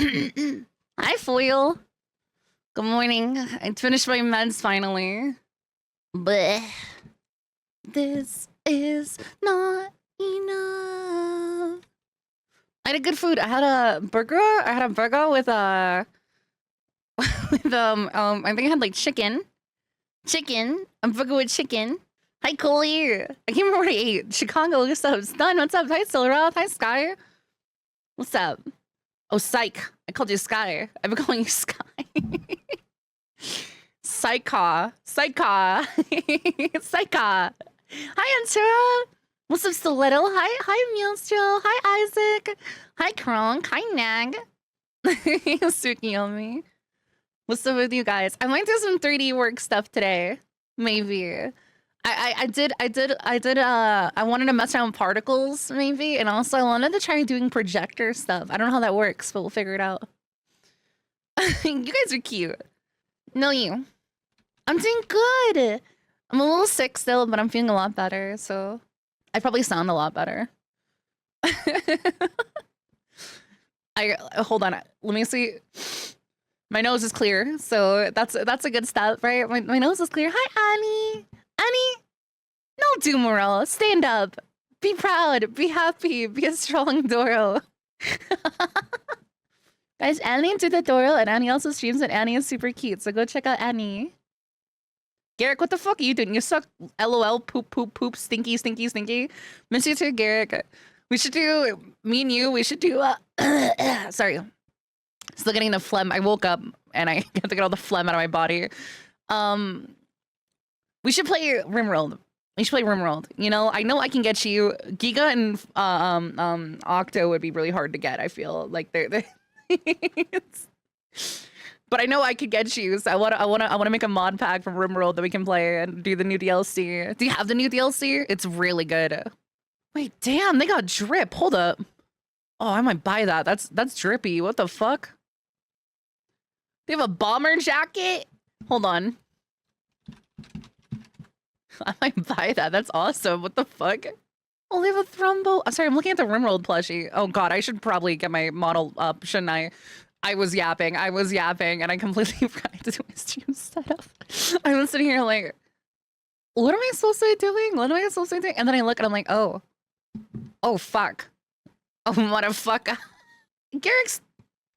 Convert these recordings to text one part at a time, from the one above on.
Hi, Foil. Good morning. I finished my meds finally. But this is not enough. I had a good food. I had a burger. I had a burger with I think I had like chicken. A burger with chicken. Hi, Coley. I can't remember what I ate. Chicago, what's up? Stun, what's up? Hi, Silra. Hi, Sky. What's up? Oh, Psych. I called you Sky. I've been calling you Sky. Psycha. Psycha. Psycha. Hi, Antura. What's up, Stiletto? Hi, Mealstro. Hi, Isaac. Hi, Kronk. Hi, Nag. Suki on me. What's up with you guys? I might do some 3D work stuff today. Maybe. I wanted to mess around with particles, maybe, and also I wanted to try doing projector stuff. I don't know how that works, but we'll figure it out. You guys are cute. No, you. I'm doing good. I'm a little sick still, but I'm feeling a lot better, so I probably sound a lot better. Hold on. Let me see. My nose is clear, so that's a good step, right? My nose is clear. Hi, Annie. Annie, no do Morel. Stand up. Be proud. Be happy. Be a strong Doro. Guys, Annie did the Doro, and Annie also streams, and Annie is super cute, so go check out Annie. Garrick, what the fuck are you doing? You suck. LOL, poop, poop, poop, stinky, stinky, stinky. Miss you too, Garrick. We should do, me and you, we should do, sorry. Still getting the phlegm. I woke up, and I have to get all the phlegm out of my body. We should play Rimworld. We should play Rimworld. You know I can get you. Giga and Octo would be really hard to get. I feel like they're but I know I could get you. So I wanna make a mod pack from Rimworld that we can play and do the new DLC. Do you have the new DLC? It's really good. Wait, damn, they got drip. Hold up. Oh, I might buy that. That's drippy. What the fuck? They have a bomber jacket? Hold on. I might buy that. That's awesome. What the fuck? Oh, they have a Thrumbo. Sorry, I'm looking at the Rimworld plushie. Oh god, I should probably get my model up, shouldn't I? I was yapping, and I completely forgot to do my stream setup. I was sitting here like, what am I supposed to be doing? What am I supposed to be doing? And then I look and I'm like, oh fuck. Oh, motherfucker. Garrick's,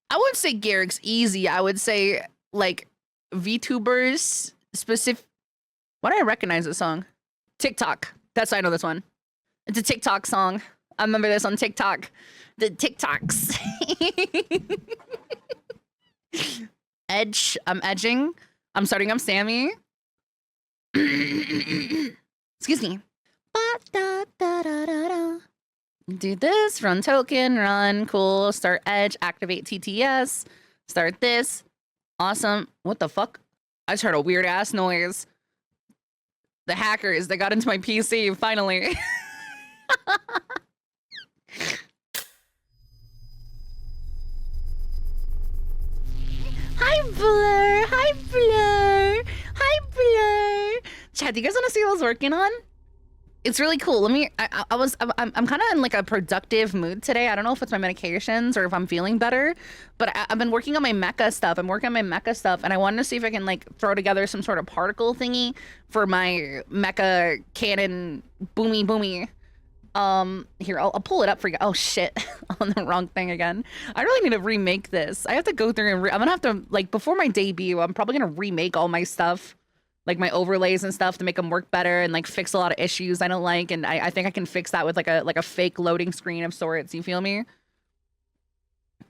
I wouldn't say Garrick's easy. I would say like VTubers specific. Why do I recognize this song? TikTok. That's why I know this one. It's a TikTok song. I remember this on TikTok. The TikToks. Edge. I'm edging. I'm starting. I'm Sammy. Excuse me. Do this. Run token. Run. Cool. Start edge. Activate TTS. Start this. Awesome. What the fuck? I just heard a weird ass noise. The hackers, they got into my PC, finally. Hi, Blur. Hi, Blur. Hi, Blur. Chad, do you guys want to see what I was working on? It's really cool. I'm kind of in like a productive mood today. I don't know if it's my medications or if I'm feeling better, but I've been working on my mecha stuff. And I wanted to see if I can like throw together some sort of particle thingy for my mecha cannon boomy. Here, I'll pull it up for you. Oh shit, on the wrong thing again. I really need to remake this. I have to go through and I'm gonna have to, like, before my debut, I'm probably gonna remake all my stuff, like my overlays and stuff, to make them work better and like fix a lot of issues I don't like. And I think I can fix that with like a fake loading screen of sorts. You feel me?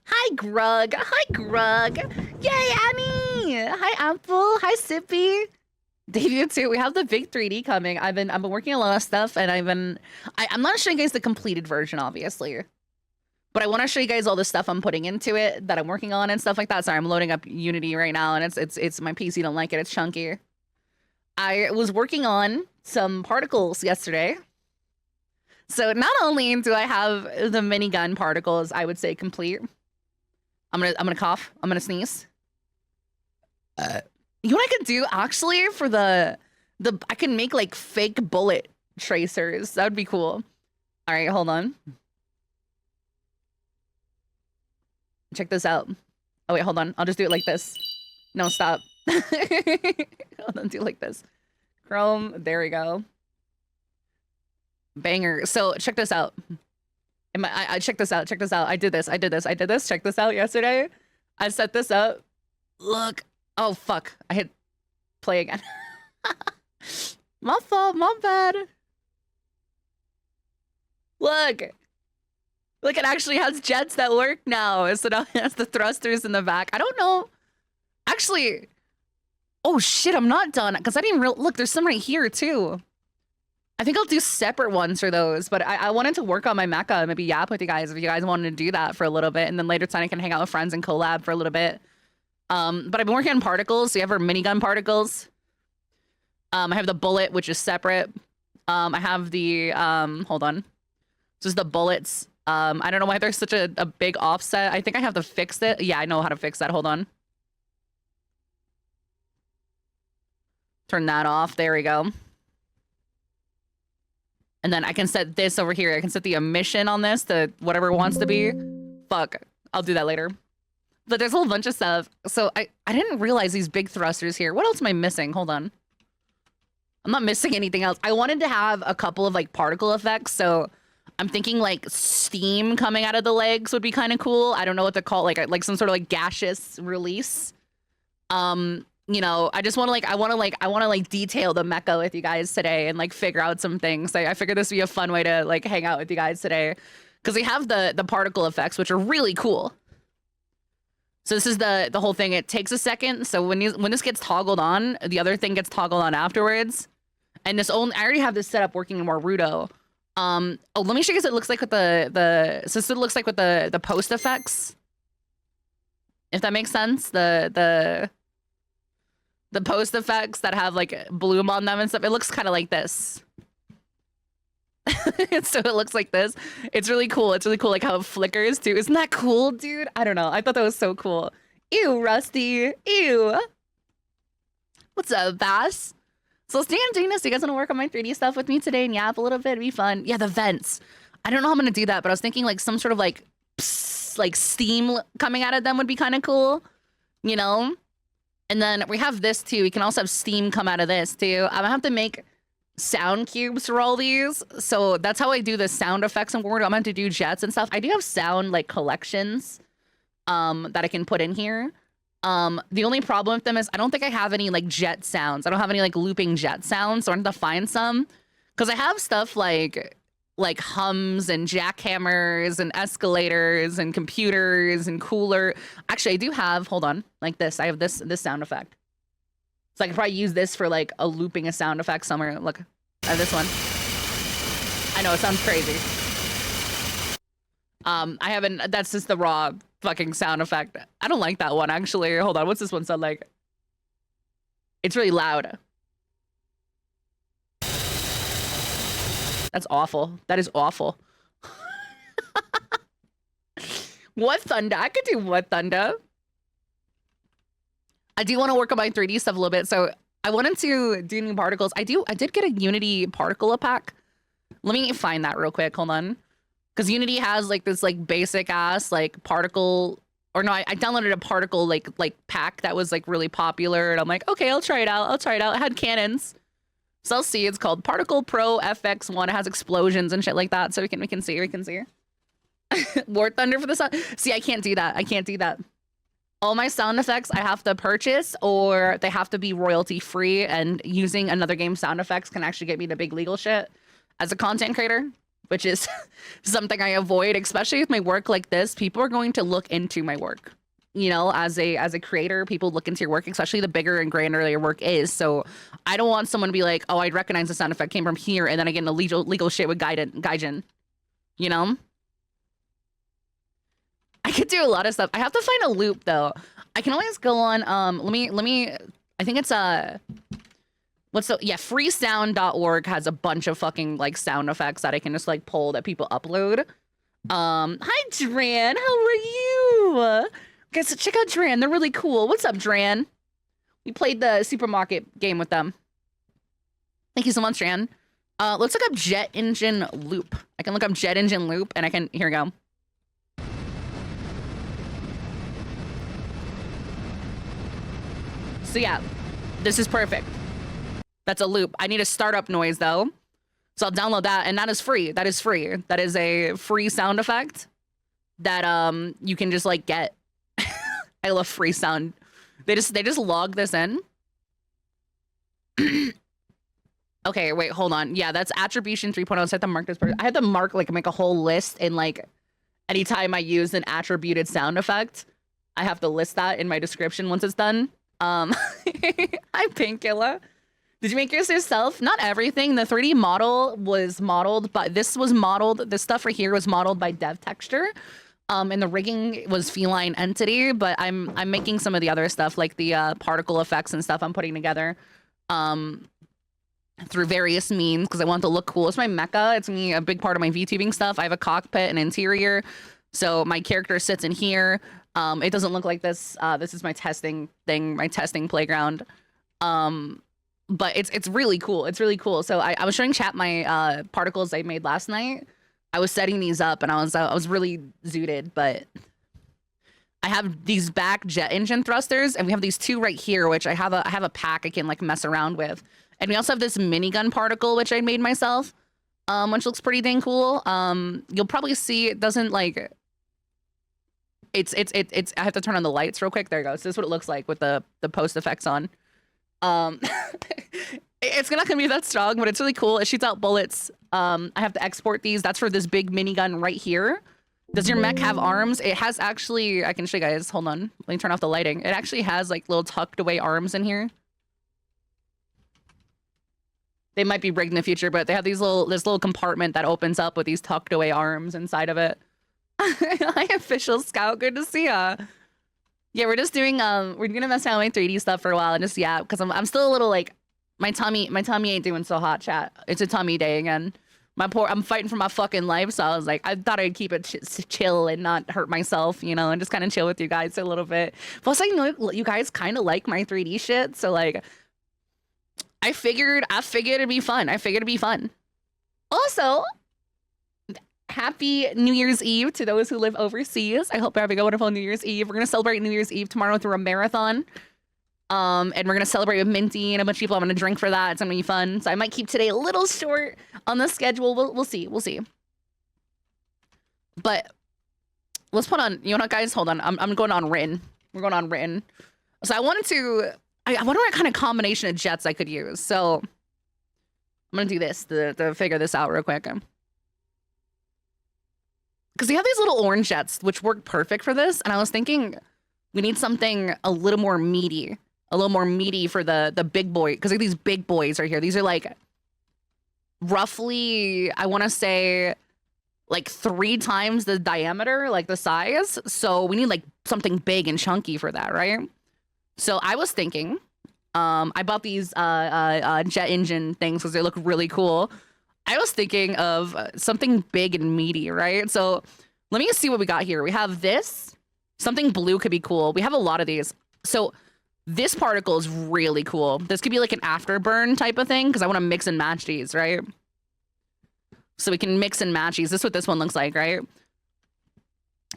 Hi, Grug. Hi, Grug. Yay, Annie. Hi, Apple. Hi, Sippy. Debut too. We have the big 3D coming. I've been working a lot of stuff, and I'm not showing you guys the completed version, obviously, but I want to show you guys all the stuff I'm putting into it that I'm working on and stuff like that. Sorry, I'm loading up Unity right now, and it's my PC don't like it. It's chunky. I was working on some particles yesterday. So not only do I have the minigun particles, I would say complete. I'm gonna cough. I'm gonna sneeze. You know what I could do actually for the I can make like fake bullet tracers. That would be cool. All right, hold on. check this out. Oh wait, hold on. I'll just do it like this. No, stop. Hold on, do it like this. Chrome, there we go. Banger. So check this out. I check this out. Check this out. I did this. Check this out yesterday. I set this up. Look. Oh fuck. I hit play again. My fault. My bad. Look. Look, it actually has jets that work now. So now it has the thrusters in the back. I don't know. Actually, oh shit, I'm not done because I didn't look. There's some right here too. I think I'll do separate ones for those, but I wanted to work on my Meicha and maybe yap with you guys if you guys wanted to do that for a little bit, and then later tonight I can hang out with friends and collab for a little bit. But I've been working on particles. So you have our minigun particles. I have the bullet, which is separate. I have the hold on, this is the bullets. I don't know why there's such a big offset. I think I have to fix it. Yeah, I know how to fix that. Hold on. Turn that off. There we go. And then I can set this over here. I can set the emission on this to whatever it wants to be. Fuck. I'll do that later. But there's a whole bunch of stuff. So I didn't realize these big thrusters here. What else am I missing? Hold on. I'm not missing anything else. I wanted to have a couple of like particle effects. So I'm thinking like steam coming out of the legs would be kind of cool. I don't know what to call it, like some sort of like gaseous release. You know, I just want to like, I want to like detail the Meicha with you guys today and like figure out some things. I figured this would be a fun way to like hang out with you guys today because we have the particle effects, which are really cool. So this is the whole thing. It takes a second. So when this gets toggled on, the other thing gets toggled on afterwards. And I already have this set up working in Warudo. Oh, let me show you guys what it looks like with so it looks like with the post effects. If that makes sense, the post effects that have like bloom on them and stuff, it looks kind of like this. So it looks like this. It's really cool. It's really cool, like how it flickers too. Isn't that cool, dude? I don't know. I thought that was so cool. Ew, Rusty. Ew. What's up, Bass? So stay on doing this. You guys want to work on my 3D stuff with me today and yap a little bit? It'd be fun. Yeah, the vents. I don't know how I'm gonna do that, but I was thinking like some sort of like psst, like steam coming out of them would be kind of cool, you know? And then we have this too. We can also have steam come out of this too. I'm gonna have to make sound cubes for all these. So that's how I do the sound effects in Word. I'm gonna have to do jets and stuff. I do have sound like collections that I can put in here. The only problem with them is I don't think I have any like jet sounds. I don't have any like looping jet sounds. So I have to find some because I have stuff like hums and jackhammers and escalators and computers and cooler. Actually, I do have, hold on, like this. I have this sound effect. So I could probably use this for like a looping a sound effect somewhere. Look, I have this one. I know, it sounds crazy. I haven't, that's just the raw fucking sound effect. I don't like that one actually. Hold on, what's this one sound like? It's really loud. That's awful. That is awful. What Thunder? I could do What Thunder. I do want to work on my 3D stuff a little bit. So I wanted to do new particles. I did get a Unity particle pack. Let me find that real quick. Hold on. Because Unity has like this like basic ass like particle, or no, I downloaded a particle like pack that was like really popular. And I'm like, okay, I'll try it out. It had cannons. So I'll see. It's called Particle Pro FX1. It has explosions and shit like that. So we can see. War Thunder for the sound. See, I can't do that. All my sound effects I have to purchase or they have to be royalty free, and using another game's sound effects can actually get me to big legal shit as a content creator, which is something I avoid, especially with my work like this. People are going to look into my work. You know, as a creator, people look into your work, especially the bigger and grander your work is. So I don't want someone to be like, oh, I'd recognize the sound effect came from here, and then I get into legal shit with Gaijin. You know? I could do a lot of stuff. I have to find a loop though. I can always go on, let me, I think it's freesound.org has a bunch of fucking like sound effects that I can just like pull that people upload. Hi Dran, how are you? Guys, check out Dran. They're really cool. What's up, Dran? We played the supermarket game with them. Thank you so much, Dran. Let's look up jet engine loop. I can look up jet engine loop and I can, here we go. So yeah, this is perfect. That's a loop. I need a startup noise though. So I'll download that, and that is free. That is free. That is a free sound effect that you can just like get. I love free sound. They just log this in. Okay, wait, hold on. Yeah, that's attribution 3.0. So I have to mark this person. I have to mark like make a whole list, and like anytime I use an attributed sound effect, I have to list that in my description once it's done. Hi Painkiller. Did you make yours yourself? Not everything. The 3D model was modeled, but this stuff right here was modeled by Dev Texture. And the rigging was Feline Entity, but I'm making some of the other stuff like the particle effects and stuff I'm putting together through various means because I want it to look cool. It's my mecha. It's a big part of my VTubing stuff. I have a cockpit and interior. So my character sits in here. It doesn't look like this. This is my testing thing, my testing playground. But it's really cool. It's really cool. So I was showing chat my particles I made last night. I was setting these up and I was really zooted, but I have these back jet engine thrusters and we have these two right here, which I have a pack I can like mess around with. And we also have this minigun particle, which I made myself, which looks pretty dang cool. You'll probably see it doesn't like, it's, I have to turn on the lights real quick. There you go. So this is what it looks like with the post effects on. It's not gonna be that strong, but it's really cool. It shoots out bullets. I have to export these. That's for this big minigun right here. Does your mech have arms? It has actually, I can show you guys. Hold on. Let me turn off the lighting. It actually has like little tucked away arms in here. They might be rigged in the future, but they have this little compartment that opens up with these tucked away arms inside of it. Hi, official scout. Good to see ya. Yeah, we're just doing we're gonna mess around with my 3D stuff for a while and just yeah, because I'm still a little like my tummy ain't doing so hot, chat. It's a tummy day again. I'm fighting for my fucking life, so I was like, I thought I'd keep it chill and not hurt myself, you know, and just kind of chill with you guys a little bit. Plus, I know you guys kind of like my 3D shit, so like, I figured it'd be fun. Also, happy New Year's Eve to those who live overseas. I hope you're having a wonderful New Year's Eve. We're gonna celebrate New Year's Eve tomorrow through a marathon. And we're gonna celebrate with Minty and a bunch of people. I'm gonna drink for that. It's gonna be fun. So I might keep today a little short on the schedule. We'll see. But let's put on. You know what, guys? Hold on. I'm going on written. We're going on written. So I wanted to. I wonder what kind of combination of jets I could use. So I'm gonna do this to figure this out real quick. Because we have these little orange jets which work perfect for this, and I was thinking we need something a little more meaty for the big boy, because like these big boys right here. These are like roughly, I want to say like 3 times the diameter, like the size. So we need like something big and chunky for that, right? So I was thinking, I bought these jet engine things because they look really cool. I was thinking of something big and meaty, right? So let me see what we got here. We have this. Something blue could be cool. We have a lot of these. So this particle is really cool. This could be like an afterburn type of thing because I want to mix and match these, right? So we can mix and match these. This is what this one looks like, right?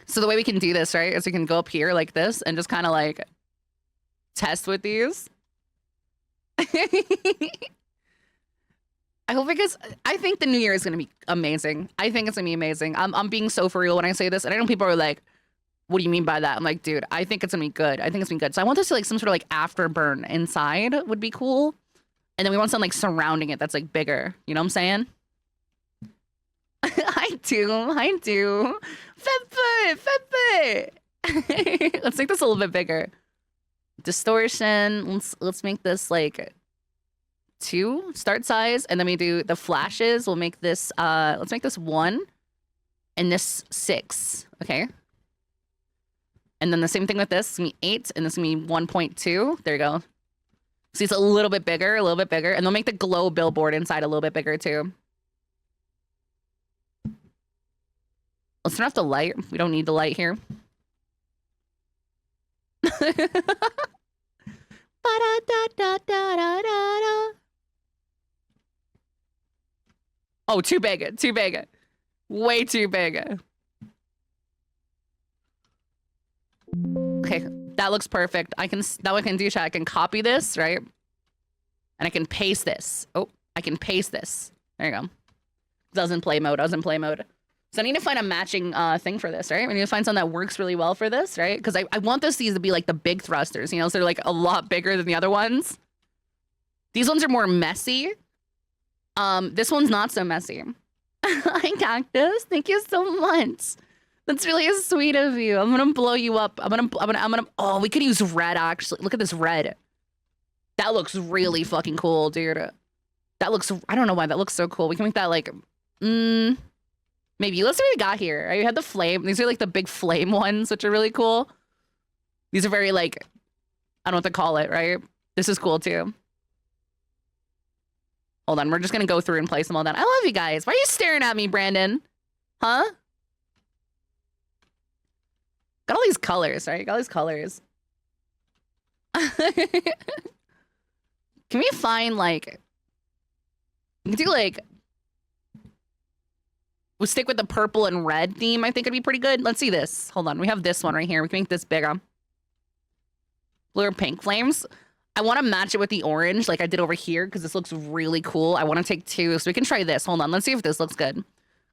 So the way we can do this, right, is we can go up here like this and just kind of like test with these. I hope, because I think the new year is going to be amazing. I think it's going to be amazing. I'm being so for real when I say this. And I know people are like, what do you mean by that? I'm like, dude, I think it's going to be good. I think it's going to be good. So I want this to like some sort of like afterburn inside would be cool. And then we want something like surrounding it that's like bigger. You know what I'm saying? I do. Fepe. Let's make this a little bit bigger. Distortion. Let's make this like 2 start size, and then we do the flashes. We'll make this let's make this 1 and this 6. Okay, and then the same thing with this. It's gonna be 8 and this is gonna be 1.2. There you go. See, it's a little bit bigger, and they'll make the glow billboard inside a little bit bigger too. Let's turn off the light. We don't need the light here. Oh, too big. Way too big. Okay, That looks perfect. Now I can do chat. I can copy this, right? And I can paste this. Oh, I can paste this. There you go. Doesn't play mode. So I need to find a matching thing for this, right? I need to find something that works really well for this, right? Because I want these to be like the big thrusters, you know? So they're like a lot bigger than the other ones. These ones are more messy. This one's not so messy. Hi, Cactus. Thank you so much. That's really sweet of you. I'm gonna blow you up. I'm gonna. Oh, we could use red actually. Look at this red. That looks really fucking cool, dude. That looks. I don't know why that looks so cool. We can make that like, maybe. Let's see what we got here. Right, you had the flame. These are like the big flame ones, which are really cool. These are very like, I don't know what to call it. Right. This is cool too. Hold on, we're just gonna go through and place them all down. I love you guys. Why are you staring at me, Brandon? Huh? Got all these colors, right? Got all these colors. Can we find like... We can do like... We'll stick with the purple and red theme. I think it'd be pretty good. Let's see this. Hold on, we have this one right here. We can make this bigger. Blue or pink flames. I want to match it with the orange like I did over here because this looks really cool. I want to take two, so we can try this. Hold on, let's see if this looks good.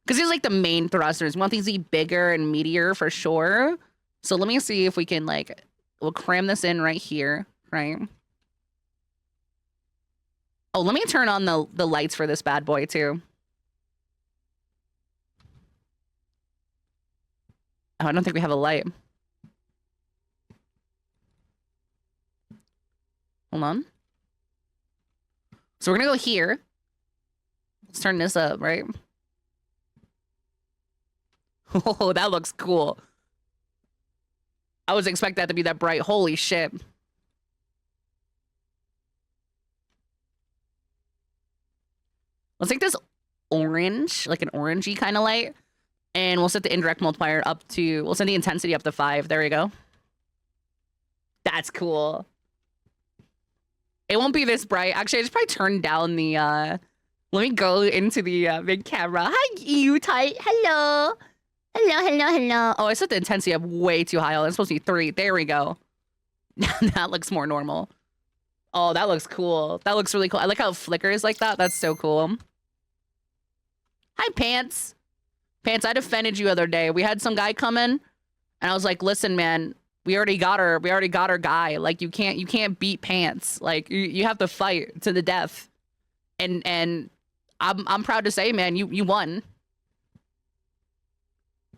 Because these are like the main thrusters. We want these to be bigger and meatier for sure. So let me see if we can like, we'll cram this in right here, right? Oh, let me turn on the lights for this bad boy too. Oh, I don't think we have a light. Hold on. So we're gonna go here. Let's turn this up, right? Oh, that looks cool. I was expect that to be that bright. Holy shit. Let's take this orange, like an orangey kind of light. And we'll set the indirect multiplier up to, we'll set the intensity up to 5. There we go. That's cool. It won't be this bright. Actually, I just probably turned down the, let me go into the big camera. Hi, you tight. Hello. Hello. Oh, I set the intensity up way too high. Oh, it's supposed to be 3. There we go. That looks more normal. Oh, that looks cool. That looks really cool. I like how it flickers like that. That's so cool. Hi, Pants. Pants, I defended you the other day. We had some guy come in, and I was like, listen, man, we already got our guy. Like, you can't beat Pants. Like, you have to fight to the death. And I'm proud to say, man, you won.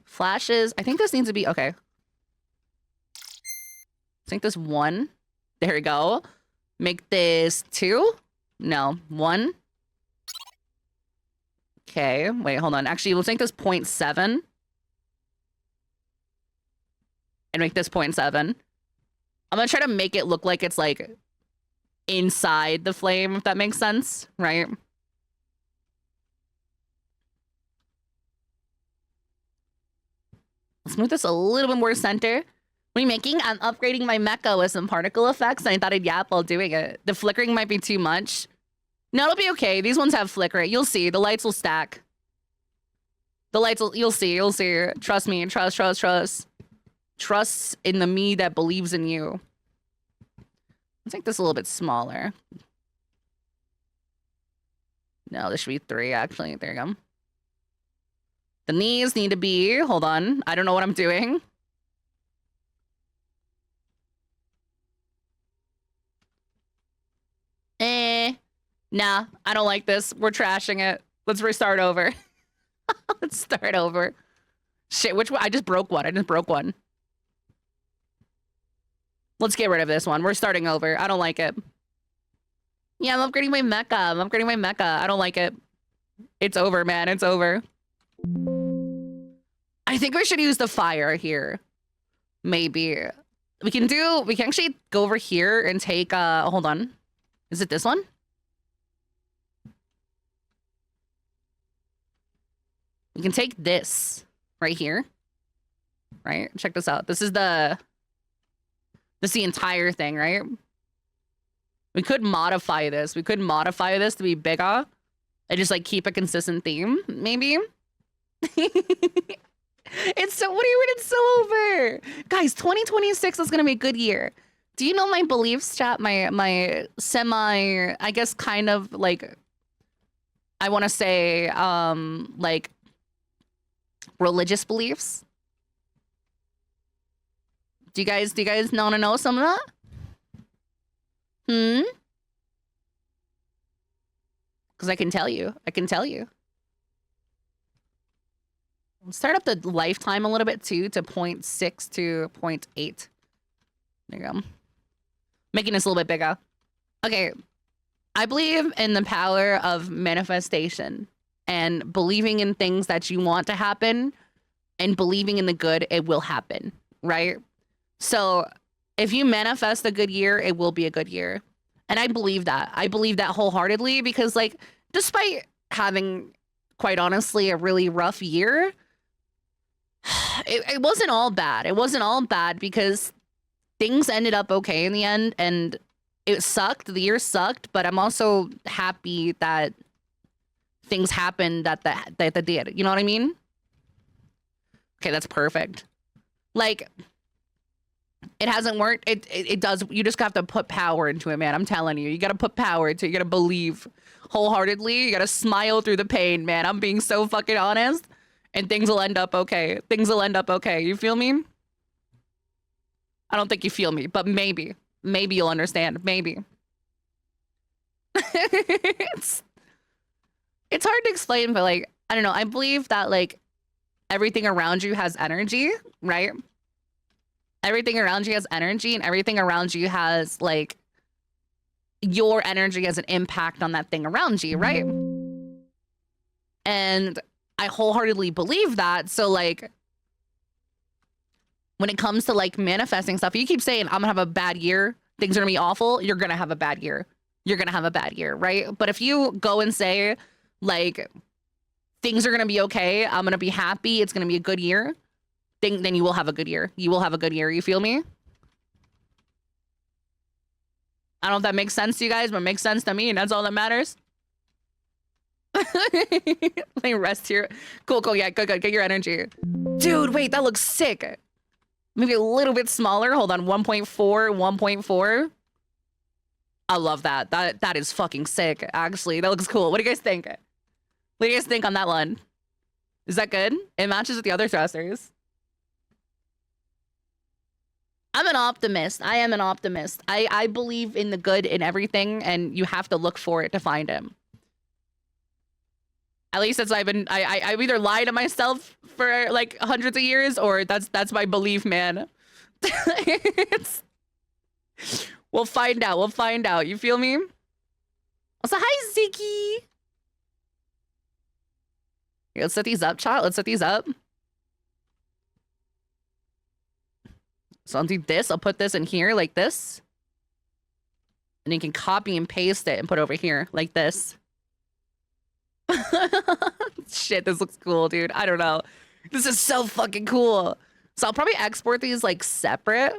Flashes. I think this needs to be okay. I think this 1. There we go. Make this 2. No, 1. Okay, wait, hold on. Actually, we'll make this 0.7. And make this 0.7. I'm gonna try to make it look like it's like inside the flame, if that makes sense, right? Let's move this a little bit more center. What are you making? I'm upgrading my mecha with some particle effects, and I thought I'd yap while doing it. The flickering might be too much. No, it'll be okay. These ones have flickering. You'll see. The lights will stack. The lights will... You'll see. You'll see. Trust me. Trust. Trust in the me that believes in you. Let's make this a little bit smaller. No, this should be 3, actually. There you go. The knees need to be... Hold on. I don't know what I'm doing. Nah, I don't like this. We're trashing it. Let's restart over. Let's start over. Shit, which one? I just broke one. Let's get rid of this one. We're starting over. I don't like it. Yeah, I'm upgrading my mecha. I don't like it. It's over, man. It's over. I think we should use the fire here. Maybe. We can actually go over here and take, hold on. Is it this one? We can take this right here. Right? Check this out. This is the entire thing, right? We could modify this. We could modify this to be bigger and just like keep a consistent theme, maybe. It's so, what do you mean it's so over? Guys, 2026 is gonna be a good year. Do you know my beliefs, chat? My semi, I guess kind of like, I wanna say, like religious beliefs. Do you guys wanna know some of that? Because I can tell you. Let's start up the lifetime a little bit too to 0.6 to 0.8. There you go. Making this a little bit bigger. Okay. I believe in the power of manifestation and believing in things that you want to happen and believing in the good, it will happen, right? So if you manifest a good year, it will be a good year. And I believe that. I believe that wholeheartedly because, like, despite having, quite honestly, a really rough year, it wasn't all bad. It wasn't all bad because things ended up okay in the end, and it sucked. The year sucked, but I'm also happy that things happened that did. You know what I mean? Okay, that's perfect. Like, it hasn't worked. It does. You just have to put power into it, man. I'm telling you. You got to put power into it. You got to believe wholeheartedly. You got to smile through the pain, man. I'm being so fucking honest. And things will end up okay. Things will end up okay. You feel me? I don't think you feel me, but maybe. Maybe you'll understand. Maybe. It's hard to explain, but, like, I don't know. I believe that, like, everything around you has energy, right? Everything around you has energy, and everything around you has, like, your energy has an impact on that thing around you, right? And I wholeheartedly believe that. So, like, when it comes to, like, manifesting stuff, you keep saying, I'm gonna have a bad year, things are gonna be awful, you're gonna have a bad year. You're gonna have a bad year, right? But if you go and say, like, things are gonna be okay, I'm gonna be happy, it's gonna be a good year, then you will have a good year. You will have a good year. You feel me? I don't know if that makes sense to you guys, but it makes sense to me, and that's all that matters. Let me rest here. Cool. Yeah, good. Get your energy. Dude, wait, that looks sick. Maybe a little bit smaller. Hold on, 1.4. I love that. That is fucking sick, actually. That looks cool. What do you guys think? What do you guys think on that one? Is that good? It matches with the other thrusters. I'm an optimist. I am an optimist. I believe in the good in everything, and you have to look for it to find him. At least that's I've either lied to myself for, like, hundreds of years, or that's my belief, man. We'll find out. We'll find out. You feel me? Also, hi, Ziggy. Here, let's set these up, chat. Let's set these up. So I'll do this. I'll put this in here like this. And you can copy and paste it and put it over here like this. Shit, this looks cool, dude. I don't know. This is so fucking cool. So I'll probably export these, like, separate.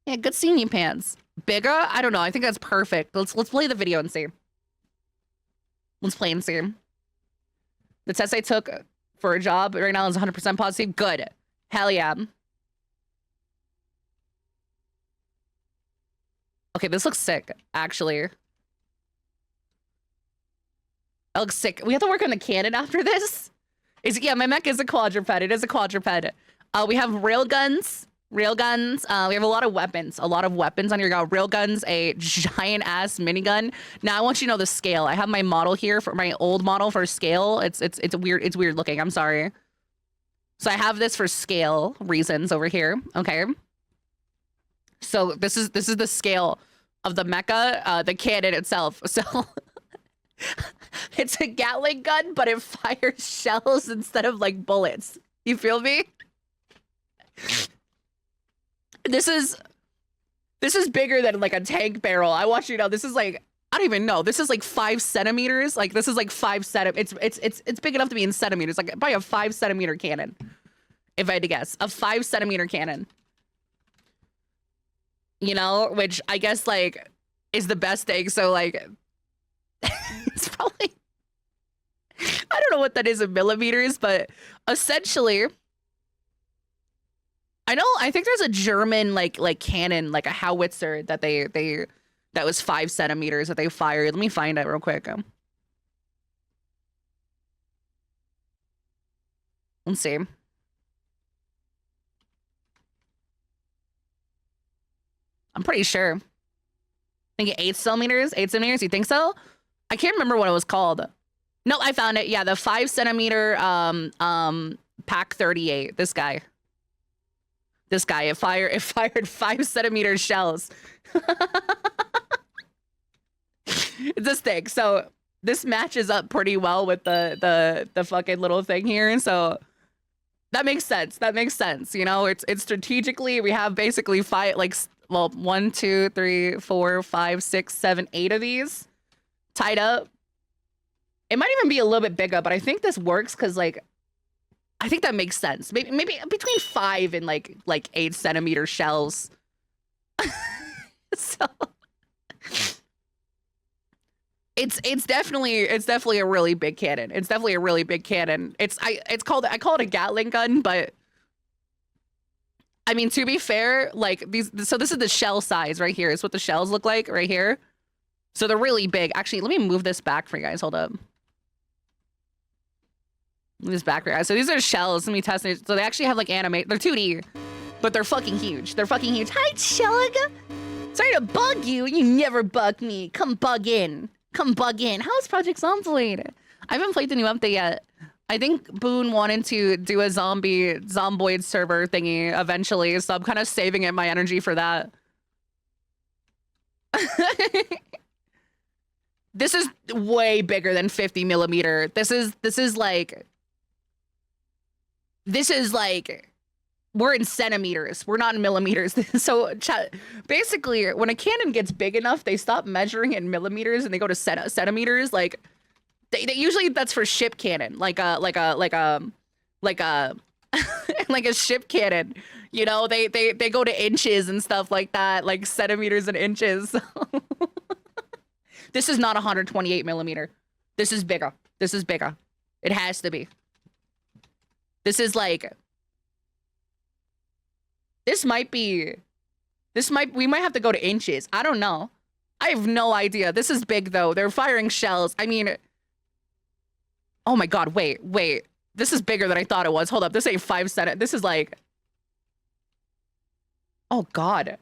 Yeah, good seeing you, Pants. Bigger? I don't know. I think that's perfect. Let's play the video and see. Let's play and see. The test I took for a job right now is 100% positive. Good. Hell yeah. Okay, this looks sick, actually. That looks sick. We have to work on the cannon after this. Yeah, my mech is a quadruped. It is a quadruped. We have railguns. We have a lot of weapons. On here. We got railguns, a giant ass minigun. Now I want you to know the scale. I have my model here for my old model for scale. It's weird. It's weird looking. I'm sorry. So I have this for scale reasons over here. Okay. So this is the scale of the mecha, the cannon itself. So it's a Gatling gun, but it fires shells instead of, like, bullets. You feel me? This is bigger than, like, a tank barrel. I want you to know this is, like, I don't even know. This is, like, 5 centimeters. Like, this is, like, 5 centimeters. It's big enough to be in centimeters. Like, probably a 5 centimeter cannon. If I had to guess, a 5 centimeter cannon. You know, which I guess, like, is the best thing. So, like, it's probably, I I don't know what that is in millimeters, but essentially, I think there's a German like cannon, like a howitzer that that was 5 centimeters that they fired. Let me find it real quick. Let's see. I'm pretty sure. I think 8 centimeters. 8 centimeters. You think so? I can't remember what it was called. No, I found it. Yeah, the 5 centimeter Pack 38. This guy. It fired 5 centimeter shells. It's this thing. So this matches up pretty well with the fucking little thing here. And so that makes sense. That makes sense. You know, it's strategically, we have basically 5, like, well, 1, 2, 3, 4, 5, 6, 7, 8 of these tied up. It might even be a little bit bigger, but I think this works because, like, I think that makes sense. Maybe between 5 and like 8 centimeter shells. So it's definitely a really big cannon. It's definitely a really big cannon. I call it a Gatling gun, but I mean, to be fair, like so this is the shell size right here. Is what the shells look like right here. So they're really big. Actually, let me move this back for you guys. Hold up. Move this back for you guys. So these are shells. Let me test it. So they actually have like animate. They're 2D, but they're fucking huge. They're fucking huge. Hi, Chug. Sorry to bug you. You never bug me. Come bug in. Come bug in. How's Project Zomboid? I haven't played the new update yet. I think Boone wanted to do a Zomboid server thingy eventually, so I'm kind of saving it my energy for that. This is way bigger than 50 millimeter. This is like we're in centimeters. We're not in millimeters. So basically, when a cannon gets big enough, they stop measuring in millimeters and they go to centimeters. Like they usually that's for ship cannon, like a like a ship cannon. You know, they go to inches and stuff like that, like centimeters and inches. This is not 128 millimeter. This is bigger. This is bigger. It has to be. This is like. We might have to go to inches. I don't know. I have no idea. This is big though. They're firing shells. I mean, oh my God, wait. This is bigger than I thought it was. Hold up, this ain't 5 centimeters. This is like, oh God.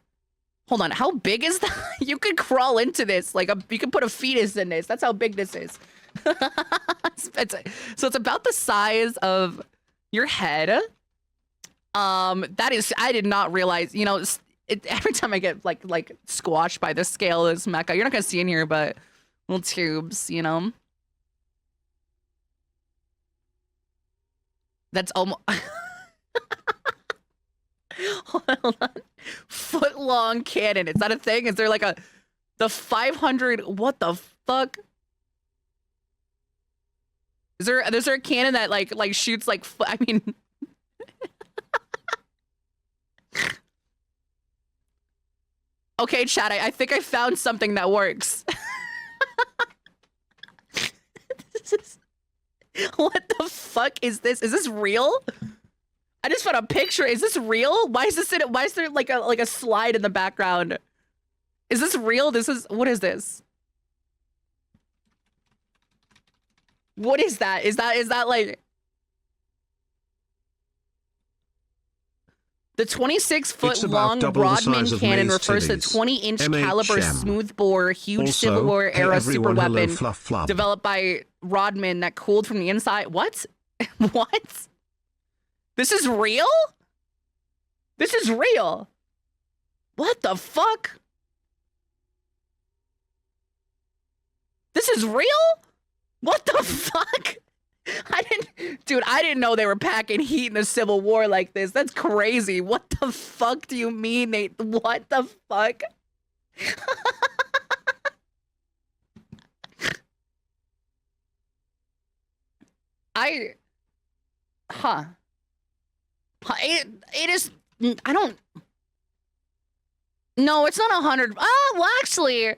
Hold on, how big is that? You could crawl into this. Like, you could put a fetus in this. That's how big this is. So it's about the size of your head. That is, I did not realize, you know, every time I get like squashed by the scale of this mecha, you're not gonna see in here, but little tubes, you know. That's almost. Hold on. Foot long cannon. Is that a thing? Is there like the 500? What the fuck? Is there a cannon that like shoots like I mean. Okay, chat, I think I found something that works. What the fuck is this? Is this real? I just found a picture. Is this real? Why is there like a slide in the background? Is this real? What is this? What is that? Is that like the 26-foot-long Rodman cannon refers to 20-inch caliber smoothbore, huge Civil War era super weapon developed by Rodman that cooled from the inside. What? What? This is real? This is real. What the fuck? This is real? What the fuck? I didn't know they were packing heat in the Civil War like this. That's crazy. What the fuck do you mean, Nate? What the fuck? It is, I don't, no, it's not 100. Oh, well, actually,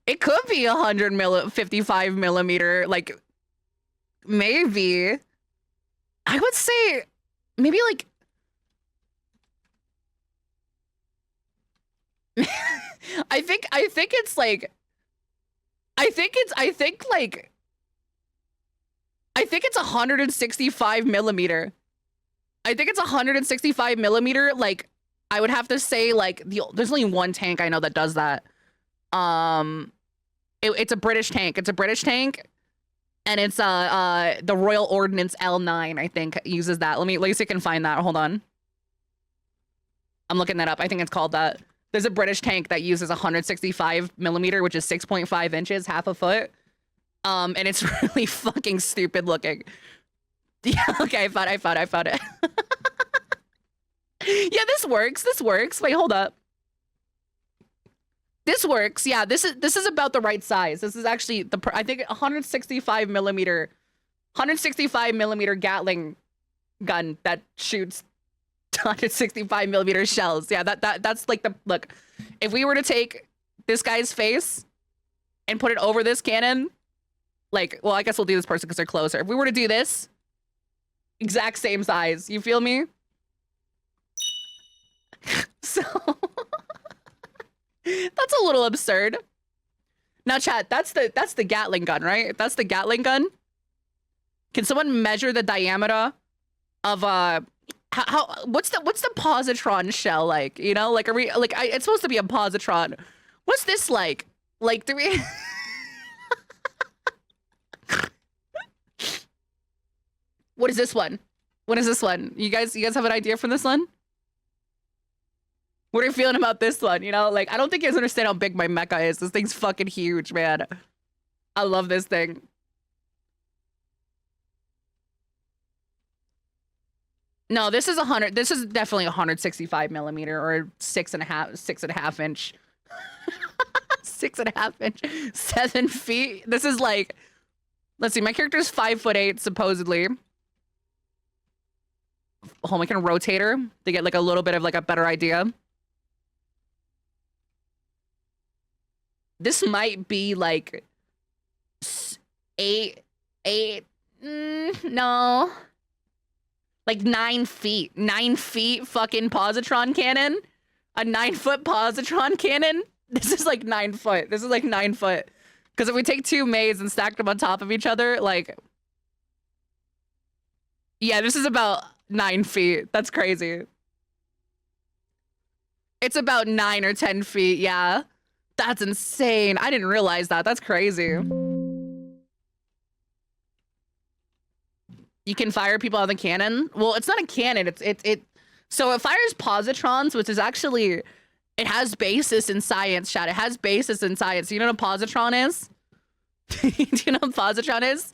it could be 55 millimeter, like, maybe. I would say maybe like I think it's like I think it's 165 millimeter. I think it's 165 millimeter. Like, I would have to say, like, there's only one tank I know that does that. It's a British tank. It's a British tank, and it's the Royal Ordnance L9. I think uses that. Let me see if I can find that. Hold on. I'm looking that up. I think it's called that. There's a British tank that uses 165 millimeter, which is 6.5 inches, half a foot. And it's really fucking stupid looking. Yeah, okay, I found it. Yeah, this works. Wait, hold up. This works. Yeah, this is about the right size. This is actually I think 165 millimeter Gatling gun that shoots 165 millimeter shells. Yeah, that's like look. If we were to take this guy's face and put it over this cannon, like, well, I guess we'll do this person because they're closer. If we were to do this, exact same size. You feel me? So that's a little absurd. Now, chat, that's the Gatling gun, right? If that's the Gatling gun, can someone measure the diameter of what's the positron shell like? You know, like, are we like it's supposed to be a positron? What's this like? Like, do we? What is this one? What is this one? You guys have an idea for this one? What are you feeling about this one? You know, like, I don't think you guys understand how big my mecha is. This thing's fucking huge, man. I love this thing. No, this is definitely 165 millimeter or 6.5 inch. 6.5 inch, 7 feet. This is like, let's see, my character's 5'8", supposedly. Hold on, we can rotate her to get like a little bit of like a better idea. This might be like 8, no. Like 9 feet. 9 feet fucking positron cannon. A 9-foot positron cannon. This is like 9 foot. This is like 9 foot. Because if we take 2 maids and stack them on top of each other, like, yeah, this is about 9 feet. That's crazy. It's about 9 or 10 feet. Yeah, that's insane. I didn't realize that. That's crazy. You can fire people on the cannon. Well, it's not a cannon. So it fires positrons, which is actually, it has basis in science, chat. It has basis in science. You know what a positron is? Do you know what a positron is?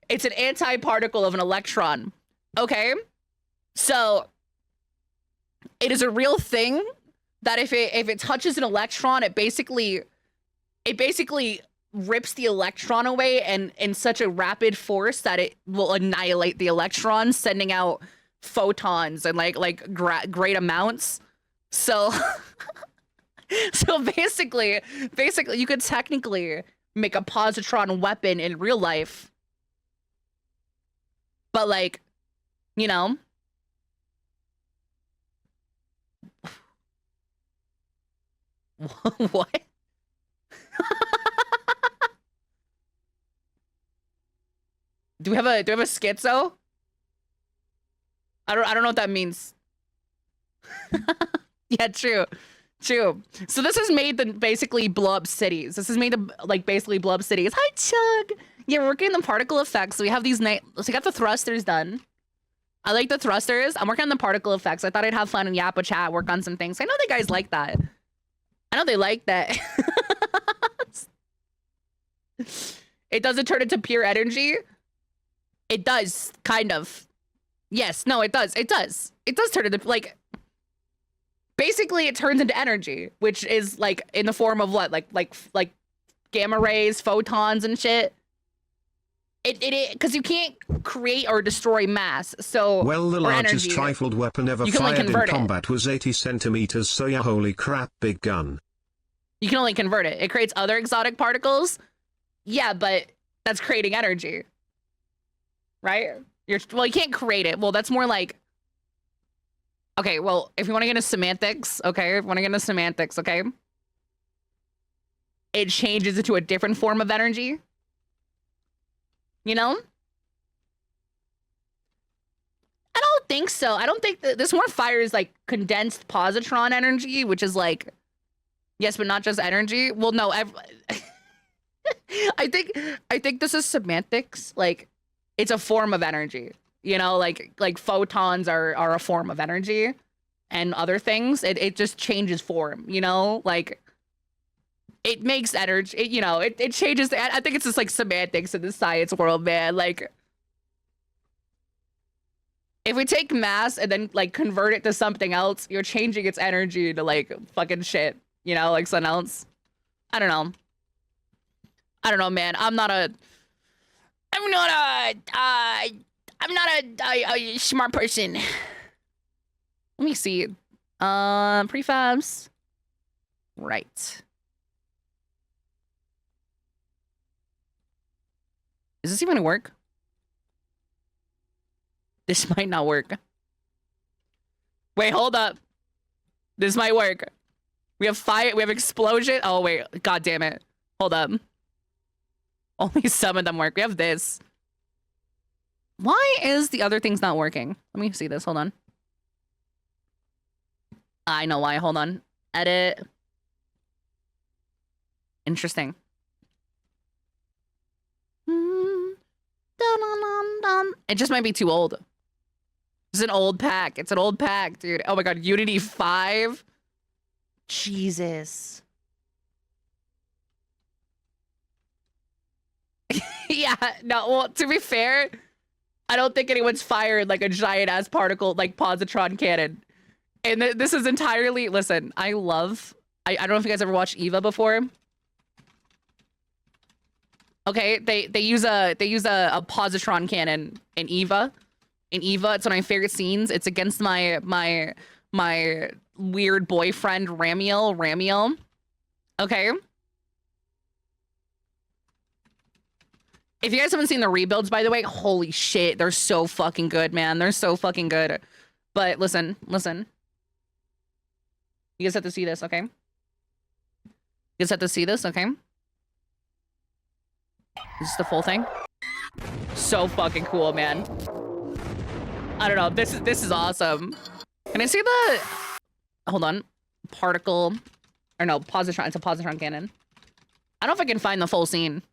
It's an antiparticle of an electron. Okay? So it is a real thing that if it touches an electron, it basically rips the electron away and in such a rapid force that it will annihilate the electron, sending out photons and like great amounts. So so basically you could technically make a positron weapon in real life, but like, you know, what? Do we have a schizo? I don't know what that means. Yeah, true. So this is made to basically blow up cities. This is made to like basically blow up cities. Hi, Chug. Yeah, we're working on the particle effects. So we have these so we got the thrusters done. I like the thrusters. I'm working on the particle effects. I thought I'd have fun in Yappa chat, work on some things. I know the guys like that. I know they like that. It doesn't turn into pure energy. It does, kind of. Yes, no, it does. It does turn into, like, basically it turns into energy, which is like in the form of what? Like gamma rays, photons and shit. It because you can't create or destroy mass, so well, the largest energy, rifled weapon ever fired in combat was 80 centimeters, so yeah, holy crap, big gun. You can only convert it. It creates other exotic particles. Yeah, but that's creating energy. right? Well, you can't create it. Well, that's more like, okay, well, if you want to get into semantics, okay, okay, it changes into a different form of energy. You know? I don't think so. I don't think that this more fires like condensed positron energy, which is like, yes, but not just energy. Well, no, I think this is semantics. Like, it's a form of energy. You know, like photons are a form of energy, and other things. It just changes form. You know, like it makes energy. It changes. I think it's just like semantics in the science world, man. Like, if we take mass and then like convert it to something else, you're changing its energy to like fucking shit. You know, like something else. I don't know. I don't know, man. I'm not a smart person. Let me see. Prefabs. Right. Is this even gonna work? This might not work. Wait, hold up. This might work. We have fire. We have explosion. Oh, wait. God damn it. Hold up. Only some of them work. We have this. Why is the other things not working? Let me see this. Hold on. I know why. Hold on. Edit. Interesting. It just might be too old. It's an old pack. It's an old pack, dude. Oh my god. Unity 5? Jesus. Yeah, no, well, to be fair, I don't think anyone's fired like a giant ass particle like positron cannon. And this is entirely, listen, I don't know if you guys ever watched Eva before. Okay, they use a positron cannon in Eva. In Eva, it's one of my favorite scenes. It's against my weird boyfriend Ramiel. Okay. If you guys haven't seen the rebuilds, by the way, holy shit, they're so fucking good, man. They're so fucking good. But listen. You guys have to see this, okay? You guys have to see this, okay? This is the full thing. So fucking cool, man. I don't know. This is awesome. Can I see the... Hold on. Particle... Or no, positron. It's a positron cannon. I don't know if I can find the full scene.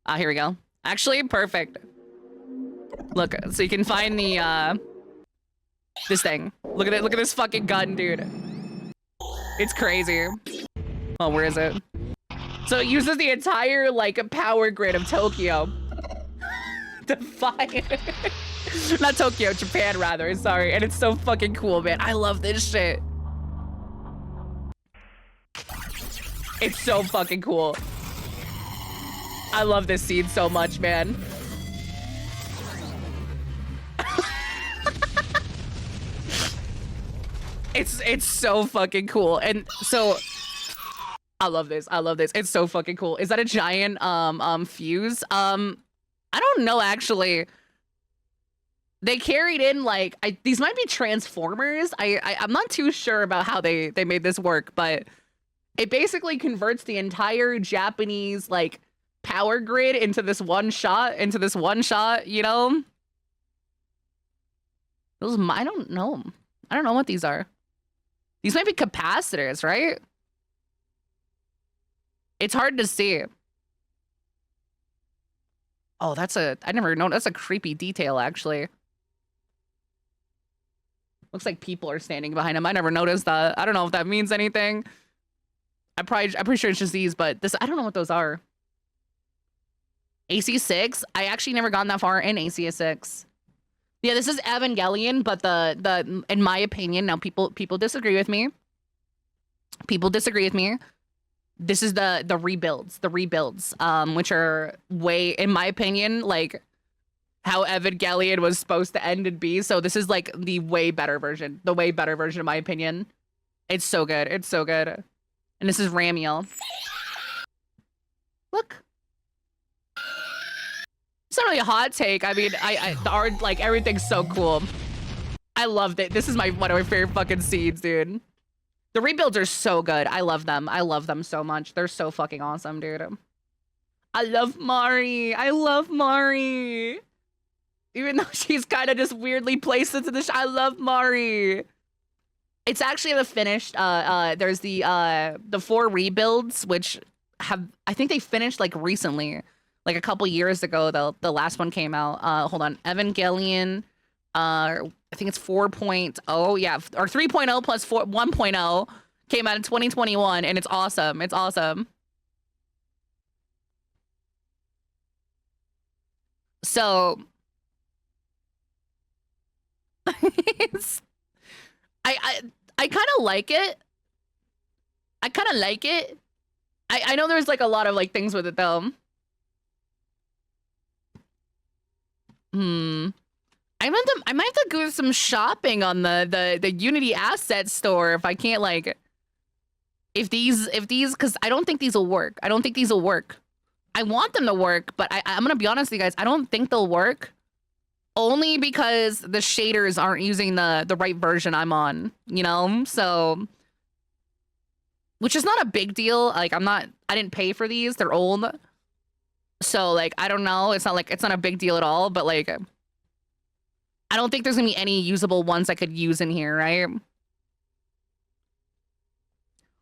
Ah, here we go. Actually, perfect. Look, so you can find the, this thing. Look at it. Look at this fucking gun, dude. It's crazy. Oh, where is it? So it uses the entire, like, power grid of Tokyo. To fire. Not Tokyo, Japan, rather. Sorry. And it's so fucking cool, man. I love this shit. It's so fucking cool. I love this scene so much, man. It's so fucking cool. And so I love this. It's so fucking cool. Is that a giant fuse? I don't know, actually. They carried in like these might be transformers. I'm not too sure about how they made this work, but it basically converts the entire Japanese like power grid into this one shot, you know? Those, I don't know. I don't know what these are. These might be capacitors, right? It's hard to see. Oh, I never know. That's a creepy detail, actually. Looks like people are standing behind him. I never noticed that. I don't know if that means anything. I'm pretty sure it's just these, but I don't know what those are. AC6? I actually never gotten that far in AC6. Yeah, this is Evangelion, but the in my opinion, now people disagree with me. This is the rebuilds, which are way, in my opinion, like how Evangelion was supposed to end and be. So this is like the way better version, in my opinion. It's so good. And this is Ramiel. Look. It's not really a hot take. I mean, the art, like, everything's so cool. I loved it. This is one of my favorite fucking scenes, dude. The rebuilds are so good. I love them. I love them so much. They're so fucking awesome, dude. I love Mari. I love Mari. Even though she's kind of just weirdly placed into the I love Mari. It's actually the finished, there's the 4 rebuilds, which I think they finished, like, recently. Like, a couple years ago, the last one came out. Hold on. Evangelion, I think it's 4.0, yeah, or 3.0 plus 1.0 came out in 2021, and it's awesome. It's awesome. So, I kind of like it. I kind of like it. I know there's, like, a lot of, like, things with it, though. I might have to go some shopping on the Unity asset store if I can't, like, if these, because I don't think these will work. I don't think these will work. I want them to work, but I'm gonna be honest with you guys, I don't think they'll work. Only because the shaders aren't using the right version I'm on, you know? So, which is not a big deal. Like, I didn't pay for these. They're old. So, like, I don't know. It's not a big deal at all, but, like, I don't think there's gonna be any usable ones I could use in here, right?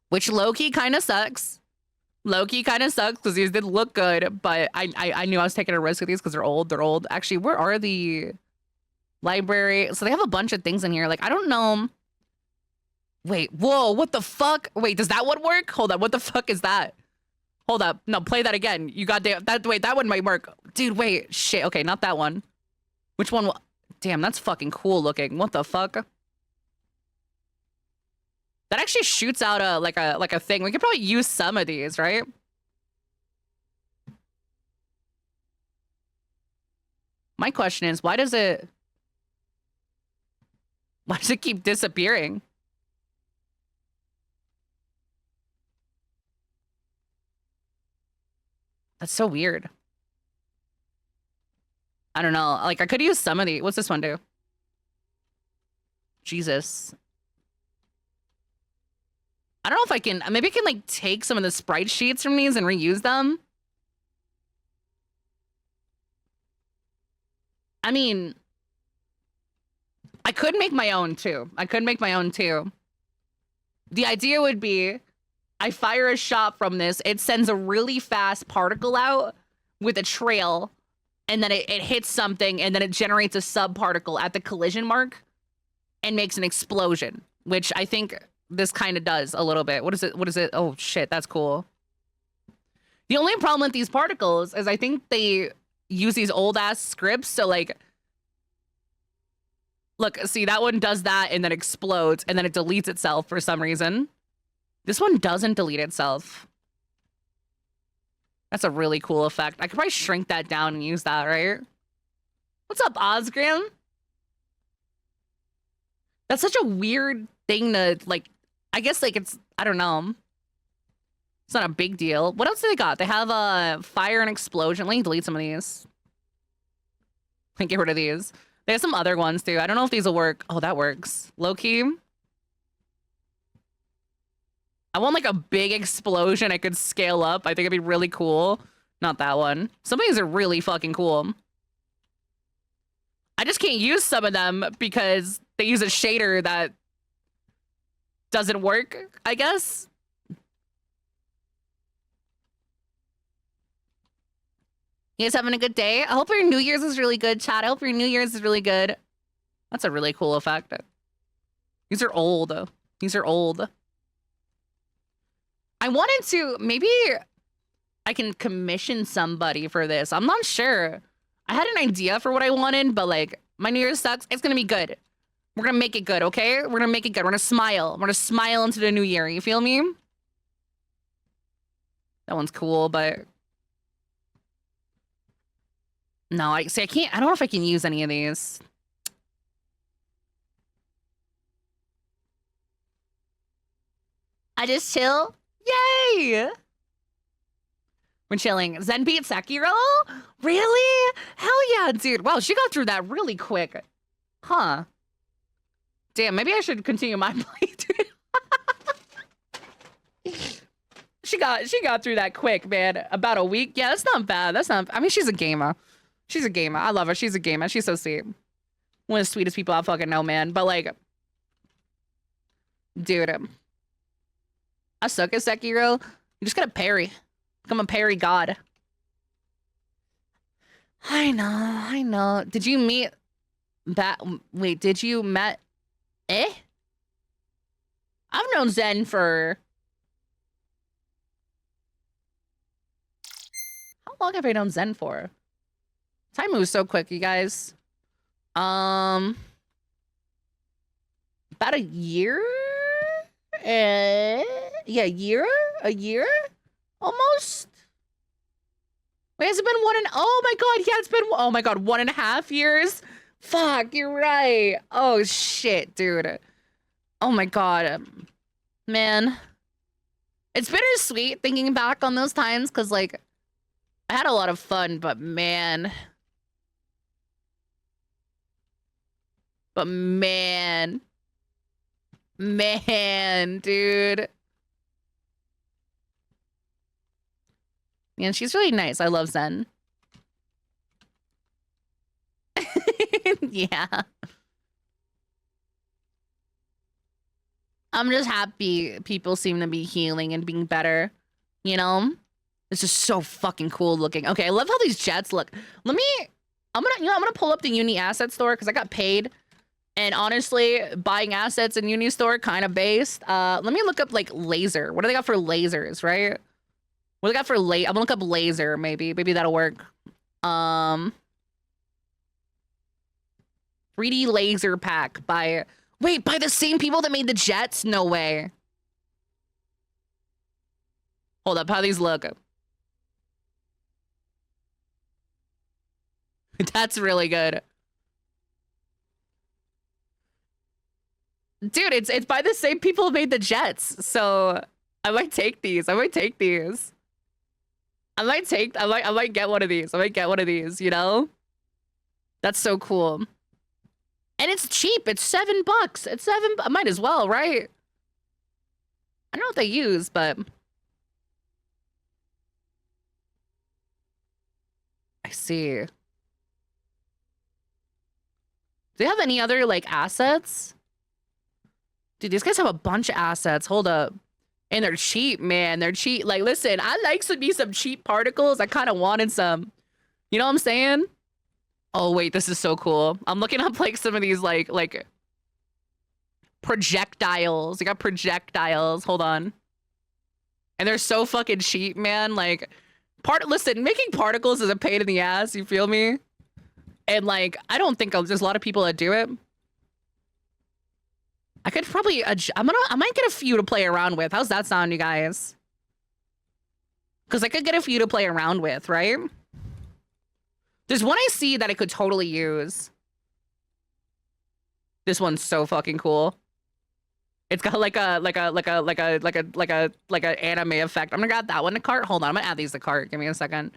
Which low-key kind of sucks. Low-key kind of sucks because these did look good, but I knew I was taking a risk with these because they're old. They're old. Actually, where are the library? So they have a bunch of things in here. Like, I don't know. Wait, whoa, what the fuck? Wait, does that one work? Hold up, what the fuck is that? Hold up, no, play that again. You goddamn, wait, that one might work. Dude, wait, shit, okay, not that one. Which one? Damn, that's fucking cool looking. What the fuck? That actually shoots out like a thing. We could probably use some of these, right? My question is, why does it keep disappearing? That's so weird. I don't know. Like, I could use some of these. What's this one do? Jesus. I don't know if I can, maybe I can, like, take some of the sprite sheets from these and reuse them. I mean, I could make my own too. The idea would be, I fire a shot from this, it sends a really fast particle out with a trail, and then it hits something, and then it generates a sub-particle at the collision mark and makes an explosion, which I think this kind of does a little bit. What is it? Oh, shit, that's cool. The only problem with these particles is I think they use these old-ass scripts, so, like, look, see, that one does that and then explodes, and then it deletes itself for some reason. This one doesn't delete itself. That's a really cool effect. I could probably shrink that down and use that, right? What's up, Osgrim? That's such a weird thing to, like, I guess, like, it's, I don't know. It's not a big deal. What else do they got? They have fire and explosion. Let me delete some of these. Get rid of these. They have some other ones, too. I don't know if these will work. Oh, that works. Low-key. I want, like, a big explosion I could scale up. I think it'd be really cool. Not that one. Some of these are really fucking cool. I just can't use some of them because they use a shader that doesn't work, I guess. You guys having a good day? I hope your New Year's is really good, chat. I hope your New Year's is really good. That's a really cool effect. These are old. These are old. I wanted to, maybe I can commission somebody for this. I'm not sure. I had an idea for what I wanted, but, like, my New Year's sucks. It's gonna be good. We're gonna make it good, okay? We're gonna make it good. We're gonna smile. We're gonna smile into the new year. You feel me? That one's cool, but no, I can't. I don't know if I can use any of these. I just chill. Yay! We're chilling. Zen beat Sekiro? Really? Hell yeah, dude. Wow, she got through that really quick. Huh. Damn, maybe I should continue my playthrough. She got through that quick, man. About a week. Yeah, that's not bad. That's not, I mean, she's a gamer. She's a gamer. I love her. She's a gamer. She's so sweet. One of the sweetest people I fucking know, man. But like, dude, I suck at Sekiro. You just gotta parry. Become a parry god. I know. Did you meet wait, did you met I've known Zen for how long have I known Zen for? Time moves so quick, you guys. About a year? Yeah, a year? Almost? Wait, has it been oh my god, yeah, it's been, oh my god, 1.5 years? Fuck, you're right. Oh shit, dude. Oh my god. Man. It's bittersweet thinking back on those times, because like, I had a lot of fun, but man. Man, dude. Man, she's really nice. I love Zen. Yeah. I'm just happy people seem to be healing and being better. You know? It's just so fucking cool looking. Okay, I love how these jets look. I'm gonna pull up the Uni asset store because I got paid. And honestly, buying assets in Uni store kind of based. Let me look up like laser. What do they got for lasers, right? What do they got for I'm gonna look up laser, maybe. Maybe that'll work. 3D laser pack by the same people that made the jets? No way. Hold up, how these look? That's really good. Dude, it's by the same people who made the jets. So I might take these. I might get one of these. You know? That's so cool. And it's cheap. It's $7. It's $7. Might as well, right? I don't know what they use, but I see. Do they have any other like assets? Dude, these guys have a bunch of assets. Hold up. And they're cheap, man. They're cheap. Like, listen, I like some cheap particles. I kind of wanted some. You know what I'm saying? Oh, wait, this is so cool. I'm looking up, like, some of these, like projectiles. They got projectiles. Hold on. And they're so fucking cheap, man. Like, listen, making particles is a pain in the ass. You feel me? And, like, I don't think there's a lot of people that do it. I could probably, I might get a few to play around with. How's that sound, you guys? Because I could get a few to play around with, right? There's one I see that I could totally use. This one's so fucking cool. It's got like a anime effect. I'm gonna grab that one to cart. Hold on, I'm gonna add these to cart. Give me a second.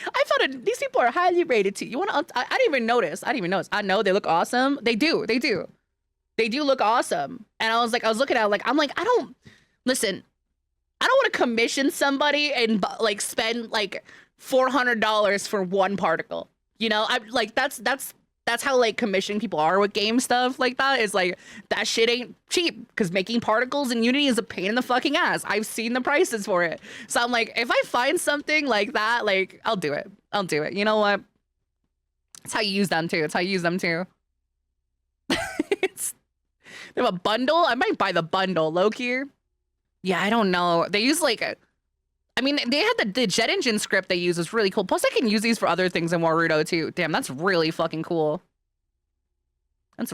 I found these people are highly rated too. You want to? I didn't even notice. I know they look awesome. They do look awesome. And I was looking at it, I'm like, I don't want to commission somebody and like spend like $400 for one particle. You know, I'm like, that's how like commission people are with game stuff like that. Is like, that shit ain't cheap because making particles in Unity is a pain in the fucking ass. I've seen the prices for it. So I'm like, if I find something like that, like, I'll do it. You know what? That's how you use them too. They have a bundle. I might buy the bundle, low-key. Yeah, I don't know. They use like, I mean, they had the jet engine script they use is really cool. Plus, I can use these for other things in Warudo too. Damn, that's really fucking cool. I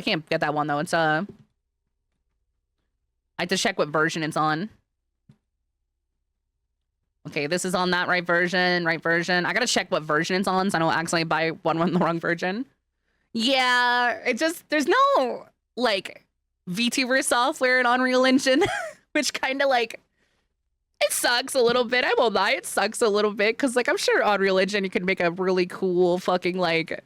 can't get that one though. It's I have to check what version it's on. Okay, this is on that right version. I gotta check what version it's on so I don't accidentally buy one with the wrong version. Yeah, it just, there's no like VTuber software in Unreal Engine, which kind of like It sucks a little bit. I won't lie. It sucks a little bit because, like, I'm sure on Religion you can make a really cool fucking like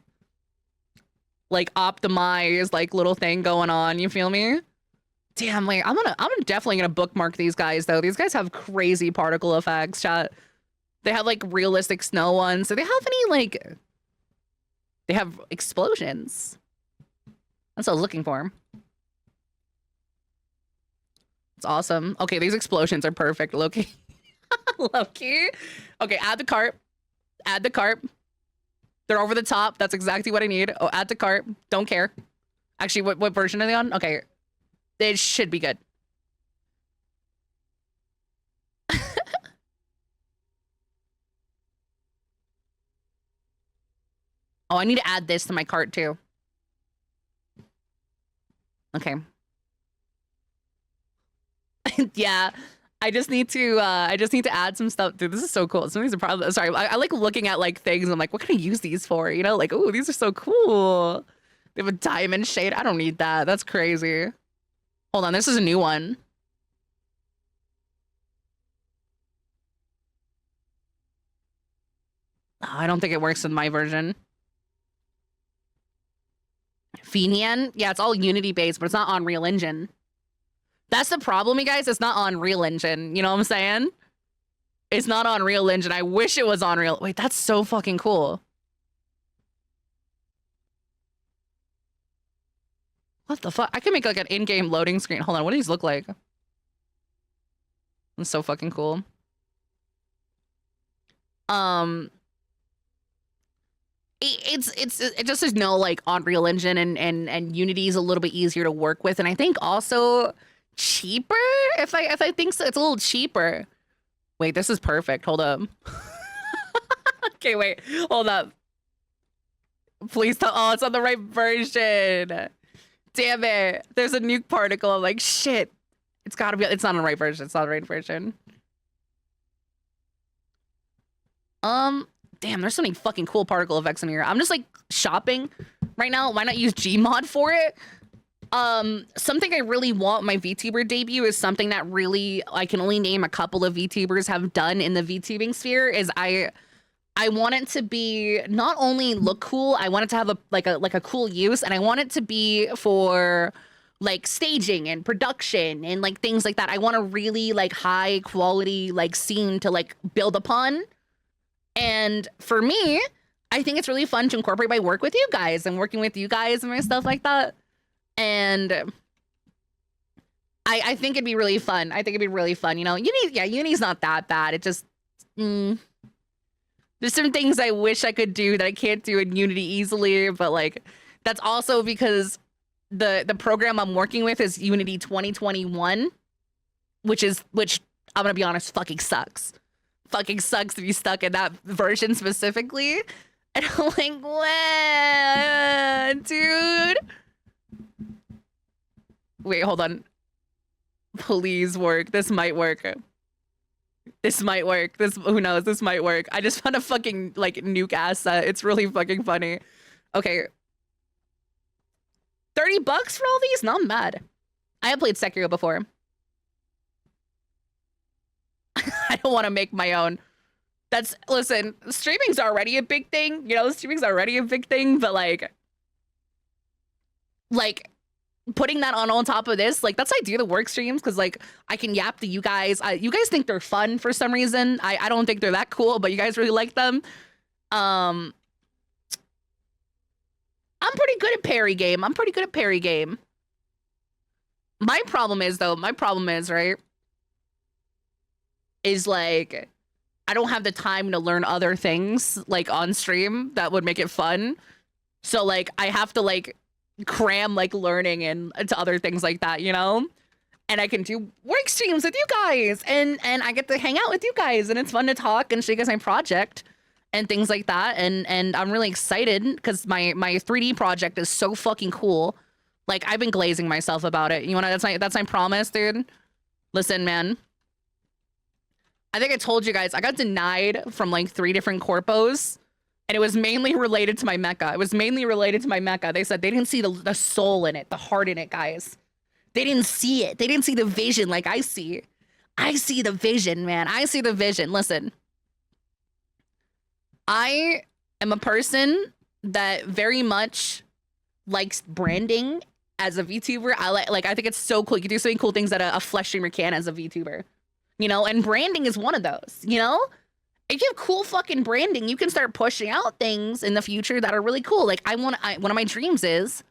optimized like little thing going on. You feel me? Damn, like I'm definitely gonna bookmark these guys though. These guys have crazy particle effects, chat. They have like realistic snow ones. Do they have any like? They have explosions. That's what I was looking for. It's awesome. Okay, these explosions are perfect. Loki. Loki. Okay, add the cart. Add the cart. They're over the top. That's exactly what I need. Oh, add to cart. Don't care. Actually, what version are they on? Okay. It should be good. Oh, I need to add this to my cart too. Okay. Yeah. I just need to add some stuff. Dude, this is so cool. Some of these are probably, sorry, I like looking at like things. I'm like, what can I use these for? You know, like, oh, these are so cool. They have a diamond shade. I don't need that. That's crazy. Hold on, this is a new one. Oh, I don't think it works in my version. Fenian? Yeah, it's all Unity based, but it's not Unreal Engine. That's the problem, you guys. It's not Unreal Engine. You know what I'm saying? It's not Unreal Engine. I wish it was Unreal. Wait, that's so fucking cool. What the fuck? I can make like an in-game loading screen. Hold on, what do these look like? That's so fucking cool. It just is no like Unreal Engine and Unity is a little bit easier to work with, and I think also cheaper. If I think so, it's a little cheaper. Wait, this is perfect. Hold up. Okay, wait, hold up. Please tell. Oh, it's on the right version. Damn it. There's a nuke particle. I'm like, shit. It's gotta be. It's not on the right version. It's not the right version. Damn, there's so many fucking cool particle effects in here. I'm just like shopping right now. Why not use Gmod for it? Something I really want my VTuber debut is something that really I can only name a couple of VTubers have done in the VTubing sphere. Is I want it to be not only look cool, I want it to have a cool use, and I want it to be for like staging and production and like things like that. I want a really like high quality like scene to like build upon. And for me, I think it's really fun to incorporate my work with you guys and working with you guys and my stuff like that. And I think it'd be really fun. I think it'd be really fun. You know, Uni's not that bad. It just, there's some things I wish I could do that I can't do in Unity easily. But like, that's also because the program I'm working with is Unity 2021, which I'm gonna be honest, fucking sucks. Fucking sucks to be stuck in that version specifically. And I'm like, what, dude? Wait, hold on. Please work. This might work. This might work. Who knows? This might work. I just found a fucking like nuke asset. It's really fucking funny. Okay. $30 for all these? Not bad. I have played Sekiro before. I don't want to make my own. Listen, streaming's already a big thing. You know, streaming's already a big thing, but like putting that on top of this, like that's how I do the work streams, because like I can yap to you guys. You guys think they're fun for some reason. I don't think they're that cool, but you guys really like them. I'm pretty good at parry game. My problem is, right, is like I don't have the time to learn other things like on stream that would make it fun. So like I have to like cram like learning into other things like that, you know? And I can do work streams with you guys and I get to hang out with you guys, and it's fun to talk and show you guys my project and things like that. And I'm really excited because my 3D project is so fucking cool. Like I've been glazing myself about it. You wanna that's my promise, dude. Listen, man. I think I told you guys, I got denied from like 3 different corpos, and it was mainly related to my mecha. They said they didn't see the soul in it, the heart in it, guys. They didn't see it. They didn't see the vision like I see. I see the vision, man. I see the vision. Listen, I am a person that very much likes branding as a VTuber. I think it's so cool. You can do so many cool things that a flesh streamer can as a VTuber, you know, and branding is one of those, you know? If you have cool fucking branding, you can start pushing out things in the future that are really cool. Like one of my dreams is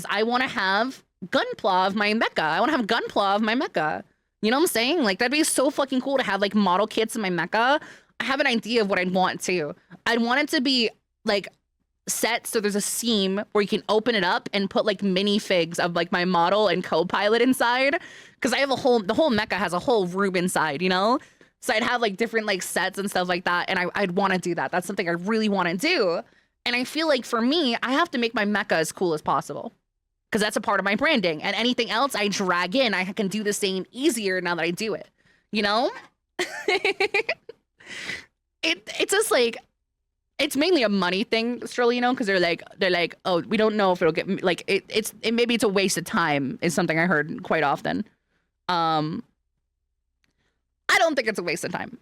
I want to have Gunpla of my mecha. I want to have Gunpla of my mecha. You know what I'm saying? Like that'd be so fucking cool to have like model kits in my mecha. I have an idea of what I'd want to. I'd want it to be like set so there's a seam where you can open it up and put like minifigs of like my model and co-pilot inside. Cause I have the whole mecha has a whole room inside, you know? So I'd have like different like sets and stuff like that. And I'd want to do that. That's something I really want to do. And I feel like for me, I have to make my mecha as cool as possible. Because that's a part of my branding. And anything else I drag in, I can do the same easier now that I do it. You know? It's just like, it's mainly a money thing, Shirley, you know? Because they're like, oh, we don't know if it'll get, like, maybe it's a waste of time is something I heard quite often. I don't think it's a waste of time.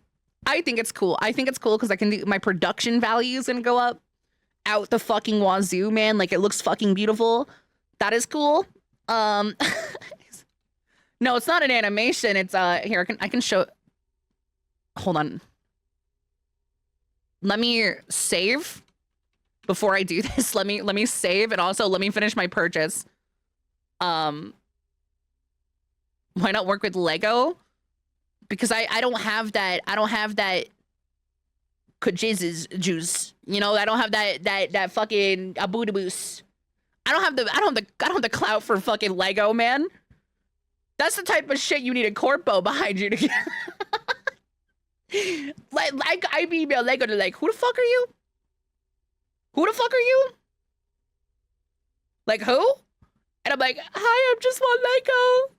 I think it's cool. I think it's cool because I can do, my production value is going to go up out the fucking wazoo, man. Like, it looks fucking beautiful. That is cool. No, it's not an animation. It's here I can show. Hold on. Let me save before I do this. Let me save and also let me finish my purchase. Why not work with Lego? Because I don't have that. I don't have that kajiz's juice. You know, I don't have that fucking abudaboos. I don't have the clout for fucking Lego, man. That's the type of shit you need a corpo behind you to get. like I email Lego to like, who the fuck are you? Who the fuck are you? Like who? And I'm like, hi, I'm just one Lego.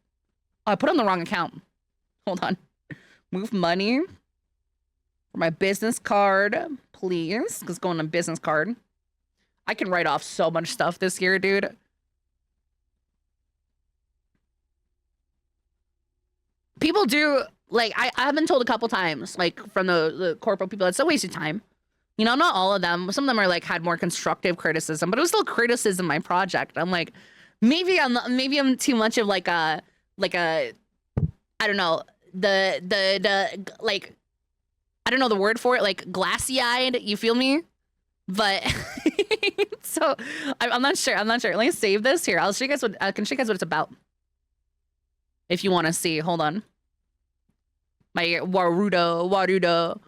Oh, I put on the wrong account. Hold on. Move money for my business card, please. Let's go on a business card. I can write off so much stuff this year, dude. People do, like, I've been told a couple times, like, from the corporate people, it's a waste of time. You know, not all of them. Some of them are, like, had more constructive criticism, but it was still criticism my project. I'm like, maybe I'm too much of, like a, I don't know, like, I don't know the word for it, like, glassy-eyed, you feel me? But so I'm not sure. Let me save this here. I'll show you guys what I can show you guys what it's about. If you want to see, hold on. My Warudo.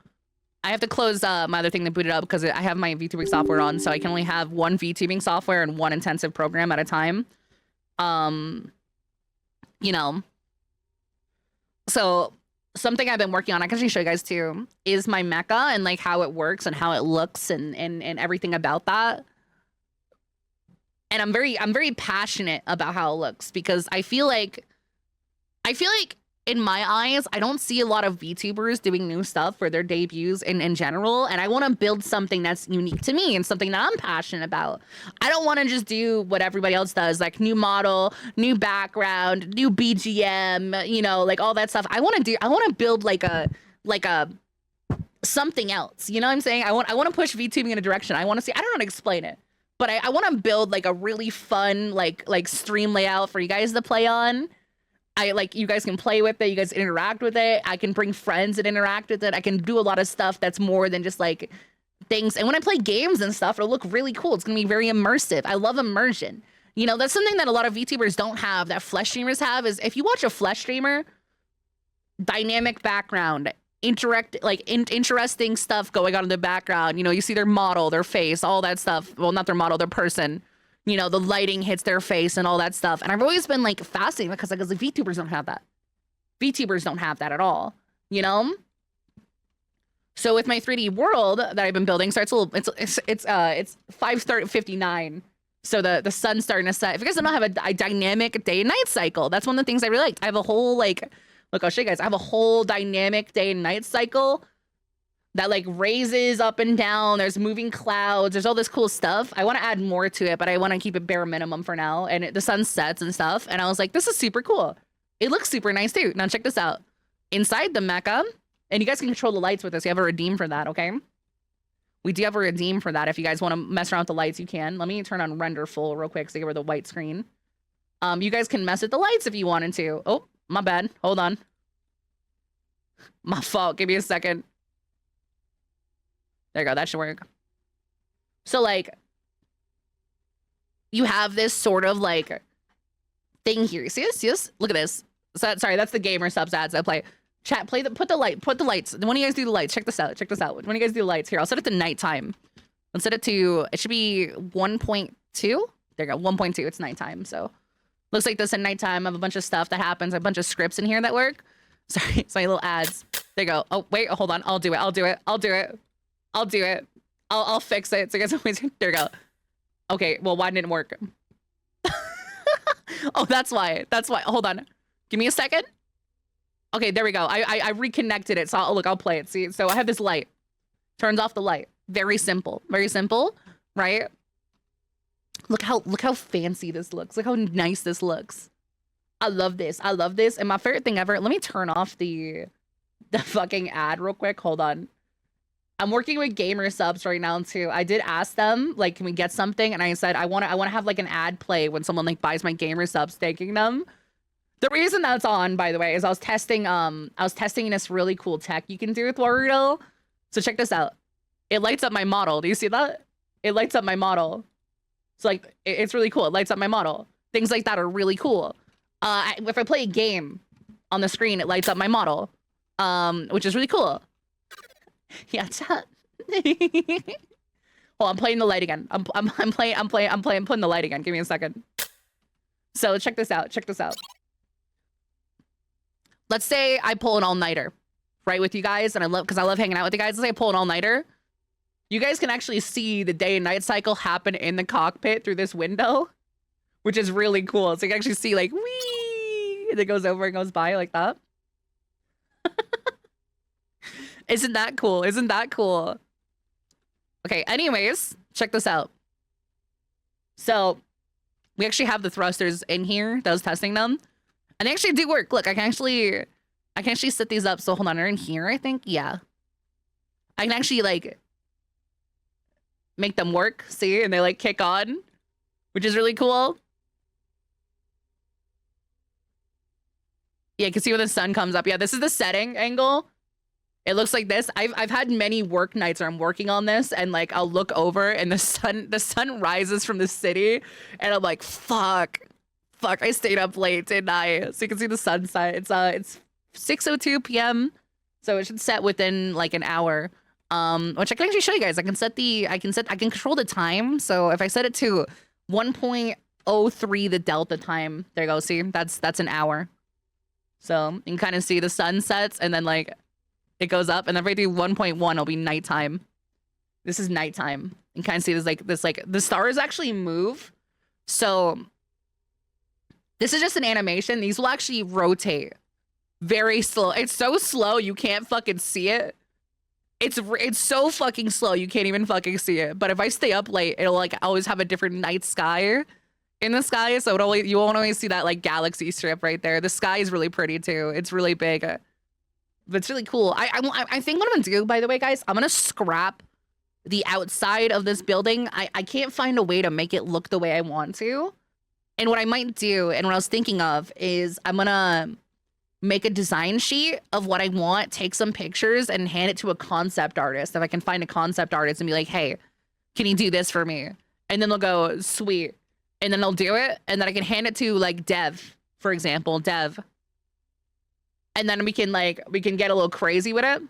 I have to close my other thing to boot it up because I have my VTubing software on, so I can only have one VTubing software and one intensive program at a time. You know. So something I've been working on, I can actually show you guys too, is my mecha and like how it works and how it looks and everything about that. And I'm very passionate about how it looks because I feel like in my eyes, I don't see a lot of VTubers doing new stuff for their debuts in general. And I want to build something that's unique to me and something that I'm passionate about. I don't want to just do what everybody else does, like new model, new background, new BGM, you know, like all that stuff. I want to build like a something else. You know what I'm saying? I want to push VTubing in a direction. I want to see, I don't know how to explain it, but I want to build like a really fun, like stream layout for you guys to play on. You guys can play with it. You guys interact with it. I can bring friends and interact with it. I can do a lot of stuff that's more than just like things. And when I play games and stuff, it'll look really cool. It's going to be very immersive. I love immersion. You know, that's something that a lot of VTubers don't have that flesh streamers have is if you watch a flesh streamer, dynamic background, interesting stuff going on in the background. You know, you see their model, their face, all that stuff. Well, not their model, their person. You know, the lighting hits their face and all that stuff. And I've always been like fascinated because like VTubers don't have that. VTubers don't have that at all, you know? So with my 3D world that I've been building, so it's 5:59. So the sun's starting to set. If you guys don't have a dynamic day and night cycle, that's one of the things I really liked. I have a whole like, look, I'll show you guys. I have a whole dynamic day and night cycle that like raises up and down. There's moving clouds. There's all this cool stuff. I want to add more to it, but I want to keep it bare minimum for now. And the sun sets and stuff. And I was like, this is super cool. It looks super nice too. Now check this out. inside the mecha, and you guys can control the lights with this. You have a redeem for that, okay? We do have a redeem for that. If you guys want to mess around with the lights, you can. Let me turn on render full real quick so you get rid of the white screen. You guys can mess with the lights if you wanted to. Oh, my bad. Hold on. My fault. Give me a second. There you go. That should work. So, like, you have this sort of, like, thing here. You see this? See this? Look at this. So, sorry, that's the gamer subs ads I play. Chat, put the lights. When you guys do the lights, check this out. When you guys do the lights, here, I'll set it to nighttime. Let's set it to, it should be 1.2. There you go, 1.2, it's nighttime. So looks like this at nighttime. I have a bunch of stuff that happens, a bunch of scripts in here that work. Sorry, little ads. There you go. Oh, wait, hold on. I'll do it. I'll fix it. So you guys always, there you go. Okay, well, why didn't it work? Oh, that's why. Hold on. Give me a second. Okay, there we go. I reconnected it. So I'll play it. See, so I have this light. Turns off the light. Very simple, right? Look how fancy this looks. Look how nice this looks. I love this. And my favorite thing ever. Let me turn off the fucking ad real quick. Hold on. I'm working with gamer subs right now too. I did ask them, like, can we get something? And I said I want to have like an ad play when someone like buys my gamer subs, thanking them. The reason that's on, by the way, is I was testing this really cool tech you can do with Warudo. So check this out. It lights up my model. Do you see that? It lights up my model. So like, it's really cool. It lights up my model. Things like that are really cool. If I play a game on the screen, it lights up my model, which is really cool. Yeah, chat. Hold on, I'm playing the light again. I'm putting the light again. Give me a second. So check this out. Let's say I pull an all-nighter, right, with you guys, and I love hanging out with you guys. Let's say I pull an all-nighter. You guys can actually see the day and night cycle happen in the cockpit through this window, which is really cool. So you can actually see, like, whee, and it goes over and goes by like that. Isn't that cool? Okay, anyways, check this out. So we actually have the thrusters in here that was testing them. And they actually do work. Look, I can actually set these up. So hold on, they're in here, I think. Yeah. I can actually like make them work. See? And they like kick on, which is really cool. Yeah, you can see when the sun comes up. Yeah, this is the setting angle. It looks like this. I've had many work nights where I'm working on this and like I'll look over and the sun rises from the city and I'm like, fuck, I stayed up late, didn't I? So you can see the sunset. It's 6:02 p.m. So it should set within like an hour. Which I can actually show you guys. I can control the time. So if I set it to 1.03 the delta time, there you go. See, that's an hour. So you can kind of see the sun sets and then like it goes up, and then if I do 1.1, it'll be nighttime. This is nighttime. You can kind of see this like the stars actually move. So this is just an animation. These will actually rotate very slow. It's so slow you can't fucking see it. It's so fucking slow you can't even fucking see it. But if I stay up late, it'll like always have a different night sky in the sky. So you won't always see that like galaxy strip right there. The sky is really pretty too. It's really big. But it's really cool. I think what I'm gonna do, by the way, guys, I'm gonna scrap the outside of this building. I can't find a way to make it look the way I want to. And what I might do, and what I was thinking of, is I'm gonna make a design sheet of what I want, take some pictures, and hand it to a concept artist. If I can find a concept artist and be like, hey, can you do this for me? And then they'll go, sweet. And then they'll do it. And then I can hand it to like Dev, for example, Dev. And then we can get a little crazy with it.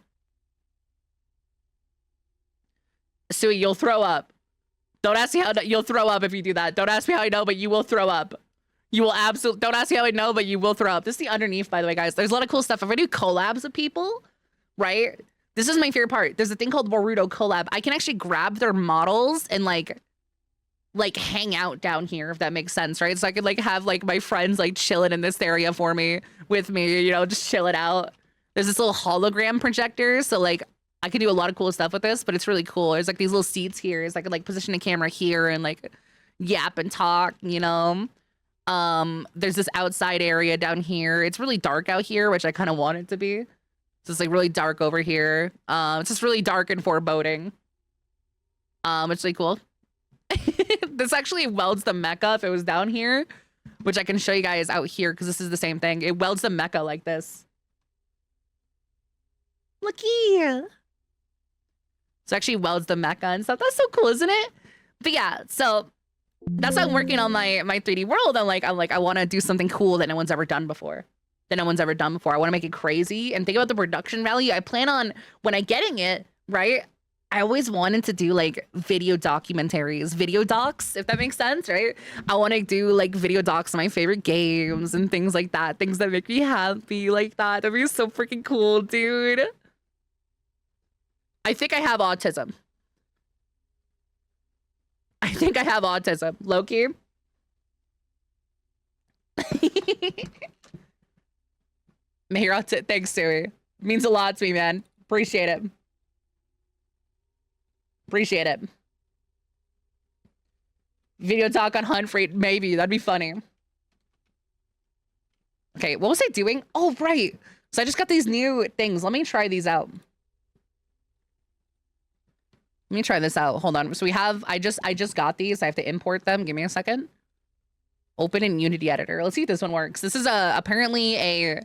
So you'll throw up. Don't ask me how you'll throw up if you do that. Don't ask me how I know, but you will throw up. You will absolutely, don't ask me how I know, but you will throw up. This is the underneath, by the way, guys. There's a lot of cool stuff. If I do collabs with people, right? This is my favorite part. There's a thing called Boruto collab. I can actually grab their models and like hang out down here, if that makes sense, right? So I could like have like my friends like chilling in this area for me, with me, you know, just chill it out. There's this little hologram projector. So like I could do a lot of cool stuff with this, but it's really cool. There's like these little seats here. So I could like position the camera here and like yap and talk, you know? There's this outside area down here. It's really dark out here, which I kind of want it to be. So it's like really dark over here. It's just really dark and foreboding. It's really cool. This actually welds the mecha if it was down here, which I can show you guys out here because this is the same thing. It welds the mecha like this. Looky. So it actually welds the mecha and stuff. That's so cool, isn't it? But yeah, so that's how I'm working on my 3D world. I'm like, I want to do something cool that no one's ever done before. I want to make it crazy and think about the production value. I plan on, when I'm getting it, right? I always wanted to do like video documentaries, video docs, if that makes sense, right? I want to do like video docs of my favorite games and things like that. Things that make me happy like that. That'd be so freaking cool, dude. I think I have autism. Loki. Thanks, Sui. Means a lot to me, man. Appreciate it. Video talk on Hunt Freight, maybe. That'd be funny. Okay, what was I doing? Oh, right. So I just got these new things. Let me try these out. Let me try this out. Hold on. So we have, I just got these. I have to import them. Give me a second. Open in Unity Editor. Let's see if this one works. This is apparently I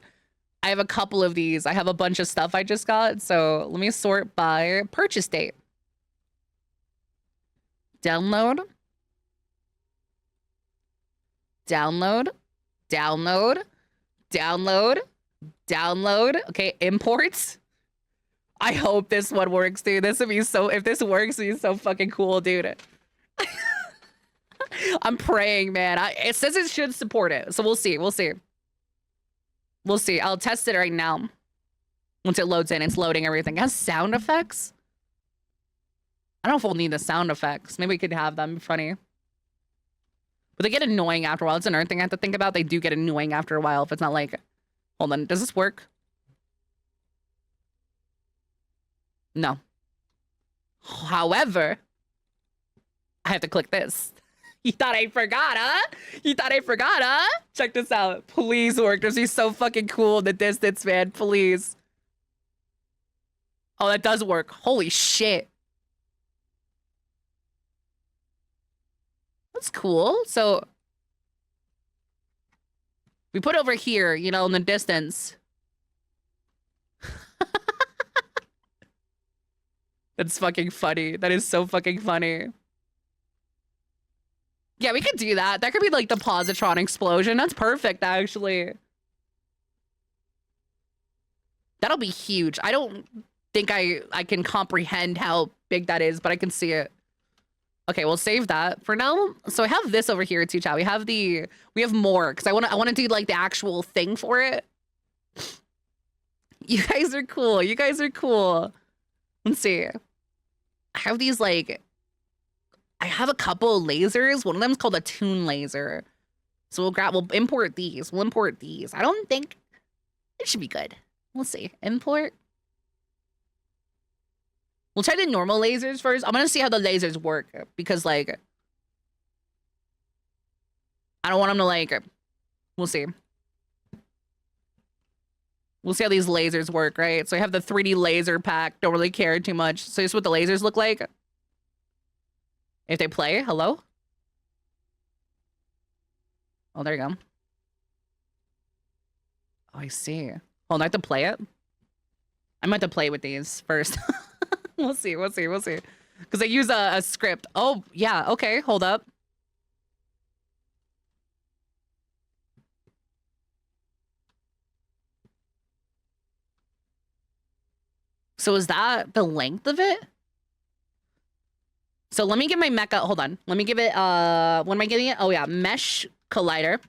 have a couple of these. I have a bunch of stuff I just got. So let me sort by purchase date. Download. Okay, imports. I hope this one works, dude. This would be so, if this works, it'd be so fucking cool, dude. I'm praying, man. It says it should support it. So we'll see. I'll test it right now. Once it loads in, it's loading everything. It has sound effects. I don't know if we'll need the sound effects. Maybe we could have them. Funny. But they get annoying after a while. It's another thing I have to think about. They do get annoying after a while if it's not like... Hold on. Does this work? No. However, I have to click this. You thought I forgot, huh? Check this out. Please work. This is so fucking cool in the distance, man. Please. Oh, that does work. Holy shit. That's cool. So we put over here, you know, in the distance. That's fucking funny. That is so fucking funny. Yeah, we could do that. That could be like the positron explosion. That's perfect, actually. That'll be huge. I don't think I can comprehend how big that is, but I can see it. Okay, we'll save that for now. So I have this over here too, chat. We have more because I want to do like the actual thing for it. You guys are cool. Let's see. I have these like, I have a couple of lasers. One of them is called a tune laser. So we'll import these. I don't think it should be good. We'll see. Import. We'll try the normal lasers first. I'm gonna see how the lasers work because like, I don't want them to like, we'll see. We'll see how these lasers work, right? So I have the 3D laser pack. Don't really care too much. So this is what the lasers look like. If they play, hello? Oh, there you go. Oh, I see. Hold on, I have to play it. I might have to play with these first. We'll see. Because I use a script. Oh, yeah. Okay, hold up. So is that the length of it? So let me give my mecha, hold on. Let me give it, what am I giving it? Oh yeah, mesh collider.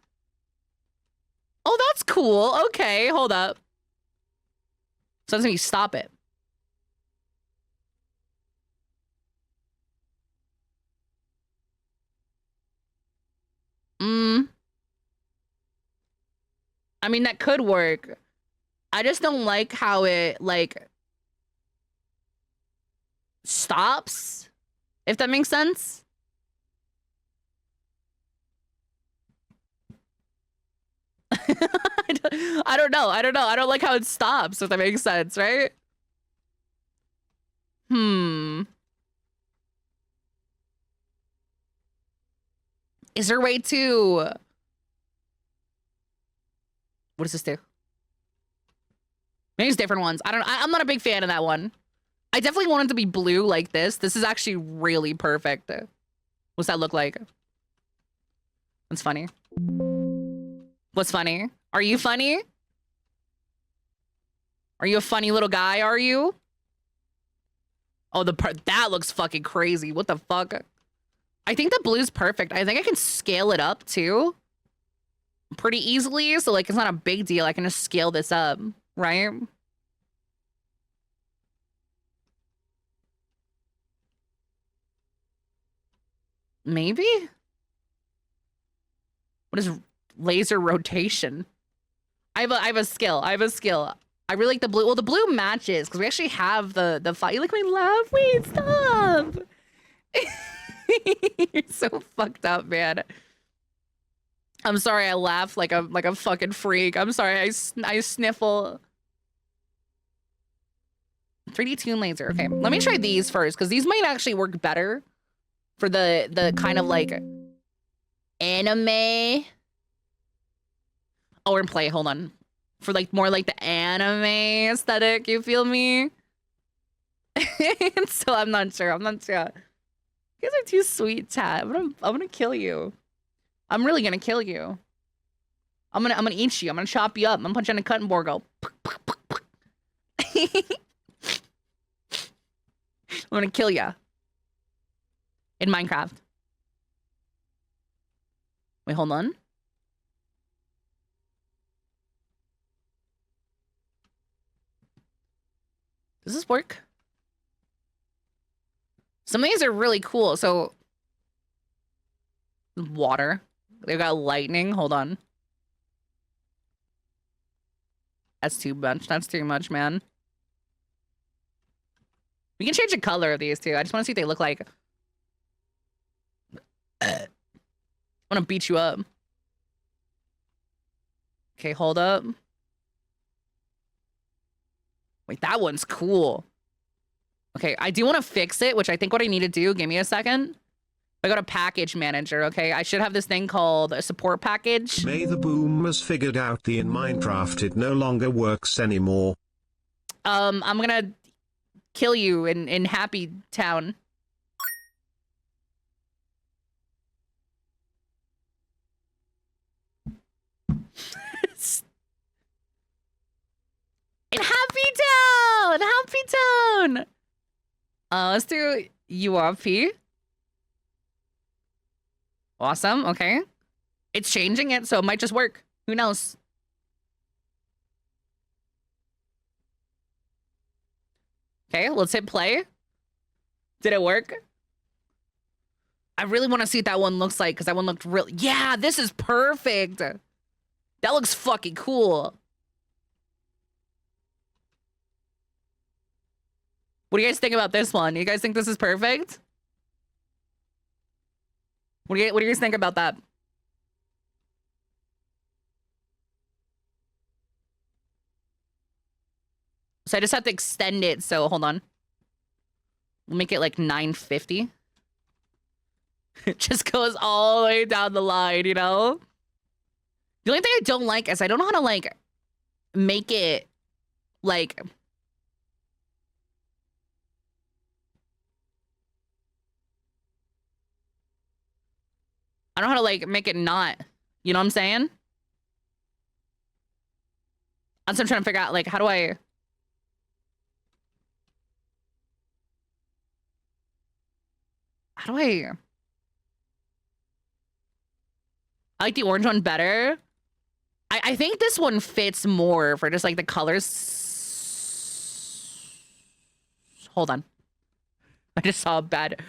Oh, that's cool. Okay, hold up. So let me stop it. I mean, that could work. I just don't like how it, like, stops. If that makes sense. I don't know. I don't like how it stops, if that makes sense, right? Is there a way to... What does this do? Maybe it's different ones. I'm not a big fan of that one. I definitely want it to be blue like this. This is actually really perfect. What's that look like? That's funny. What's funny? Are you funny? Are you a funny little guy, are you? Oh, that looks fucking crazy. What the fuck? I think the blue's perfect. I think I can scale it up too. Pretty easily, so like it's not a big deal. I can just scale this up, right? Maybe? What is laser rotation? I have a skill. I really like the blue. Well, the blue matches because we actually have the fight. You like my laugh? Wait, stop. You're so fucked up, man. I'm sorry. I laugh like a fucking freak. I'm sorry. I sniffle. 3D tune laser. Okay, let me try these first because these might actually work better for the kind of like anime. Oh, we're in play. Hold on. For like more like the anime aesthetic, you feel me? So I'm not sure. You guys are too sweet, chat. I'm gonna kill you. I'm really gonna kill you. I'm gonna eat you. I'm gonna chop you up. I'm gonna punch you on a cutting board. Go. I'm gonna kill ya. In Minecraft. Wait, hold on. Does this work? Some of these are really cool. So, water. They've got lightning. Hold on. That's too much. That's too much, man. We can change the color of these too. I just want to see what they look like. I want to beat you up. Okay, hold up. Wait, that one's cool. Okay, I do want to fix it, which I think what I need to do, give me a second. I go to package manager, okay? I should have this thing called a support package. May the boomers figured out the in Minecraft it no longer works anymore. I'm gonna kill you in Happy Town. In Happy Town! Happy Town! Let's do URP. Awesome, okay. It's changing it, so it might just work. Who knows? Okay, let's hit play. Did it work? I really want to see what that one looks like, because that one looked real. Yeah, this is perfect. That looks fucking cool. What do you guys think about this one? You guys think this is perfect? What do you guys think about that? So I just have to extend it. So hold on. We'll make it like 950. It just goes all the way down the line, you know? The only thing I don't like is I don't know how to like make it like... I don't know how to like make it not, you know what I'm saying? That's what I'm trying to figure out, like, how do I I like the orange one better. I think this one fits more for just like the colors. Hold on. I just saw a bad.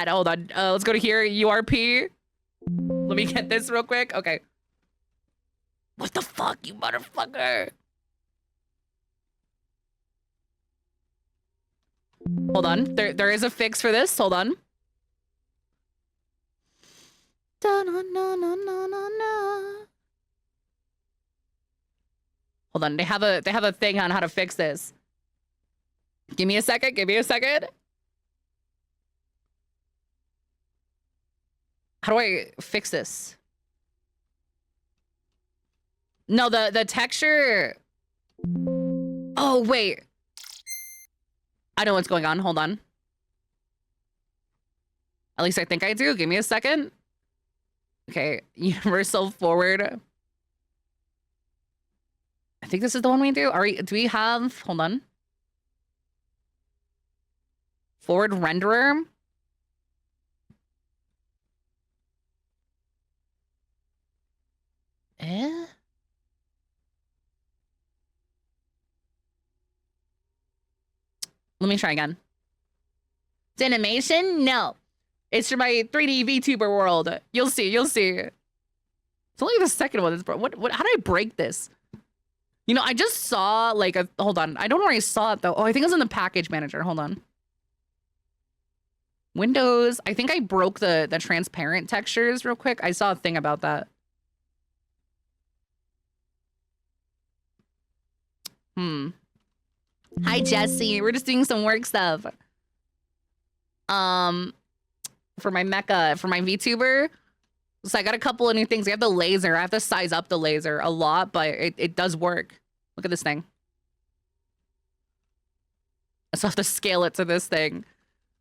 Hold on. Let's go to here. URP. Let me get this real quick. Okay. What the fuck, you motherfucker? Hold on. There is a fix for this. Hold on. Hold on, they have a thing on how to fix this. Give me a second, give me a second. How do I fix this? No, the texture. Oh, wait. I know what's going on. Hold on. At least I think I do. Give me a second. Okay, universal forward. I think this is the one we do. Do we have, hold on. Forward renderer. Eh? Let me try again. It's animation? No. It's for my 3D VTuber world. You'll see, you'll see. It's only the second one. What, how do I break this? You know, I just saw like a, hold on. I don't know where I saw it though. Oh, I think it was in the package manager. Hold on. Windows. I think I broke the transparent textures real quick. I saw a thing about that. Hi, Jesse. We're just doing some work stuff. For my mecha, for my VTuber. So I got a couple of new things. I have the laser. I have to size up the laser a lot, but it does work. Look at this thing. I still have to scale it to this thing.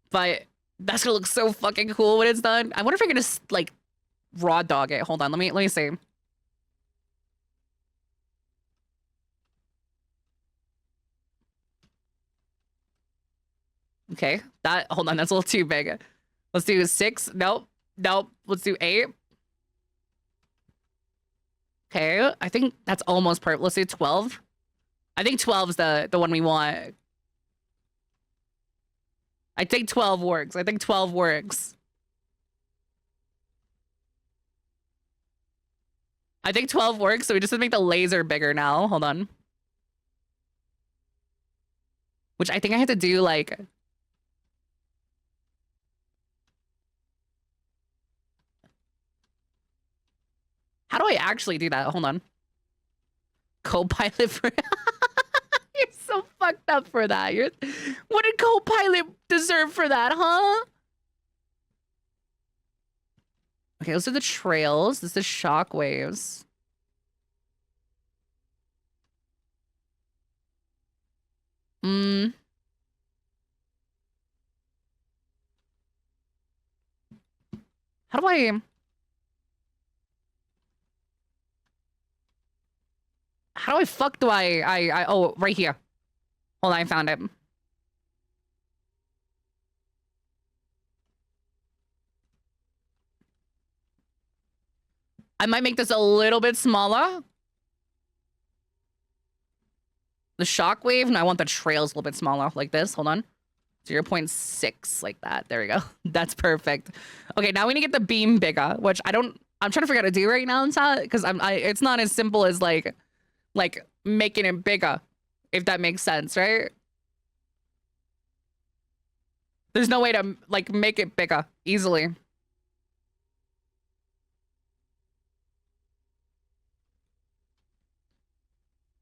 But that's gonna look so fucking cool when it's done. I wonder if I can just like raw dog it. Hold on, let me see. Okay, hold on, that's a little too big. Let's do 6. Nope. Let's do 8. Okay, I think that's almost perfect. Let's do 12. I think 12 is the one we want. I think 12 works. I think 12 works. I think 12 works, so we just have to make the laser bigger now. Hold on. Which I think I have to do like... How do I actually do that? Hold on. Copilot for... You're so fucked up for that. What did Copilot deserve for that, huh? Okay, those are the trails. This is shockwaves. How do I... How do I fuck do I oh, right here. Hold on, I found it. I might make this a little bit smaller. The shockwave, and I want the trails a little bit smaller, like this. Hold on. 0.6, like that. There we go. That's perfect. Okay, now we need to get the beam bigger, which I'm trying to figure out how to do right now, because it's not as simple as like making it bigger, if that makes sense, right? There's no way to like make it bigger easily.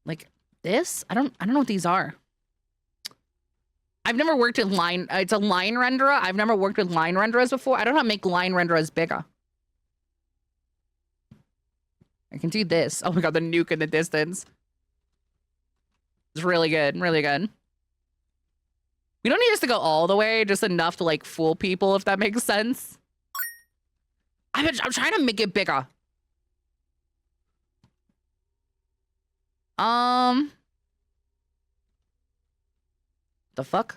Like this? I don't know what these are. I've never worked with line. It's a line renderer. I've never worked with line renderers before. I don't know how to make line renderers bigger. I can do this. Oh my god, the nuke in the distance. It's really good, really good. We don't need this to go all the way, just enough to like fool people, if that makes sense. I'm trying to make it bigger. The fuck?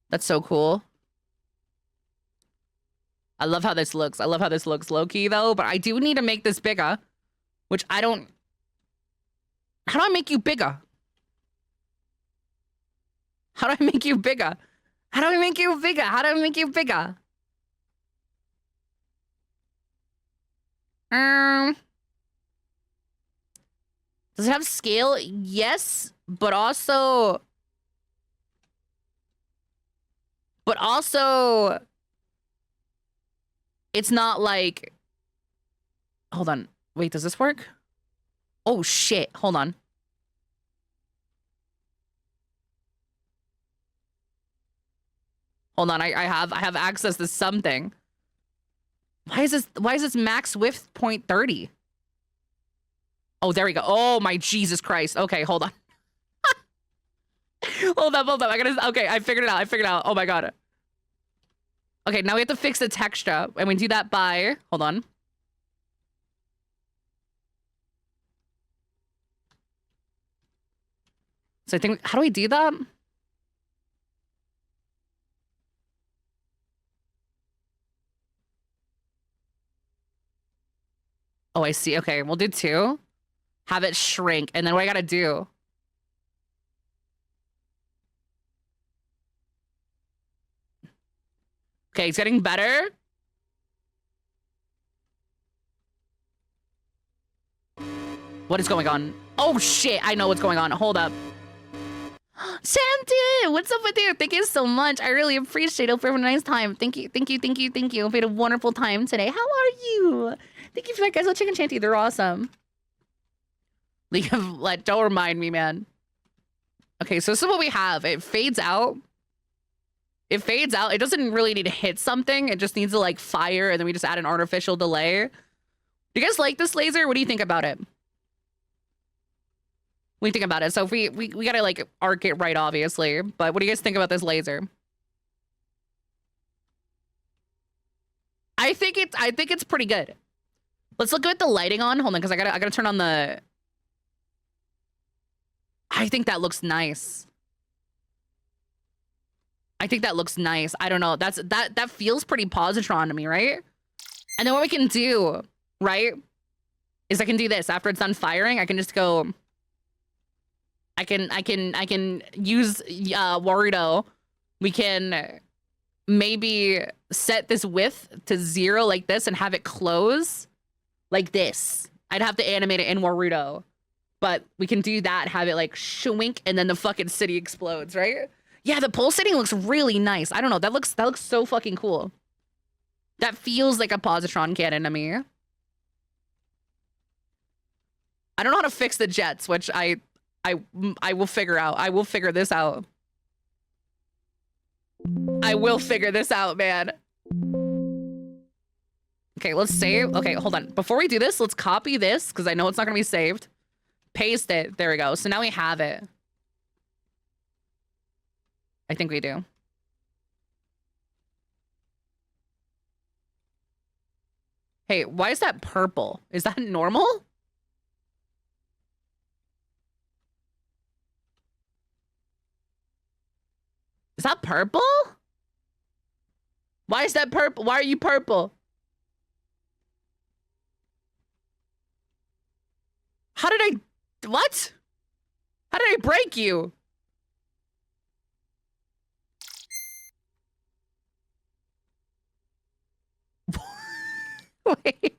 That's so cool. I love how this looks. I love how this looks low-key though, but I do need to make this bigger, which I don't... How do I make you bigger? How do I make you bigger? How do I make you bigger? How do I make you bigger? Does it have scale? Yes, but also... It's not like... Hold on. Wait, does this work? Oh shit, hold on. Hold on, I have access to something. Why is this max width 0.30? Oh, there we go. Oh my Jesus Christ. Okay, hold on. Hold up. Okay, I figured it out. Oh my God. Okay, now we have to fix the texture. And we do that by, hold on. So I think, how do we do that? Oh, I see. Okay, we'll do 2. Have it shrink. And then what I gotta do? Okay, it's getting better. What is going on? Oh shit, I know what's going on. Hold up. Sandy, what's up with you? Thank you so much. I really appreciate it. Hope you have a nice time. Thank you. Hope you had a wonderful time today. How are you? Thank you for that, guys. Oh, Chicken Chanty, they're awesome. League of Let, don't remind me, man. Okay, so this is what we have. It fades out. It fades out. It doesn't really need to hit something. It just needs to like fire, and then we just add an artificial delay. Do you guys like this laser? What do you think about it? What do you think about it? So if we gotta like arc it right, obviously. But what do you guys think about this laser? I think it's pretty good. Let's look at the lighting on. Hold on, because I gotta turn on the. I think that looks nice. I think that looks nice. I don't know. That feels pretty positron to me, right? And then what we can do, right, is I can do this after it's done firing. I can just go. I can use Warudo. We can maybe set this width to 0 like this and have it close like this. I'd have to animate it in Warudo, but we can do that. Have it like shwink, and then the fucking city explodes, right? Yeah, the pulsating looks really nice. I don't know. That looks so fucking cool. That feels like a positron cannon to me. I don't know how to fix the jets, which I will figure out. I will figure this out. I will figure this out, man. Okay, let's save. Okay, hold on. Before we do this, let's copy this, because I know it's not going to be saved. Paste it. There we go. So now we have it. I think we do. Hey, why is that purple? Is that normal? Is that purple? Why is that purple? Why are you purple? How did I... What? How did I break you? Wait.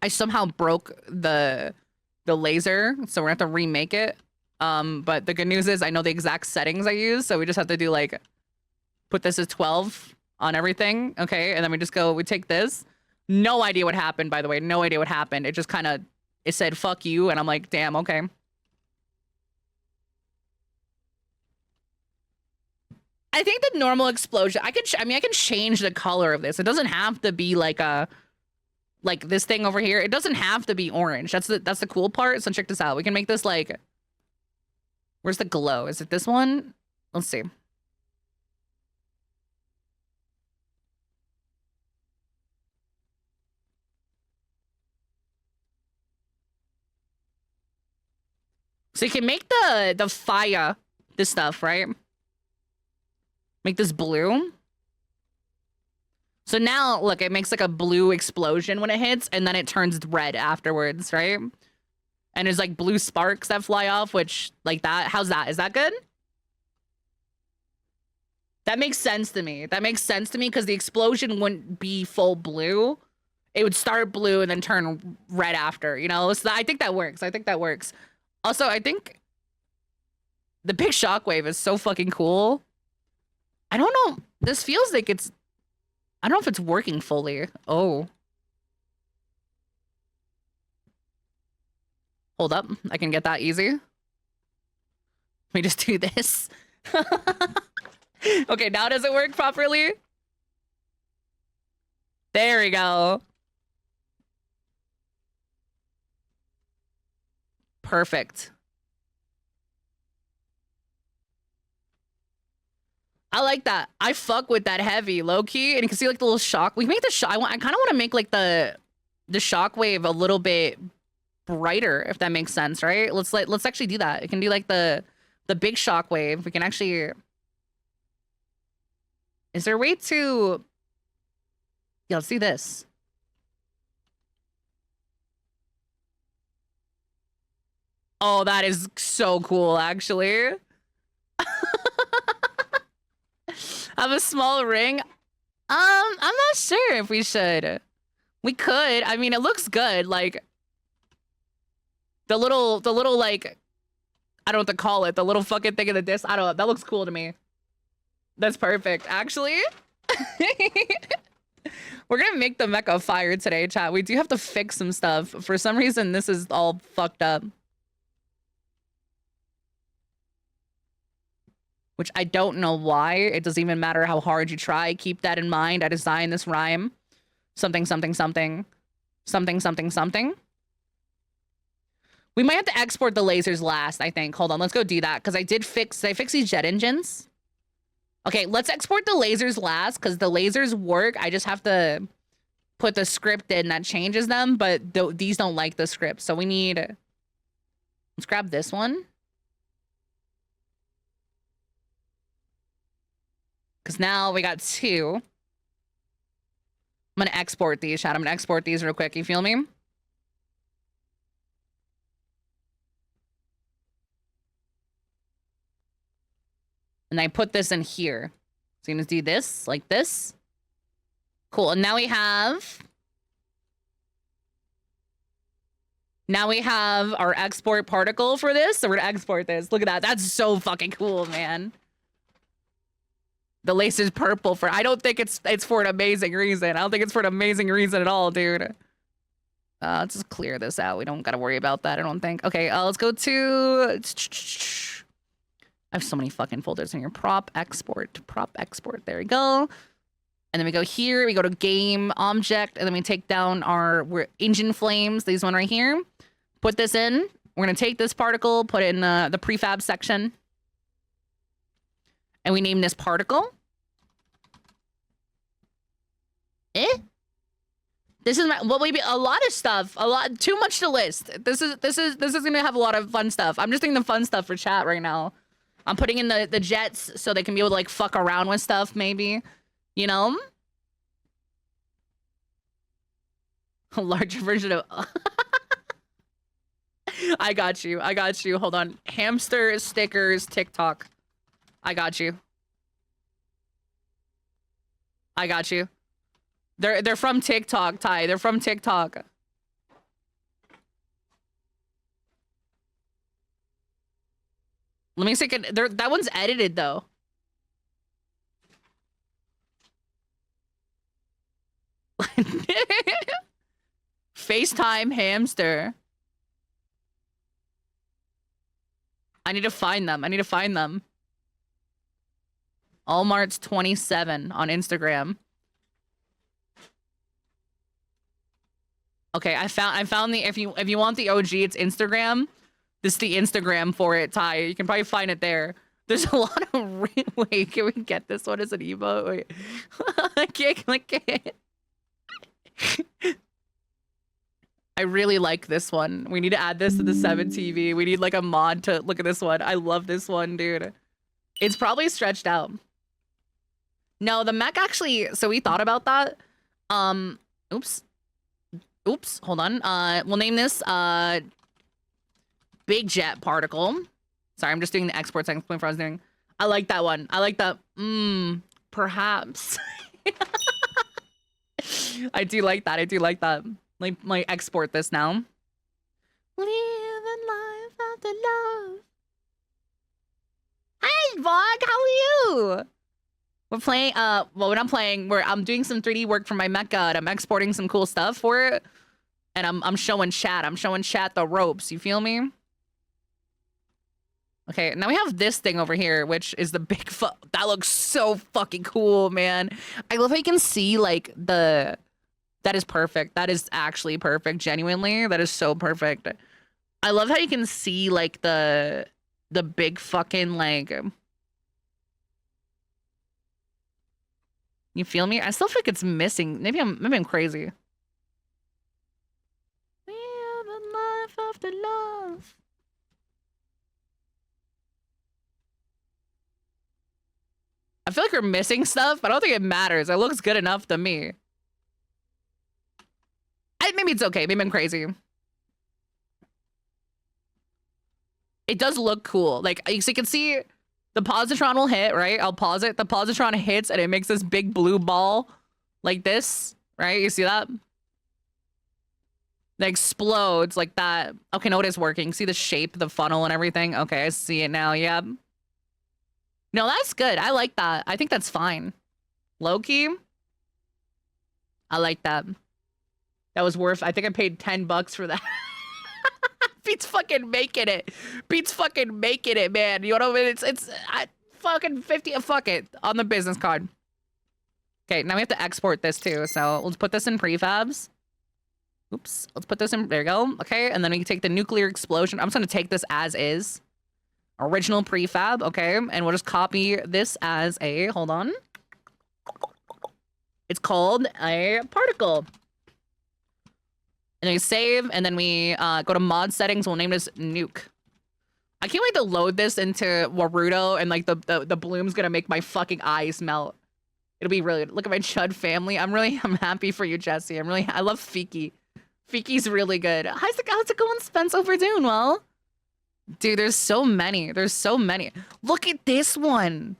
I somehow broke the laser, so we're gonna have to remake it. But the good news is I know the exact settings I use, so we just have to do like put this as 12 on everything, okay? And then we take this. No idea what happened, by the way. No idea what happened. It just kind of it said fuck you, and I'm like, damn, okay. I think the normal explosion, I can change the color of this. It doesn't have to be like this thing over here. It doesn't have to be orange. That's the cool part. So check this out. We can make this like, where's the glow? Is it this one? Let's see. So you can make the fire, this stuff, right? Make this blue. So now, look, it makes like a blue explosion when it hits, and then it turns red afterwards, right? And there's like blue sparks that fly off, which, like that. How's that? Is that good? That makes sense to me. That makes sense to me because the explosion wouldn't be full blue. It would start blue and then turn red after, you know? So I think that works. I think that works. Also, I think the big shockwave is so fucking cool. I don't know. This feels like it's... I don't know if it's working fully. Oh. Hold up, I can get that easy. Let me just do this. Okay, now does it work properly? There we go. Perfect. I like that. I fuck with that heavy, low key, and you can see like the little shock. We can make the shock. I kind of want to make like the shock wave a little bit brighter, if that makes sense, right? Let's actually do that. It can do like the big shock wave. We can actually. Is there a way to? Yeah, let's do this. Oh, that is so cool, actually. Have a small ring. I'm not sure if we should. We could. I mean, it looks good. Like the little like, I don't know what to call it. The little fucking thing in the disc. I don't know. That looks cool to me. That's perfect, actually. We're gonna make the mecha fire today, chat. We do have to fix some stuff. For some reason, this is all fucked up. Which I don't know why. It doesn't even matter how hard you try. Keep that in mind. I designed this rhyme. Something, something, something. Something, something, something. We might have to export the lasers last, I think. Hold on, let's go do that. Because I fix these jet engines? Okay, let's export the lasers last, because the lasers work. I just have to put the script in that changes them, but these don't like the script. So we need... Let's grab this one. Because now we got two. I'm going to export these, chat. I'm going to export these real quick. You feel me? And I put this in here. So I'm going to do this, like this. Cool. And now we have... Now we have our export particle for this. So we're going to export this. Look at that. That's so fucking cool, man. The lace is purple for... I don't think it's for an amazing reason. I don't think it's for an amazing reason at all, dude. Let's just clear this out. We don't got to worry about that, I don't think. Okay, let's go to... I have so many fucking folders in here. Prop export. There we go. And then we go here. We go to game object. And then we take down our engine flames. These one right here. Put this in. We're going to take this particle, put it in the prefab section. And we name this particle. This is what we be a lot of stuff. Too much to list. This is gonna have a lot of fun stuff. I'm just doing the fun stuff for chat right now. I'm putting in the jets so they can be able to like fuck around with stuff, maybe. You know? A larger version of I got you. Hold on. Hamster stickers TikTok. I got you. They're from TikTok, Ty. They're from TikTok. Let me see. That one's edited though. FaceTime hamster. I need to find them. Allmarts 27 on Instagram. Okay, I found the if you want the OG, it's Instagram. This is the Instagram for it, Ty. You can probably find it there. There's a lot of wait, can we get this one as an emote? Wait. I can't click it. I really like this one. We need to add this to the 7 TV. We need like a mod to look at this one. I love this one, dude. It's probably stretched out. No, the mech actually, so we thought about that. Oops, hold on. We'll name this Big Jet Particle. Sorry, I'm just doing the export second point for I was doing. I like that one. I like that. Perhaps. I do like that. Like, might export this now. Living life after love. Hey, Vlog, how are you? We're playing, well, we're not playing. I'm doing some 3D work for my mecha, and I'm exporting some cool stuff for it. And I'm showing chat. I'm showing chat the ropes. You feel me? Okay, now we have this thing over here, which is the big that looks so fucking cool, man. I love how you can see like that is perfect. That is actually perfect. Genuinely, that is so perfect. I love how you can see like the big fucking like. You feel me? I still think it's missing. Maybe I'm crazy. We have a life after love. I feel like we're missing stuff, but I don't think it matters. It looks good enough to me. Maybe it's okay. Maybe I'm crazy. It does look cool. Like, so you can see the positron will hit, right? I'll pause it. The positron hits and it makes this big blue ball like this, right? You see that? It explodes like that. Okay, no, it is working. See the shape, the funnel and everything? Okay, I see it now. Yep. No, that's good. I like that. I think that's fine. Low-key. I like that. That was worth, I think I paid $10 for that. Beats fucking making it. Beats fucking making it, man. You know what I mean? It's fucking 50, fuck it, on the business card. Okay, now we have to export this too. So let's put this in prefabs. Oops, let's put this in, there you go. Okay, and then we can take the nuclear explosion. I'm just gonna take this as is. Original prefab, okay? And we'll just copy this as a, hold on. It's called a particle. And then we save, and then we go to mod settings. We'll name this nuke. I can't wait to load this into Warudo, and like the bloom's gonna make my fucking eyes melt. It'll be really, look at my Chud family. I'm happy for you, Jesse. I love Fiki. Fiki's really good. How's it going, Spence? Hope we're doing well. Dude, there's so many. There's so many. Look at this one.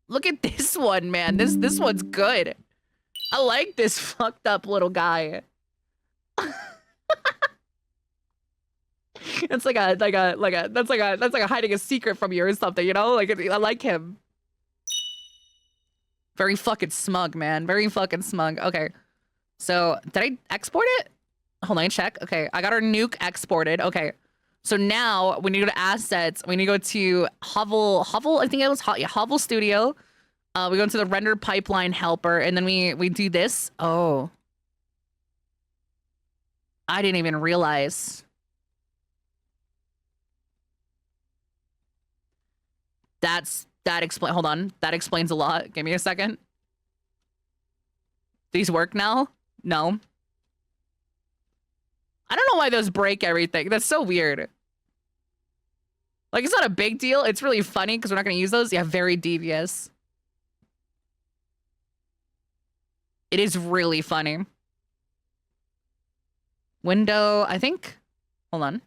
Look at this one, man. This one's good. I like this fucked up little guy. It's like that's like a hiding a secret from you or something, you know? Like I like him. Very fucking smug, man. Very fucking smug. Okay. So, did I export it? Hold on, check. Okay, I got our nuke exported. Okay. So now we need to go to assets. We need to go to Hovel, I think it was Hovel Studio. We go into the render pipeline helper, and then we do this. Oh. I didn't even realize. Hold on. That explains a lot. Give me a second. These work now? No. I don't know why those break everything. That's so weird. Like, it's not a big deal. It's really funny because we're not going to use those. Yeah, very devious. It is really funny. Window, I think. Hold on.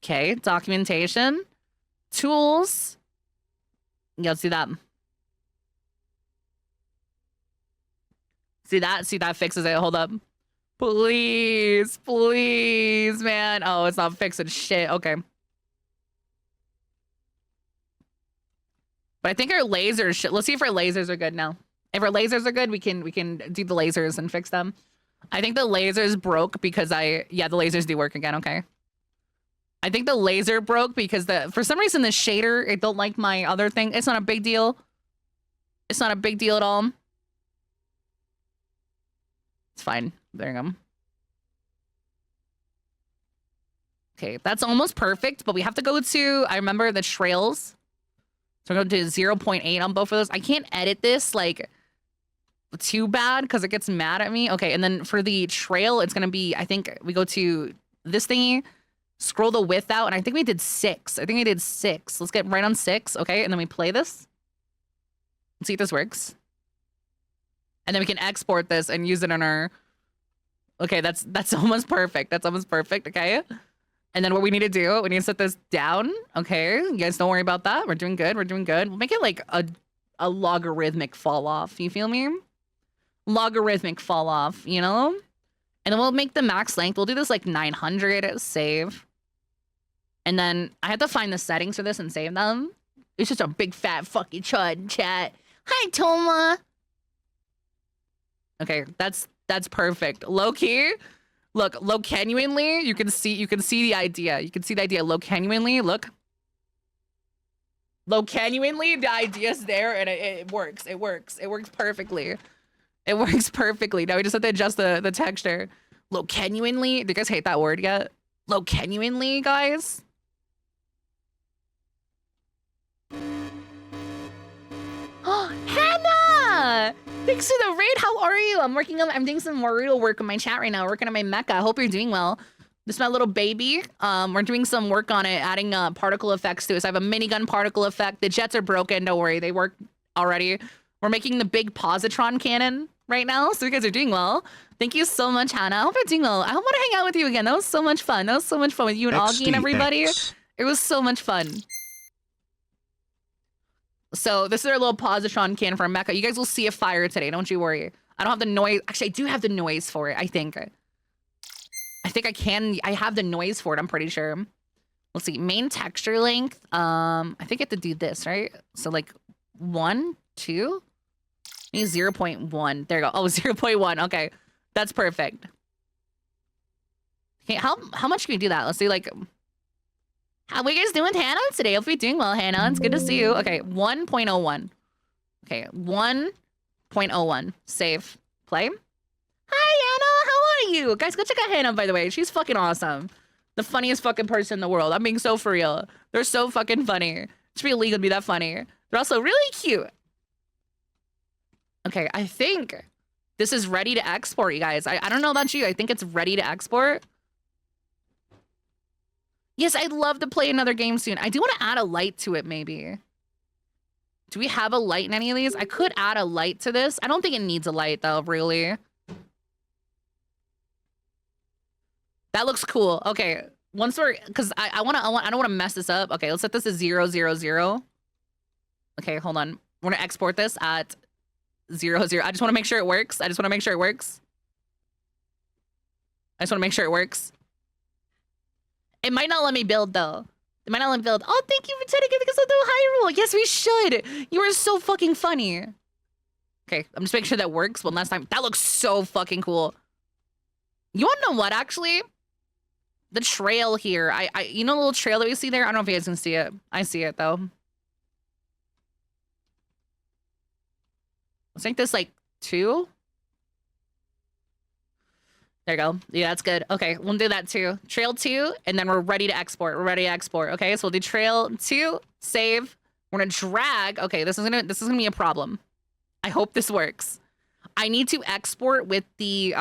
Okay, documentation. Tools. Yeah, let's do that. See that? See, that fixes it. Hold up. Please, please, man. Oh, it's not fixing shit. Okay. But I think our lasers let's see if our lasers are good now. If our lasers are good, we can do the lasers and fix them. I think the lasers broke because the lasers do work again, okay. I think the laser broke because for some reason the shader, it don't like my other thing. It's not a big deal. It's not a big deal at all. It's fine. There you go. Okay, that's almost perfect, but we have to go to, I remember the trails. So I'm going to do 0.8 on both of those. I can't edit this like too bad because it gets mad at me. Okay, and then for the trail, it's going to be, I think we go to this thingy, scroll the width out, and I think we did 6. I think I did 6. Let's get right on 6, okay? And then we play this. Let's see if this works. And then we can export this and use it in our... Okay, that's almost perfect. That's almost perfect, okay? And then what we need to do, we need to set this down. Okay, you guys don't worry about that. We're doing good. We're doing good. We'll make it like a logarithmic fall off. You feel me? Logarithmic fall off, you know? And then we'll make the max length. We'll do this like 900, save. And then I have to find the settings for this and save them. It's just a big fat fucking chud, chat. Hi, Toma. Okay, that's perfect. Low key, look, low genuinely, you can see the idea. You can see the idea. Low genuinely, look. Low genuinely, the idea's there and it works. It works. It works perfectly. It works perfectly. Now we just have to adjust the texture. Low genuinely, do you guys hate that word yet? Low genuinely, guys. Oh, Hannah! Thanks for the raid. How are you? I'm doing some more real work on my chat right now. Working on my mecha. I hope you're doing well. This is my little baby. We're doing some work on it, adding particle effects to it. So I have a minigun particle effect. The jets are broken. Don't worry, they work already. We're making the big positron cannon right now. So you guys are doing well. Thank you so much, Hannah. I hope you're doing well. I want to hang out with you again. That was so much fun. That was so much fun with you and Augie and everybody. It was so much fun. So this is our little positron cannon for mecha. You guys will see a fire today. Don't you worry. I don't have the noise. Actually, I do have the noise for it, I think. I have the noise for it, I'm pretty sure. Let's see, main texture length. I think I have to do this, right? So like 1, 2, maybe 0.1. There you go. Oh, 0.1. Okay, that's perfect. Okay, how much can we do that? Let's do like, how are you guys doing, Hannah, today? Hope you're doing well, Hannah. It's good to see you. Okay, 1.01. Okay, 1.01. Save. Play. Hi, Anna. How are you? Guys, go check out Hannah, by the way. She's fucking awesome. The funniest fucking person in the world. I'm being so for real. They're so fucking funny. It should be illegal to be that funny. They're also really cute. Okay, I think this is ready to export, you guys. I don't know about you. I think it's ready to export. Yes, I'd love to play another game soon. I do want to add a light to it, maybe. Do we have a light in any of these? I could add a light to this. I don't think it needs a light, though, really. That looks cool. Okay, once we're, because I don't want to mess this up. Okay, let's set this to 0, 0, 0. Okay, hold on. We're gonna export this at 0, 0. I just want to make sure it works. I just want to make sure it works. It might not let me build though. It might not let me build. Oh, thank you for telling me because of the Hyrule. Yes, we should. You are so fucking funny. Okay, I'm just making sure that works one last time. That looks so fucking cool. You wanna know what, actually? The trail here. You know the little trail that we see there? I don't know if you guys can see it. I see it, though. Let's make this, like, 2. There you go. Yeah, that's good. Okay, we'll do that, too. Trail 2, and then we're ready to export. We're ready to export. Okay, so we'll do trail 2, save. We're gonna drag. Okay, this is gonna be a problem. I hope this works. I need to export with the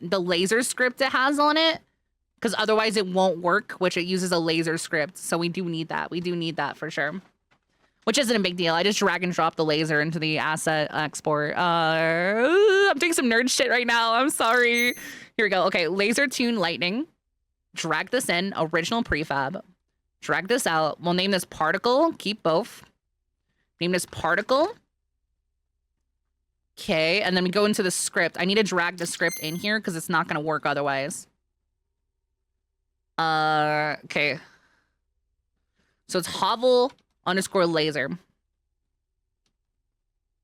laser script it has on it, because otherwise it won't work, which it uses a laser script. So we do need that. We do need that for sure. Which isn't a big deal. I just drag and drop the laser into the asset export. I'm doing some nerd shit right now. I'm sorry. Here we go. Okay, laser tune lightning. Drag this in, original prefab. Drag this out. We'll name this particle. Keep both. Name this particle. Okay, and then we go into the script. I need to drag the script in here because it's not gonna work otherwise. Okay. So it's hovel underscore laser.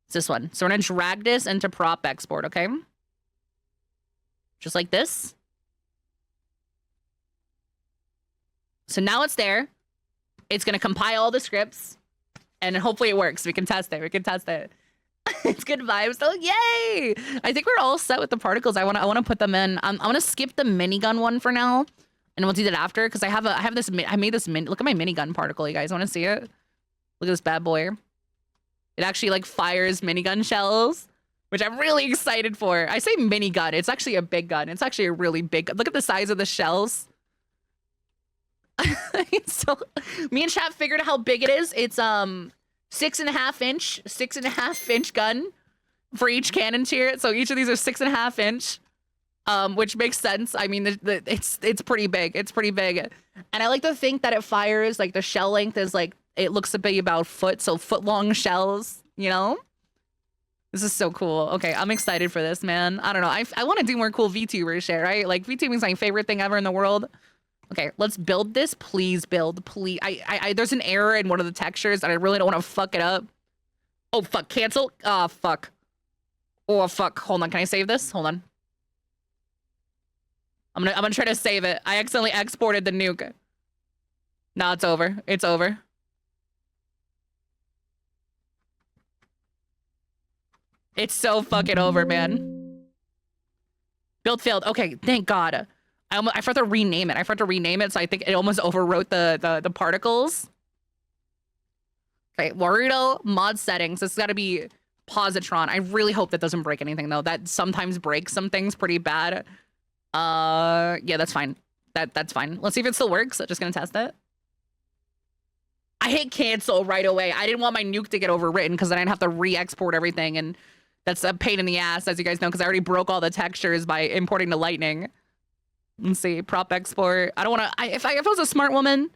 It's this one. So we're gonna drag this into prop export, okay? Just like this. So now it's there. It's gonna compile all the scripts, and hopefully it works. We can test it. We can test it. It's good vibes. So yay! I think we're all set with the particles. I wanna put them in. I'm gonna skip the minigun one for now, and we'll do that after because I made this look at my minigun particle, you guys. Want to see it? Look at this bad boy. It actually like fires minigun shells, which I'm really excited for. I say minigun. It's actually a big gun. It's actually a really big. Look at the size of the shells. So me and Chat figured out how big it is. It's 6.5 inch gun for each cannon tier. So each of these are 6.5 inch, which makes sense. I mean, it's pretty big. It's pretty big, and I like to think that it fires like the shell length is like it looks to be about foot, so foot long shells. You know, this is so cool. Okay, I'm excited for this, man. I don't know. I want to do more cool VTuber shit, right? Like VTubing is my favorite thing ever in the world. Okay, let's build this. Please build. Please. There's an error in one of the textures and I really don't want to fuck it up. Oh, fuck. Cancel. Oh, fuck. Oh, fuck. Hold on. Can I save this? Hold on. I'm gonna try to save it. I accidentally exported the nuke. No, it's over. It's over. It's so fucking over, man. Build failed. Okay, thank God. I forgot to rename it. I forgot to rename it, so I think it almost overwrote the particles. Okay, Warudo mod settings. This has got to be positron. I really hope that doesn't break anything though. That sometimes breaks some things pretty bad. Yeah, that's fine. That's fine. Let's see if it still works. I'm just gonna test it. I hit cancel right away. I didn't want my nuke to get overwritten because then I'd have to re-export everything, and that's a pain in the ass, as you guys know, because I already broke all the textures by importing to Lightning. Let's see, prop export. I don't want to. If I was a smart woman,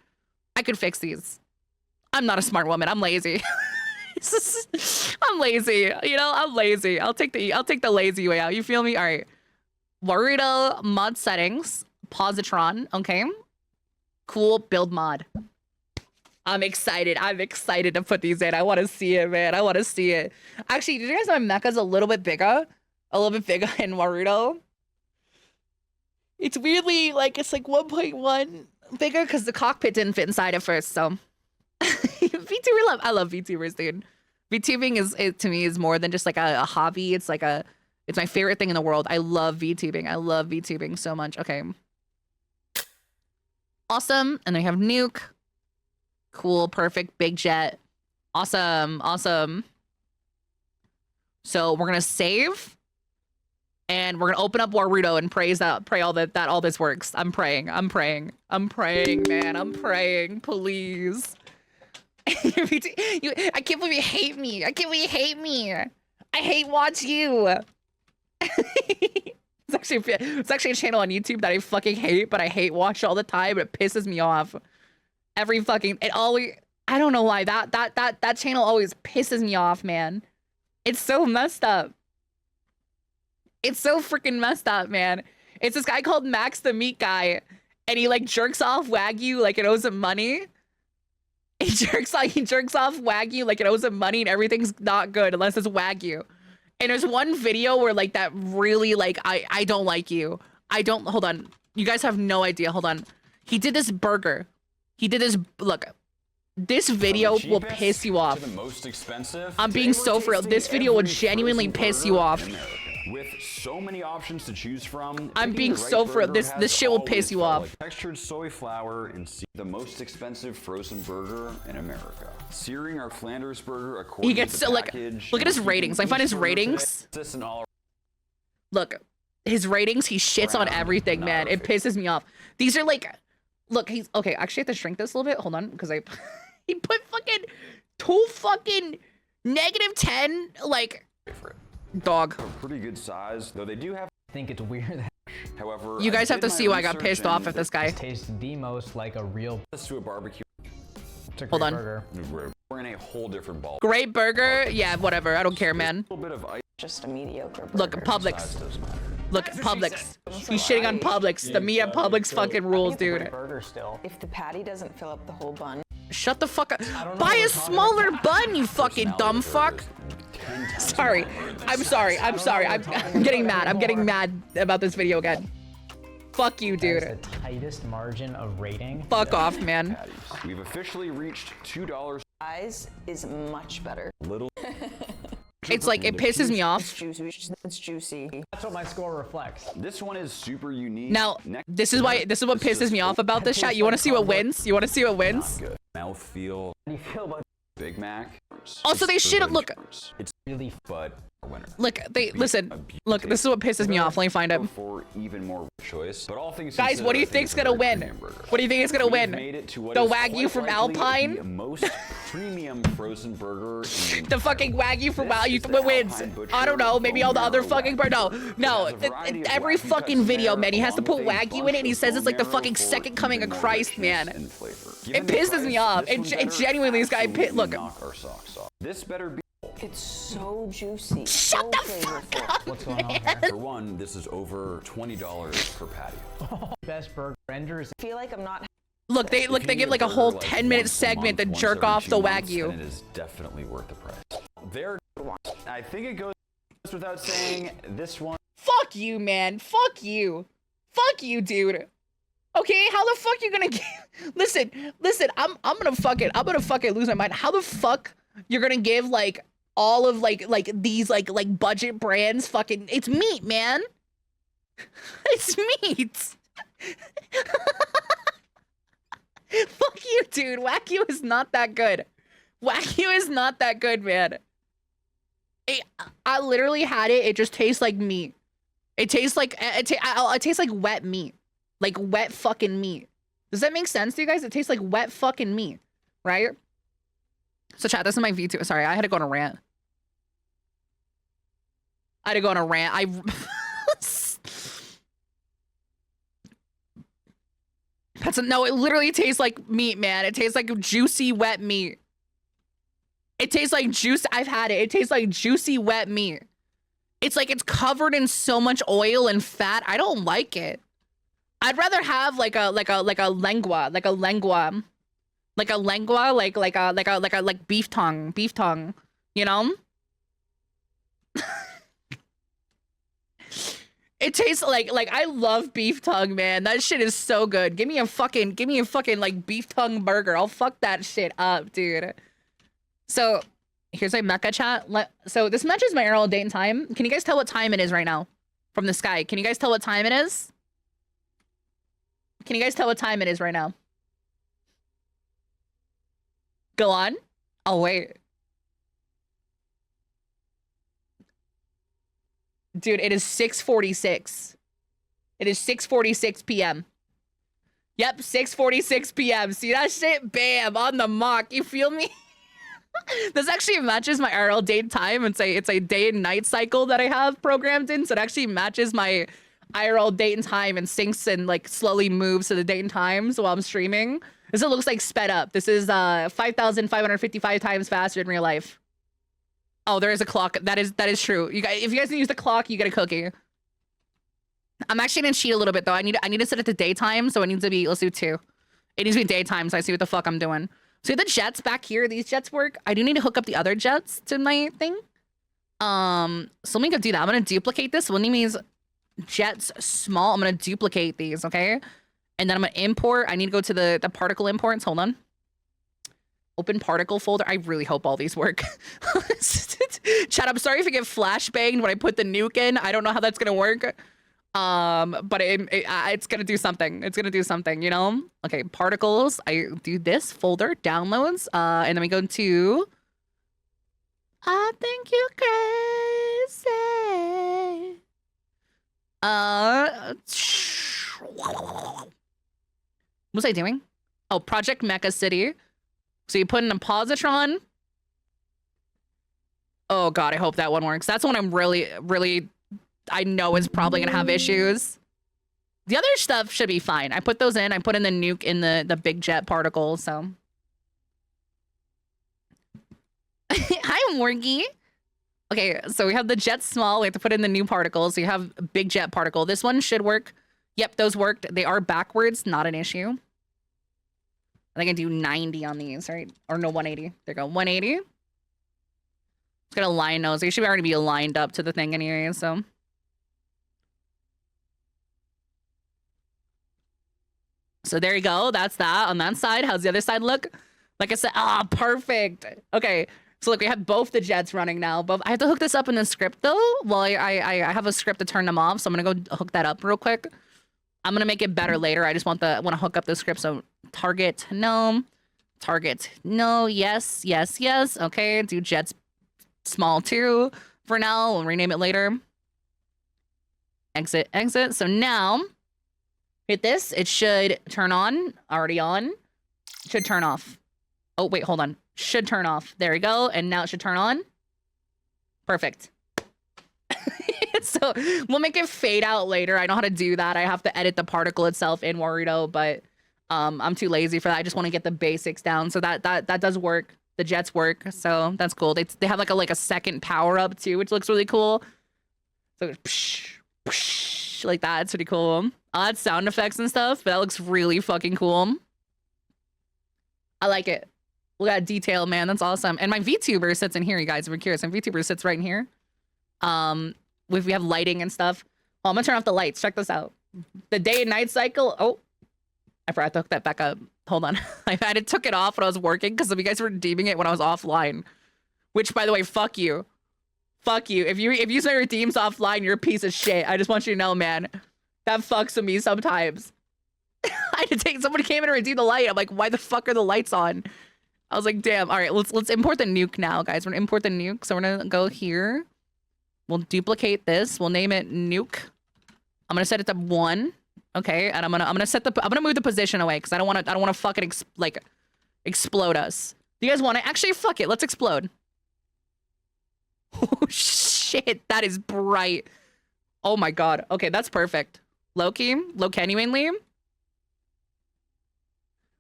I could fix these. I'm not a smart woman. I'm lazy. I'm lazy. You know, I'm lazy. I'll take the lazy way out. You feel me? All right. Warudo mod settings, positron. Okay. Cool. Build mod. I'm excited. I'm excited to put these in. I want to see it, man. I want to see it. Actually, did you guys know my mecha's a little bit bigger? A little bit bigger in Warudo. It's weirdly like, it's like 1.1 bigger because the cockpit didn't fit inside at first, so. VTuber I love VTubers, dude. VTubing to me is more than just like a hobby. It's like it's my favorite thing in the world. I love VTubing. I love VTubing so much. Okay. Awesome. And then we have nuke. Cool, perfect, big jet. Awesome, awesome. So we're gonna save. And we're gonna open up Warudo and pray all this works. I'm praying, man. I'm praying, please. I can't believe you hate me. I can't believe you hate me. I hate watch you. It's actually a channel on YouTube that I fucking hate, but I hate watch all the time. It pisses me off. I don't know why that channel always pisses me off, man. It's so messed up. It's so freaking messed up, man. It's this guy called Max the Meat Guy, and he like jerks off Wagyu like it owes him money. He jerks off Wagyu like it owes him money, and everything's not good unless it's Wagyu. And there's one video where like that really like I don't like you. Hold on. You guys have no idea. Hold on. He did this burger. He did this. Look, this video will piss you off. I'm being so for real. This video will genuinely piss you off. With so many options to choose from, I'm being so for real. This shit will piss you off. Textured soy flour and the most expensive frozen burger in America. Searing our Flanders burger according he gets to the like package. Look at his ratings. I find his ratings. Look, his ratings. He shits on everything, man. It pisses me off. These are like. Look, he's okay. Actually, I have to shrink this a little bit. Hold on, because he put fucking 2 fucking -10 like dog. Pretty good size, though they do have. I think it's weird that. However, you guys have to see why I got pissed off at this guy. Tastes the most like a real. To a barbecue. Hold on. Burger. We're in a whole different ball. Great burger. Yeah, whatever. I don't care, man. A little bit of ice. Just a mediocre burger. Look, Publix. Look, Publix. He's shitting on Publix. The meat at Publix fucking rules, dude. Burger still. If the patty doesn't fill up the whole bun. Shut the fuck up. Buy a smaller bun, you fucking dumb fuck. Sorry. I'm sorry. I'm getting mad. I'm getting mad about this video again. Fuck you, dude. That is the tightest margin of rating. Fuck off, man. We've officially reached $2. Size is much better. Little. It's like, it pisses me off. It's juicy. That's what my score reflects. This one is super unique. Now, this is what pisses me off about this shot. You want to see what wins? You want to see what wins? Mouthfeel. How do you feel about Big Mac. Also, they shit. Look. It's really but a winner. Look, listen. Look, this is what pisses me off. Let me find it. For even more choice, but all things guys, what do you think's gonna win? What do you think is gonna win? The Wagyu from Alpine? The most premium frozen burger. The fucking Wagyu from Wagyu wins. I don't know. Maybe all the other fucking no. Every fucking video, man, he has to put Wagyu in it, and he says it's like the fucking second coming of Christ, man. It pisses me off. It genuinely, this guy look. This better be It's so juicy. Shut so the flavorful. fuck up, What's going on man. here? For one, this is over $20 per patty. Best burger renders. I feel like I'm not. Look, they If you give need like a burger, whole like, 10-minute once a segment to month, jerk once every off the 2 months, Wagyu. then it is definitely worth the price. I think it goes without saying, this one Fuck you, man. Fuck you. Fuck you, dude. Okay, how the fuck you gonna give? Listen, I'm gonna fucking lose my mind. How the fuck you're gonna give like all of like these like budget brands fucking? It's meat, man. It's meat. Fuck you, dude. Wagyu is not that good. Wagyu is not that good, man. I literally had it. It just tastes like meat. It tastes like it tastes like wet meat, like wet fucking meat. Does that make sense to you guys? It tastes like wet fucking meat, right? So chat, this is my V2. Sorry, I had to go on a rant. I no, it literally tastes like meat, man. It tastes like juicy wet meat. It tastes like juice. I've had it. It tastes like juicy wet meat. It's like it's covered in so much oil and fat. I don't like it. I'd rather have like a lengua, like beef tongue, you know? It tastes like I love beef tongue, man. That shit is so good. Give me a fucking like beef tongue burger. I'll fuck that shit up, dude. So here's my Meicha chat. So this matches my IRL date and time. Can you guys tell what time it is right now from the sky? Can you guys tell what time it is? Can you guys tell what time it is right now? Go on. Oh, wait. Dude, it is 6:46. It is 6:46 p.m. Yep, 6:46 p.m. See that shit? Bam, on the mock. You feel me? This actually matches my IRL date and time. It's a day and night cycle that I have programmed in, so it actually matches my IRL date and time and syncs and like slowly moves to the date and times while I'm streaming. This looks like sped up. This is 5,555 times faster in real life. Oh, there is a clock. That is true. You guys, if you guys can use the clock, you get a cookie. I'm actually gonna cheat a little bit though. I need to set it to daytime, so it needs to be. Let's do 2. It needs to be daytime, so I see what the fuck I'm doing. See the jets back here? These jets work. I do need to hook up the other jets to my thing. So let me go do that. I'm gonna duplicate this. When he means jets small, I'm gonna duplicate these, okay? And then I'm gonna import. I need to go to the particle imports. Hold on. Open particle folder. I really hope all these work. Chat, I'm sorry if you get flashbanged when I put the nuke in. I don't know how that's gonna work. But it's gonna do something. It's gonna do something, you know? Okay, particles. I do this folder, downloads, and then we go to I think you crazy. What was I doing? Oh, Project Meicha City. So you put in a positron. Oh god, I hope that one works. That's one I'm really I know is probably gonna have issues. The other stuff should be fine. I put those in. I put in the nuke in the big jet particle, so. Hi, Morgie. Okay, so we have the jet small. We have to put in the new particles. So you have big jet particle. This one should work. Yep, those worked. They are backwards, not an issue. I think I do 90 on these, right? Or no, 180. There you go, 180. It's got a line nose. They should already be aligned up to the thing anyway, so. So there you go. That's that on that side. How's the other side look? Like I said, perfect. Okay, so look, we have both the jets running now. But I have to hook this up in the script though. Well, I have a script to turn them off, so I'm gonna go hook that up real quick. I'm gonna make it better later. I just want to hook up the script. So target no, target no, yes, yes, yes. Okay, do jets small too for now. We'll rename it later. Exit, exit. So now hit this. It should turn on. Already on. Should turn off. Oh wait, hold on. Should turn off. There we go. And now it should turn on. Perfect. So we'll make it fade out later. I know how to do that. I have to edit the particle itself in Warrido, but I'm too lazy for that. I just want to get the basics down. So that does work. the jets work, so that's cool. They have like a second power up too, which looks really cool. So psh, psh, like that. It's pretty cool. Odd sound effects and stuff, but that looks really fucking cool. I like it. Look at that detail, man. That's awesome. And my VTuber sits in here, you guys. If you're curious, my VTuber sits right in here. We have lighting and stuff. Oh, I'm gonna turn off the lights. Check this out. The day and night cycle. Oh, I forgot to hook that back up. Hold on. I took it off when I was working because you guys were redeeming it when I was offline. Which, by the way, fuck you. Fuck you. If you say redeems offline, you're a piece of shit. I just want you to know, man. That fucks with me sometimes. I had to take, somebody came in and redeemed the light. I'm like, why the fuck are the lights on? I was like, damn. All right, let's import the nuke now, guys. We're gonna import the nuke. So we're gonna go here. We'll duplicate this. We'll name it nuke. I'm gonna set it to 1. Okay, and I'm gonna move the position away because I don't want to fucking explode us. Do you guys want to actually fuck it? Let's explode. Oh shit, that is bright. Oh my god. Okay, that's perfect. Low-genuinely.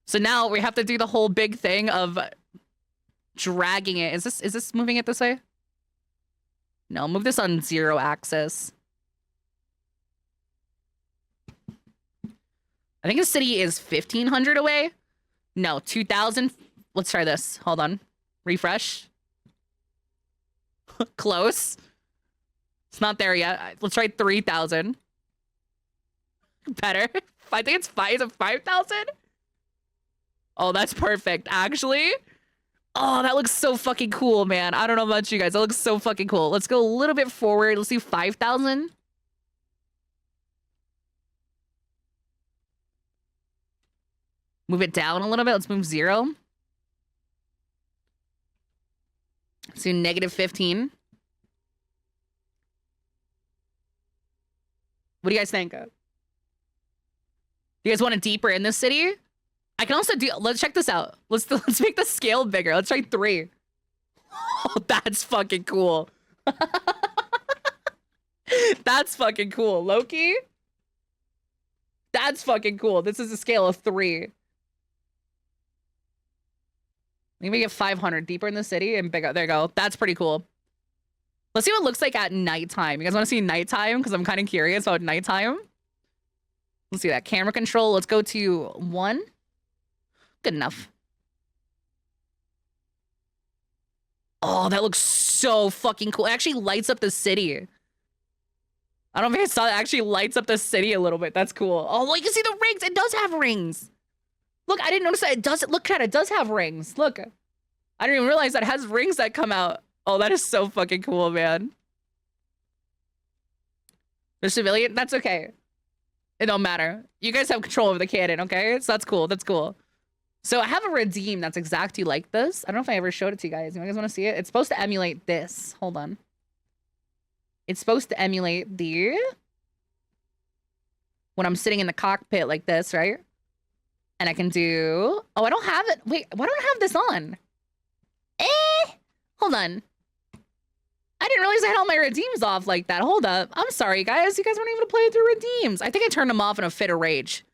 So now we have to do the whole big thing of dragging it. Is this moving it this way? No, move this on 0 axis. I think the city is 1,500 away. No, 2,000. Let's try this. Hold on. Refresh. Close. It's not there yet. Let's try 3,000. Better. I think it's 5,000. Oh, that's perfect. Actually. Oh, that looks so fucking cool, man. I don't know about you guys. That looks so fucking cool. Let's go a little bit forward. Let's do 5,000. Move it down a little bit. Let's move 0. Let's do -15. What do you guys think? Do you guys want it deeper in this city? I can also do, let's check this out. Let's make the scale bigger. Let's try 3. Oh, that's fucking cool. That's fucking cool. Loki? That's fucking cool. This is a scale of 3. Let me get 500 deeper in the city and bigger. There you go. That's pretty cool. Let's see what it looks like at nighttime. You guys want to see nighttime? Because I'm kind of curious about nighttime. Let's see that. Camera control. Let's go to 1. Good enough. Oh, that looks so fucking cool. It actually lights up the city. I don't think I saw it actually lights up the city a little bit. That's cool. Oh, look, you can see the rings. It does have rings. Look, I didn't notice that. It does. Look at it. It does have rings. Look. I didn't even realize that it has rings that come out. Oh, that is so fucking cool, man. The civilian? That's okay. It don't matter. You guys have control over the cannon, okay? So that's cool. That's cool. So I have a redeem that's exactly like this. I don't know if I ever showed it to you guys. You guys want to see it? It's supposed to emulate this. Hold on. It's supposed to emulate the... when I'm sitting in the cockpit like this, right? And I can do... Oh, I don't have it. Wait, why don't I have this on? Hold on. I didn't realize I had all my redeems off like that. Hold up. I'm sorry, guys. You guys weren't even to play through redeems. I think I turned them off in a fit of rage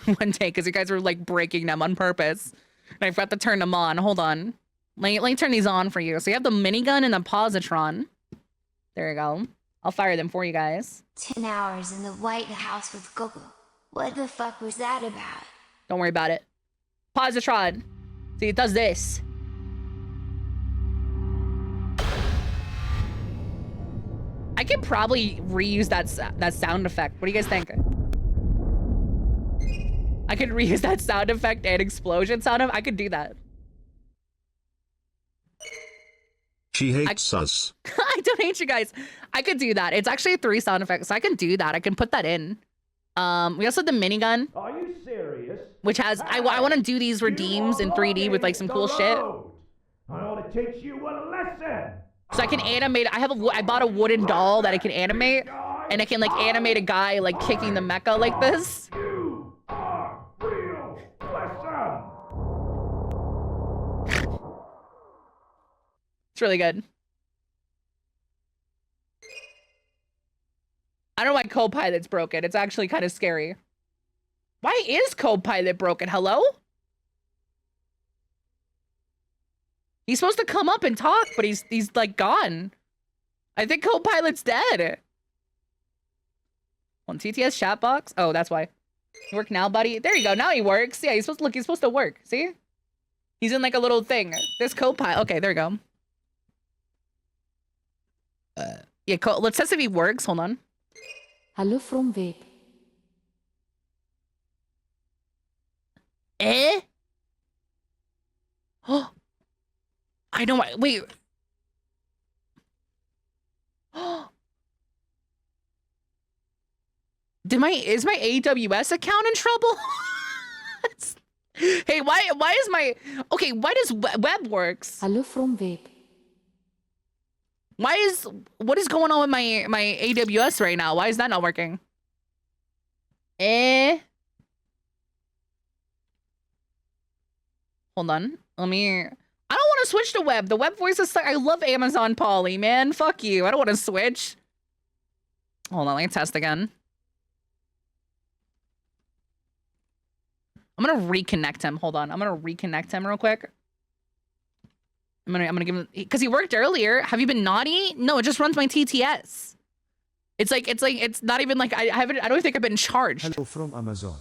one day because you guys were like breaking them on purpose. And I forgot to turn them on. Hold on. Let me turn these on for you. So you have the minigun and the positron. There you go. I'll fire them for you guys. 10 hours in the White House with Goku. What the fuck was that about? Don't worry about it. Positron. See, it does this. I could probably reuse that sound effect. What do you guys think? I could reuse that sound effect and explosion sound effect. I could do that. She hates us. I don't hate you guys. I could do that. It's actually 3 sound effects, so I can do that. I can put that in. We also have the minigun. Are you serious? Which has, I want to do these redeems in 3D with like some cool shit. I ought to teach you a lesson. So I can animate, I bought a wooden doll that I can animate, and I can like animate a guy like kicking the mecha like this. You are real lesson. It's really good. I don't know why Copilot's broken. It's actually kind of scary. Why is Copilot broken? Hello? He's supposed to come up and talk, but he's like gone. I think Copilot's dead. On TTS chat box? Oh, that's why. You work now, buddy? There you go. Now he works. Yeah, he's supposed to work. See? He's in like a little thing. This Copilot. Okay, there you go. Yeah, let's test if he works. Hold on. Hello from Vape. Eh? Oh. I know. Wait. Is my AWS account in trouble? Hey, why is my why does web works? Hello from Vape. What is going on with my AWS right now? Why is that not working? Hold on. I don't want to switch to web. The web voice is I love Amazon Polly, man. Fuck you. I don't want to switch. Hold on, let me test again. I'm gonna reconnect him. Hold on. I'm gonna reconnect him real quick. I'm gonna give him because he worked earlier. Have you been naughty? No, it just runs my TTS. It's not even like I don't think I've been charged. Hello from Amazon.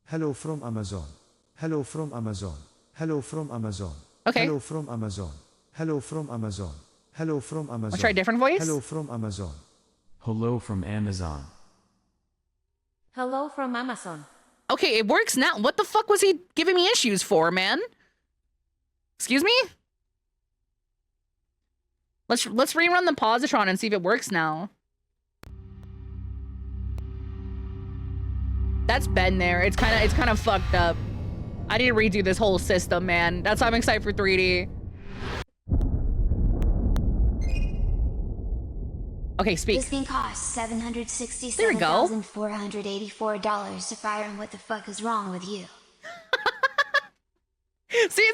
Hello from Amazon. Hello from Amazon. Hello from Amazon. Okay. Hello from Amazon. Hello from Amazon. Hello from Amazon. I'll try a different voice. Hello from Amazon. Hello from Amazon. Hello from Amazon. Okay, it works now. What the fuck was he giving me issues for, man? Excuse me? Let's rerun the positron and see if it works now. That's been there. It's kind of fucked up. I need to redo this whole system, man. That's why I'm excited for 3D. Okay, speak. This thing costs $767,484 to fire, and what the fuck is wrong with you? See,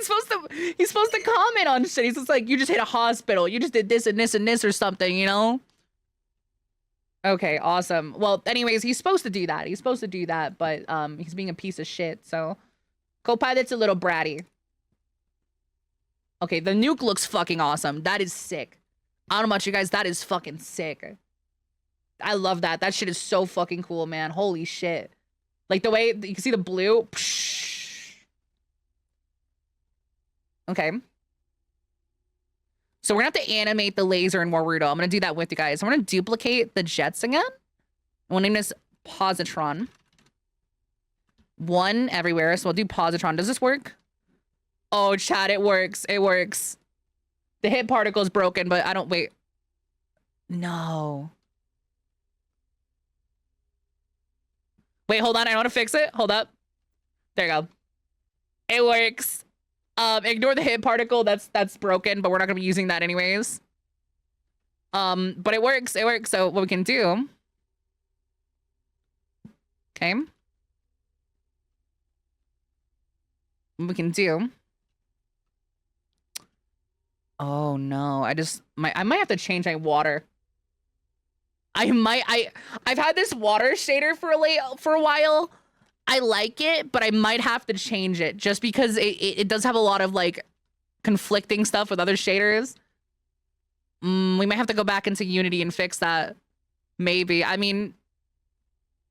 he's supposed to comment on shit. He's just like, you just hit a hospital. You just did this and this and this or something, you know? Okay, awesome. Well, anyways, he's supposed to do that. He's supposed to do that, but he's being a piece of shit, so Copilot's a little bratty. Okay, the nuke looks fucking awesome. That is sick. I don't know about you guys, that is fucking sick. I love that. That shit is so fucking cool, man. Holy shit. Like the way you can see the blue. Okay. So we're gonna have to animate the laser in Warudo. I'm gonna do that with you guys. I'm gonna duplicate the jets again. We'll name this positron. One everywhere. So we'll do positron. Does this work? Oh, chat, it works. It works. The hit particle is broken, but I don't wait. No. Wait, hold on. I want to fix it. Hold up. There you go. It works. Ignore the hit particle. That's broken, but we're not gonna be using that anyways. But it works. It works. So what we can do. Okay. What we can do. Oh no, I might have to change my water. I've had this water shader for a while. I like it, but I might have to change it just because it does have a lot of like conflicting stuff with other shaders. We might have to go back into Unity and fix that. Maybe. I mean,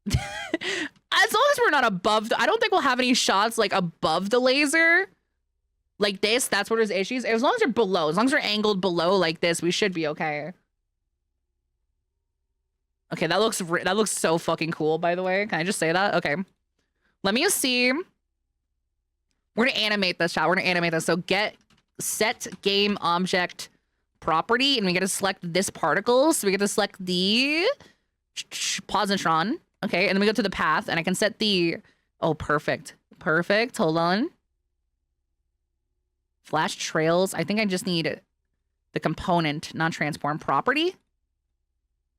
as long as we're not above, I don't think we'll have any shots like above the laser. Like this, that's where there's issues. As long as they're below, as long as they're angled below like this, we should be okay. Okay, that looks so fucking cool, by the way. Can I just say that? Okay. Let me just see. We're gonna animate this, chat. We're gonna animate this. So set game object property, and we get to select this particle. So we get to select the positron. Okay, and then we go to the path, and I can set the, oh, perfect. Perfect, hold on. Flash trails. I think I just need the component, non-transform property.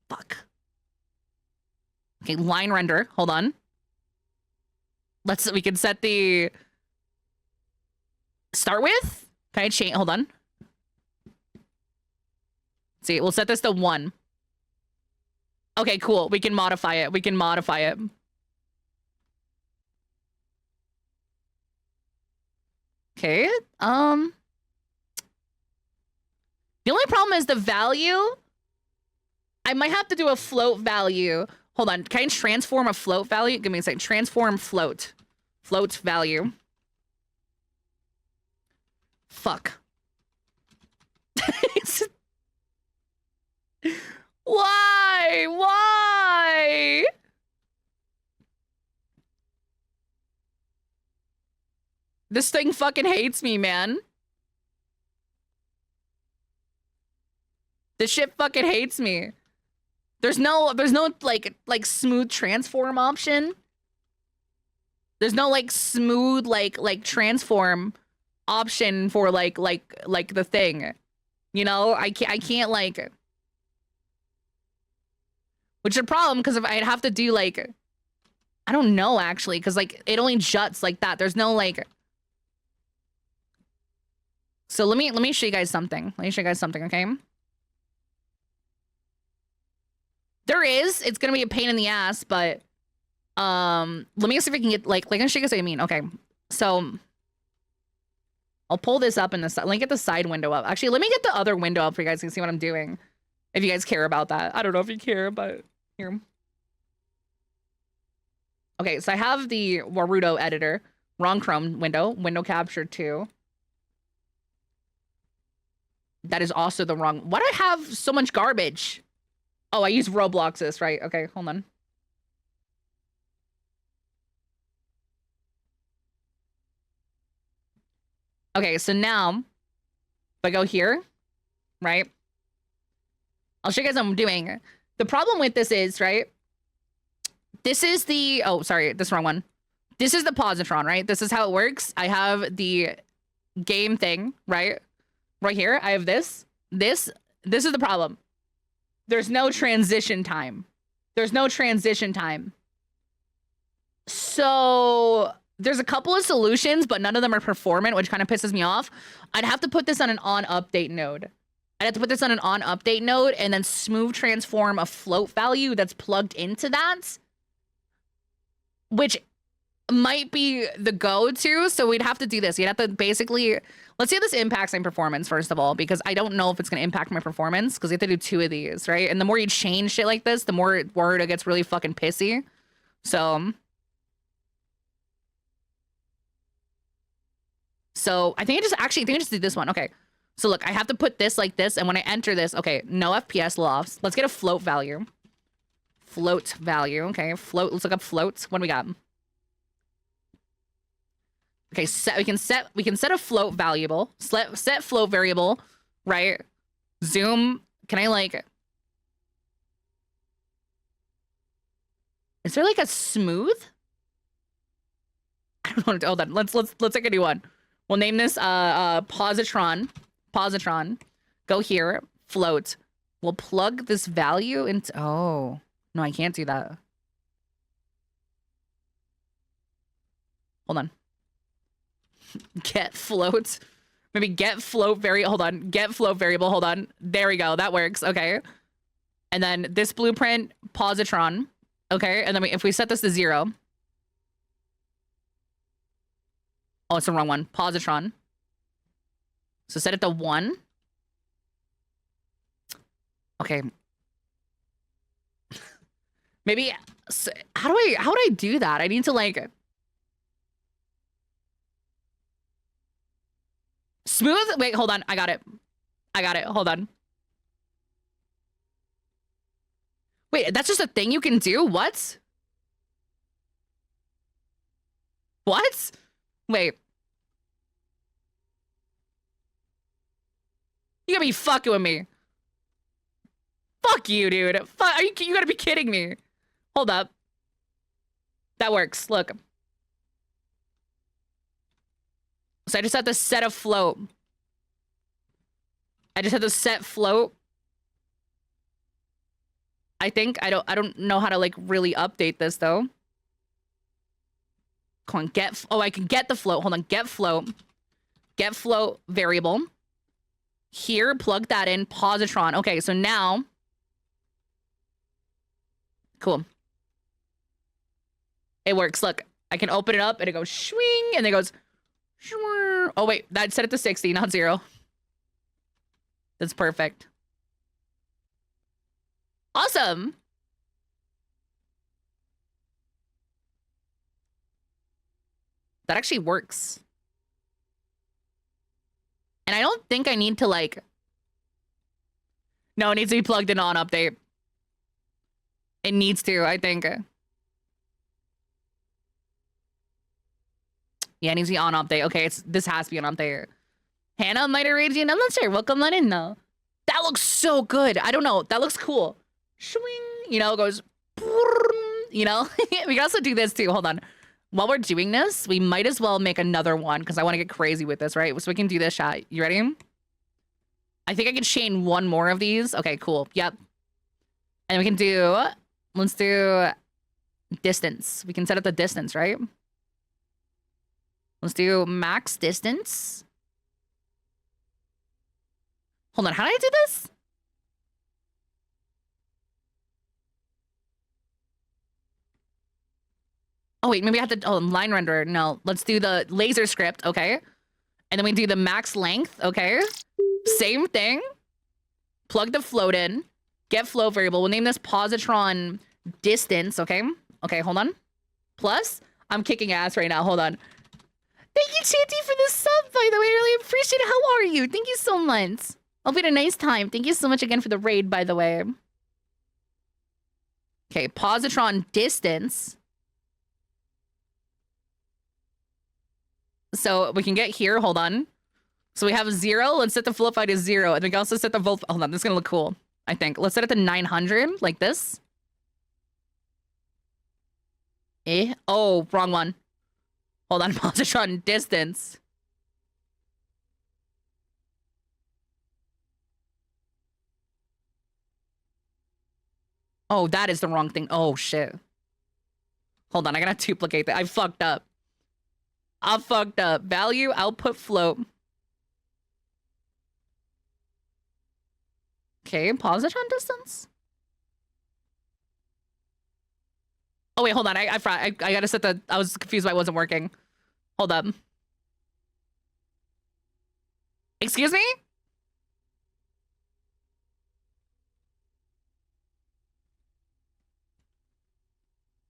Fuck. Okay, line render. Hold on. We can set the start with. Can I change? Hold on. See, we'll set this to 1. Okay, cool. We can modify it. We can modify it. Okay. is the value. I might have to do a float value. Hold on. Can I transform a float value? Give me a second. Transform float. Float value. Fuck. Why? Why? This thing fucking hates me, man. This shit fucking hates me. There's no like smooth transform option. There's no like smooth like transform option for like the thing. You know, I can't like, which is a problem because if I'd have to do like, I don't know actually, because like it only juts like that. There's no like. So let me show you guys something. Let me show you guys something, okay? There is. It's gonna be a pain in the ass, but let me see if I can get like I'll show you guys what I mean. Okay, so I'll pull this up in the side. Let me get the side window up. Actually, let me get the other window up for you guys to see what I'm doing. If you guys care about that, I don't know if you care, but here. Okay, so I have the Warudo editor, wrong Chrome window, window capture 2. That is also the wrong. Why do I have so much garbage? Oh, I use Roblox's, right? Okay, hold on. Okay, so now, if I go here, right? I'll show you guys what I'm doing. The problem with this is, right? This is the, oh, sorry, this wrong one. This is the positron, right? This is how it works. I have the game thing, right? Right here, I have this. This is the problem. There's no transition time. There's no transition time. So there's a couple of solutions, but none of them are performant, which kind of pisses me off. I'd have to put this on an on update node. I'd have to put this on an on update node and then smooth transform a float value that's plugged into that, which might be the go-to. So we'd have to do this. You'd have to basically, let's see how this impacts my performance, first of all, because I don't know if it's going to impact my performance because you have to do 2 of these, right? And the more you change shit like this, the more it gets really fucking pissy. So I think I just did this one. Okay. So look, I have to put this like this. And when I enter this, okay, no FPS lofts. Let's get a float value. Float value. Okay. Float. Let's look up floats. What do we got? Okay. We can set a float variable. Set float variable, right? Zoom. Can I like, is there like a smooth? I don't know. Hold on. Let's take a new one. We'll name this positron. Positron. Go here. Float. We'll plug this value into. Oh no, I can't do that. Hold on. Get float. Maybe get float variable. Hold on. Get float variable. Hold on. There we go. That works. Okay. And then this blueprint positron. Okay. And then if we set this to 0. Oh, it's the wrong one. Positron. So set it to 1. Okay. Maybe how would I do that? I need to like smooth. Wait, hold on. I got it. Hold on. Wait, that's just a thing you can do? What? What? Wait. You gotta be fucking with me. Fuck you, dude. You gotta be kidding me. Hold up. That works. Look. So I just have to set a float. I just have to set float. I think I don't know how to like really update this though. Come on, I can get the float. Hold on, get float. Get float variable. Here, plug that in, positron. Okay, so now. Cool. It works. Look, I can open it up and it goes swing and it goes. Oh wait, that set it to 60, not 0. That's perfect. Awesome. That actually works. And I don't think I need to like... No, it needs to be plugged in on update. It needs to, I think. Yeah, it needs to be on update. Okay, this has to be on update. Hannah might have raged in. I'm not sure. Welcome on in though. That looks so good. I don't know. That looks cool. Swing. You know, it goes. You know, we can also do this too. Hold on. While we're doing this, we might as well make another one because I want to get crazy with this, right? So we can do this shot. You ready? I think I can chain one more of these. Okay, cool. Yep. And we can do, let's do distance. We can set up the distance, right? Let's do max distance. Hold on, how do I do this? Oh wait, maybe I have to, oh, line renderer. No, let's do the laser script, okay? And then we do the max length, okay? Same thing. Plug the float in. Get float variable. We'll name this positron distance, okay? Okay, hold on. Plus, I'm kicking ass right now. Hold on. Thank you, Chanty, for the sub, by the way. I really appreciate it. How are you? Thank you so much. Hope you had a nice time. Thank you so much again for the raid, by the way. Okay, positron distance. So we can get here. Hold on. So we have 0. Let's set the float height to 0. And we can also set the volt. Hold on. This is going to look cool, I think. Let's set it to 900, like this. Oh, wrong one. Hold on. Positron distance. Oh, that is the wrong thing. Oh, shit. Hold on. I gotta duplicate that. I fucked up. I fucked up. Value, output, float. Okay, positron distance. Oh, wait, hold on. I gotta set the... I was confused why it wasn't working. Hold up. Excuse me?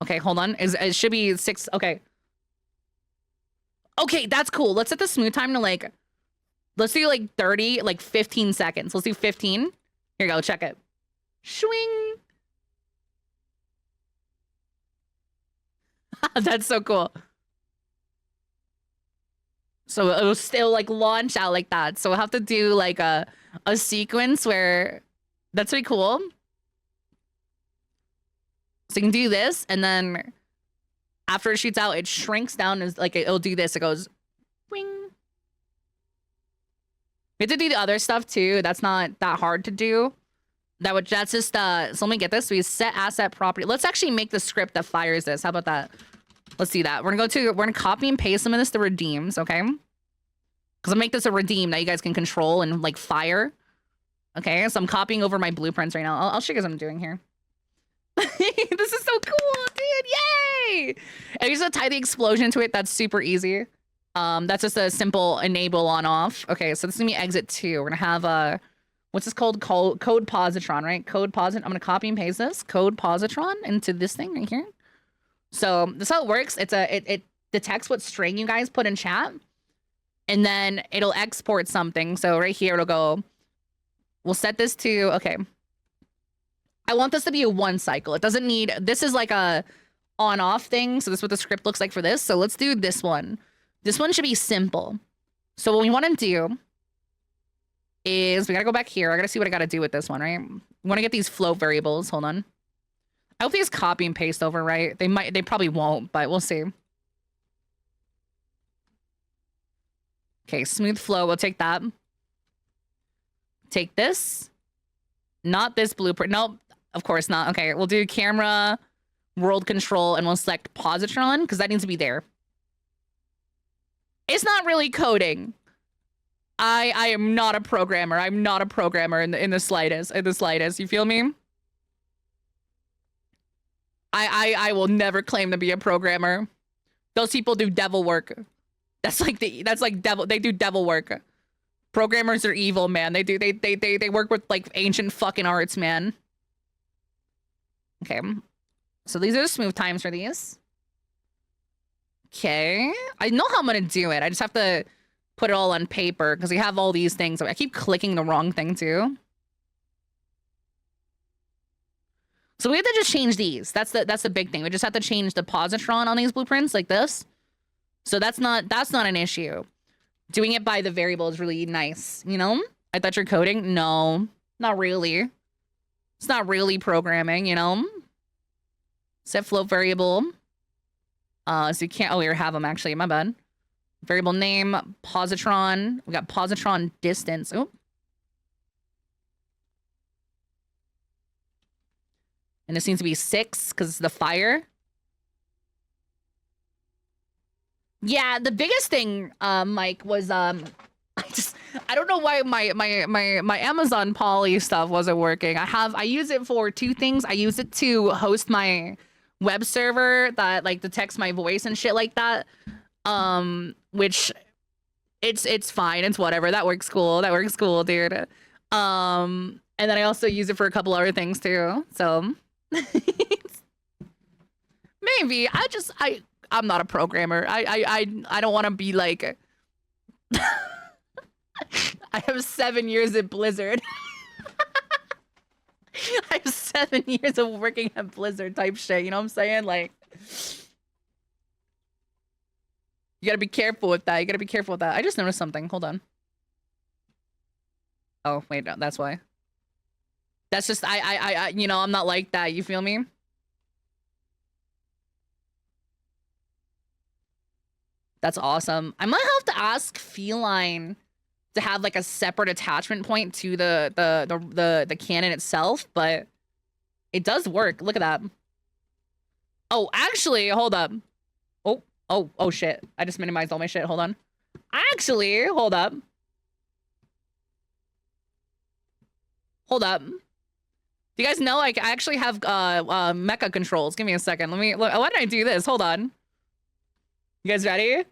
Okay, hold on. It should be 6... Okay. Okay, that's cool. Let's set the smooth time to like... Let's do like 30, like 15 seconds. Let's do 15. Here you go, check it. Swing. That's so cool. So it will still like launch out like that. So we'll have to do like a sequence where that's pretty cool. So you can do this, and then after it shoots out, it shrinks down as like it'll do this. It goes wing. We have to do the other stuff too. That's not that hard to do. That's just so let me get this. We set asset property. Let's actually make the script that fires this. How about that? Let's do that. We're gonna copy and paste some of this to redeems, okay? Because I'll make this a redeem that you guys can control and like fire. Okay, so I'm copying over my blueprints right now. I'll show you guys what I'm doing here. This is so cool, dude! Yay! And you just tie the explosion to it. That's super easy. That's just a simple enable on off. Okay, so this is gonna be exit 2. We're gonna have what's this called? Code positron, right? Code positron. I'm gonna copy and paste this code positron into this thing right here. So this is how it works. It detects what string you guys put in chat, and then it'll export something. So right here it'll go. We'll set this to okay. I want this to be a 1 cycle. It doesn't need. This is like a on-off thing. So this is what the script looks like for this. So let's do this one. This one should be simple. So what we want to do is we gotta go back here. I gotta see what I gotta do with this one, right? We want to get these float variables. Hold on. I hope these copy and paste over, right? They probably won't, but we'll see. Okay, smooth flow. We'll take that. Take this. Not this blueprint. Nope, of course not. Okay, we'll do camera, world control, and we'll select positron because that needs to be there. It's not really coding. I am not a programmer. I'm not a programmer in the slightest. In the slightest. You feel me? I will never claim to be a programmer. Those people do devil work. That's like devil. They do devil work. Programmers are evil, man. They work with like ancient fucking arts, man. Okay. So these are the smooth times for these. Okay. I know how I'm gonna do it. I just have to put it all on paper because we have all these things. I keep clicking the wrong thing too. So we have to just change these. That's the big thing. We just have to change the positron on these blueprints like this. So that's not an issue. Doing it by the variable is really nice, you know? I thought you're coding. No, not really. It's not really programming, you know? Set float variable. So you can't, oh, we have them actually, my bad. Variable name, positron. We got positron distance. Oh. And this needs to be 6 because it's the fire. Yeah, the biggest thing, Mike, was I don't know why my Amazon Poly stuff wasn't working. I use it for 2 things. I use it to host my web server that like detects my voice and shit like that. Which it's fine. It's whatever. That works cool. That works cool, dude. And then I also use it for a couple other things too. So maybe I'm not a programmer. I don't want to be like I have 7 years at Blizzard. I have 7 years of working at Blizzard type shit. You know what I'm saying? Like, you gotta be careful with that. You gotta be careful with that. I just noticed something. Hold on. Oh, wait, no, that's why. That's just, you know, I'm not like that. You feel me? That's awesome. I might have to ask Feline to have like a separate attachment point to the cannon itself, but it does work. Look at that. Oh, actually, hold up. Oh shit. I just minimized all my shit. Hold on. Actually, hold up. Hold up. Do you guys know I actually have mecha controls? Give me a second. Let me look. Why did I do this? Hold on. You guys ready?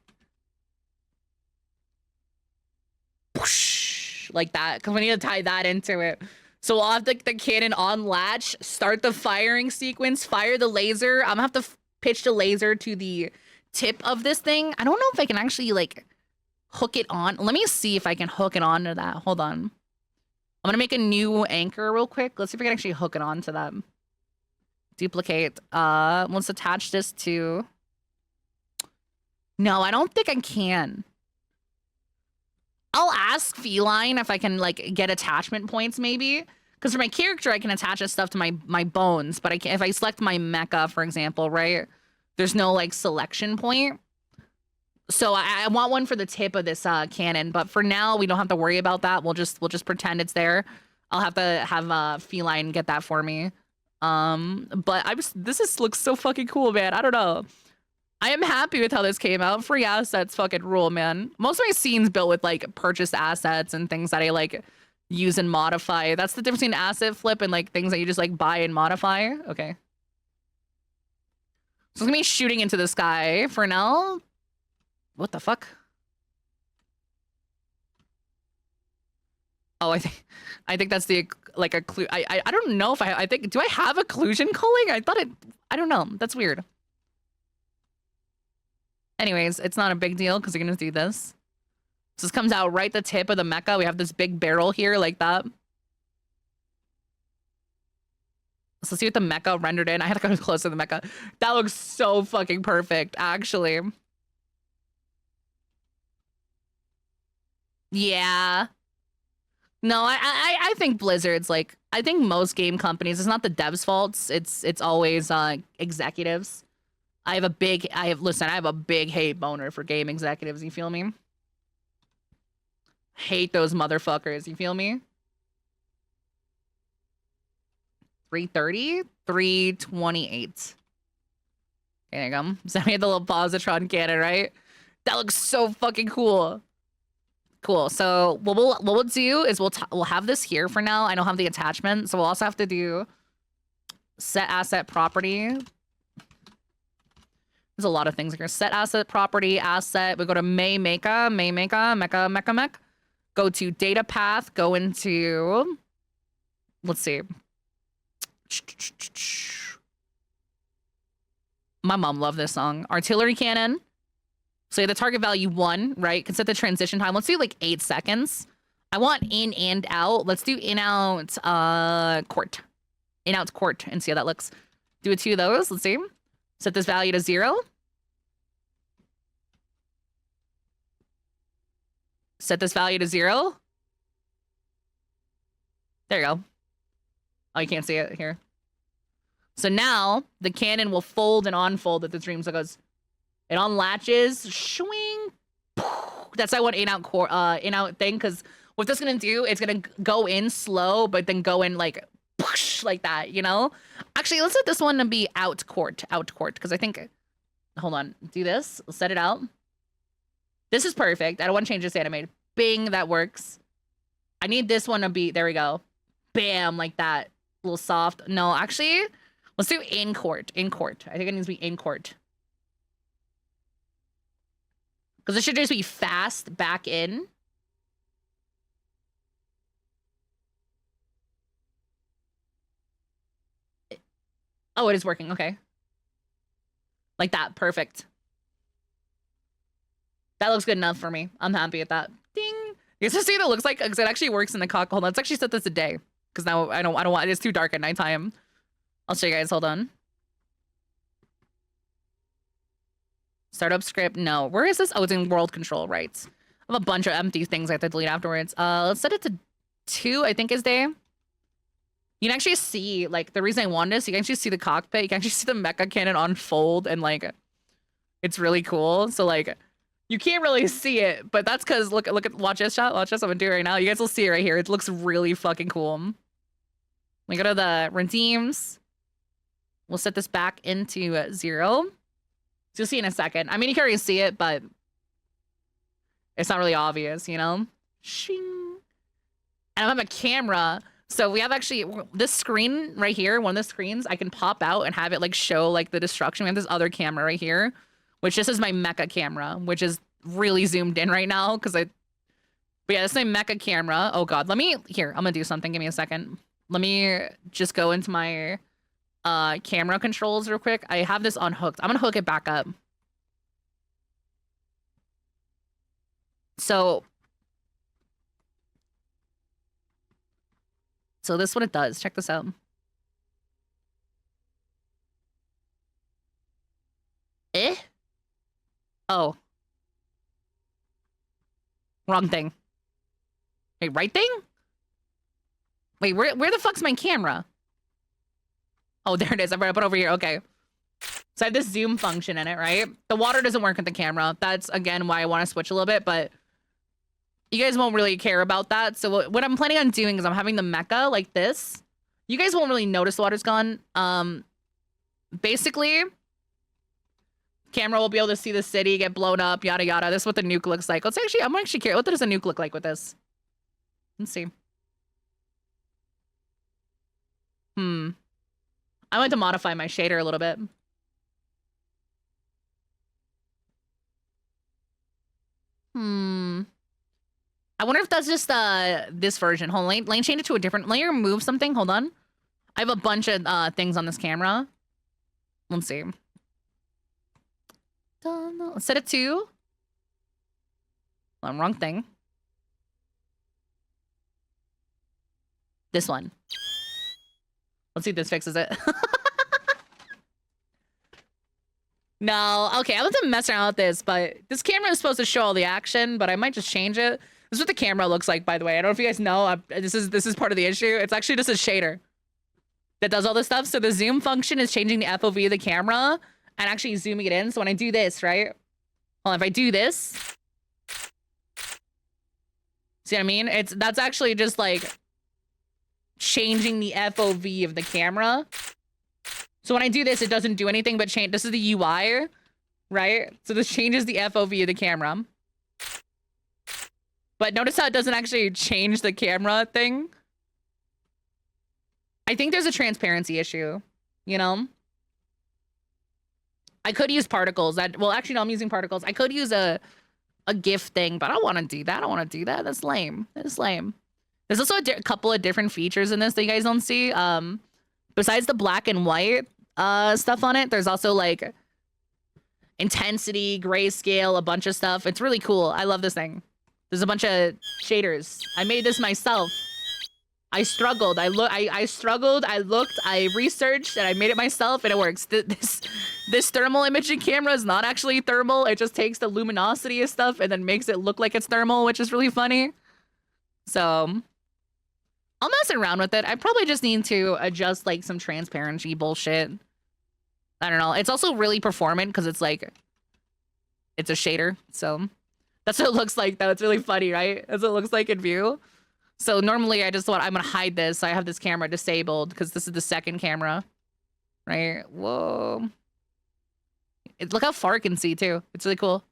Like that, because we need to tie that into it. So we'll have the cannon on latch, start the firing sequence, fire the laser. I'm gonna have to pitch the laser to the tip of this thing. I don't know if I can actually like hook it on. Let me see if I can hook it onto that. Hold on. I'm gonna make a new anchor real quick. Let's see if I can actually hook it onto that. Duplicate. Let's attach this to... No, I don't think I can. I'll ask Feline if I can like get attachment points maybe. Because for my character, I can attach this stuff to my bones. But I can, if I select my mecha, for example, right? There's no like selection point. So I want one for the tip of this cannon. But for now, we don't have to worry about that. We'll just pretend it's there. I'll have to have Feline get that for me. But this looks so fucking cool, man. I don't know. I am happy with how this came out. Free assets fucking rule, man. Most of my scenes built with like purchased assets and things that I like use and modify. That's the difference between asset flip and like things that you just like buy and modify. Okay. So it's gonna be shooting into the sky for now. What the fuck? Oh, I think that's the like a I don't know if I think, do I have occlusion culling? I don't know. That's weird. Anyways, it's not a big deal because you're gonna do this. So this comes out right the tip of the mecha. We have this big barrel here like that. So let's see what the mecha rendered in. I had to go close to the mecha. That looks so fucking perfect, actually. Yeah. No, I think Blizzard's like, I think most game companies, it's not the devs' faults. It's always executives. I have a big hate boner for game executives, you feel me? Hate those motherfuckers, you feel me? 330? 328. There you go. So we had the little positron cannon, right? That looks so fucking cool. Cool. So what we'll do is we'll have this here for now. I don't have the attachment, so we'll also have to do set asset property. There's a lot of things here. Set asset property, asset. We go to Meicha. Go to data path. Go into, let's see. My mom loved this song. Artillery cannon. So you have the target value 1, right? Can set the transition time. Let's do like 8 seconds. I want in and out. Let's do in out court. In out court and see how that looks. Do 2 of those. Let's see. Set this value to 0. Set this value to 0. There you go. Oh, you can't see it here. So now the cannon will fold and unfold at the stream. So it goes, it unlatches, swing. That's why I want in out thing, because what this gonna do, it's gonna go in slow, but then go in like like that, you know? Actually, let's set this one to be out court, because I think, hold on, do this, let's set it out. This is perfect. I don't want to change this animated. Bing, that works. I need this one to be, there we go. Bam, like that. A little soft. No, actually, let's do in court. I think it needs to be in court. Because it should just be fast back in. Oh, it is working. Okay. Like that. Perfect. That looks good enough for me. I'm happy with that. Ding. You guys see what it looks like? Because it actually works in the cock. Hold on. Let's actually set this a day. Because now I don't want, it's too dark at nighttime. I'll show you guys. Hold on. Startup script. No. Where is this? Oh, it's in world control. Right. I have a bunch of empty things I have to delete afterwards. Let's set it to 2, I think is day. You can actually see, like, the reason I want this, you can actually see the cockpit. You can actually see the mecha cannon unfold, and, like, it's really cool. So, like, you can't really see it, but that's because, watch this shot. Watch this. I'm gonna do it right now. You guys will see it right here. It looks really fucking cool. We go to the redeems. We'll set this back into 0. So you'll see in a second. I mean, you can already see it, but it's not really obvious, you know? Shing. And I have a camera. So we have actually this screen right here, one of the screens, I can pop out and have it like show like the destruction. We have this other camera right here, which this is my mecha camera, which is really zoomed in right now because but yeah, this is my mecha camera. Oh God, I'm gonna do something. Give me a second. Let me just go into my camera controls real quick. I have this unhooked. I'm gonna hook it back up. So this is what it does. Check this out. Oh. Wrong thing. Wait, right thing? Wait, where the fuck's my camera? Oh, there it is. I'm gonna put it over here. Okay. So I have this zoom function in it, right? The water doesn't work with the camera. That's, again, why I want to switch a little bit, but you guys won't really care about that. So what I'm planning on doing is I'm having the mecha like this. You guys won't really notice the water's gone. Basically, camera will be able to see the city get blown up, yada yada. This is what the nuke looks like. I'm actually curious. What does a nuke look like with this? Let's see. I want to modify my shader a little bit. I wonder if that's just this version. Hold on, let me change it to a different. Let me remove something. Hold on. I have a bunch of things on this camera. Let's see. Let's set it to. Wrong thing. This one. Let's see if this fixes it. No, okay, I wasn't messing around with this, but this camera is supposed to show all the action, but I might just change it. This is what the camera looks like, by the way. I don't know if you guys know. This is part of the issue. It's actually just a shader that does all this stuff. So the zoom function is changing the FOV of the camera and actually zooming it in. So when I do this, right? Well, if I do this, see what I mean? That's actually just like changing the FOV of the camera. So when I do this, it doesn't do anything but change. This is the UI, right? So this changes the FOV of the camera. But notice how it doesn't actually change the camera thing. I think there's a transparency issue, you know? I could use particles. Well, actually, no, I'm using particles. I could use a GIF thing, but I don't want to do that. I don't want to do that. That's lame. That's lame. There's also a couple of different features in this that you guys don't see. Besides the black and white stuff on it, there's also like intensity, grayscale, a bunch of stuff. It's really cool. I love this thing. There's a bunch of shaders. I made this myself. I struggled. I struggled. I looked. I researched, and I made it myself, and it works. This thermal imaging camera is not actually thermal. It just takes the luminosity of stuff and then makes it look like it's thermal, which is really funny. So I'll mess around with it. I probably just need to adjust like some transparency bullshit. I don't know. It's also really performant because it's like it's a shader. So that's what it looks like, though. It's really funny, right? That's what it looks like in view. So normally I just thought I'm gonna hide this. So I have this camera disabled because this is the second camera, right? Whoa! Look how far it can see too. It's really cool.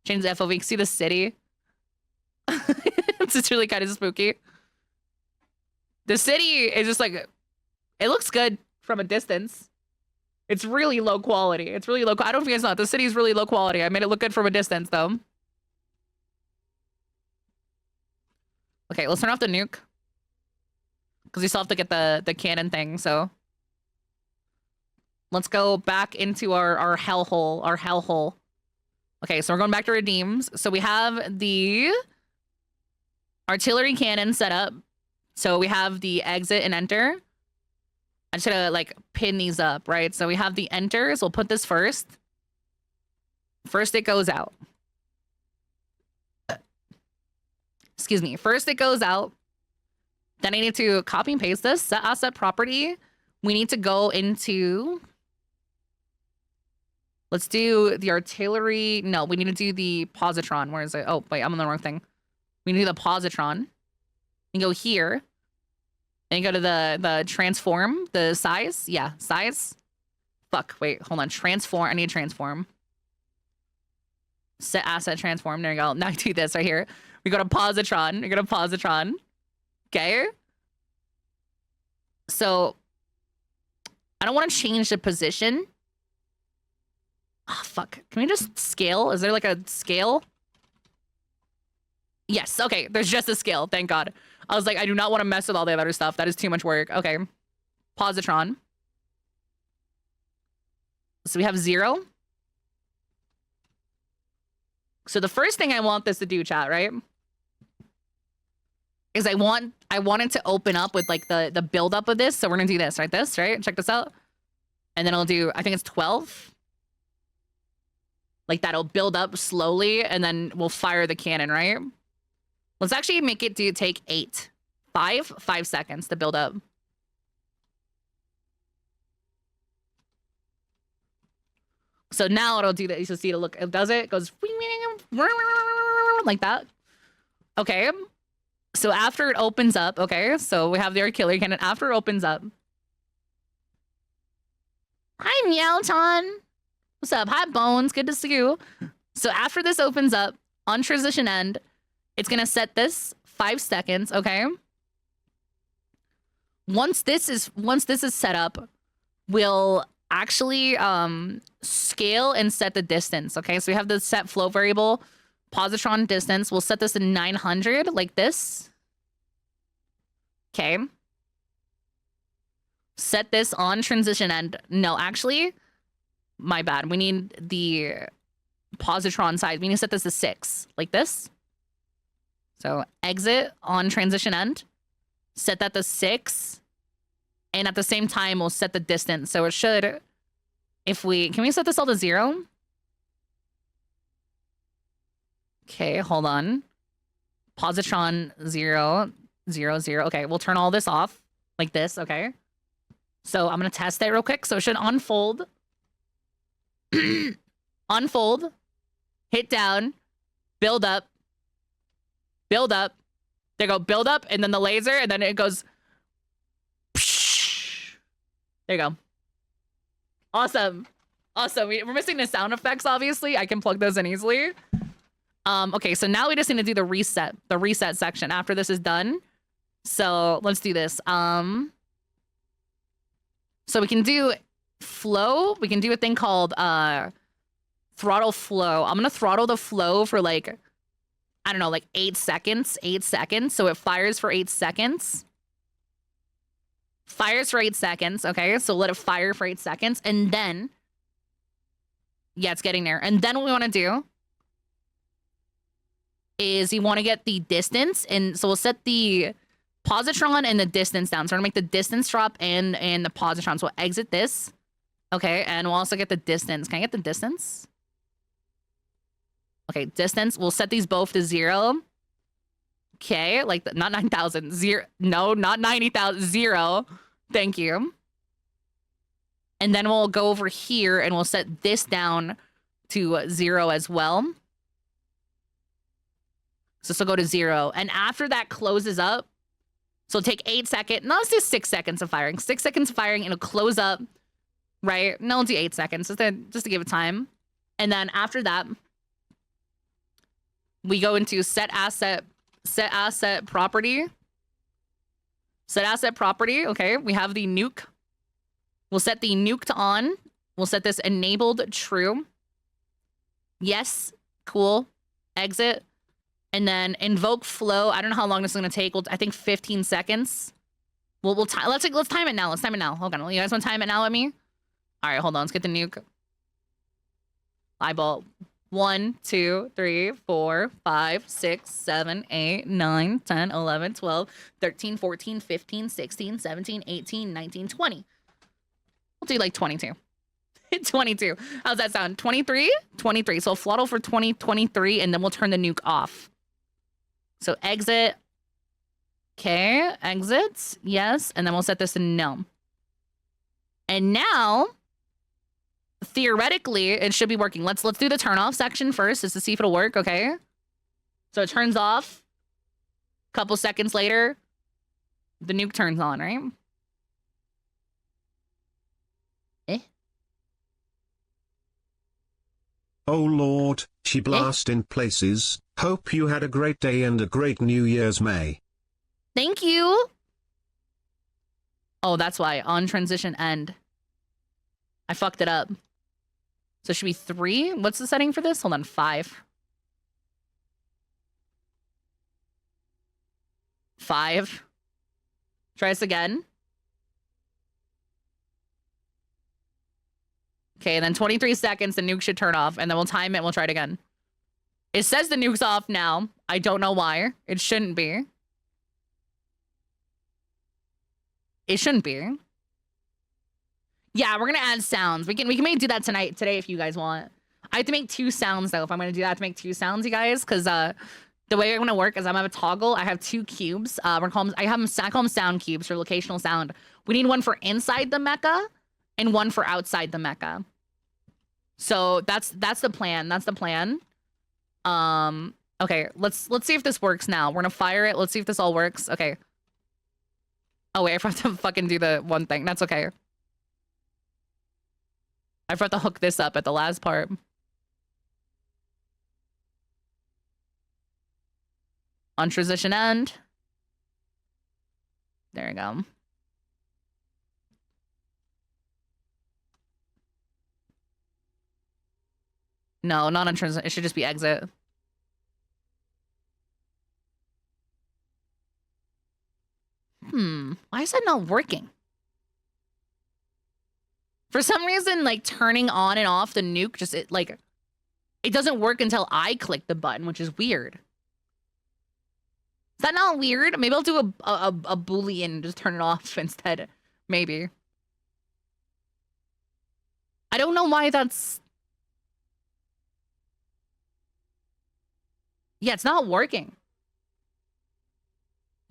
Change the FOV. You can see the city. It's just really kind of spooky. The city is just like it looks good from a distance. It's really low quality. It's really low. I don't know if you guys know. The city is really low quality. I made it look good from a distance though. Okay, let's turn off the nuke. Because we still have to get the cannon thing, so. Let's go back into our hellhole. Okay, so we're going back to redeems. So we have the artillery cannon set up. So we have the exit and enter. I just gotta like pin these up, right? So we have the enters. We'll put this first. First it goes out. Excuse me. First it goes out. Then I need to copy and paste this. Set asset property. We need to go into... Let's do the artillery. No, we need to do the positron. Where is it? Oh, wait, I'm on the wrong thing. We need to do the positron. And go here. And go to the transform. The size. Yeah, size. Fuck, wait, hold on. Transform. I need to transform. Set asset transform. There you go. Now I do this right here. We go to positron. We go to positron. Okay. So I don't want to change the position. Oh, fuck. Can we just scale? Is there like a scale? Yes. Okay. There's just a scale. Thank God. I was like, I do not want to mess with all the other stuff. That is too much work. Okay. Positron. So we have 0. So the first thing I want this to do, chat, right? Is I want it to open up with like the buildup of this. So we're gonna do this, right? This, right? Check this out. And then I'll do, I think it's 12. Like that'll build up slowly and then we'll fire the cannon, right? Let's actually make it take 8. 5 seconds to build up. So now it'll do that. You should see it look, it does it. It goes like that. Okay. So after it opens up, okay, so we have the artillery cannon. After it opens up. Hi, Meowton. What's up? Hi, Bones. Good to see you. So after this opens up, on transition end, it's going to set this 5 seconds, okay? Once this is set up, we'll actually scale and set the distance, okay? So we have the set flow variable, positron distance. We'll set this to 900 like this. Okay. Set this on transition end. No, actually, my bad. We need the positron size. We need to set this to 6 like this. So exit on transition end. Set that to 6. And at the same time, we'll set the distance. So it should, if we, can we set this all to 0? Okay, hold on. Positron 0, 0, 0. Okay, we'll turn all this off like this, okay? So I'm going to test it real quick. So it should unfold. Unfold. Hit down. Build up. Build up. There you go. Build up. And then the laser. And then it goes. There you go. Awesome. Awesome. We're missing the sound effects, obviously. I can plug those in easily. Okay, so now we just need to do the reset section after this is done. So let's do this. So we can do flow. We can do a thing called throttle flow. I'm gonna throttle the flow for like, I don't know, like 8 seconds. 8 seconds. So it fires for 8 seconds. Fires for 8 seconds. Okay, so let it fire for 8 seconds, and then Yeah, it's getting there. And then what we want to do is you want to get the distance. And so we'll set the positron and the distance down. So we're going to make the distance drop and the positron. So we'll exit this. Okay, and we'll also get the distance. Can I get the distance? Okay, distance. We'll set these both to 0. Okay, like not 9,000. 0. No, not 90,000. 0. Thank you. And then we'll go over here and we'll set this down to 0 as well. So this will go to 0. And after that closes up, so it'll take 8 seconds. No, let's do 6 seconds of firing. 6 seconds of firing, and it'll close up, right? No, we'll do 8 seconds just to give it time. And then after that, we go into set asset property. Set asset property. Okay, we have the nuke. We'll set the nuke to on. We'll set this enabled true. Yes, cool. Exit. And then invoke flow. I don't know how long this is gonna take. I think 15 seconds. Let's time it now. Let's time it now. Hold on. You guys want to time it now with me? All right, hold on. Let's get the nuke. Eyeball. 1, 2, 3, 4, 5, 6, 7, 8, 9, 10, 11, 12, 13, 14, 15, 16, 17, 18, 19, 20. We'll do like 22. 22. How's that sound? 23? 23. So throttle for 23, and then we'll turn the nuke off. So exit. Okay, exit. Yes, and then we'll set this to no. And now, theoretically, it should be working. Let's do the turn off section first just to see if it'll work, okay? So it turns off. Couple seconds later, the nuke turns on, right? Oh Lord, she blast in places. Hope you had a great day and a great New Year's, May. Thank you. Oh, that's why. On transition end. I fucked it up. So it should be 3. What's the setting for this? Hold on, 5. 5. Try this again. Okay, and then 23 seconds, the nuke should turn off, and then we'll time it and we'll try it again. It says the nuke's off now. I don't know why. It shouldn't be. It shouldn't be. Yeah, we're gonna add sounds. We can maybe do that today if you guys want. I have to make 2 sounds though. If I'm gonna do that, I have to make 2 sounds, you guys, because the way I'm gonna work is I'm gonna have a toggle. I have 2 cubes. I call them sound cubes for locational sound. We need one for inside the mecha and one for outside the mecha. So that's the plan. That's the plan. Okay, let's see if this works now. We're gonna fire it. Let's see if this all works. Okay. Oh wait, I forgot to fucking do the one thing. That's okay. I forgot to hook this up at the last part. On transition end. There we go. No, not on transition. It should just be exit. Why is that not working? For some reason, like turning on and off the nuke, it doesn't work until I click the button, which is weird. Is that not weird? Maybe I'll do a Boolean and just turn it off instead. Maybe. I don't know why that's... Yeah, it's not working.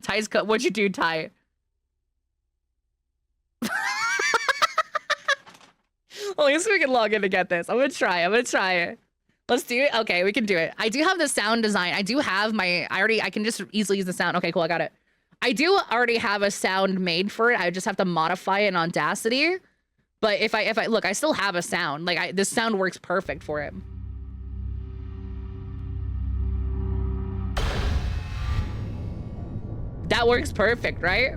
Ty's cut. What'd you do, Ty? Well, at least we can log in to get this. I'm gonna try it. Let's do it. Okay, we can do it. I do have the sound design. I do have I can just easily use the sound. Okay, cool, I got it. I do already have a sound made for it. I just have to modify it in Audacity. But if I look, I still have a sound. Like this sound works perfect for it. That works perfect, right?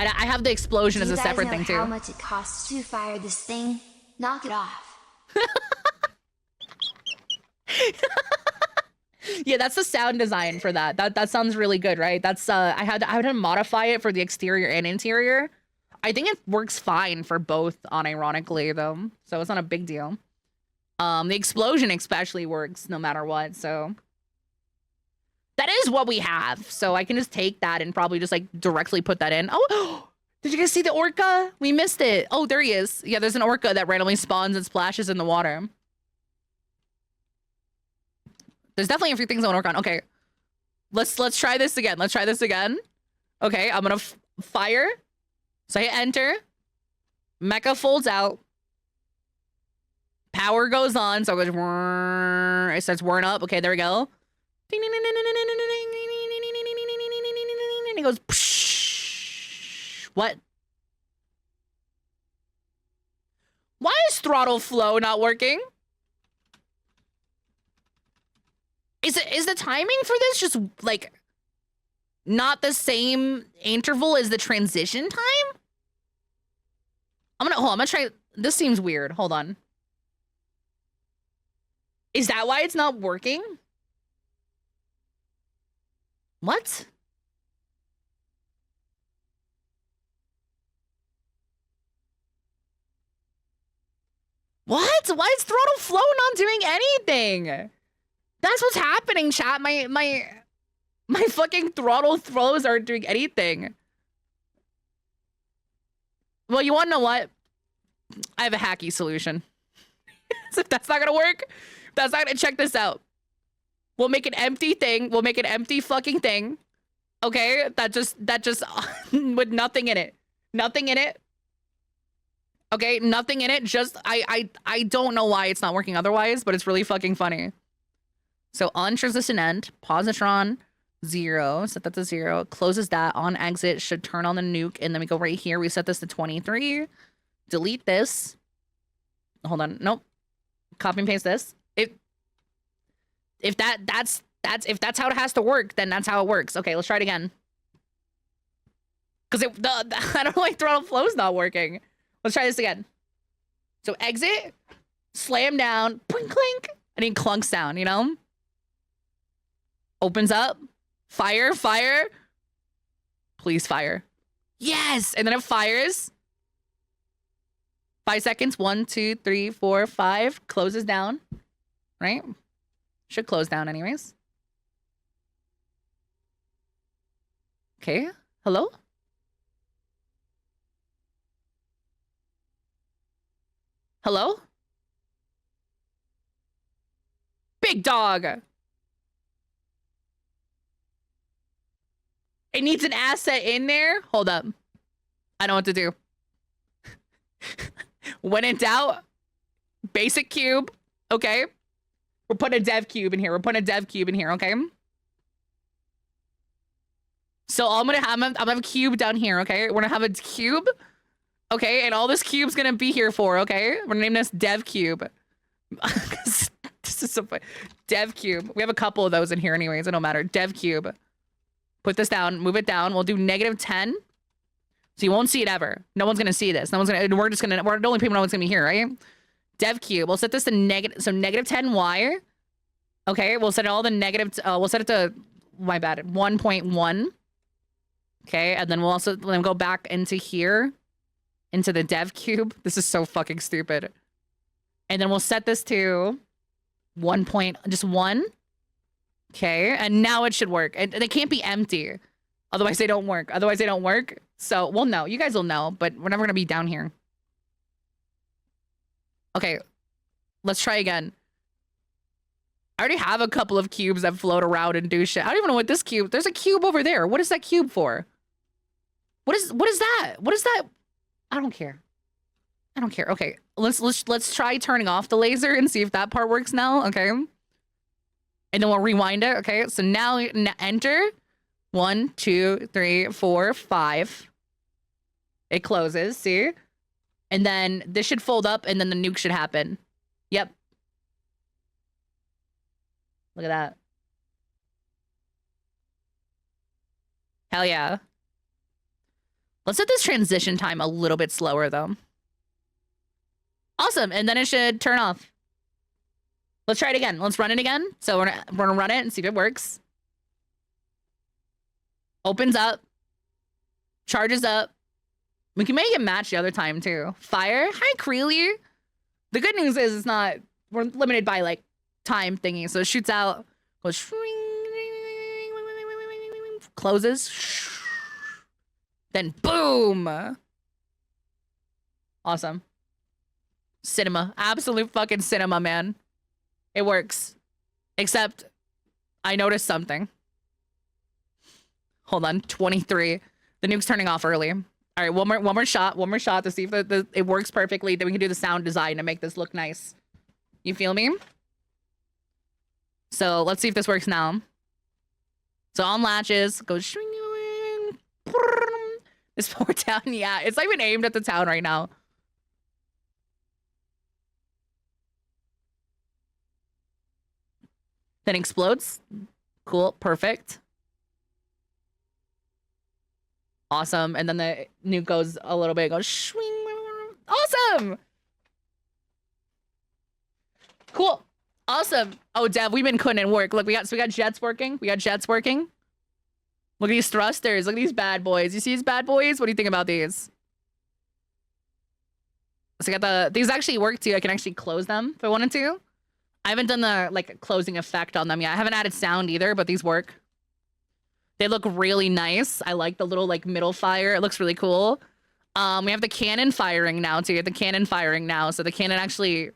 I have the explosion as a separate thing too. How much it costs to fire this thing? Knock it off. Yeah, that's the sound design for that. That sounds really good, right? That's I had to modify it for the exterior and interior. I think it works fine for both, unironically, though. So it's not a big deal. The explosion especially works no matter what, so... That is what we have, so I can just take that and probably just, like, directly put that in. Oh, did you guys see the orca? We missed it. Oh, there he is. Yeah, there's an orca that randomly spawns and splashes in the water. There's definitely a few things I want to work on. Okay, let's try this again. Let's try this again. Okay, I'm gonna fire. So I hit enter. Mecha folds out. Power goes on, so it goes. It starts whirring up. Okay, there we go. And it goes. What? Why is throttle flow not working? Is the timing for this just like not the same interval as the transition time? I'm gonna try. This seems weird. Hold on. Is that why it's not working? What? What? Why is throttle flow not doing anything? That's what's happening, chat. My fucking throttle throws aren't doing anything. Well, you wanna know what? I have a hacky solution. So if that's not gonna work, that's not gonna check this out. We'll make an empty thing. We'll make an empty fucking thing. Okay? That just with nothing in it. Nothing in it. Okay, nothing in it. Just I don't know why it's not working otherwise, but it's really fucking funny. So on transition end, positron 0, set that to 0, closes that, on exit, should turn on the nuke, and then we go right here, we set this to 23, delete this. Hold on, nope. Copy and paste this. If that's how it has to work, then that's how it works. Okay, let's try it again. Because I don't know why throttle flow's not working. Let's try this again. So exit, slam down, blink, clink, and he clunks down, you know? Opens up, fire, fire. Please fire. Yes! And then it fires. 5 seconds, 1, 2, 3, 4, 5. Closes down, right? Should close down anyways. Okay, hello? Hello? Big dog! It needs an asset in there? Hold up. I know what to do. When in doubt, basic cube, okay? We're putting a dev cube in here. We're putting a dev cube in here, okay? So I'm gonna have a cube down here, okay? We're gonna have a cube, okay? And all this cube's gonna be here for, okay? We're gonna name this dev cube. This is so funny. Dev cube. We have a couple of those in here anyways. It don't matter. Dev cube. Put this down. Move it down. We'll do -10. So you won't see it ever. No one's gonna see this. No one's gonna. We're the only people no one's gonna be here, right? Dev cube. We'll set this to negative. So -10y. Okay. We'll set all the negative. We'll set it to. My bad. 1.1. Okay. And then we'll also then go back into here, into the dev cube. This is so fucking stupid. And then we'll set this to 1. Okay. And now it should work. And they can't be empty. Otherwise they don't work. So, well, no, you guys will know, but we're never going to be down here. Okay, let's try again. I already have a couple of cubes that float around and do shit. I don't even know what this cube, there's a cube over there. What is that cube for? What is that? What is that? I don't care. Okay, let's try turning off the laser and see if that part works now, okay? And then we'll rewind it, okay? So now enter. 1, 2, 3, 4, 5. It closes, see? And then this should fold up and then the nuke should happen. Yep. Look at that. Hell yeah. Let's set this transition time a little bit slower though. Awesome, and then it should turn off. Let's try it again. Let's run it again. So we're gonna run it and see if it works. Opens up, charges up, We can make it match the other time too. Fire. Hi, Creely. The good news is we're limited by like time thingy. So it shoots out, goes, closes, then boom. Awesome. Cinema. Absolute fucking cinema, man. It works. Except I noticed something. Hold on. 23. The nuke's turning off early. All right, one more shot to see if it works perfectly. Then we can do the sound design to make this look nice. You feel me? So let's see if this works now. So on latches, goes. This poor town, yeah, it's not even aimed at the town right now. Then explodes. Cool, perfect. Awesome. And then the nuke goes a little bit, goes swing. Awesome. Cool. Awesome. Oh, Dev, we've been putting in work. Look, we got jets working. We got jets working. Look at these thrusters. Look at these bad boys. You see these bad boys? What do you think about these? So I got these actually work too. I can actually close them if I wanted to. I haven't done the like closing effect on them yet. I haven't added sound either, but these work. They look really nice. I like the little like middle fire. It looks really cool. We have the cannon firing now too. The cannon firing now. So the cannon actually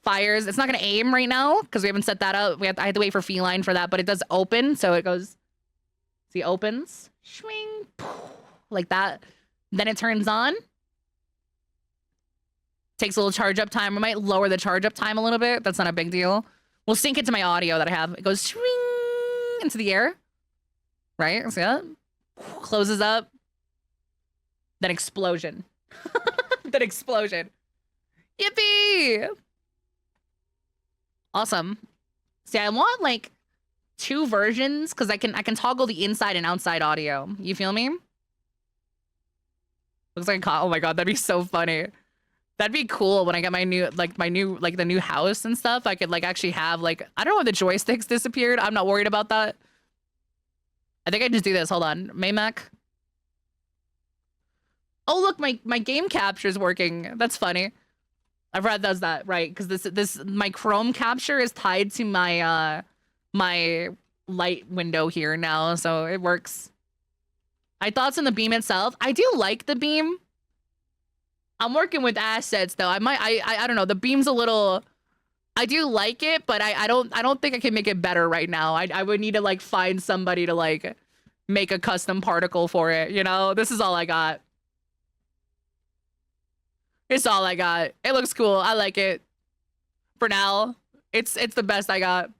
fires. It's not gonna aim right now because we haven't set that up. I had to wait for feline for that, but it does open. So it goes. See, opens, swing, like that. Then it turns on. Takes a little charge up time. We might lower the charge up time a little bit. That's not a big deal. We'll sync it to my audio that I have. It goes swing into the air. Right? See that? Closes up. Then explosion. Then explosion. Yippee! Awesome. See, I want like 2 versions because I can toggle the inside and outside audio. You feel me? Looks like oh my god, that'd be so funny. That'd be cool when I get my new the new house and stuff. I could like actually have like I don't know if the joysticks disappeared. I'm not worried about that. I think I just do this. Hold on. Maymac. Oh look, my game capture's working. That's funny. I've read does that, right? Because this my Chrome capture is tied to my my light window here now, so it works. My thoughts on the beam itself. I do like the beam. I'm working with assets though. I don't know. The beam's a little. I do like it, but I don't think I can make it better right now. I would need to like find somebody to like make a custom particle for it. You know, this is all I got. It's all I got. It looks cool. I like it. For now, it's the best I got.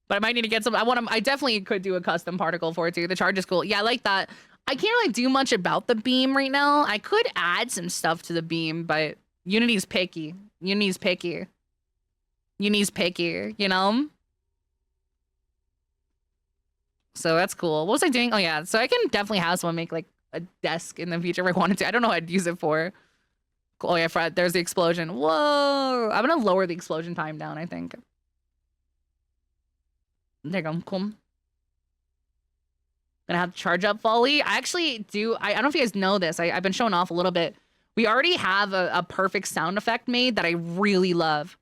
But I might need to get some. I definitely could do a custom particle for it too. The charge is cool. Yeah, I like that. I can't really do much about the beam right now. I could add some stuff to the beam, but Unity's picky. Unity's picky. Unity's picky, you know? So that's cool. What was I doing? Oh yeah, so I can definitely have someone make like a desk in the future if I wanted to. I don't know what I'd use it for. Oh yeah, Fred, there's the explosion. Whoa! I'm gonna lower the explosion time down, I think. There you go, cool. Gonna have charge up volley. I actually do. I don't know if you guys know this. I've been showing off a little bit. We already have a perfect sound effect made that I really love.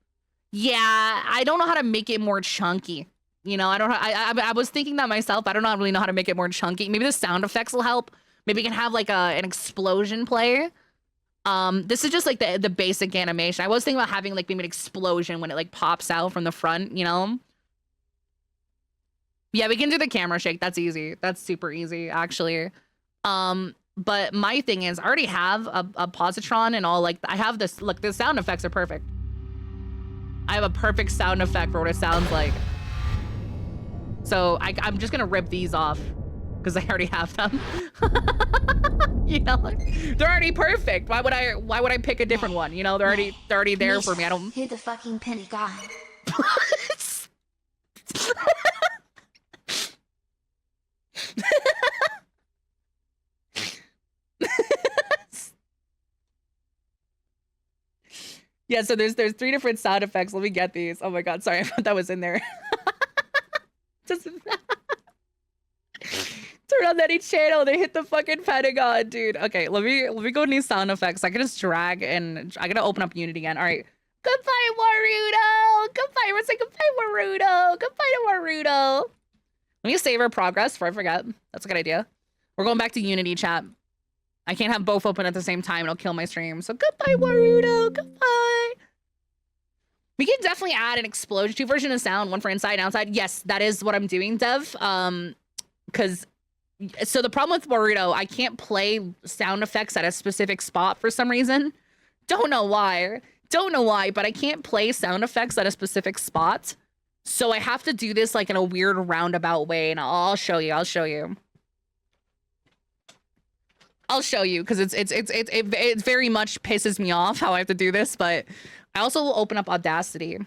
Yeah, I don't know how to make it more chunky. You know, I don't. I was thinking that myself. I don't really know how to make it more chunky. Maybe the sound effects will help. Maybe we can have like an explosion play. This is just like the basic animation. I was thinking about having like maybe an explosion when it like pops out from the front. You know. Yeah, we can do the camera shake. That's easy. That's super easy, actually. But my thing is, I already have a positron and all. Like, I have this. Look, the sound effects are perfect. I have a perfect sound effect for what it sounds like. So I'm just gonna rip these off because I already have them. You know, they're already perfect. Why would I pick a different one? You know, they're already there Meicha, for me. I don't. Hit the fucking Pentagon. Yeah, so there's 3 different sound effects. Let me get these. Oh my god, sorry, I thought that was in there. Just turn turn on any channel, they hit the fucking Pentagon, dude. Okay, let me go new sound effects. I can just drag and I gotta open up Unity again. All right. Goodbye, Warudo. Goodbye. Everyone say goodbye, Warudo. Goodbye to Warudo. Let me save our progress before I forget. That's a good idea. We're going back to Unity chat. I can't have both open at the same time. It'll kill my stream. So goodbye, Warudo. Goodbye. We can definitely add an explosion, 2 versions of sound, one for inside and outside. Yes, that is what I'm doing, Dev. Because so the problem with Warudo, I can't play sound effects at a specific spot for some reason. Don't know why. Don't know why, but I can't play sound effects at a specific spot. So I have to do this like in a weird roundabout way, and I'll show you. I'll show you. I'll show you because it very much pisses me off how I have to do this, but I also will open up Audacity.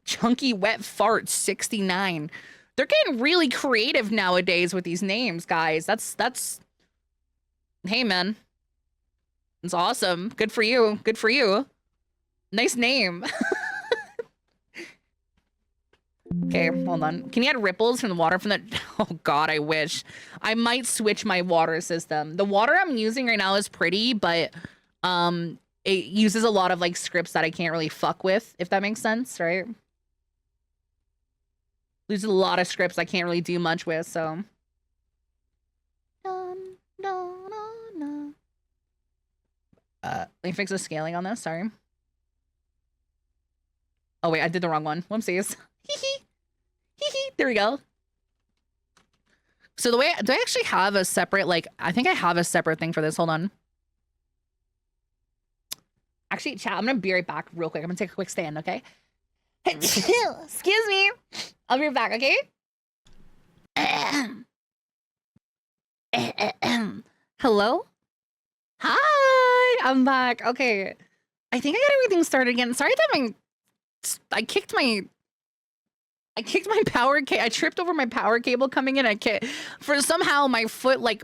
Chunky Wet Fart 69. They're getting really creative nowadays with these names, guys. That's hey man. It's awesome. Good for you. Good for you. Nice name. Okay, hold on. Can you add ripples from the water from the... Oh god, I wish. I might switch my water system. The water I'm using right now is pretty, but it uses a lot of like scripts that I can't really fuck with, if that makes sense, right? There's a lot of scripts I can't really do much with, so... Let me fix the scaling on this, sorry. Oh wait, I did the wrong one. Whoopsies. Hee hee. There we go. So the way, do I actually have a separate, like, I think I have a separate thing for this. Hold on. Actually, chat, I'm gonna be right back real quick. I'm gonna take a quick stand, okay? Excuse me. I'll be right back, okay? Hello? Hi, I'm back. Okay. I think I got everything started again. Sorry that I kicked my power cable. I tripped over my power cable coming in. For somehow my foot like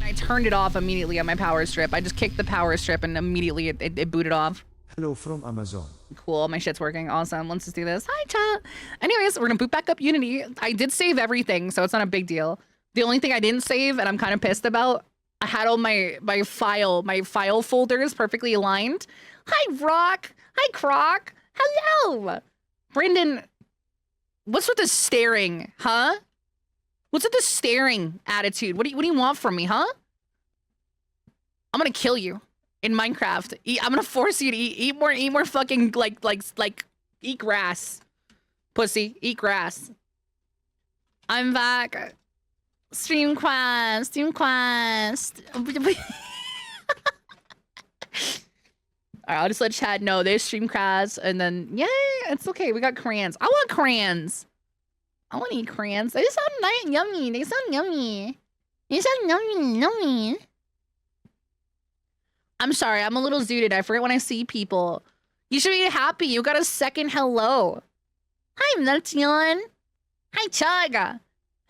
I turned it off immediately on my power strip. I just kicked the power strip and immediately it booted off. Hello from Amazon. Cool, my shit's working. Awesome. Let's just do this. Hi, chat. Anyways, we're gonna boot back up Unity. I did save everything, so it's not a big deal. The only thing I didn't save, and I'm kind of pissed about, I had all my file folders perfectly aligned. Hi, Rock. Hi, Croc. Hello. Brendan, what's with the staring, huh? What's with the staring attitude? What do you want from me, huh? I'm gonna kill you in Minecraft. I'm gonna force you to eat more fucking like eat grass. Pussy, eat grass. I'm back. Stream quest. Alright, I'll just let Chad know there's stream crabs, and then yeah, it's okay. We got crayons. I want crayons. I want to eat crayons. They sound nice and yummy. They sound yummy. They sound yummy. I'm sorry, I'm a little zooted. I forget when I see people. You should be happy. You got a second hello. Hi, Meltion. Hi, Chug.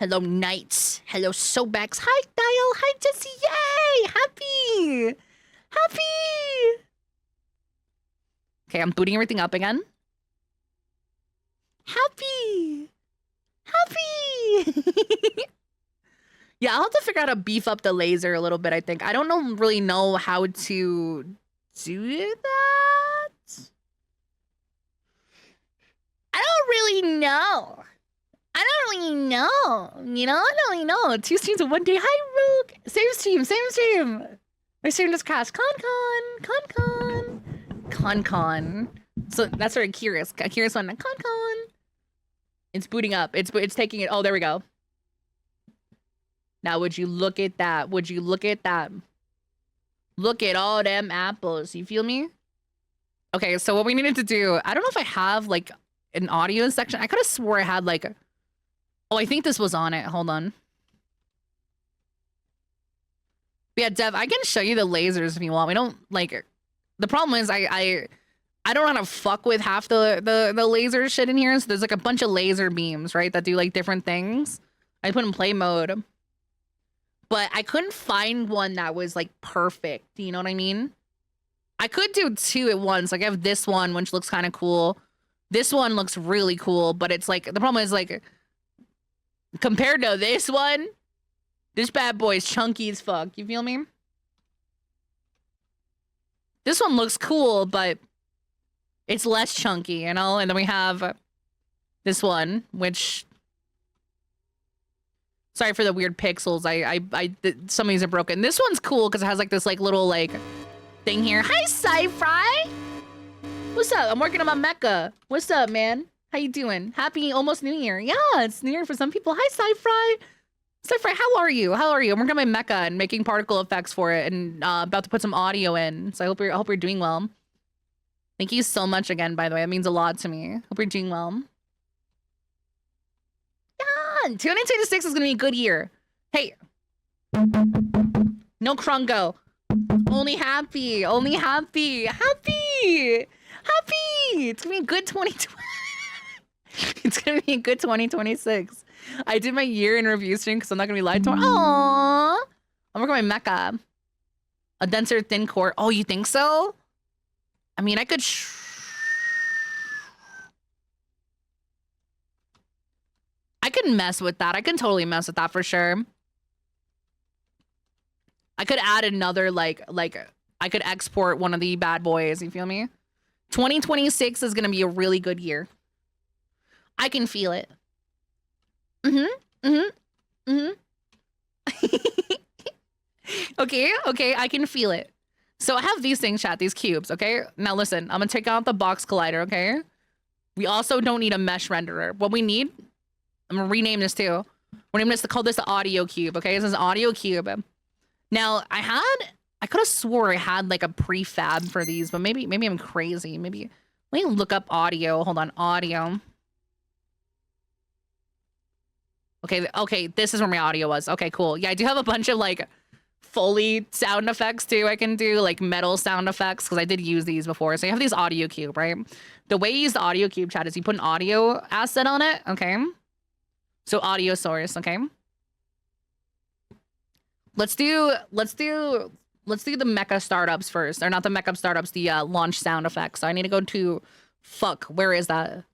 Hello, Knights. Hello, Sobex. Hi, Dial. Hi, Jesse. Yay! Happy. Okay, I'm booting everything up again. Happy. Yeah, I'll have to figure out how to beef up the laser a little bit, I think. I don't really know how to do that. I don't really know. You know, I don't really know. 2 streams in 1 day. Hi, Rook. Same stream. My stream just crashed. Con. So that's sort of curious. A curious one. Con. It's booting up. It's taking it. Oh, there we go. Now, would you look at that? Look at all them apples. You feel me? Okay, so what we needed to do, I don't know if I have like an audio section. I could have swore I had like, oh, I think this was on it. Hold on. Yeah, Dev, I can show you the lasers if you want. We don't like, the problem is I don't want to fuck with half the laser shit in here. So there's like a bunch of laser beams, right? That do like different things. I put in play mode. But I couldn't find one that was like perfect. You know what I mean? I could do 2 at once. Like I have this one, which looks kind of cool. This one looks really cool, but it's like, the problem is like, compared to this one, this bad boy is chunky as fuck. You feel me? This one looks cool, but it's less chunky, you know? And then we have this one, which... Sorry for the weird pixels. Some of these are broken. This one's cool because it has like this like little like thing here. Hi, Sci-Fry! What's up? I'm working on my Meicha. What's up, man? How you doing? Happy almost New Year. Yeah, it's New Year for some people. Hi, Sci-Fry. Sci-Fry, how are you? How are you? I'm working on my Meicha and making particle effects for it and about to put some audio in. So I hope you're doing well. Thank you so much again, by the way. It means a lot to me. Hope you're doing well. Yeah, 2026 is gonna be a good year. Hey. No Krungo. Only happy. Only happy. Happy. Happy. It's gonna be a good 2020. It's gonna be a good 2026. I did my year in review stream because I'm not gonna be live tomorrow. Aww. I'm working on my Meicha. A denser thin core. Oh, you think so? I mean, I could. I could mess with that. I can totally mess with that for sure. I could add another like I could export one of the bad boys. You feel me? 2026 is gonna be a really good year. I can feel it. Okay, I can feel it. So I have these things, chat, these cubes, okay? Now listen, I'm gonna take out the box collider, okay? We also don't need a mesh renderer. What we need, I'm gonna rename this too. We're naming this, call this the audio cube, okay? This is an audio cube. Now, I could have swore I had like a prefab for these, but maybe I'm crazy. Let me look up audio. Hold on, audio. Okay, this is where my audio was. Okay, cool. Yeah, I do have a bunch of like Foley sound effects too. I can do like metal sound effects because I did use these before. So you have these audio cube, right? The way you use the audio cube, chat, is you put an audio asset on it, okay? So audio source, okay? Let's do the Meicha startups first. Or not the Meicha startups, the launch sound effects. So I need to go to, fuck, where is that?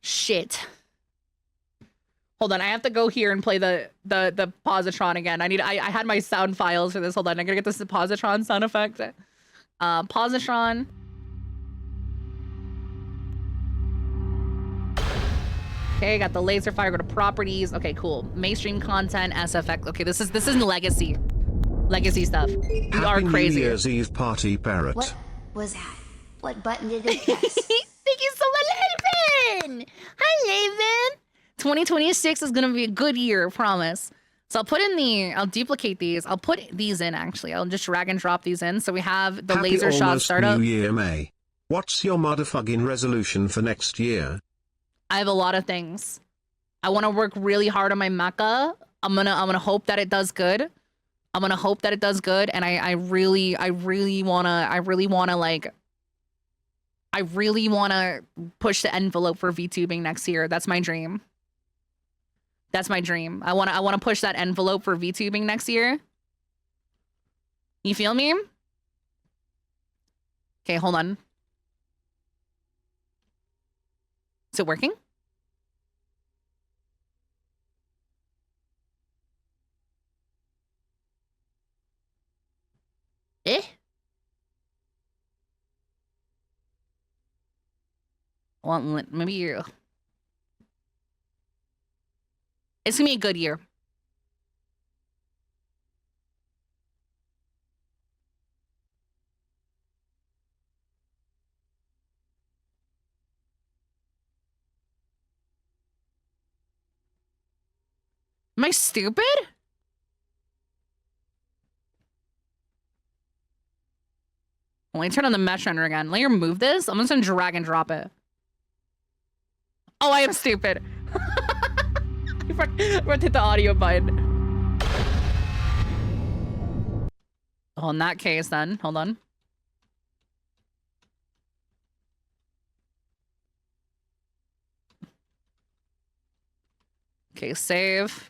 Shit. Hold on, I have to go here and play the positron again. I had my sound files for this. Hold on, I'm gonna get this positron sound effect. Positron. Okay, got the laser fire, go to properties. Okay, cool. Mainstream content, SFX. Okay, this is legacy. Legacy stuff. We are crazy. New Year's Eve party, Parrot. What was that? What button did it press? Thank you so much, Laven! Hi, Laven! 2026 is gonna be a good year, promise. So I'll duplicate these. I'll put these in, actually. I'll just drag and drop these in. So we have the Happy laser shot almost startup. New Year, May. What's your motherfucking resolution for next year? I have a lot of things. I want to work really hard on my Meicha. I'm gonna hope that it does good. I'm gonna hope that it does good, and I really wanna push the envelope for VTubing next year. That's my dream. That's my dream. I wanna push that envelope for VTubing next year. You feel me? Okay, hold on. Is it working? Eh? Well, maybe you. It's gonna be a good year. Am I stupid? Let me turn on the mesh render again. Let me remove this. I'm just gonna drag and drop it. Oh, I am stupid. I forgot to hit the audio button. Oh, in that case then, hold on. Okay, save.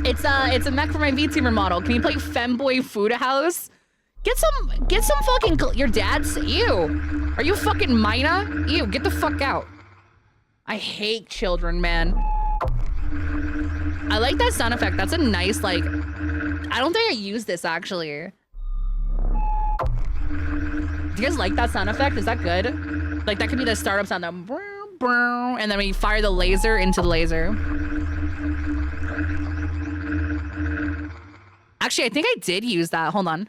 It's a mech for my VTuber model. Can you play Femboy Food House? Get some fucking your dad's ew. Are you fucking Meicha? Ew, get the fuck out. I hate children, man. I like that sound effect. That's a nice, like, I don't think I used this actually. Do you guys like that sound effect? Is that good? Like that could be the startup sound, and then we fire the laser into the laser. Actually, I think I did use that. Hold on.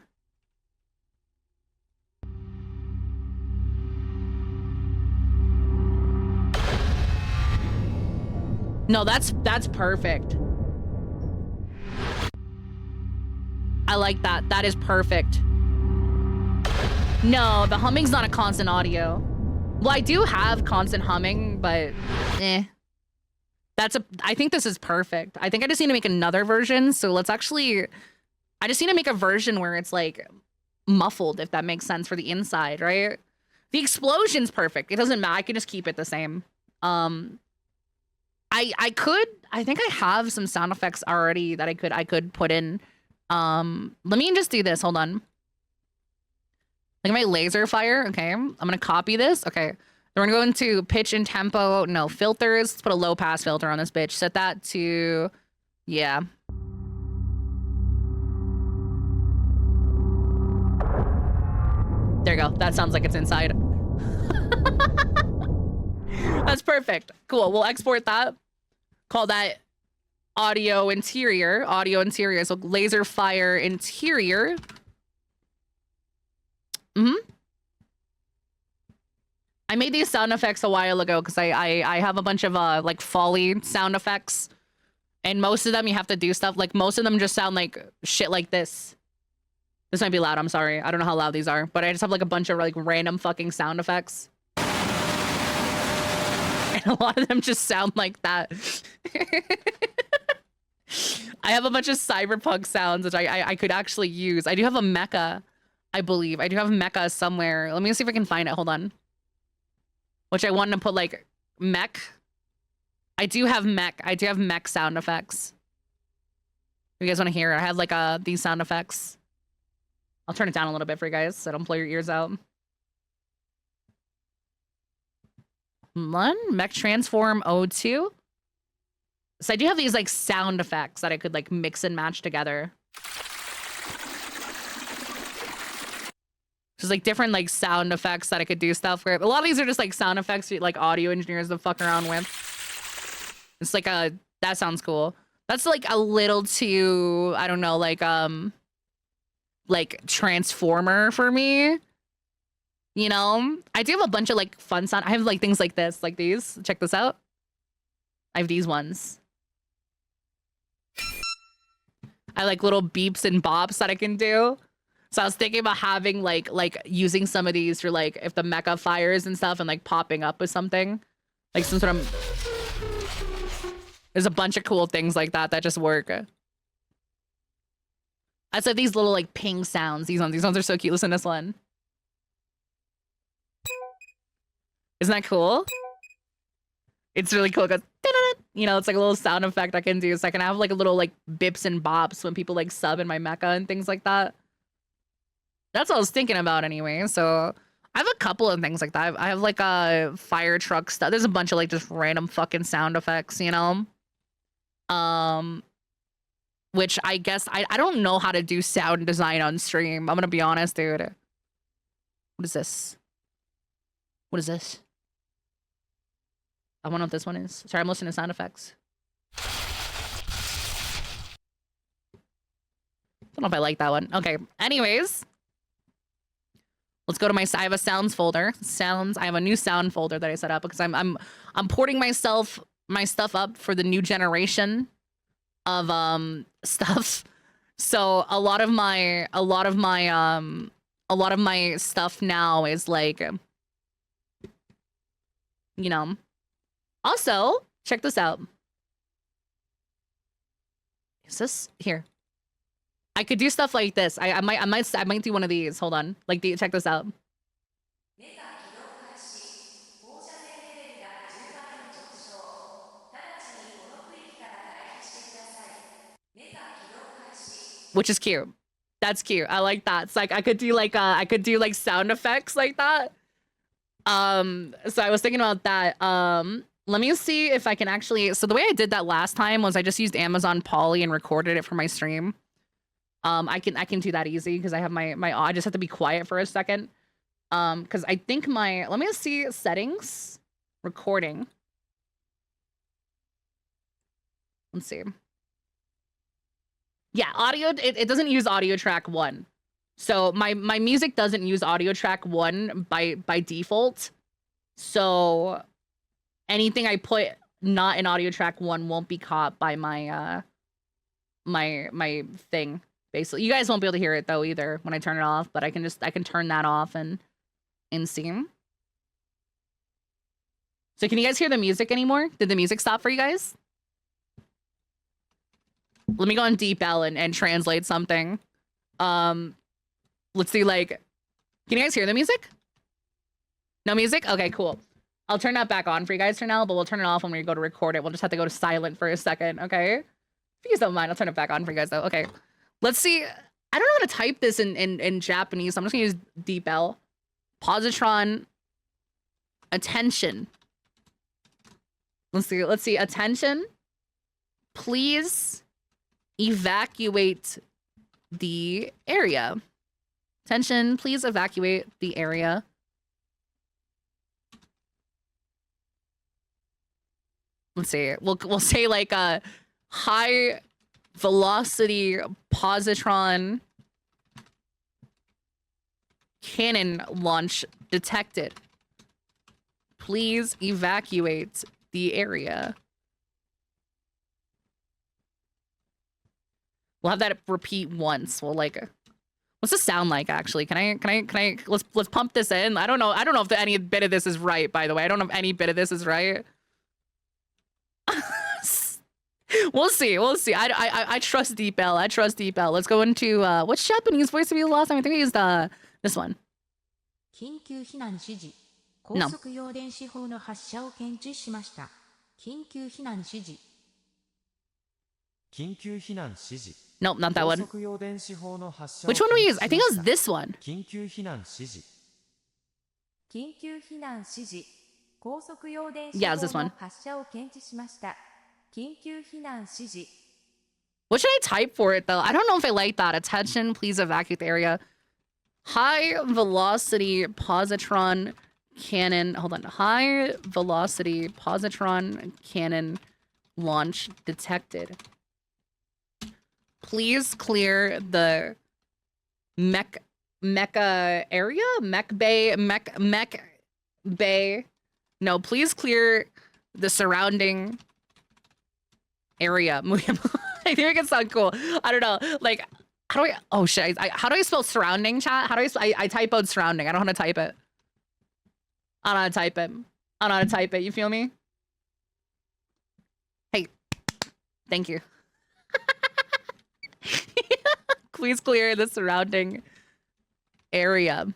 No, that's perfect. I like that. That is perfect. No, the humming's not a constant audio. Well, I do have constant humming, but eh. I think this is perfect. I think I just need to make another version. So let's actually, I just need to make a version where it's like muffled, if that makes sense, for the inside, right? The explosion's perfect. It doesn't matter. I can just keep it the same. I think I have some sound effects already that I could put in. Let me just do this. Hold on. Look at my laser fire. Okay. I'm going to copy this. Okay. Then we're going to go into pitch and tempo. No, filters. Let's put a low pass filter on this bitch. Set that to, yeah. There you go. That sounds like it's inside. That's perfect. Cool. We'll export that. Call that audio interior. Audio interior. So laser fire interior. I made these sound effects a while ago because I have a bunch of like Foley sound effects. And most of them you have to do stuff. Like most of them just sound like shit like this. This might be loud. I'm sorry. I don't know how loud these are. But I just have like a bunch of like random fucking sound effects. And a lot of them just sound like that. I have a bunch of cyberpunk sounds which I could actually use. I do have a mecha, I believe. I do have mecha somewhere. Let me see if I can find it. Hold on. Which I wanted to put like mech. I do have mech. I do have mech sound effects. You guys want to hear? I have like these sound effects. I'll turn it down a little bit for you guys so don't blow your ears out. One mech transform O2. So I do have these like sound effects that I could like mix and match together. Just like different like sound effects that I could do stuff with. A lot of these are just like sound effects like audio engineers to fuck around with. It's like that sounds cool. That's like a little too, I don't know, like Transformer for me. You know? I do have a bunch of like fun sound. I have like things like this, like these. Check this out. I have these ones. I like little beeps and bops that I can do. So I was thinking about having like using some of these for like if the mecha fires and stuff and like popping up with something. Like some sort of... There's a bunch of cool things like that that just work. I said these little like ping sounds. These ones are so cute. Listen to this one. Isn't that cool? It's really cool. It goes, you know, it's like a little sound effect I can do. So I can have like a little like bips and bops when people like sub in my mecha and things like that. That's what I was thinking about anyway. So I have a couple of things like that. I have like a fire truck stuff. There's a bunch of like just random fucking sound effects, you know? Which I guess I don't know how to do sound design on stream. I'm gonna be honest, dude. What is this? What is this? I wonder what this one is. Sorry, I'm listening to sound effects. Don't know if I like that one. Okay. Anyways. Let's go to I have a sounds folder. Sounds. I have a new sound folder that I set up because I'm porting my stuff up for the new generation of stuff. So a lot of my stuff now is like, you know. Also, check this out. Is this here? I could do stuff like this. I might do one of these. Hold on. Like check this out. which is cute. That's cute. I like that. It's like I could do like sound effects like that. So I was thinking about that. Let me see if I can actually. So the way I did that last time was I just used Amazon Poly and recorded it for my stream. I can do that easy because I have my I just have to be quiet for a second. Because I think let me see settings, recording. Let's see. Yeah, audio. It doesn't use audio track 1. So my music doesn't use audio track 1 by default. So anything I put not in audio track 1 won't be caught by my my thing. Basically, you guys won't be able to hear it though either when I turn it off. But I can turn that off and see. So can you guys hear the music anymore? Did the music stop for you guys? Let me go on Deep L and translate something. Let's see, like, can you guys hear the music? No music? Okay, cool. I'll turn that back on for you guys for now, but we'll turn it off when we go to record it. We'll just have to go to silent for a second, okay? If you guys don't mind, I'll turn it back on for you guys though. Okay. Let's see. I don't know how to type this in Japanese, so I'm just gonna use Deep L. Positron. Attention. Let's see. Attention. Please evacuate the area. Attention, please evacuate the area. Let's see. We'll say like a high velocity positron cannon launch detected. Please evacuate the area. We'll have that repeat once. We'll like, what's this sound like actually? Can I let's pump this in. I don't know if any bit of this is right, by the way. I don't know if any bit of this is right. We'll see. I trust Deep L. Let's go into what's Japanese voice we used last time? I think we used this one. No. Nope, not that one. Which one do we use? I think it was this one. Yeah, it's this one. What should I type for it though? I don't know if I like that. Attention, please evacuate the area. High velocity positron cannon. Hold on. High velocity positron cannon launch detected. Please clear the Mecca area? Mech Bay. No, please clear the surrounding area. I think it can sound cool. I don't know. Like, how do I? Oh shit! How do I spell surrounding? Chat. How do I typoed surrounding? I don't know how to type it. I don't know how to type it. I don't know how to type it. You feel me? Hey, thank you. Please clear the surrounding area.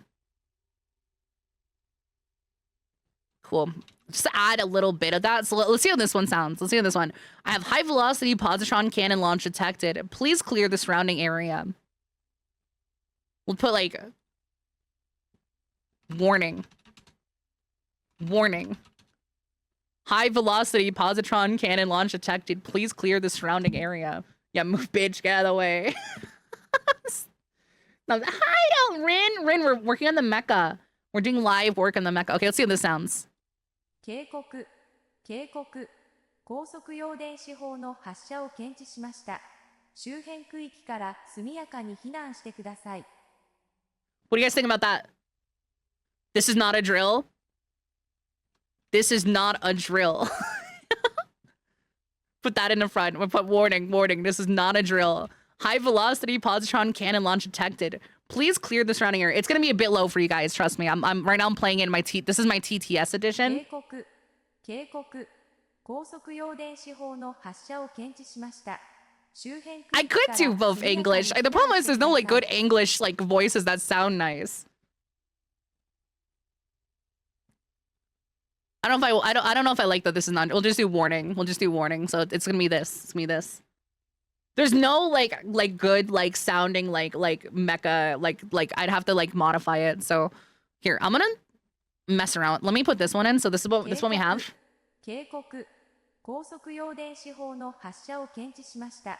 Cool. Just add a little bit of that. So let's see how this one sounds. Let's see how this one. I have high velocity positron cannon launch detected. Please clear the surrounding area. We'll put like warning. Warning. High velocity positron cannon launch detected. Please clear the surrounding area. Yeah, move, bitch. Get out of the way. No, hi, Rin. Rin, we're working on the mecha. We're doing live work on the mecha. Okay, let's see how this sounds. 警告高速用電子砲の発射を検知しました。周辺区域から速やかに避難してください。 What do you guys think about that? This is not a drill. This is not a drill. Put that in the front. We'll put warning. This is not a drill. High velocity positron cannon launch detected. Please clear the surrounding area. It's gonna be a bit low for you guys. Trust me. I'm right now. I'm playing in my This is my TTS edition. 警告高速用電子砲の発射を検知しました。 I could do both English. The problem is there's no like good English like voices that sound nice. I don't know if I like that this is not. We'll just do warning. So it's gonna be this. It's gonna be this. There's no like good like sounding like mecha like I'd have to like modify it. So here, I'm gonna mess around. Let me put this one in. So this is what we have. 警告。高速用電子砲の発射を検知しました。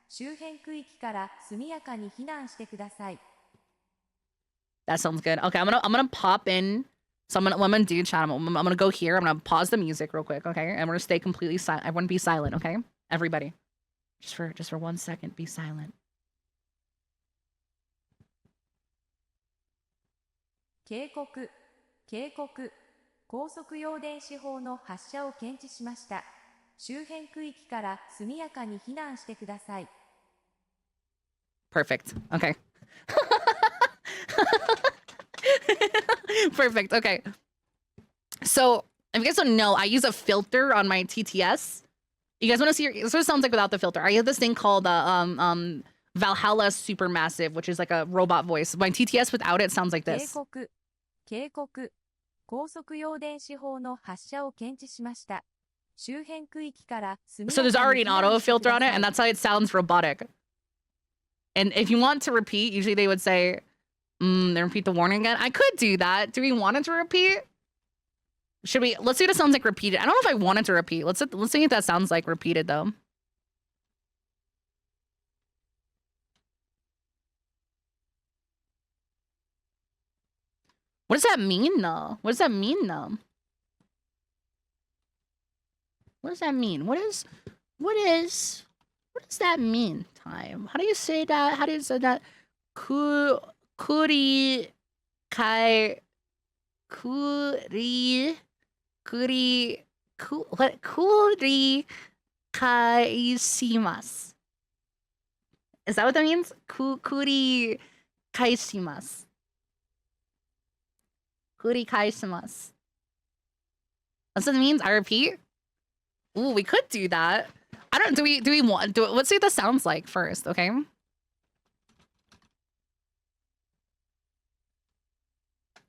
周辺区域から速やかに避難してください。That sounds good. Okay, I'm gonna pop in. So I'm gonna do chat. I'm gonna go here. I'm gonna pause the music real quick, okay? And we're gonna stay completely silent. Everyone be silent, okay? Everybody. Just for 1 second, be silent. 警告。高速用電子砲の発射を検知しました。周辺区域から速やかに避難してください。Perfect. Okay. Perfect. Okay. So, if you guys don't know, I use a filter on my TTS. You guys want to see? This is what it sounds like without the filter. I have this thing called Valhalla Supermassive, which is like a robot voice. My TTS without it sounds like this. 警告。高速用電子砲の発射を検知しました。周辺区域から速やかに避難してください。 So there's already an auto filter on it, and that's how it sounds robotic. And if you want to repeat, usually they would say, then repeat the warning again. I could do that. Do we want it to repeat? Should we? Let's see what it sounds like repeated. I don't know if I want it to repeat. Let's see if that sounds like repeated though. What does that mean though? What does that mean though? What does that mean? What does that mean? Time. How do you say that? How do you say that? Kuri kai kaisimasu. Is that what that means? Kuri kaisimasu. Kuri kaisimasu. That's what it means? I repeat? Ooh, we could do that. I don't, do we want, let's see what that sounds like first, okay?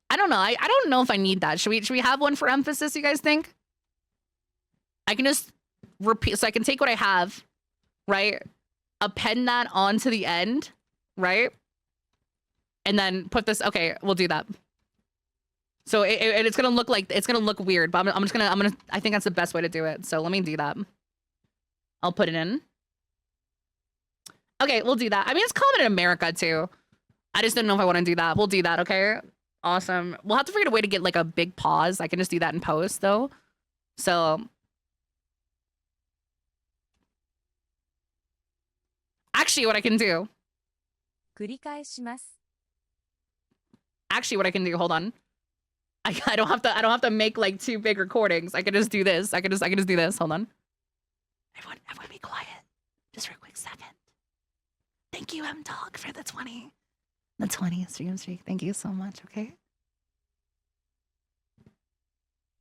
I don't know. I don't know if I need that. Should we have one for emphasis, you guys think? I can just repeat, so I can take what I have, right? Append that onto the end, right? And then put this, okay, we'll do that. So it's gonna look like, it's gonna look weird, but I'm gonna, I think that's the best way to do it. So let me do that. I'll put it in. Okay, we'll do that. I mean, it's common in America too. I just didn't know if I want to do that. We'll do that, okay? Awesome. We'll have to figure out a way to get like a big pause. I can just do that in post though. So actually what I can do. 繰り返します。 Actually what I can do, hold on. I don't have to make like 2 big recordings. I can just do this. I can just do this. Hold on. Everyone be quiet. Just for a quick second. Thank you, M-Dog, for the 20. The 20 stream streak. Thank you so much, okay?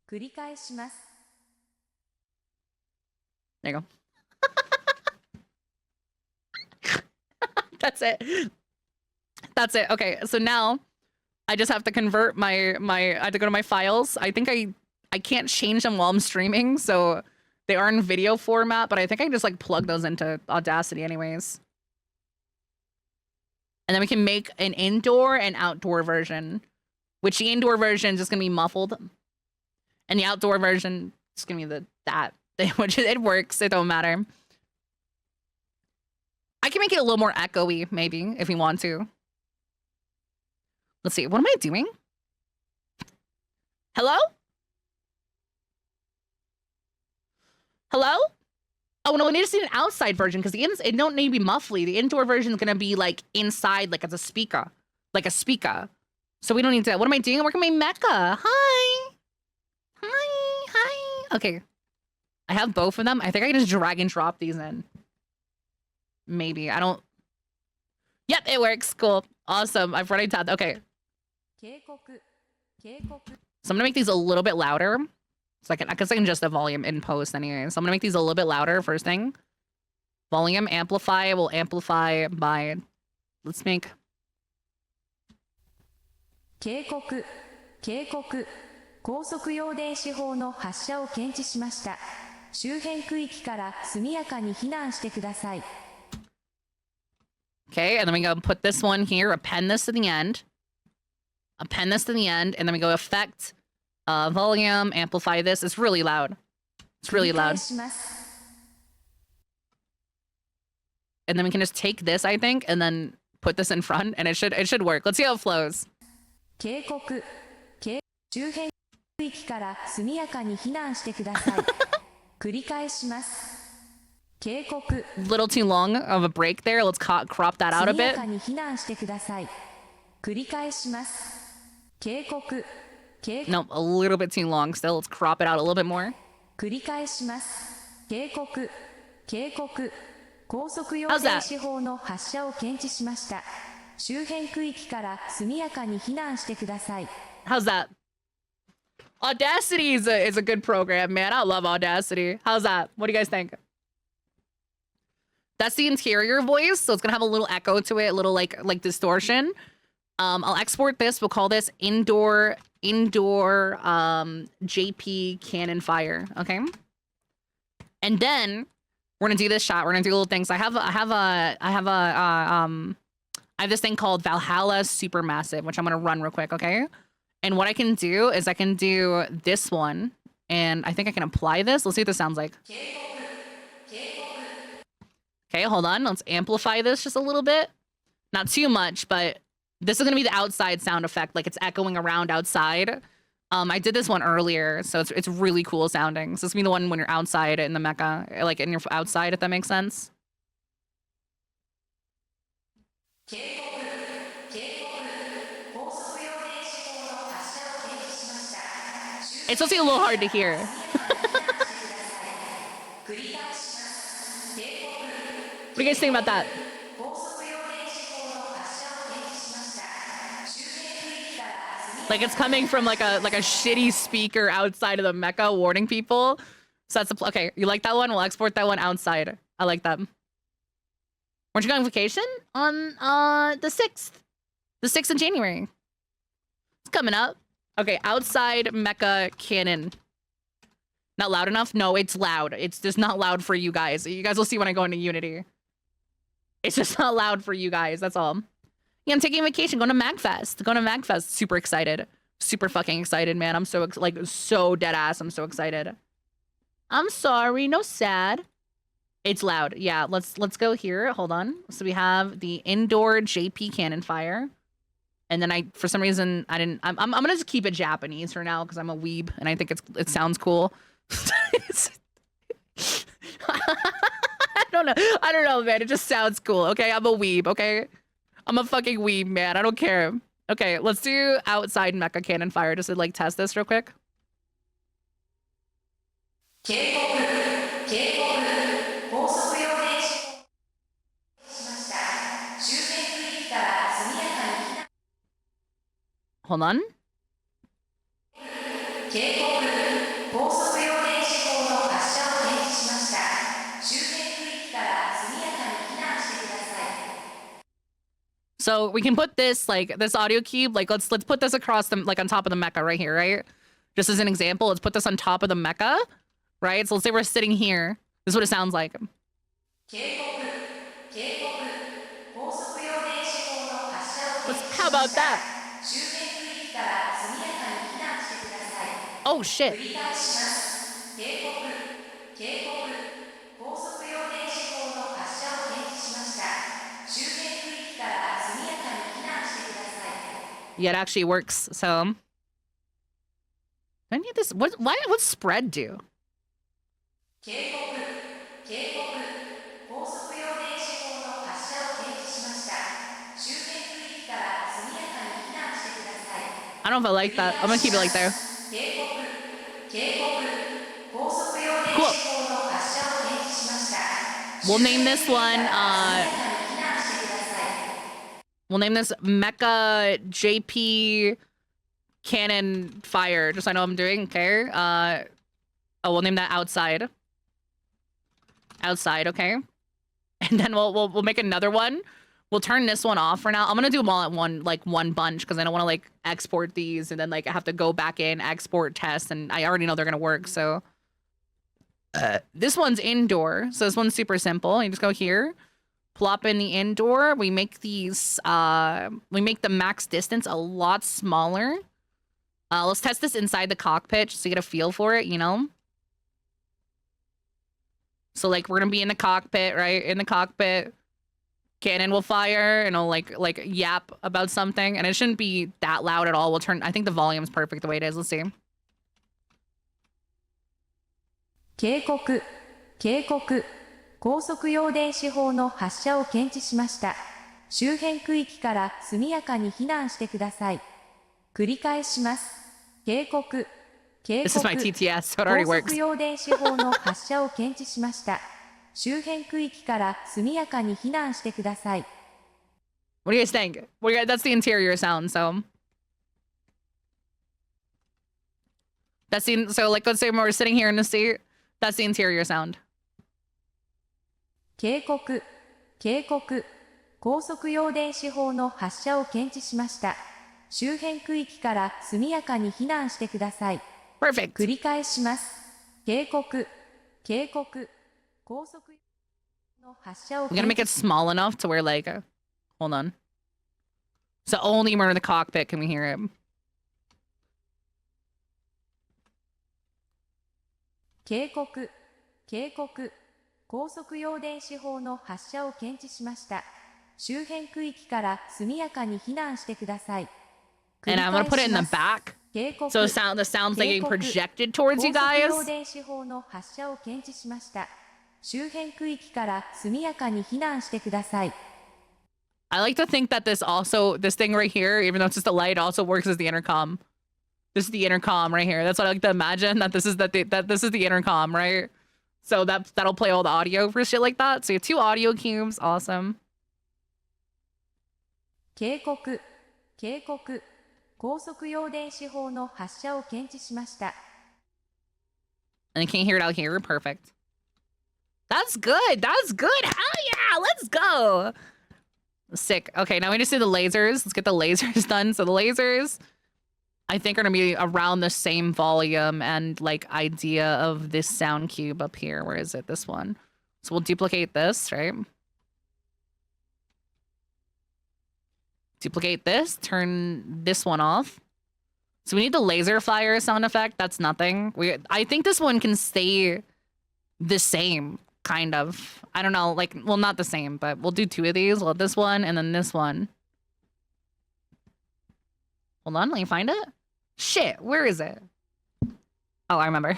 繰り返します。 There you go. That's it. That's it. Okay, so now I just have to convert I have to go to my files. I think I can't change them while I'm streaming, so they are in video format, but I think I just like plug those into Audacity anyways. And then we can make an indoor and outdoor version, which the indoor version is just gonna be muffled. And the outdoor version is gonna be that, which it works, it don't matter. I can make it a little more echoey, maybe, if you want to. Let's see, what am I doing? Hello? Hello? Oh, no, we need to see an outside version because it don't need to be muffly. The indoor version is going to be like inside, like as a speaker. Like a speaker. So we don't need to, what am I doing? I'm working my mecha. Hi. Hi. Okay. I have both of them. I think I can just drag and drop these in. Maybe. I don't. Yep, it works. Cool. Awesome. I've already tabbed. Okay. 警告。 So I'm gonna make these a little bit louder. So I can adjust the volume in post anyway. So I'm gonna make these a little bit louder first thing. Volume amplify will amplify by, let's make. 警告。高速用電子砲の発射を検知しました。周辺区域から速やかに避難してください。Okay, and then we go put this one here, append this to the end. Append this to the end, and then we go effect, volume, amplify this. It's really loud. It's really loud. And then we can just take this, I think, and then put this in front, and it should work. Let's see how it flows. 警告。周辺区域から速やかに避難してください。繰り返します。警告。 Little too long of a break there. Let's crop that out a 速や bit. かに避難してください。繰り返します。警告。No, a little bit too long still. Let's crop it out a little bit more. 繰り返します。警告。高速用 How's 電 that? 子砲の発射を検知しました。周辺区域から速やかに避難してください。 How's that? Audacity is a good program, man. I love Audacity. How's that? What do you guys think? That's the interior voice, so it's gonna have a little echo to it, a little like distortion. I'll export this. We'll call this indoor JP cannon fire. Okay. And then we're gonna do this shot. We're gonna do little things. I have this thing called Valhalla Supermassive, which I'm gonna run real quick. Okay. And what I can do is I can do this one, and I think I can apply this. Let's see what this sounds like. Okay, hold on. Let's amplify this just a little bit. Not too much, but this is going to be the outside sound effect. Like it's echoing around outside. I did this one earlier, so it's really cool sounding. So it's going to be the one when you're outside in the Mecca, like in your outside, if that makes sense. It's supposed to be a little hard to hear. What do you guys think about that? Like it's coming from like a shitty speaker outside of the Mecca warning people. So that's okay. You like that one? We'll export that one outside. I like that. Weren't you going on vacation on the 6th? The 6th of January. It's coming up. Okay, outside Mecca cannon. Not loud enough? No, it's loud. It's just not loud for you guys. You guys will see when I go into Unity. It's just not loud for you guys. That's all. Yeah, I'm taking a vacation. Going to MagFest. Going to MagFest. Super excited. Super fucking excited, man. I'm so dead ass. I'm so excited. I'm sorry. No sad. It's loud. Yeah, let's go here. Hold on. So we have the indoor JP cannon fire. And then for some reason, I'm gonna just keep it Japanese for now because I'm a weeb and I think it sounds cool. I don't know, man. It just sounds cool. Okay, I'm a weeb. Okay, I'm a fucking weeb, man. I don't care. Okay, let's do outside Mecha cannon fire just to like test this real quick. Hold on. So we can put this like this audio cube, like let's put this across the like on top of the Mecca right here, right? Just as an example, let's put this on top of the Mecca, right? So let's say we're sitting here. This is what it sounds like. How about that? Oh shit. Yeah, it actually works. So I need this. What's spread do? I don't know if I like that. I'm gonna keep it like there. Cool. We'll name this one, we'll name this Mecha JP Cannon Fire, just so I know what I'm doing, okay? Oh, we'll name that outside. Outside, okay? And then we'll make another one. We'll turn this one off for now. I'm gonna do them all at one bunch because I don't want to like export these and then like I have to go back in, export, test, and I already know they're gonna work. So this one's indoor, so this one's super simple. You just go here, plop in the indoor, we make these, we make the max distance a lot smaller. Let's test this inside the cockpit just to get a feel for it, you know? So like we're gonna be in the cockpit, right? In the cockpit, cannon will fire and it'll like yap about something, and it shouldn't be that loud at all. We'll turn. I think the volume's perfect the way it is. Let's see. 警告、警告、高速用電子砲の発射を検知しました。周辺区域から速やかに避難してください。繰り返します。警告、警 This is my 告、 TTS, so it already 高 works. 速用電子砲の発射を検知しました。周辺区域から速やかに避難してください。What do you guys think? That's the interior sound, so. That's the, so like let's say we're sitting here in the seat, that's the interior sound. 警告、警告、高速用電子砲の発射を検知しました。周辺区域から速やかに避難してください。Perfect. 繰り返します。警告、警告、高速の発射を We're gonna make it small enough to where like, hold on. So only when we're in the cockpit can we hear it. 警告、警告、高速用電子砲の発射を検知しました。周辺区域から速やかに避難してください。 And I'm gonna put it in the back. 警告、 So the sound's like getting 警告、 projected towards you 高速 guys. 用電子砲の発射を検知しました。周辺区域から速やかに避難してください。 I like to think that this thing right here, even though it's just a light, also works as the intercom. This is the intercom right here. That's what I like to imagine, that this is the intercom, right? So that'll play all the audio for shit like that. So you have 2 audio cubes, awesome. 警告、警告、高速用電子砲の発射を検知しました。 And you can't hear it out here, perfect. That's good, that's good, hell yeah, let's go. Sick. Okay, now we just do the lasers. Let's get the lasers done. So the lasers, I think, are gonna be around the same volume and like idea of this sound cube up here. Where is it? This one. So we'll duplicate this, right? Duplicate this, turn this one off. So we need the laser fire sound effect. That's nothing. I think this one can stay the same, kind of. I don't know, like, well, not the same, but we'll do 2 of these. We'll have this one and then this one. Hold on, let me find it. Shit, where is it? Oh, I remember.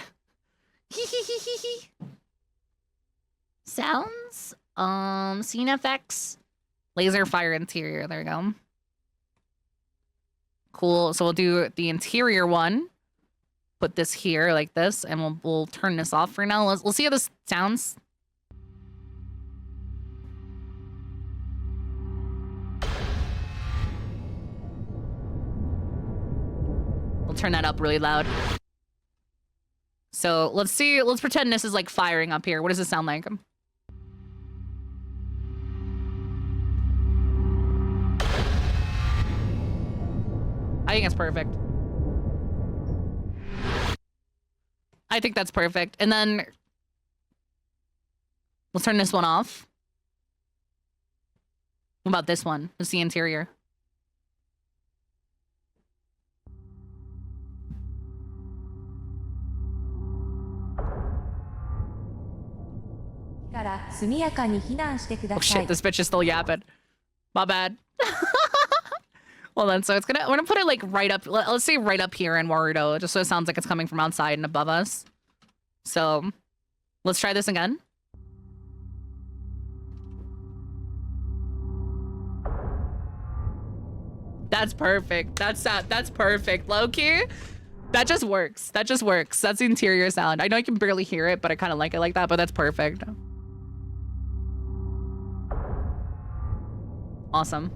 Sounds, scene effects, laser fire interior. There we go. Cool. So we'll do the interior one. Put this here like this, and we'll turn this off for now. We'll see how this sounds. We'll turn that up really loud. So let's see. Let's pretend this is like firing up here. What does it sound like? I think it's perfect. I think that's perfect. And then we'll turn this one off. What about this one? It's the interior. Oh shit, this bitch is still yapping. My bad. Well then, so we're gonna put it like right up, let's say right up here in Warudo, just so it sounds like it's coming from outside and above us. So let's try this again. That's perfect. That's perfect. Low-key, that just works. That just works. That's the interior sound. I know you can barely hear it, but I kind of like it like that, but that's perfect. Awesome.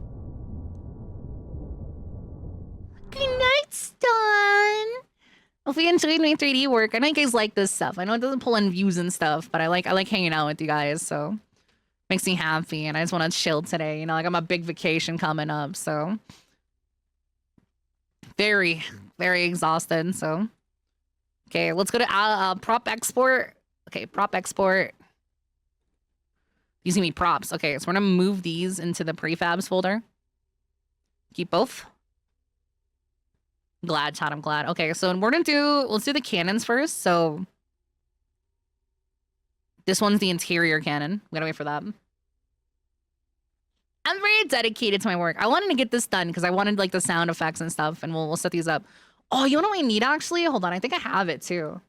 Good night, Stan. Hope you enjoyed my 3D work. I know you guys like this stuff. I know it doesn't pull in views and stuff, but I like hanging out with you guys, so makes me happy. And I just want to chill today. You know, like I'm a big vacation coming up, so very, very exhausted. So okay, let's go to prop export. Okay, prop export. These can be props. Okay, so we're gonna move these into the prefabs folder. Keep both. Glad, chat, I'm glad. Okay, so we're gonna let's do the cannons first. So this one's the interior cannon. We gotta wait for that. I'm very dedicated to my work. I wanted to get this done because I wanted like the sound effects and stuff, and we'll set these up. Oh, you know what we need actually? Hold on, I think I have it too.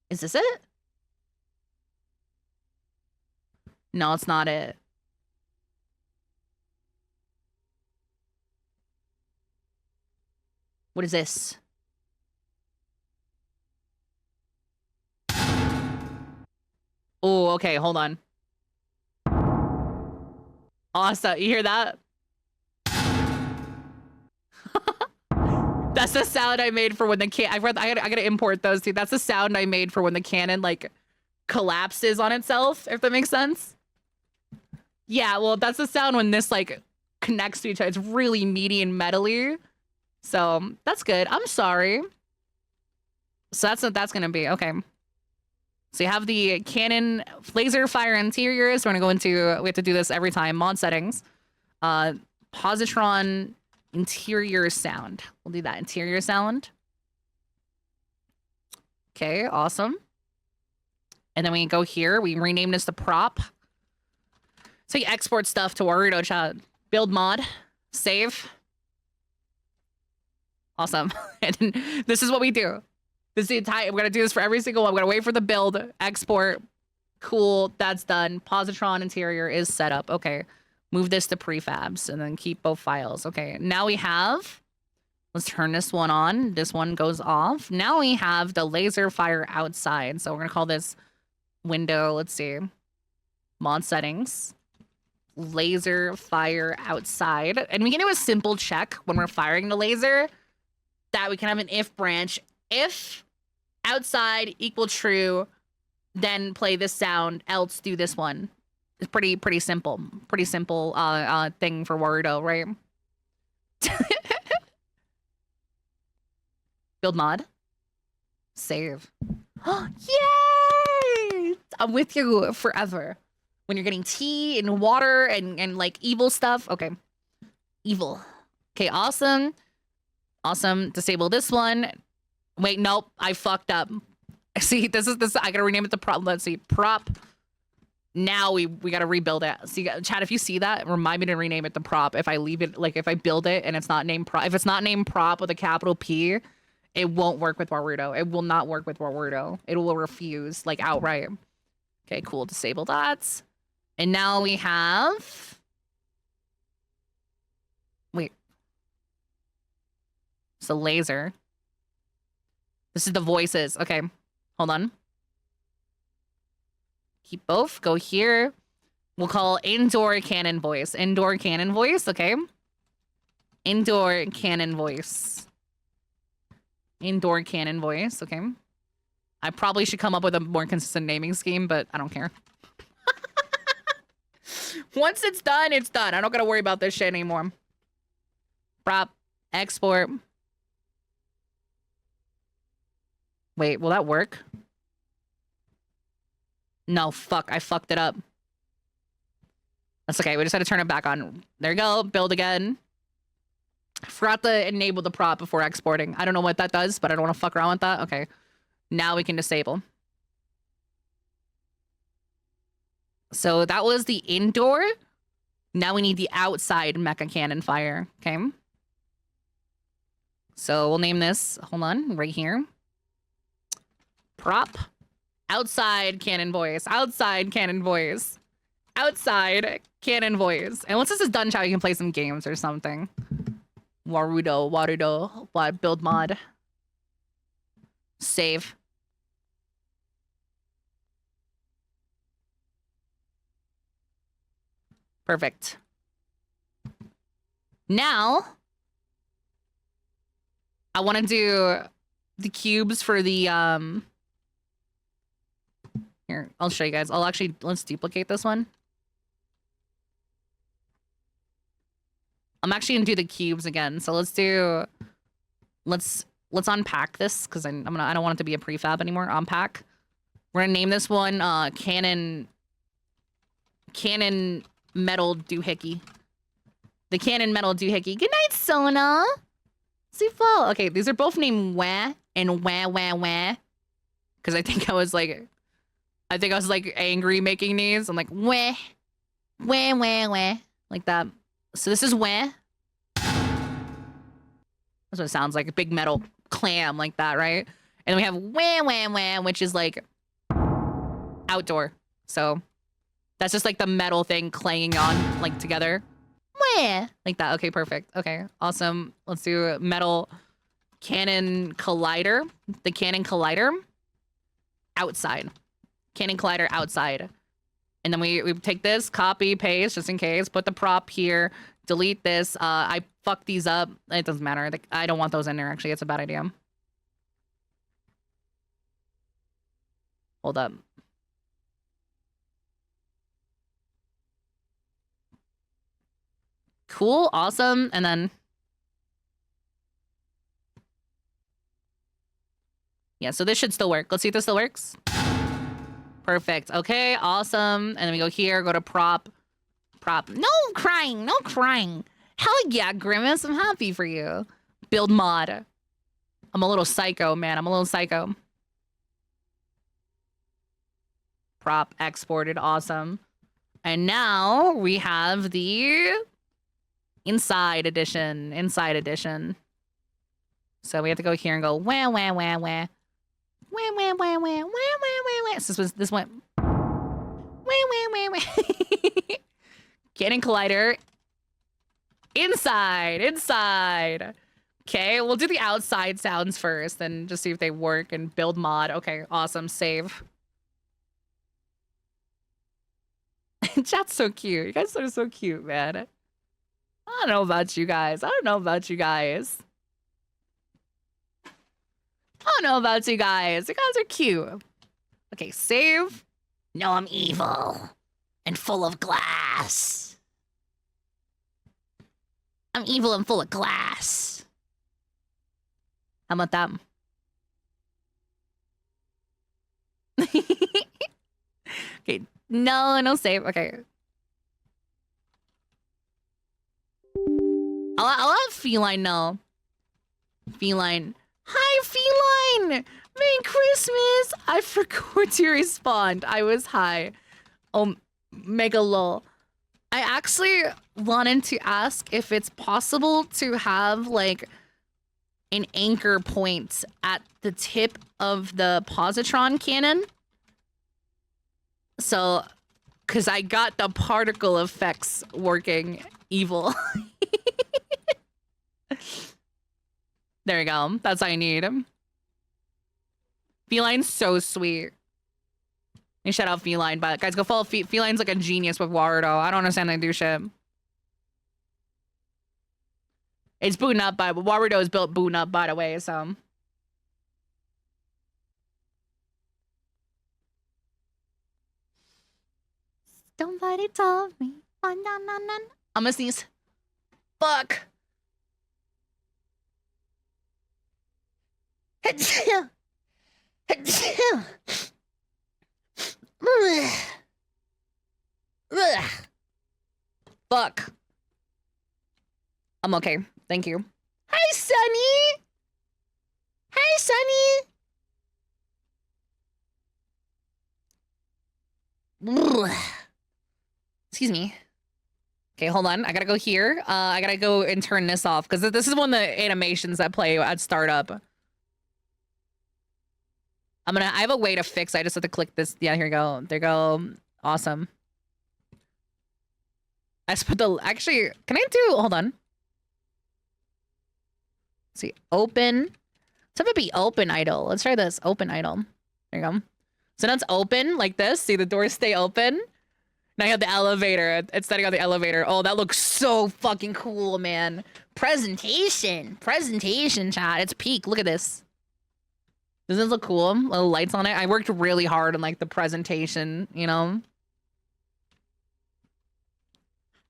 Is this it? No, it's not it. What is this? Oh, okay, hold on. Awesome, you hear that? That's the sound I made for when the I gotta import those two. That's the sound I made for when the cannon like collapses on itself, if that makes sense. Yeah, well, that's the sound when this like connects to each other. It's really meaty and metally. So that's good. I'm sorry. So that's what that's gonna be. Okay. So you have the cannon laser fire interiors. We're gonna go into, we have to do this every time. Mod settings. Positron interior sound. We'll do that interior sound. Okay, awesome. And then we go here. We rename this to prop. So you export stuff to Warudo chat. Build mod. Save. Awesome. And then this is what we do. This is the entire, we're gonna do this for every single one. We're gonna wait for the build, export. Cool, that's done. Positron interior is set up. Okay. Move this to prefabs and then keep both files. Okay, now we have, let's turn this one on. This one goes off. Now we have the laser fire outside. So we're gonna call this window, let's see. Mod settings. Laser fire outside. And we can do a simple check when we're firing the laser that we can have an if branch. If outside equal true, then play this sound, else do this one. It's pretty simple. Pretty simple thing for Warudo, right? Build mod. Save. Yay! I'm with you forever. When you're getting tea and water and like evil stuff. Okay. Evil. Okay, awesome. Awesome. Disable this one. Wait, nope. I fucked up. See, this. I gotta rename it to prop. Let's see. Prop. Now we gotta rebuild it. See, chat, if you see that, remind me to rename it to prop. If I leave it, like if I build it and it's not named prop, if it's not named prop with a capital P, it won't work with Warudo. It will not work with Warudo. It will refuse, like outright. Okay, cool. Disable that. And now we have. Wait. It's a laser. This is the voices. Okay, hold on. Keep both. Go here. We'll call indoor cannon voice. Indoor cannon voice. Okay. Indoor cannon voice. Indoor cannon voice. Okay. I probably should come up with a more consistent naming scheme, but I don't care. Once it's done, it's done. I don't gotta worry about this shit anymore. Prop. Export. Wait, will that work? No, fuck. I fucked it up. That's okay. We just had to turn it back on. There you go. Build again. Forgot to enable the prop before exporting. I don't know what that does, but I don't want to fuck around with that. Okay. Now we can disable. So that was the indoor. Now we need the outside mecha cannon fire. Okay. So we'll name this. Hold on. Right here. Prop. Outside cannon voice. Outside cannon voice. Outside cannon voice. And once this is done, chat, you can play some games or something. Warudo. Build mod. Save. Perfect. Now, I want to do the cubes for the Here, I'll show you guys. Let's duplicate this one. I'm actually gonna do the cubes again. So let's unpack this because I don't want it to be a prefab anymore. Unpack. We're gonna name this one Cannon Metal Doohickey. The Cannon Metal Doohickey. Good night, Sona. Sifo. Okay, these are both named Wah and Wah Wah Wah. Because I think I was like angry making these. I'm like Wah Wah Wah Wah. Like that. So this is Wah. That's what it sounds like. A big metal clam like that, right? And then we have Wah Wah Wah, which is like outdoor. So that's just like the metal thing clanging on like together. Wah! Like that. Okay, perfect. Okay, awesome. Let's do metal Cannon Collider. The Cannon Collider outside. Cannon Collider outside. And then we take this, copy, paste, just in case. Put the prop here. Delete this. I fucked these up. It doesn't matter. Like, I don't want those in there, actually. It's a bad idea. Hold up. Cool, awesome, and then... Yeah, so this should still work. Let's see if this still works. Perfect. Okay, awesome. And then we go here, go to prop. Prop. No crying, no crying. Hell yeah, Grimace, I'm happy for you. Build mod. I'm a little psycho, man. I'm a little psycho. Prop exported, awesome. And now we have the inside edition. Inside edition. So we have to go here and go wah wah wah wah. Wah wah wah wah wah wah wah wah. So this went wah wah wah wah. Cannon Collider. Inside. Okay, we'll do the outside sounds first, then just see if they work and build mod. Okay, awesome. Save. Chat's so cute. You guys are so cute, man. I don't know about you guys. You guys are cute. Okay, save. No, I'm evil and full of glass. I'm evil and full of glass. How about that? Okay, no save. Okay. I'll have Feline know. Feline. Hi, Feline! Merry Christmas! I forgot to respond. I was high. Oh, mega lol. I actually wanted to ask if it's possible to have, like, an anchor point at the tip of the positron cannon. So, because I got the particle effects working evil. There you go. That's all I need. Feline's so sweet. You shout out Feline, but guys, go follow Feline's like a genius with Warudo. I don't understand how they do shit. It's booting up, but Warudo is built booting up, by the way, so. Somebody told me. I'm gonna sneeze. Fuck. Fuck. I'm okay. Thank you. Hi, Sunny. Hi, Sunny. Excuse me. Okay, hold on. I gotta go here. I gotta go and turn this off because this is one of the animations that play at startup. I have a way to fix. I just have to click this. Yeah, here we go. There you go. Awesome. I just put the, actually, can I do, hold on. Let's see, open. Let's have it be open idle. Let's try this, open idle. There you go. So now it's open like this. See, the doors stay open. Now you have the elevator. It's setting on the elevator. Oh, that looks so fucking cool, man. Presentation, chat. It's peak. Look at this. Doesn't this look cool? Little lights on it. I worked really hard on like the presentation, you know?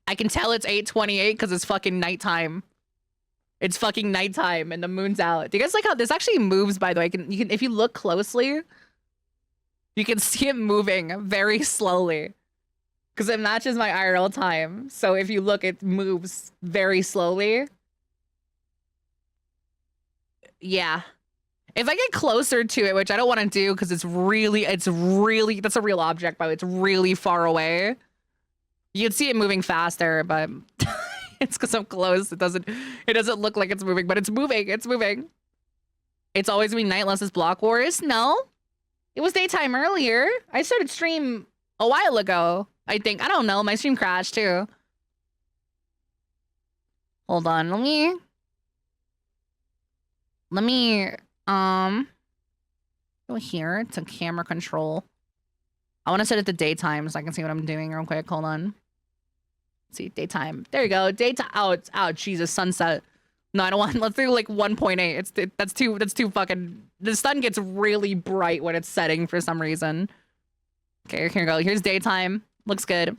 I can tell it's 8:28 because it's fucking nighttime. It's fucking nighttime and the moon's out. Do you guys like how this actually moves, by the way? You can if you look closely, You can see it moving very slowly because it matches my IRL time. So if you look, it moves very slowly. Yeah. If I get closer to it, which I don't want to do because it's really, that's a real object, by the way. It's really far away. You'd see it moving faster, but it's because I'm close. It doesn't look like it's moving, but it's moving. It's moving. It's always been night unless it's Block Wars. No, it was daytime earlier. I started stream a while ago, I think. I don't know. My stream crashed too. Hold on. Let me, go here to camera control. I want to set it to daytime so I can see what I'm doing real quick. Hold on. Let's see, daytime. There you go. Daytime. Oh, Jesus, sunset. No, I don't want. Let's do like 1.8. That's too fucking. The sun gets really bright when it's setting for some reason. Okay, here we go. Here's daytime. Looks good.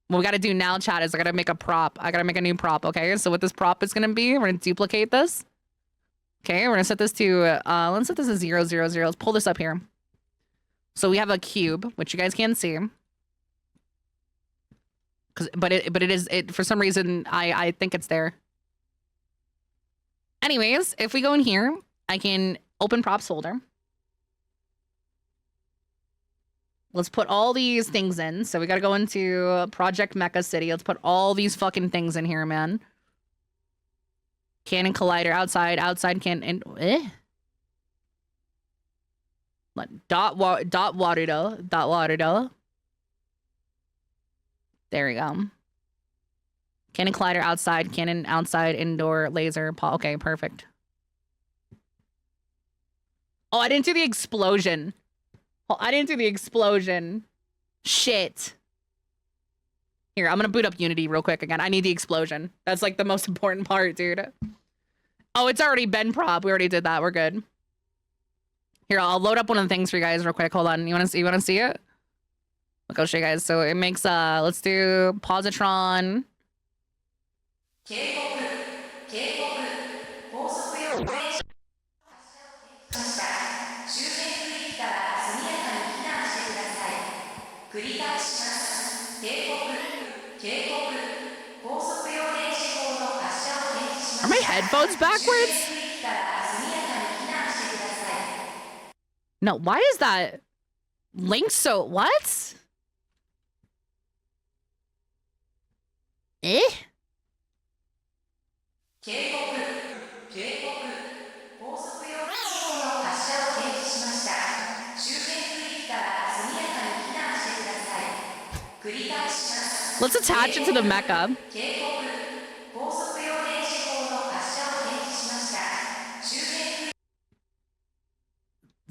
What we got to do now, chat, is I got to make a prop. I got to make a new prop. Okay, so what this prop is gonna be, we're gonna duplicate this. Okay, we're gonna set this to. Let's set this to 0, 0, 0. Let's pull this up here. So we have a cube, which you guys can't see. But it is for some reason I think it's there. Anyways, if we go in here, I can open props folder. Let's put all these things in. So we got to go into Project Mecca City. Let's put all these fucking things in here, man. Cannon collider outside cannon. Dot water though. There we go. Cannon collider outside, cannon outside, indoor, laser, okay, perfect. Oh, I didn't do the explosion. Shit. Here, I'm gonna boot up Unity real quick again. I need the explosion. That's like the most important part, dude. Oh, it's already been prop. We already did that. We're good. Here, I'll load up one of the things for you guys real quick. Hold on. You wanna see it? Look, I'll show you guys. So it makes let's do positron. Are my headphones backwards? No, why is that link so what? Eh? Let's attach it to the mecha.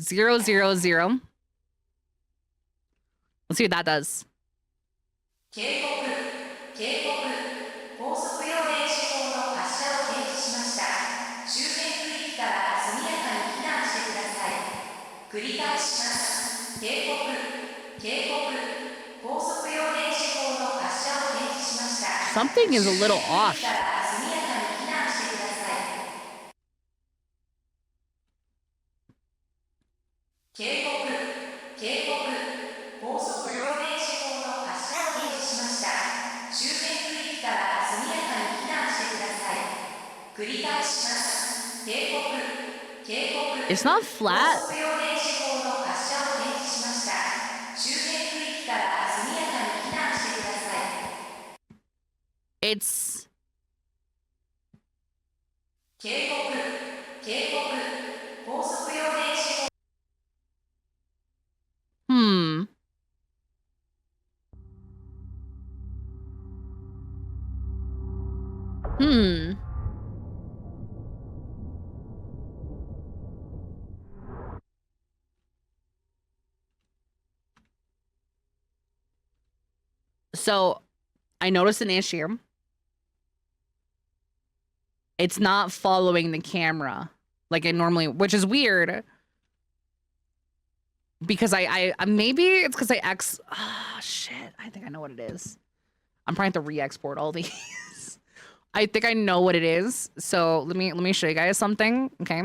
0, 0, 0. Let's see what that does. Something is a little off. It's not flat. It's Hmm. So, I noticed an issue. It's not following the camera like it normally, which is weird. Because I maybe it's because shit. I think I know what it is. I'm trying to re-export all these. I think I know what it is. So let me show you guys something. Okay.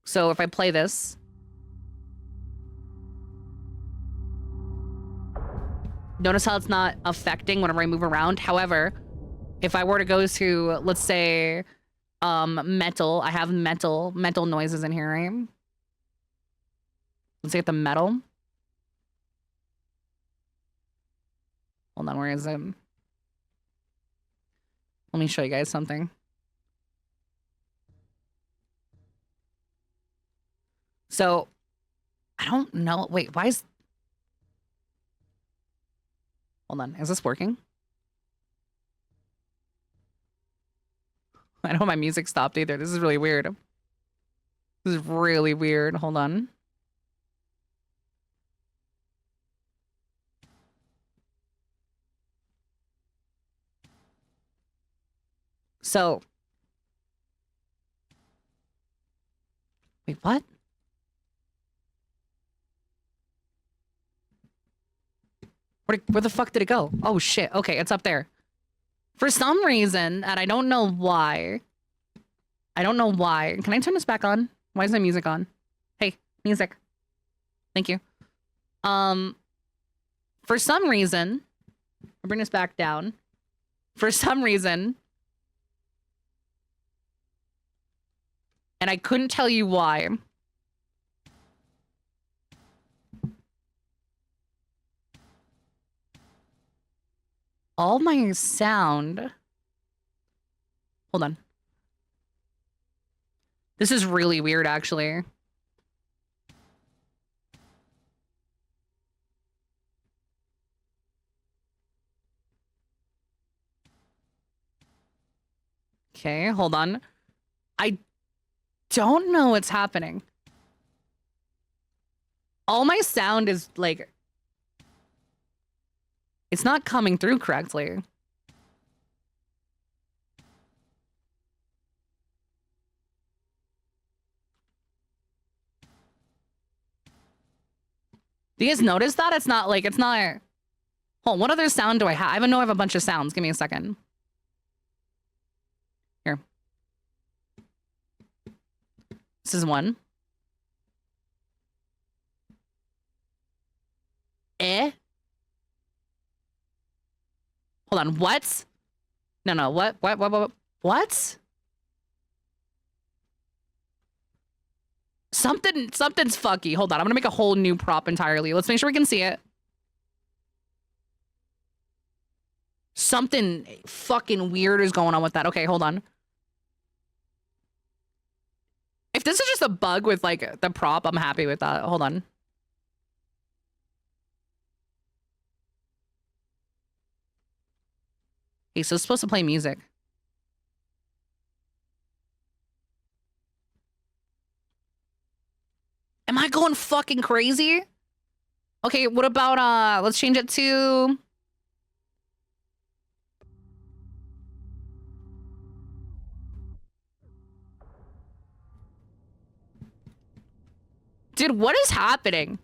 So if I play this, Notice how it's not affecting whenever I move around. However, if I were to go to, let's say, metal, I have metal noises in here, right? Let's get the metal. Hold on, where is it? Let me show you guys something. So, I don't know. Wait, why is... Hold on, is this working? I know my music stopped either. This is really weird. This is really weird. Hold on. So. Wait, what? Where the fuck did it go? Oh shit. Okay, it's up there. For some reason, and I don't know why. I don't know why. Can I turn this back on? Why is my music on? Hey, music. Thank you. For some reason, I'll bring this back down. For some reason, and I couldn't tell you why. All my sound. Hold on. This is really weird, actually. Okay, hold on. I don't know what's happening. All my sound is like... It's not coming through correctly. Do you guys notice that? It's not like, it's not... Hold on, what other sound do I have? I even know I have a bunch of sounds. Give me a second. Here. This is one. Hold on, what? No, what? What? Something's fucky. Hold on, I'm gonna make a whole new prop entirely. Let's make sure we can see it. Something fucking weird is going on with that. Okay, hold on. If this is just a bug with like the prop, I'm happy with that. Hold on. Okay, so it's supposed to play music. Am I going fucking crazy? Okay, what about, let's change it to... Dude, what is happening?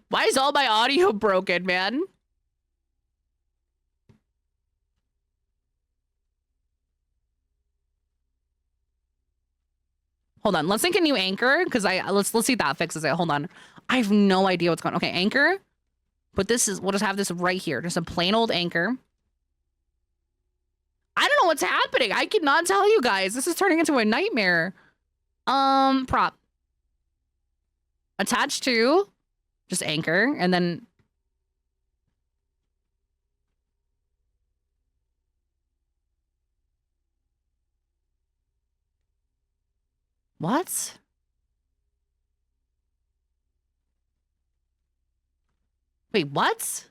Why is all my audio broken, man? Hold on, let's think a new anchor because let's see if that fixes it. Hold on, I have no idea what's going on. Okay, anchor, but we'll just have this right here, just a plain old anchor. I don't know what's happening. I cannot tell you guys. This is turning into a nightmare. Prop attached to just anchor, and then what? Wait, what?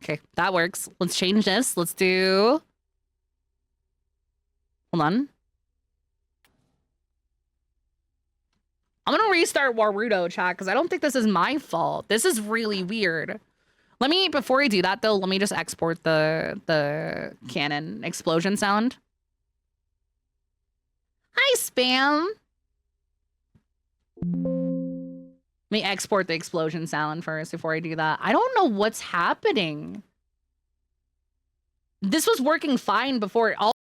Okay, that works. Let's change this. Let's do... Hold on. I'm gonna restart Warudo, chat, because I don't think this is my fault. This is really weird. Let me, before I do that, though, let me just export the cannon explosion sound. Hi, Spam! Let me export the explosion sound first before I do that. I don't know what's happening. This was working fine before. All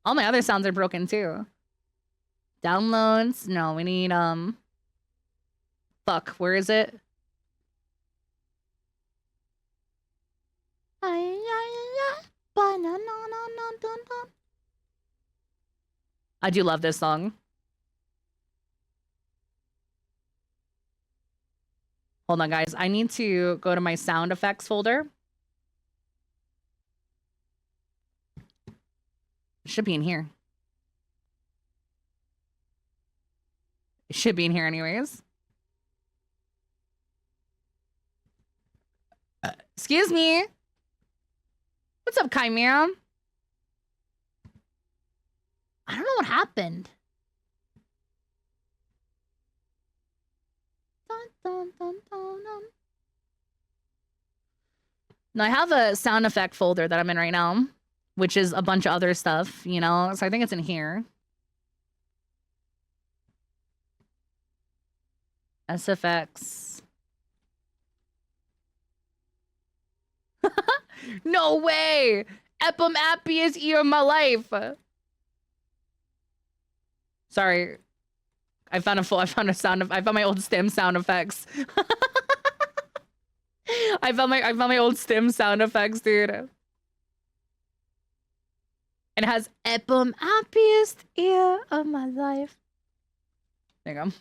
my other sounds are broken too. Downloads. No, we need fuck, where is it? I do love this song. Hold on, guys. I need to go to my sound effects folder. It should be in here. It should be in here anyways. Excuse me. What's up, Chimera? I don't know what happened. Dun, dun, dun, dun, dun. Now, I have a sound effect folder that I'm in right now, which is a bunch of other stuff, you know? So I think it's in here. SFX. No way! Epum happiest year of my life. Sorry. I found my old stem sound effects. I found my old stem sound effects, dude. And it has Epum happiest year of my life. There you go.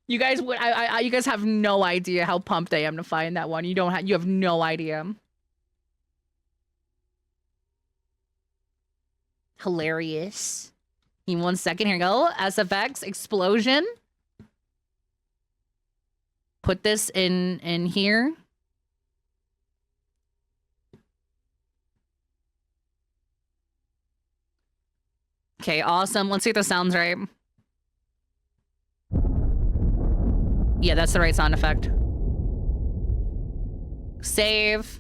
You guys would you guys have no idea how pumped I am to find that one. You have no idea. Hilarious. Give me 1 second. Here we go. SFX explosion. Put this in here. Okay, awesome. Let's see if the sound's right. Yeah, that's the right sound effect. Save.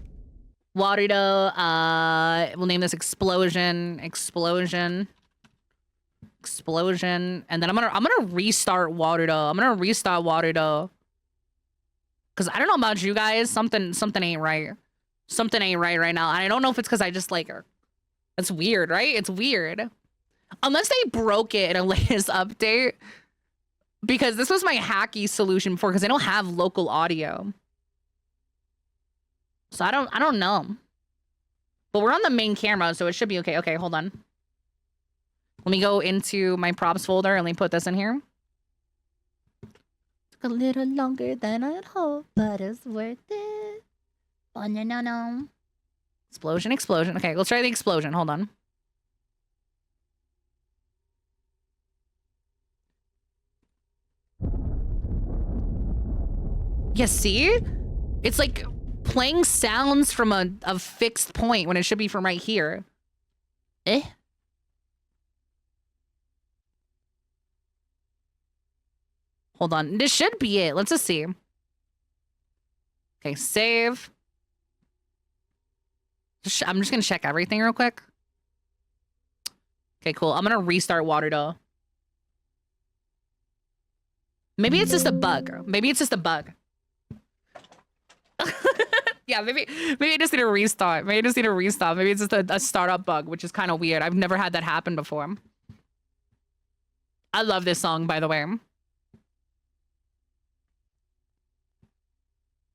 Waterdo. We'll name this explosion. Explosion. Explosion. And then I'm gonna restart Waterdo. I'm gonna restart Waterdo. Cause I don't know about you guys. Something ain't right. Something ain't right now. And I don't know if it's because I just like her. It's weird, right? It's weird. Unless they broke it in a latest update. Because this was my hacky solution before, because I don't have local audio. So I don't know. But we're on the main camera, so it should be okay. Okay, hold on. Let me go into my props folder and let me put this in here. Took a little longer than I'd hoped, but it's worth it. Oh, no, no, no. Explosion, explosion. Okay, let's try the explosion. Hold on. Yeah, see? It's like playing sounds from a fixed point when it should be from right here. Eh? Hold on. This should be it. Let's just see. Okay, save. I'm just gonna check everything real quick. Okay, cool. I'm gonna restart Waterdo. Maybe it's just a bug. Maybe it's just a bug. Yeah, maybe I just need to restart. Maybe I just need to restart. Maybe it's just a startup bug, which is kind of weird. I've never had that happen before. I love this song, by the way.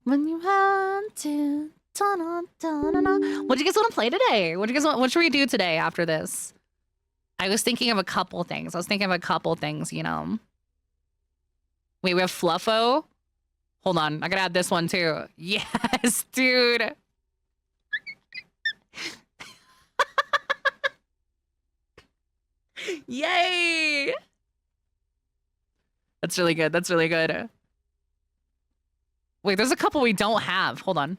When you had to. What do you guys want to play today? What should we do today after this? I was thinking of a couple things. You know. Wait, we have Fluffo. Hold on, I gotta add this one too. Yes, dude. Yay! That's really good. That's really good. Wait, there's a couple we don't have. Hold on.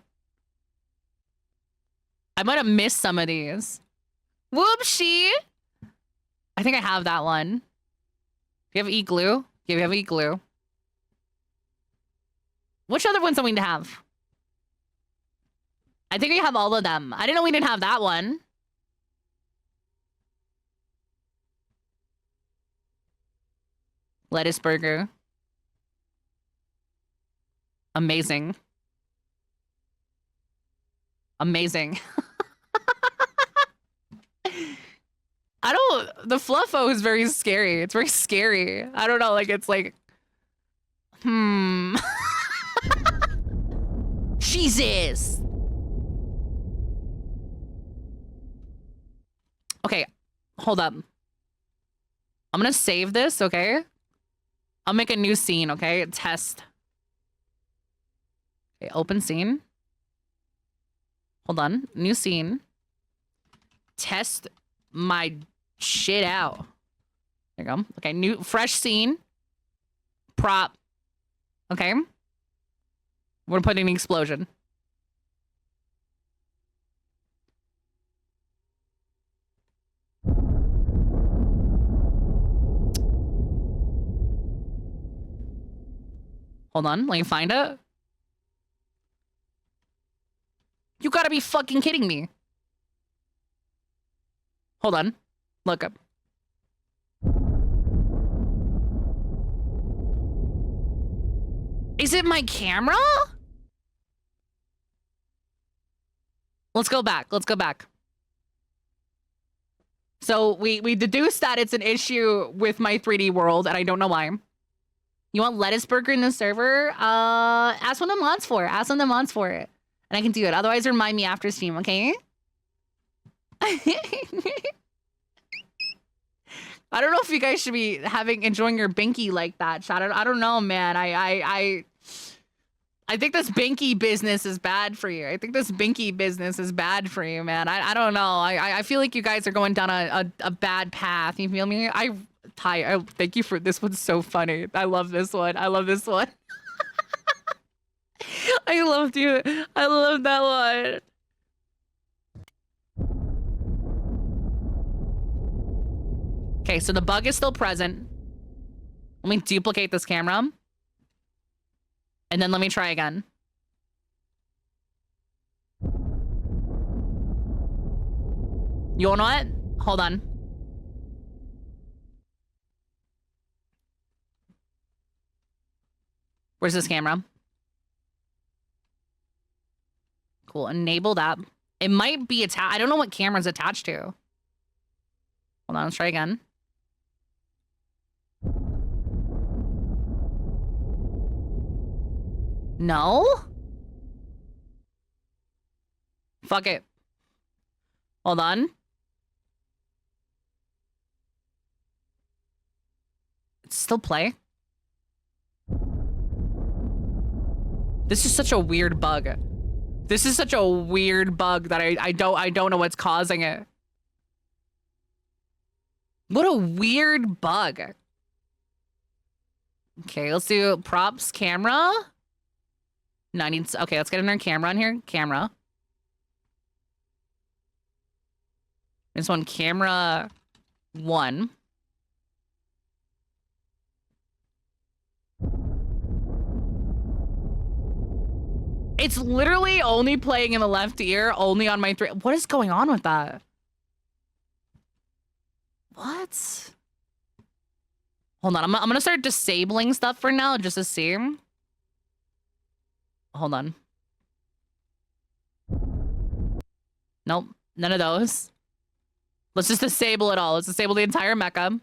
I might have missed some of these. Whoopsie! I think I have that one. Do you have E-Glue? Yeah, we have E-Glue. Which other ones do we need to have? I think we have all of them. I didn't know we didn't have that one. Lettuce burger. Amazing. Amazing. I don't, the fluffo is very scary. It's very scary. I don't know, like, it's like, Jesus. Okay, hold up. I'm gonna save this, okay? I'll make a new scene, okay? Test. Okay, open scene. Hold on, new scene. Test my shit out. There you go. Okay, new, fresh scene. Prop. Okay. We're putting an explosion. Hold on, let me find it. You gotta be fucking kidding me. Hold on. Look up. Is it my camera? Let's go back. Let's go back. So we deduced that it's an issue with my 3D world, and I don't know why. You want lettuce burger in the server? Ask one of the mods for it. Ask one of the mods for it. And I can do it. Otherwise, remind me after stream, okay? I don't know if you guys should be enjoying your binky like that, chat. I don't know, man. I think this binky business is bad for you. I think this binky business is bad for you, man. I don't know. I feel like you guys are going down a bad path. You feel me? Ty, thank you for this one's so funny. I love this one. I love this one. I loved you. I love that one. Okay, so the bug is still present. Let me duplicate this camera. And then let me try again. You know what? Hold on. Where's this camera? Cool, enable that. It might be attached. I don't know what camera's attached to. Hold on, let's try again. No? Fuck it. Hold on. It's still play. This is such a weird bug. This is such a weird bug that I don't know what's causing it. What a weird bug. Okay, let's do props camera. No, I need, okay, let's get another camera on here. Camera. This one, camera 1. It's literally only playing in the left ear, only on my 3. What is going on with that? What? Hold on, I'm gonna start disabling stuff for now, just to see. Hold on. Nope, none of those. Let's just disable it all. Let's disable the entire mecha.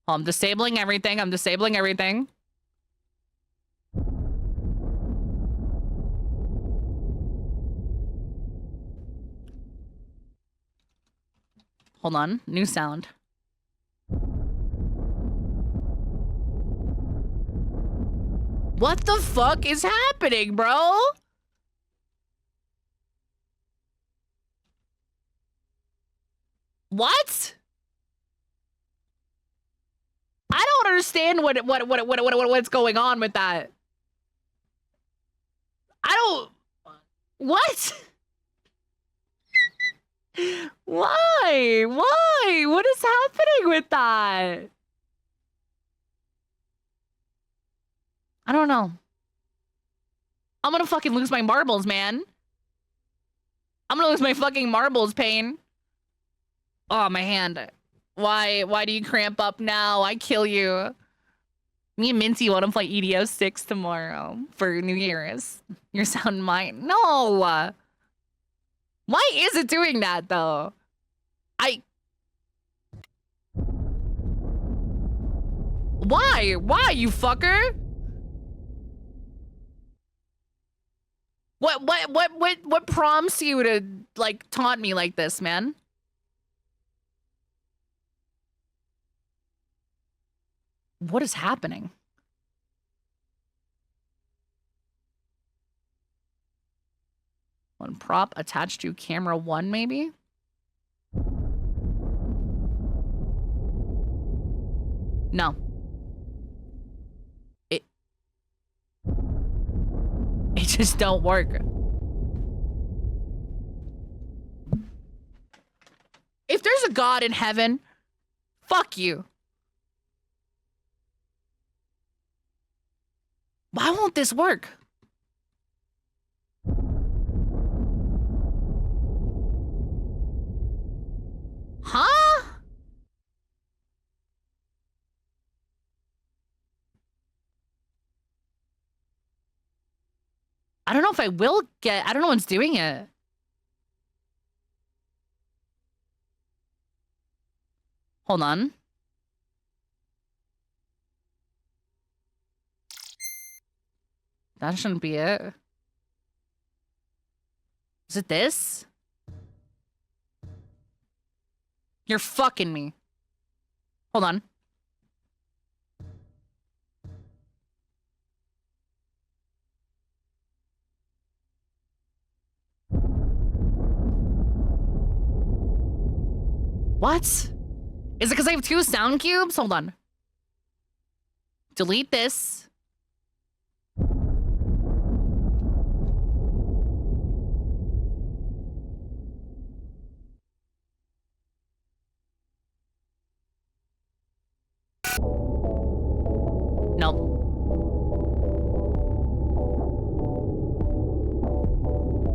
I'm disabling everything. I'm disabling everything. Hold on. New sound. What the fuck is happening, bro? What? I don't understand what's going on with that. I don't. What? Why? Why? What is happening with that? I don't know. I'm gonna fucking lose my marbles, man. I'm gonna lose my fucking marbles, Pain. Oh, my hand. Why do you cramp up now? I kill you. Me and Minty want to play EDO 6 tomorrow for New Year's. Your sound mine. No. Why is it doing that though? Why? Why, you fucker? What prompts you to like taunt me like this, man? What is happening? One prop attached to camera 1, maybe? No. It just don't work. If there's a God in heaven, fuck you. Why won't this work? Huh? I don't know if I will get... I don't know what's doing it. Hold on. That shouldn't be it. Is it this? You're fucking me. Hold on. What? Is it because I have 2 sound cubes? Hold on. Delete this. Nope.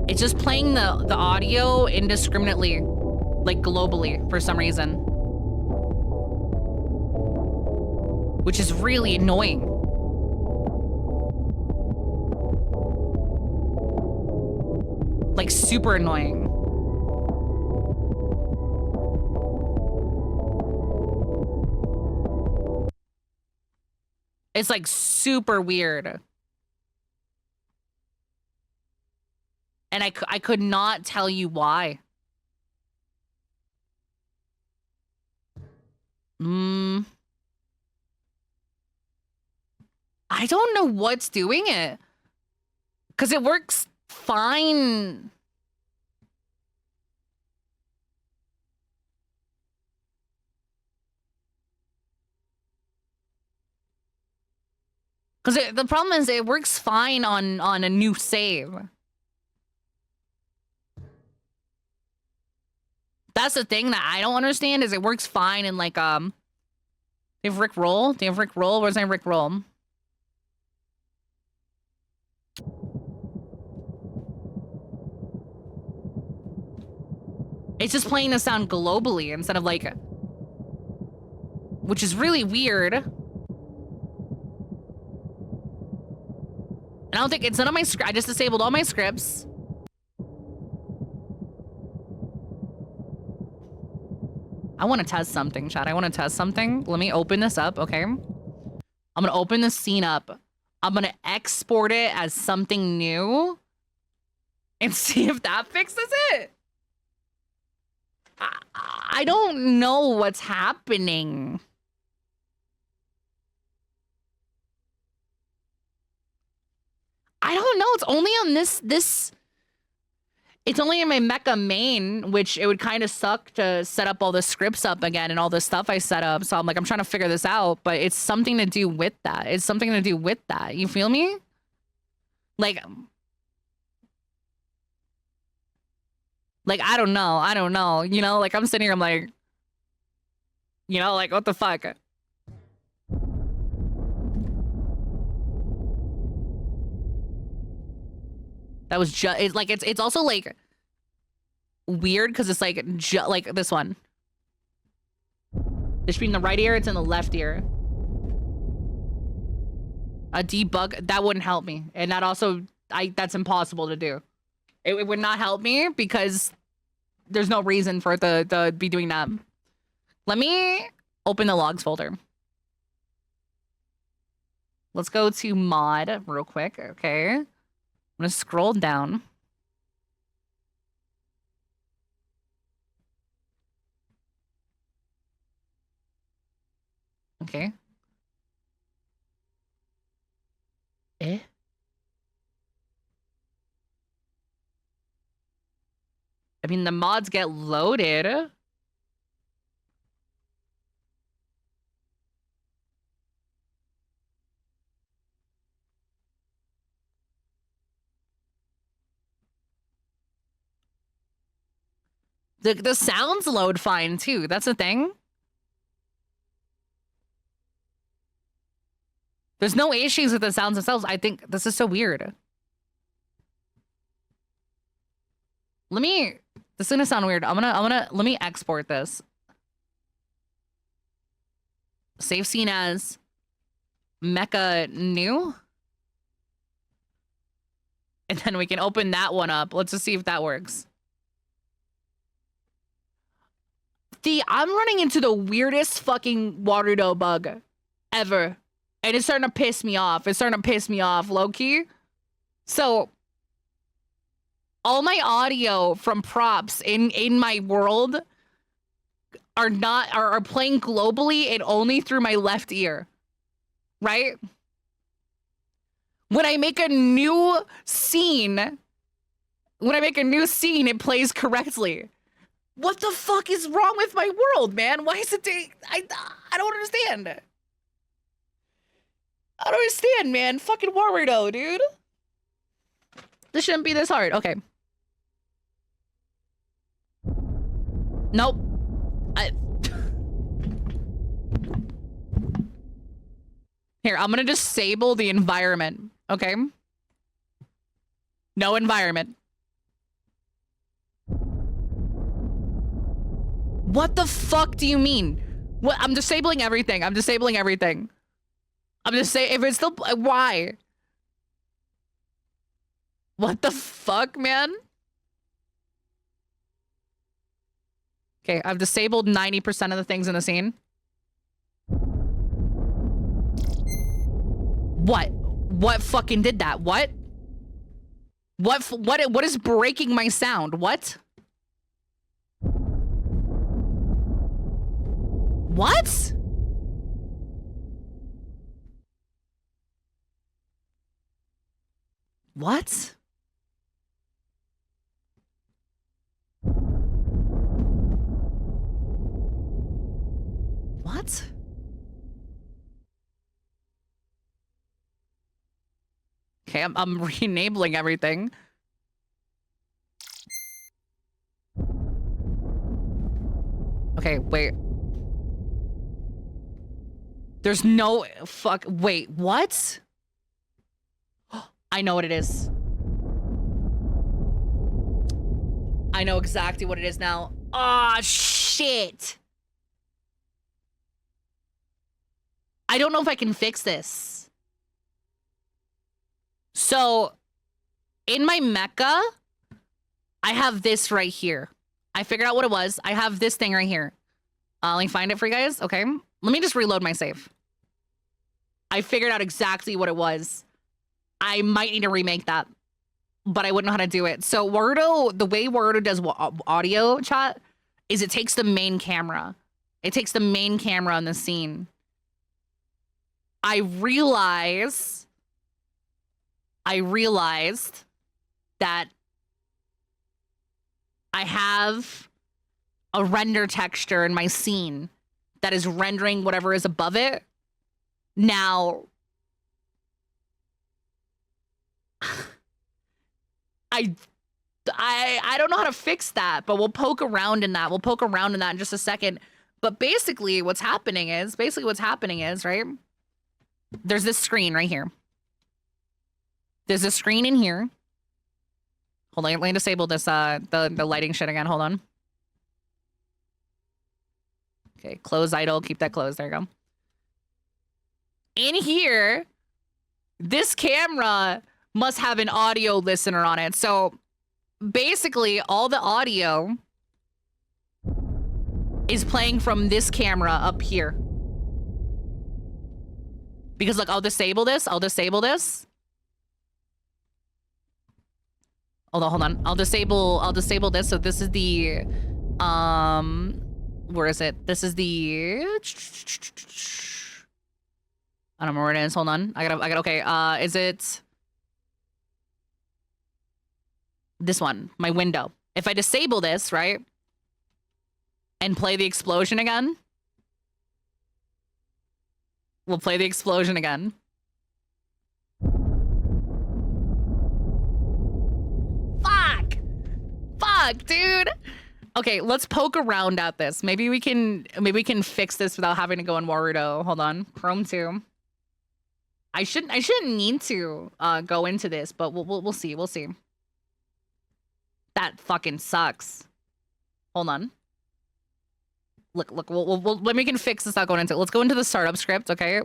It's just playing the audio indiscriminately, like globally for some reason. Which is really annoying. Like super annoying. It's like super weird. And I could not tell you why. I don't know what's doing it. Because it works fine. Because the problem is it works fine on a new save. That's the thing that I don't understand is it works fine in like they have Rick Roll? Do you have Rick Roll? Where's my Rick Roll? It's just playing the sound globally instead of like, which is really weird. And I don't think it's none of my scripts. I just disabled all my scripts. I want to test something, chat. I want to test something. Let me open this up, okay? I'm gonna open this scene up. I'm gonna export it as something new and see if that fixes it. I don't know what's happening. I don't know. It's only on this. It's only in my Mecha main, which it would kind of suck to set up all the scripts up again and all the stuff I set up. So I'm like, I'm trying to figure this out, but it's something to do with that. It's something to do with that. You feel me? Like I don't know. I don't know. You know, like I'm sitting here, I'm like, you know, like what the fuck? That was just like it's also like weird because it's like like this one. This should be in the right ear, it's in the left ear. A debug, that wouldn't help me. And that also, that's impossible to do. It would not help me because there's no reason for it to be doing that. Let me open the logs folder. Let's go to mod real quick, okay? I'm gonna scroll down. Okay. Eh? I mean, the mods get loaded. The sounds load fine too. That's the thing. There's no issues with the sounds themselves. I think this is so weird. This is gonna sound weird. Let me export this. Save scene as Meicha new. And then we can open that one up. Let's just see if that works. I'm running into the weirdest fucking Warudo bug ever. And it's starting to piss me off. It's starting to piss me off, low-key. So, all my audio from props in my world are playing globally and only through my left ear. Right? When I make a new scene, it plays correctly. What the fuck is wrong with my world, man? Why is it I don't understand. I don't understand, man. Fucking Warudo, dude. This shouldn't be this hard. Okay. Nope. Here, I'm gonna disable the environment, okay? No environment. What the fuck do you mean? What? I'm disabling everything. I'm just saying, if it's still, why? What the fuck, man? Okay, I've disabled 90% of the things in the scene. What? What fucking did that? What? What is breaking my sound? What? What? What? What? Okay, I'm re-enabling everything. Okay, wait. There's no fuck. Wait, what? I know what it is. I know exactly what it is now. Ah, shit. I don't know if I can fix this. So, in my Meicha, I have this right here. I figured out what it was. I have this thing right here. Let me find it for you guys. Okay. Let me just reload my save. I figured out exactly what it was. I might need to remake that, but I wouldn't know how to do it. So Warudo, the way Warudo does audio chat is it takes the main camera. It takes the main camera on the scene. I realized that I have a render texture in my scene that is rendering whatever is above it. Now, I don't know how to fix that, but we'll poke around in that. We'll poke around in that in just a second. But basically what's happening is, right? There's this screen right here. There's a screen in here. Hold on, let me disable this, the lighting shit again. Hold on. Okay, close idle, keep that closed. There you go. In here, this camera must have an audio listener on it. So basically, all the audio is playing from this camera up here. Because look, I'll disable this. Hold on. I'll disable this. So this is the where is it? This is the I don't remember where it is. Hold on. I gotta okay. Is it this one? My window. If I disable this, right? And play the explosion again. We'll play the explosion again. Fuck, dude. Okay, let's poke around at this. Maybe we can fix this without having to go in Warudo. Hold on. Chrome 2. I shouldn't need to go into this, but we'll see. We'll see. That fucking sucks. Hold on. Look, maybe we can fix this without going into it. Let's go into the startup script, okay?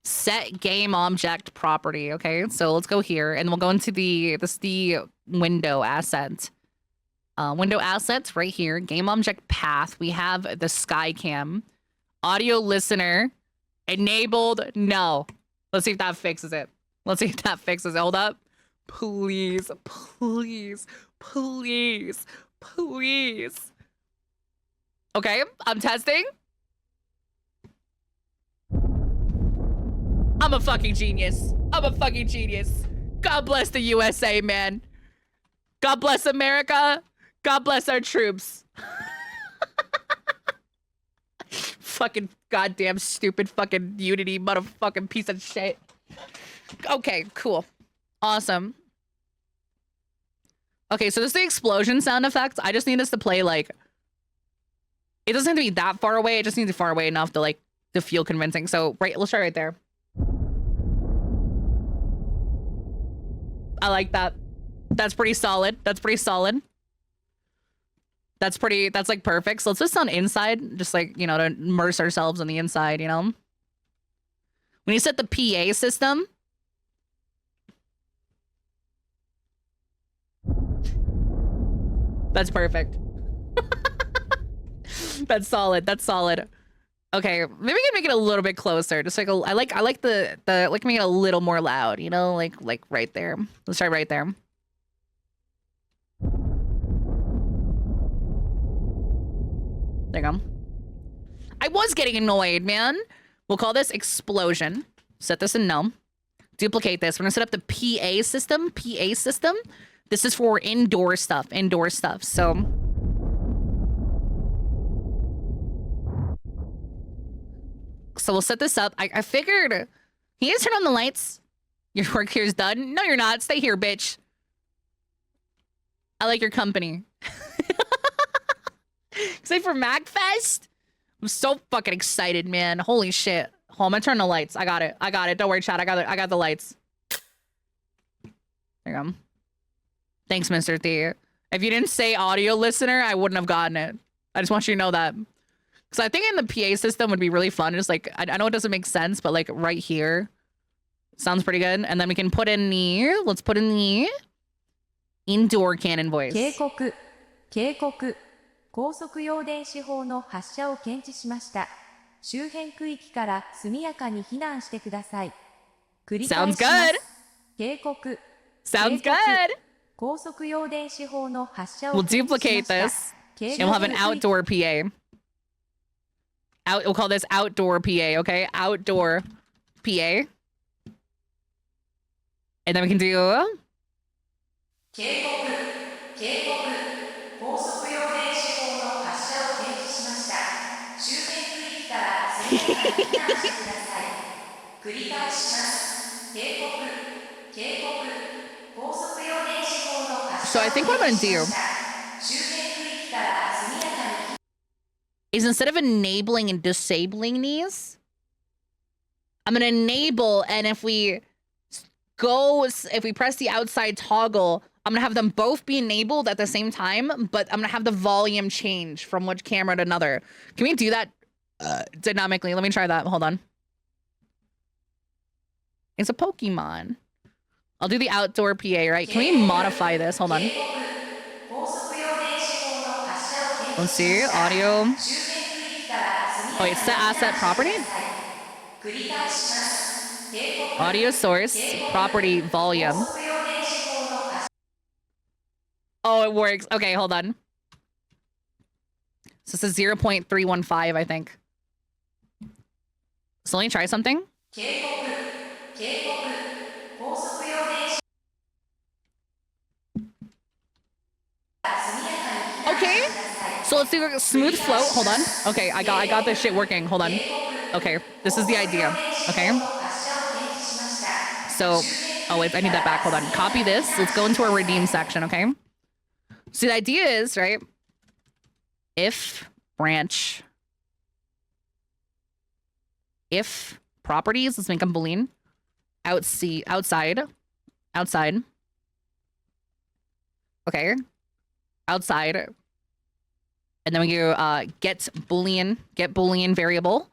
Set game object property, okay? So let's go here, and we'll go into the window asset. Window assets right here. Game object path. We have the Skycam. Audio listener. Enabled. No. Let's see if that fixes it. Hold up. Please. Okay, I'm testing. I'm a fucking genius. God bless the USA, man. God bless America. God bless our troops. Fucking goddamn stupid fucking Unity motherfucking piece of shit. Okay, cool. Awesome. Okay, so this is the explosion sound effects. I just need this to play like... It doesn't have to be that far away. It just needs to be far away enough to like to feel convincing. So let's try right there. I like that. That's pretty solid. That's like perfect. So let's just sound inside, just like, you know, to immerse ourselves on the inside, you know? When you set the PA system. That's perfect. That's solid. Okay, maybe we can make it a little bit closer. Just like I like the make it a little more loud, you know, like right there. Let's try right there. There you go. I was getting annoyed, man. We'll call this explosion. Set this in no. Duplicate this. We're gonna set up the PA system. This is for indoor stuff. So we'll set this up. I figured, can you guys turn on the lights? Your work here is done. No, you're not. Stay here, bitch. I like your company. Except for MagFest? I'm so fucking excited, man. Holy shit. Hold on, I'm gonna turn the lights. I got it. Don't worry, chat. I got the lights. There you go. Thanks, Mr. T. If you didn't say audio listener, I wouldn't have gotten it. I just want you to know that. Because I think in the PA system would be really fun. Just like, I know it doesn't make sense, but like right here. Sounds pretty good. And then we can put in the, let's put in the indoor cannon voice. 警告。高速用電子砲の発射を検知しました。周辺区域から速やかに避難してください。繰り返します。警告。Sounds good. 高速用電子砲の発射を We'll duplicate this. And we'll have an outdoor PA. We'll call this outdoor PA, okay? Outdoor PA. And then we can do... 警告。高速用電子砲の発射を検知しました。周辺区域から速やかに避難してください。繰り返します。警告。高速用電子砲の発射 So I think what I'm gonna do is instead of enabling and disabling these, I'm gonna enable, and if we press the outside toggle, I'm gonna have them both be enabled at the same time, but I'm gonna have the volume change from one camera to another. Can we do that dynamically. Let me try that. Hold on. It's a Pokemon. I'll do the outdoor PA, right? Can we modify this? Hold on. Let's see. Audio. Oh, wait, set asset property? Audio source, property, volume. Oh, it works. Okay, hold on. So this is 0.315, I think. So let me try something. Okay. So let's do a smooth float. Hold on. Okay, I got this shit working. Hold on. Okay, this is the idea. Okay. So, oh wait, I need that back. Hold on. Copy this. Let's go into our redeem section, okay? So the idea is, right? If branch, if properties, let's make them Boolean. Outside. Okay. Outside. And then we go get Boolean variable.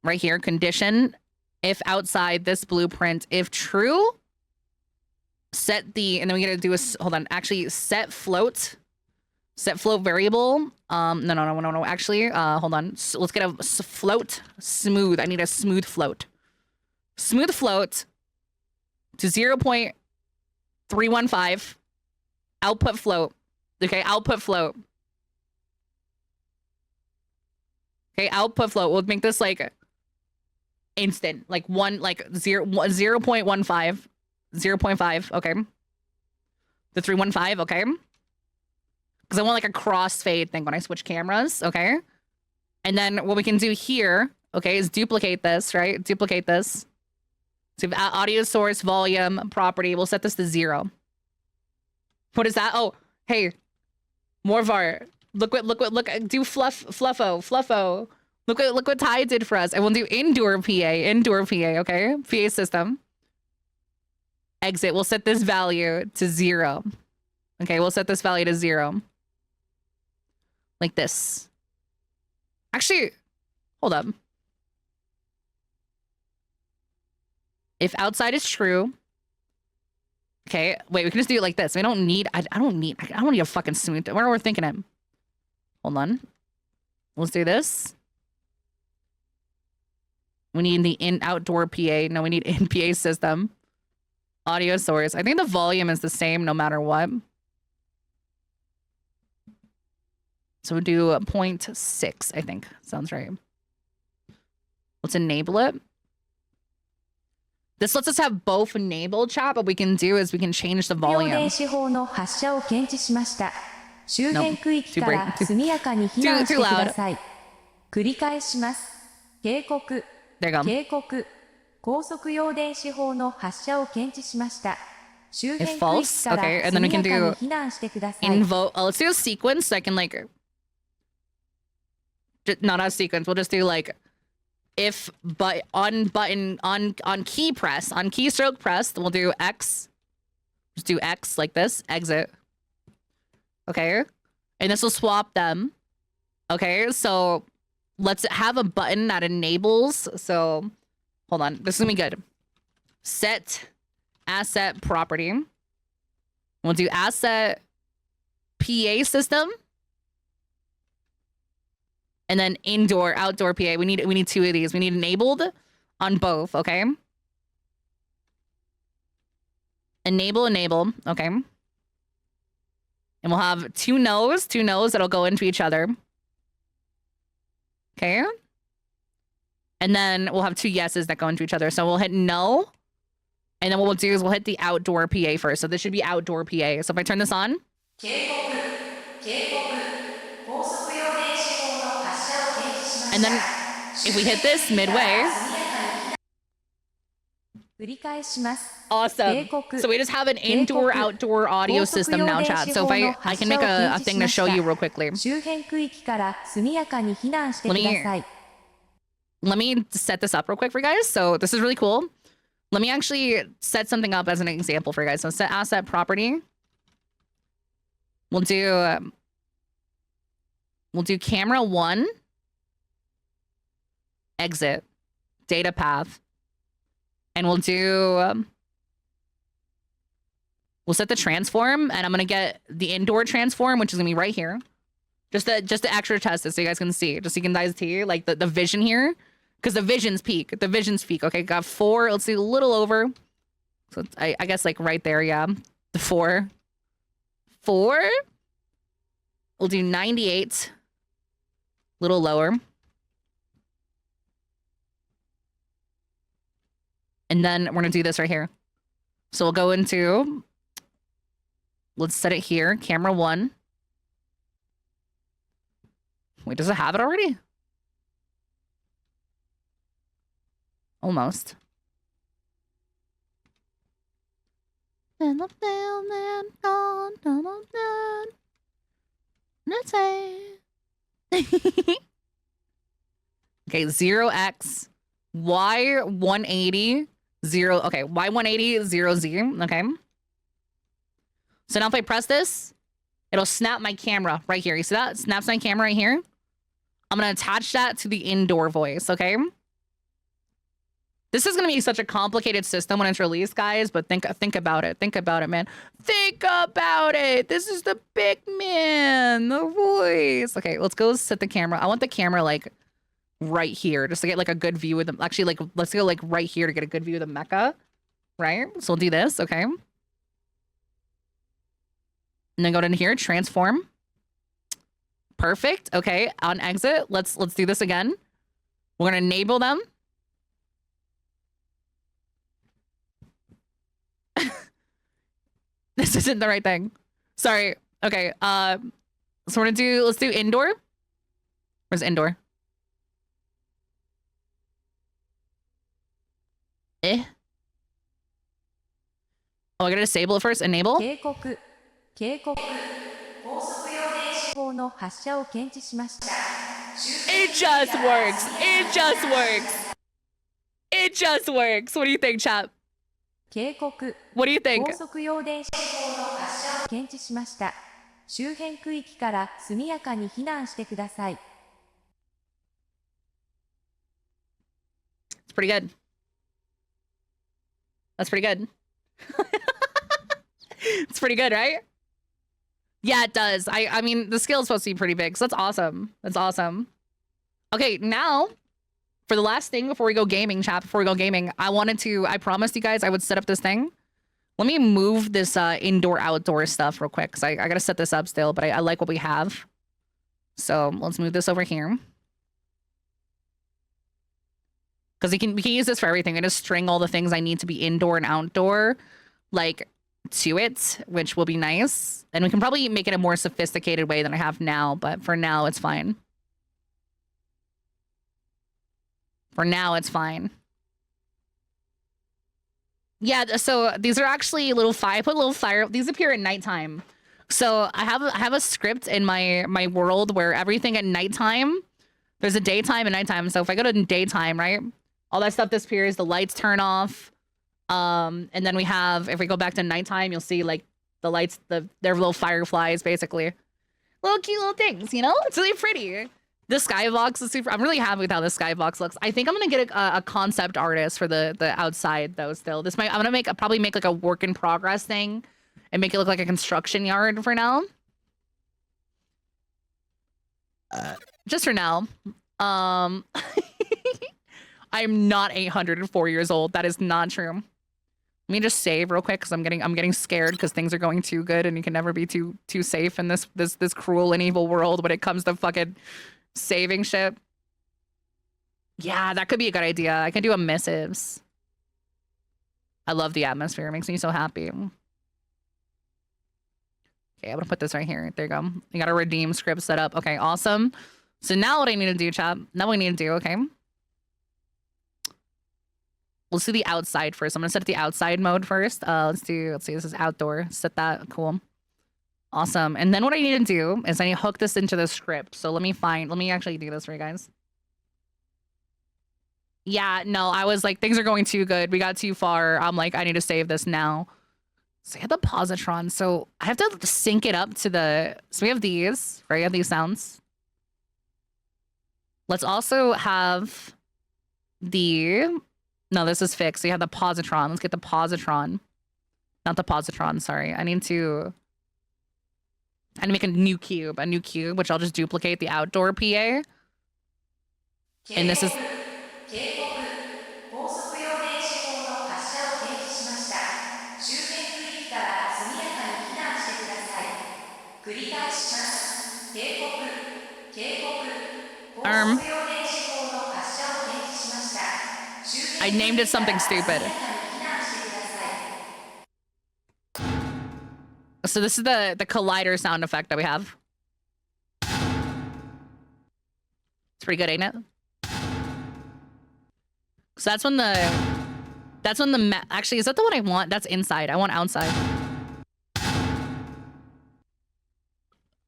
Right here, condition. If outside this blueprint, if true, set the, and then we gotta do a, hold on, actually set float variable. No. Actually, hold on. So let's get a float smooth. I need a smooth float. Smooth float to 0.315. Output float. Okay, output float. Okay, output float. We'll make this like instant, like 0.15, 0.5. Okay, the 315. Okay, because I want like a crossfade thing when I switch cameras. Okay, and then what we can do here, okay, is duplicate this. Right, duplicate this. So audio source, volume, property. We'll set this to 0. What is that? Oh, hey, Morvar. Look, do fluffo. Look what Ty did for us. And we'll do indoor PA, okay? PA system. Exit, we'll set this value to 0. Okay, we'll set this value to 0. Like this. Actually, hold up. If outside is true. Okay, wait, we can just do it like this. We don't need, I don't need a fucking smooth, what are we thinking of? Hold on. Let's do this. We need the outdoor PA. No, we need in PA system. Audio source. I think the volume is the same no matter what. So we'll do 0.6, I think. Sounds right. Let's enable it. This lets us have both enabled, chat, but what we can do is we can change the volume. Nope, too loud. There you go. If false, okay, and then we can do invoke. Oh, let's do a sequence so I can like, not a sequence. We'll just do like, if but on key press, on keystroke press, we'll do X. Just do X like this. Exit. Okay, and this will swap them. Okay, so let's have a button that enables. So hold on, this is gonna be good. Set asset property. We'll do asset PA system. And then indoor, outdoor PA. We need 2 of these. We need enabled on both, okay? Enable, okay. And we'll have 2 no's that'll go into each other. Okay. And then we'll have 2 yeses that go into each other. So we'll hit no. And then what we'll do is we'll hit the outdoor PA first. So this should be outdoor PA. So if I turn this on. And then if we hit this midway. Awesome. So we just have an indoor outdoor audio system now, chat. So if I can make a thing to show you real quickly. Let me set this up real quick for you guys. So this is really cool. Let me actually set something up as an example for you guys. So set asset property. We'll do camera 1. exit, data path, and we'll do, we'll set the transform, and I'm gonna get the indoor transform, which is gonna be right here. Just to actually test it so you guys can see, just so you can guys see like the vision here, because the vision's peak. Okay, got 4. Let's do a little over. So it's, I guess like right there, yeah. The 4. We'll do 98. Little lower. And then we're gonna do this right here. So we'll go into, let's set it here, camera 1. Wait, does it have it already? Almost. Okay, 0x, y 180, 0. Okay, y 180, 0z. Okay. So now if I press this, it'll snap my camera right here. You see that? It snaps my camera right here. I'm going to attach that to the indoor voice, okay? This is going to be such a complicated system when it's released, guys, but think about it. Think about it, man. Think about it. This is the big man, the voice. Okay, let's go set the camera. I want the camera, like, right here, just to get, like, a good view of them. Actually, like, let's go, like, right here to get a good view of the Meicha, right? So we'll do this, okay? And then go down here, transform. Perfect. Okay, on exit, let's do this again. We're gonna enable them. This isn't the right thing. Sorry. Okay. So we're gonna let's do indoor. Where's indoor? Oh, I gotta disable it first. Enable. 警告。警告。高速用電子砲の発射を検知しました。It just works. It just works. It just works. What do you think, chat? 警告。 What do you think? 高速用電子砲の発射を検知しました。周辺区域から速やかに避難してください。It's pretty good. That's pretty good. It's pretty good, right? Yeah, it does. I mean, the scale is supposed to be pretty big, so that's awesome. That's awesome. Okay, now, for the last thing before we go gaming, chat, I promised you guys I would set up this thing. Let me move this indoor-outdoor stuff real quick, because I gotta set this up still, but I like what we have. So, let's move this over here. Because we can use this for everything. I just string all the things I need to be indoor and outdoor, like, to it, which will be nice. And we can probably make it a more sophisticated way than I have now, but for now, it's fine. For now, it's fine. Yeah, so these are actually little fire. I put little fire. These appear at nighttime. So I have a script in my world where everything at nighttime, there's a daytime and nighttime. So if I go to daytime, right, all that stuff disappears. The lights turn off. And then we have, if we go back to nighttime, you'll see like the lights, they're little fireflies, basically. Little cute little things, you know? It's really pretty. The skybox is super, I'm really happy with how the skybox looks. I think I'm gonna get a concept artist for the outside though still. I'm gonna probably make like a work in progress thing and make it look like a construction yard for now. Just for now. I'm not 804 years old. That is not true. Let me just save real quick because I'm getting scared because things are going too good and you can never be too safe in this cruel and evil world when it comes to fucking saving shit. Yeah, that could be a good idea. I can do a missives. I love the atmosphere. It makes me so happy. Okay, I'm gonna put this right here. There you go. You got a redeem script set up. Okay, awesome. So now what I need to do, chat. Now what I need to do, okay. Let's do the outside first. I'm gonna set the outside mode first. Let's see, this is outdoor. Set that, cool. Awesome. And then what I need to do is I need to hook this into the script. So let me actually do this for you guys. Yeah, no, I was like, things are going too good. We got too far. I'm like, I need to save this now. So I have the positron. So I have to sync it up to so we have these, right? We have these sounds. Let's also have the... No, this is fixed. So you have the positron. Let's get the positron. Not the positron, sorry. I need to make a new cube, which I'll just duplicate the outdoor PA. And this is... I named it something stupid. So this is the collider sound effect that we have. It's pretty good, ain't it? So that's when the actually, is that the one I want? That's inside. I want outside.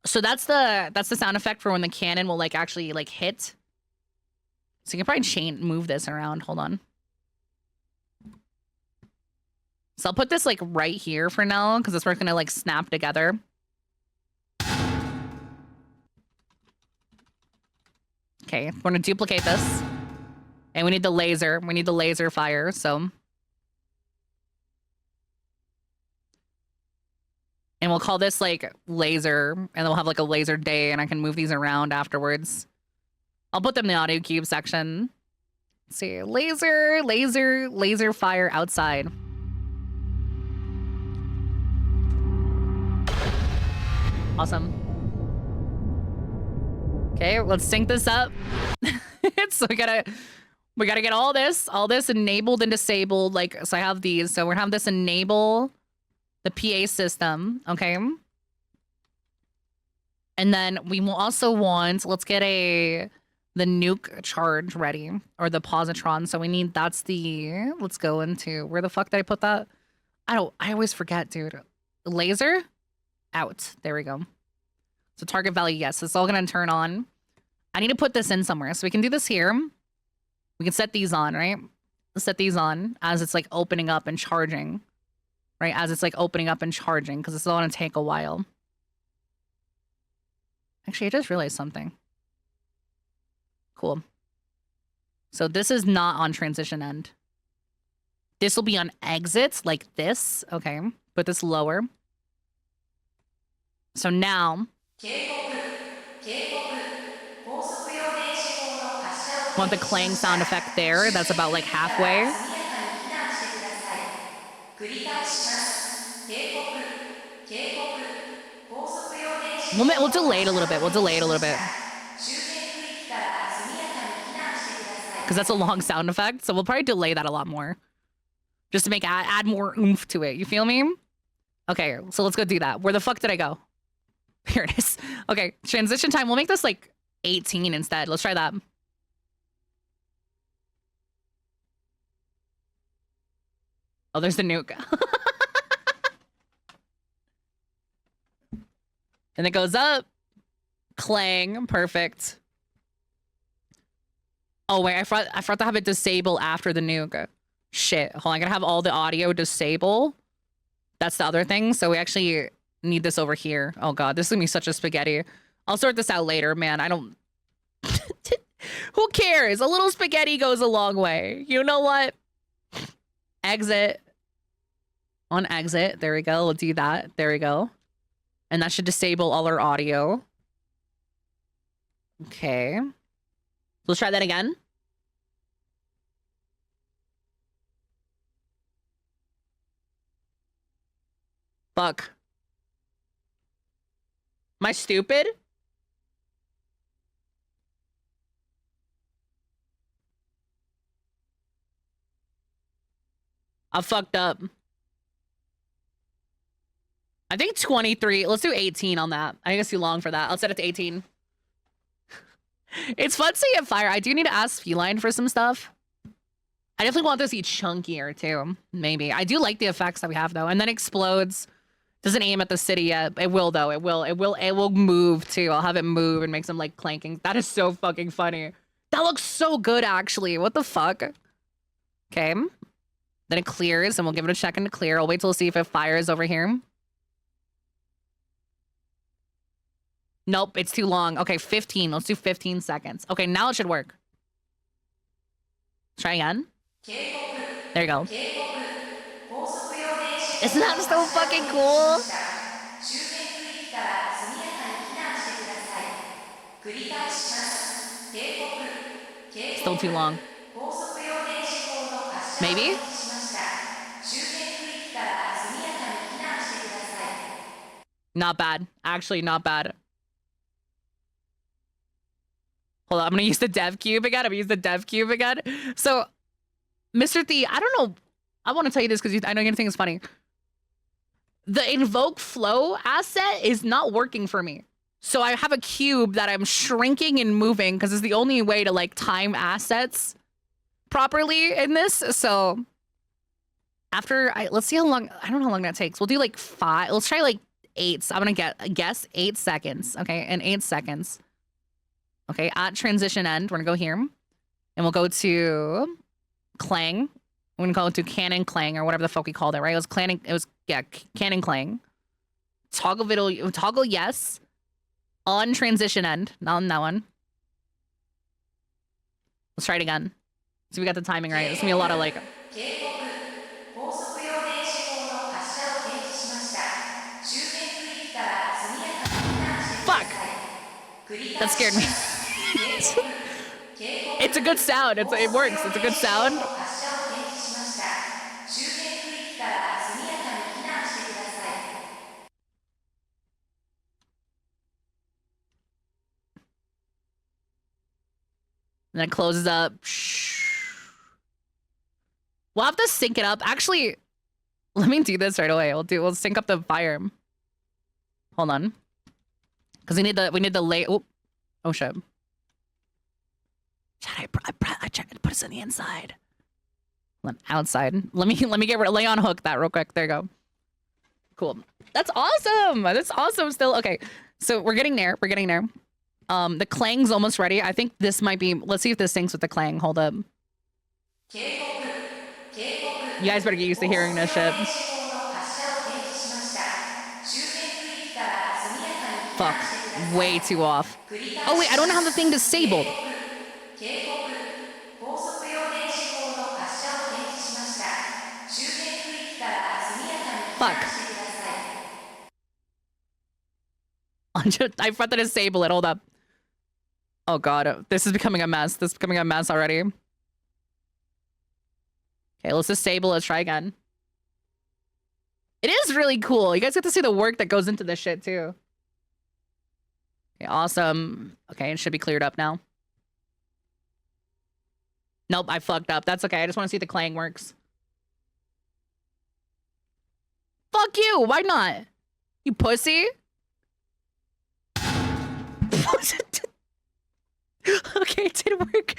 So that's the sound effect for when the cannon will like actually like hit. So you can probably move this around. Hold on. So I'll put this like right here for now because it's where it's gonna like snap together. Okay, we're gonna duplicate this. And we need the laser. We need the laser fire, so. And we'll call this like laser, and then we'll have like a laser day, and I can move these around afterwards. I'll put them in the audio cube section. Let's see, laser fire outside. Awesome. Okay, let's sync this up. So we gotta get all this enabled and disabled. Like, so I have these. So we're gonna have this enable the PA system, okay? And then we will also want, let's get the nuke charge ready, or the positron. So we need, let's go into, where the fuck did I put that? I always forget, dude. Laser? Out. There we go. So target value, yes. It's all gonna turn on. I need to put this in somewhere. So we can do this here. We can set these on, right? Let's set these on as it's like opening up and charging. Right? As it's like opening up and charging, because it's all gonna take a while. Actually, I just realized something. Cool. So this is not on transition end. This will be on exits like this. Okay. Put this lower. So now, want the clang sound effect there. That's about like halfway. We'll delay it a little bit. Because that's a long sound effect. So we'll probably delay that a lot more. Just to make add more oomph to it. You feel me? Okay, so let's go do that. Where the fuck did I go? Here it is. Okay, transition time. We'll make this like 18 instead. Let's try that. Oh, there's the nuke. And it goes up. Clang. Perfect. Oh, wait. I forgot to have it disable after the nuke. Shit. Hold on. I gotta have all the audio disable. That's the other thing. So we actually need this over here. Oh, God. This is gonna be such a spaghetti. I'll sort this out later, man. I don't... Who cares? A little spaghetti goes a long way. You know what? Exit. On exit. There we go. We'll do that. There we go. And that should disable all our audio. Okay. Let's try that again. Fuck. Am I stupid? I fucked up. I think 23. Let's do 18 on that. I think it's too long for that. I'll set it to 18. It's fun seeing fire. I do need to ask Feline for some stuff. I definitely want this to be chunkier too. Maybe. I do like the effects that we have though. And then explodes. Doesn't aim at the city yet. It will though. It will move too. I'll have it move and make some like clanking. That is so fucking funny. That looks so good actually. What the fuck? Okay. Then it clears and we'll give it a second to clear. I'll wait till see if it fires over here. Nope, it's too long. Okay, 15. Let's do 15 seconds. Okay, now it should work. Try again. There you go. Isn't that so fucking cool? Still too long. Maybe? Not bad. Actually, not bad. Hold on, I'm gonna use the dev cube again. I'm gonna use the dev cube again. So, Mr. Thee, I don't know. I want to tell you this because I know you're gonna think it's funny. The invoke flow asset is not working for me. So I have a cube that I'm shrinking and moving because it's the only way to like time assets properly in this. So after let's see how long, I don't know how long that takes. We'll do like 5. Let's try like 8. So I'm gonna guess 8 seconds. Okay, in 8 seconds. Okay, at transition end, we're gonna go here and we'll go to Clang. We're gonna go to Canon Clang or whatever the fuck we called it, right? It was Canon Clang. Toggle yes. On transition end, not on that one. Let's try it again. So we got the timing right. It's gonna be a lot of like. Fuck! That scared me. It's a good sound. It works. It's a good sound. And then it closes up. We'll have to sync it up. Actually, let me do this right away. We'll sync up the fire. Hold on. Because we need the lay. Oh shit. I tried to put us on the inside. Outside. Let me lay on hook that real quick. There you go. Cool. That's awesome. That's awesome still. Okay. So we're getting there. We're getting there. The clang's almost ready. I think this might be, let's see if this syncs with the clang. Hold up. You guys better get used to hearing this shit. Fuck. Way too off. Oh wait, I don't have the thing disabled. Fuck. I forgot to disable it. Hold up. Oh god, this is becoming a mess. This is becoming a mess already. Okay, let's disable. Let's try again. It is really cool. You guys get to see the work that goes into this shit too. Okay, awesome. Okay, it should be cleared up now. Nope, I fucked up. That's okay. I just want to see if the clang works. Fuck you. Why not? You pussy. Okay, it did work.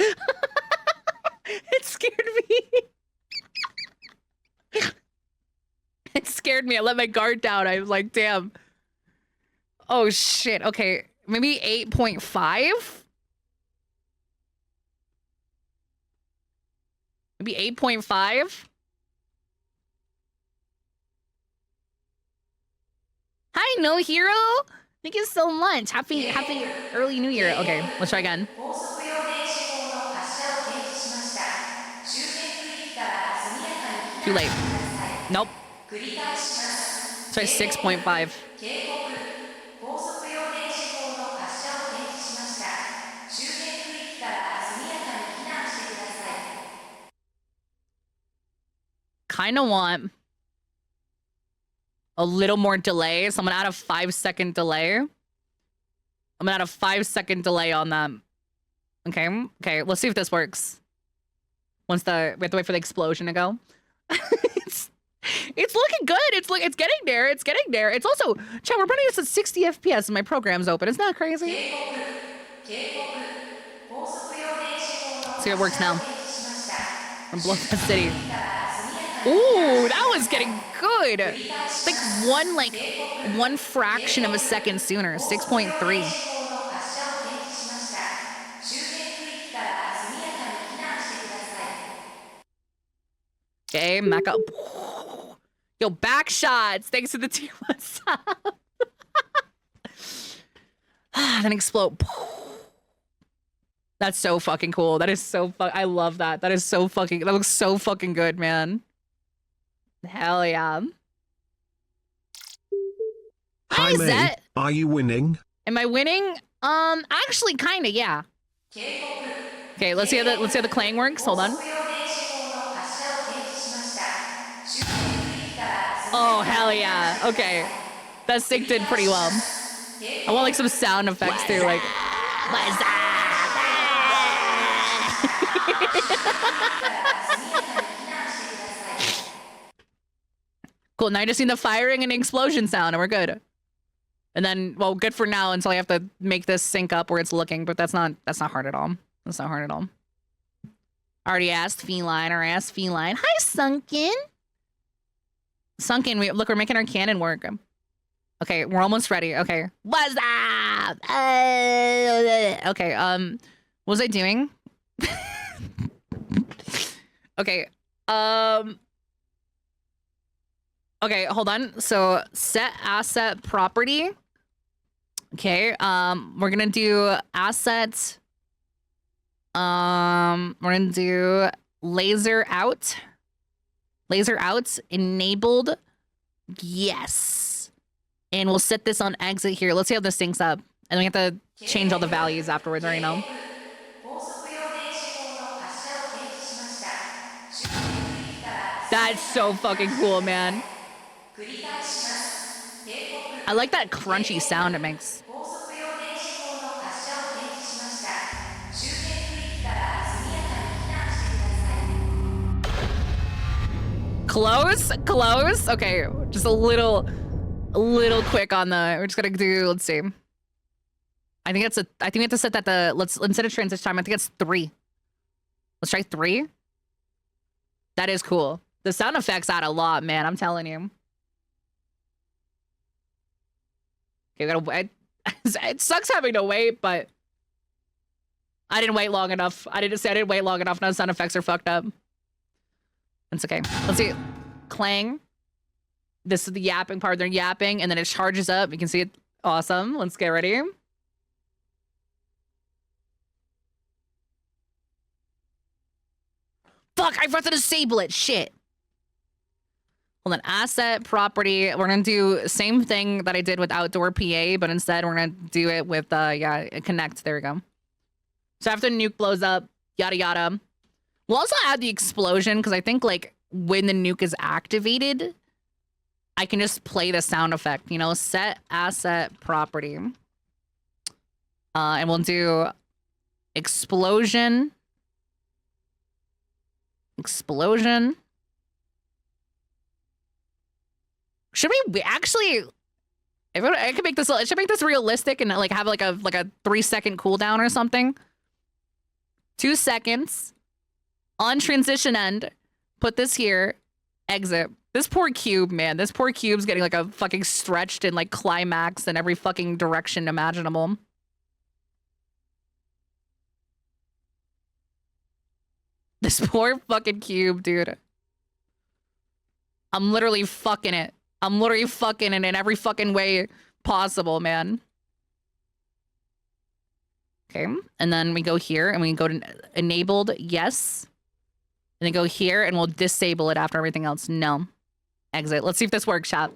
It scared me. It scared me. I let my guard down. I was like, damn. Oh, shit. Okay, maybe 8.5? Maybe 8.5? Hi, No Hero. Thank you so much. Happy early New Year. Okay, let's try again. Too late. Nope. Let's try 6.5. Kind of want a little more delay, so I'm gonna add a 5-second delay. I'm gonna add a 5-second delay on that. Okay, let's see if this works. We have to wait for the explosion to go. It's looking good. It's getting there. It's getting there. It's also, chat, we're running this at 60 FPS and my program's open. Isn't that crazy? See if it works now. I'm blowing the city. Ooh, that was getting good. It's like one fraction of a second sooner. 6.3. Okay, Mecca. Yo, back shots. Thanks to the tier 1 sub. Then explode. That's so fucking cool. That is so I love that. That is so fucking, that looks so fucking good, man. Hell yeah. Hi, May. Zet. Are you winning? Am I winning? Actually kinda, yeah. Okay, let's see how the clang works. Hold on. Oh, hell yeah. Okay. That synced in pretty well. I want like some sound effects too, like what's up? Cool, now I just need the firing and the explosion sound and we're good. And then, well, good for now until I have to make this sync up where it's looking, but that's not hard at all. That's not hard at all. Already asked Feline or asked Feline. Hi, Sunken. Sunken, look, we're making our cannon work. Okay, we're almost ready. Okay. What's up? Okay, what was I doing? Okay, okay, hold on. So set asset property. Okay, we're gonna do asset. We're gonna do laser out. Laser out enabled. Yes. And we'll set this on exit here. Let's see how this syncs up. And then we have to change all the values afterwards, right now. That's so fucking cool, man. I like that crunchy sound it makes. Close, close. Okay, just a little quick on the. We're just gonna do. Let's see. I think we have to set that let's instead of transition time. I think it's 3. Let's try 3. That is cool. The sound effects add a lot, man. I'm telling you. Okay, we gotta wait. It sucks having to wait, but I didn't wait long enough. I didn't wait long enough. Now the sound effects are fucked up. It's okay. Let's see. Clang. This is the yapping part. They're yapping, and then it charges up. You can see it. Awesome. Let's get ready. Fuck, I forgot to disable it. Shit. Hold on. Asset, property. We're going to do same thing that I did with outdoor PA, but instead we're going to do it with, yeah, connect. There we go. So after the nuke blows up, yada, yada. We'll also add the explosion because I think, like, when the nuke is activated, I can just play the sound effect, you know, set asset property. And we'll do explosion. Explosion. Should we actually, if I could make this, it should make this realistic and like have like a 3-second cooldown or something. 2 seconds on transition end. Put this here. Exit. This poor cube, man. This poor cube's getting like a fucking stretched and like climax in every fucking direction imaginable. This poor fucking cube, dude. I'm literally fucking it. I'm literally fucking it in every fucking way possible, man. Okay. And then we go here and we go to enabled. Yes. And then go here and we'll disable it after everything else. No. Exit. Let's see if this works, chat.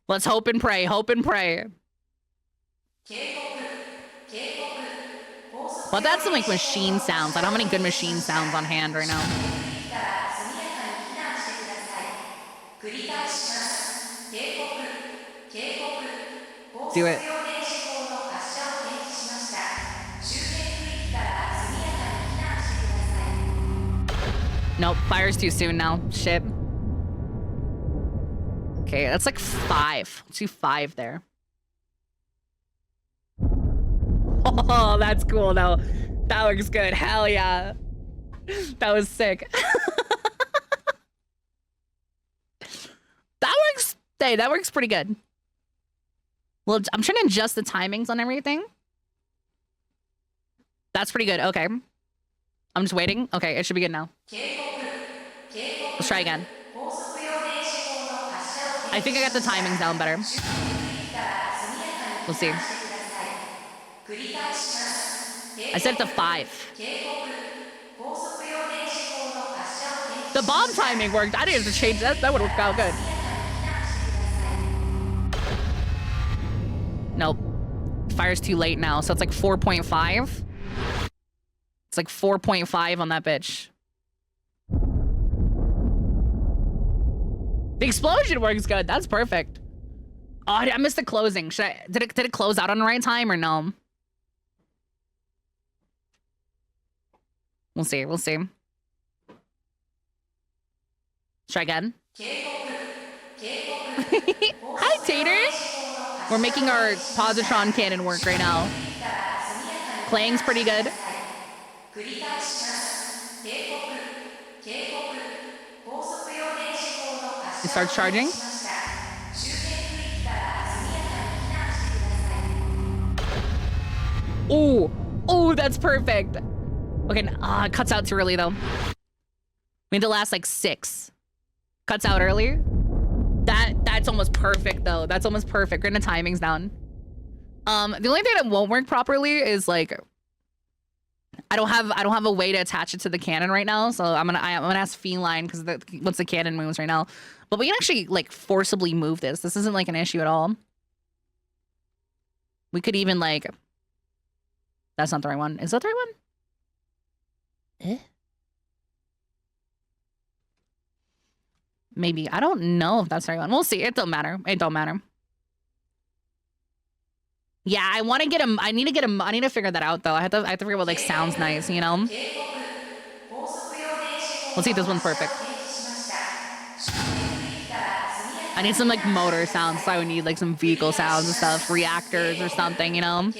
Let's hope and pray. Hope and pray. Well, that's some like machine sounds. I don't have any good machine sounds on hand right now. Do it. Nope, fire's too soon now. Shit. Okay, that's like 5. Let's do 5 there. Oh, that's cool. No, that looks good. Hell yeah. That was sick. That works. Hey, that works pretty good. Well, I'm trying to adjust the timings on everything. That's pretty good. Okay. I'm just waiting. Okay, it should be good now. Let's try again. I think I got the timings down better. We'll see. I set it to 5. The bomb timing worked. I didn't have to change that. That would have worked out good. Nope. Fire's too late now, so it's like 4.5. It's like 4.5 on that bitch. The explosion works good. That's perfect. Oh, I missed the closing. Did it close out on the right time or no? We'll see. We'll see. Try again. Hi, Tater. We're making our positron cannon work right now. Playing's pretty good. It starts charging. Oh, oh, that's perfect. Okay, it cuts out too early though. We need the last like 6. Cuts out earlier. That's almost perfect though. That's almost perfect. Getting the timings down. The only thing that won't work properly is like I don't have a way to attach it to the cannon right now. So I'm gonna ask Feline because what's the cannon moves right now. But we can actually like forcibly move this. This isn't like an issue at all. We could even like. That's not the right one. Is that the right one? Maybe. I don't know if that's the right one. We'll see. It don't matter. It don't matter. Yeah, I want to get him. I need to get him. I need to figure that out though. I have to figure out what like sounds nice, you know? Let's see if this one's perfect. I need some like motor sounds, so I would need like some vehicle sounds and stuff, reactors or something, you know?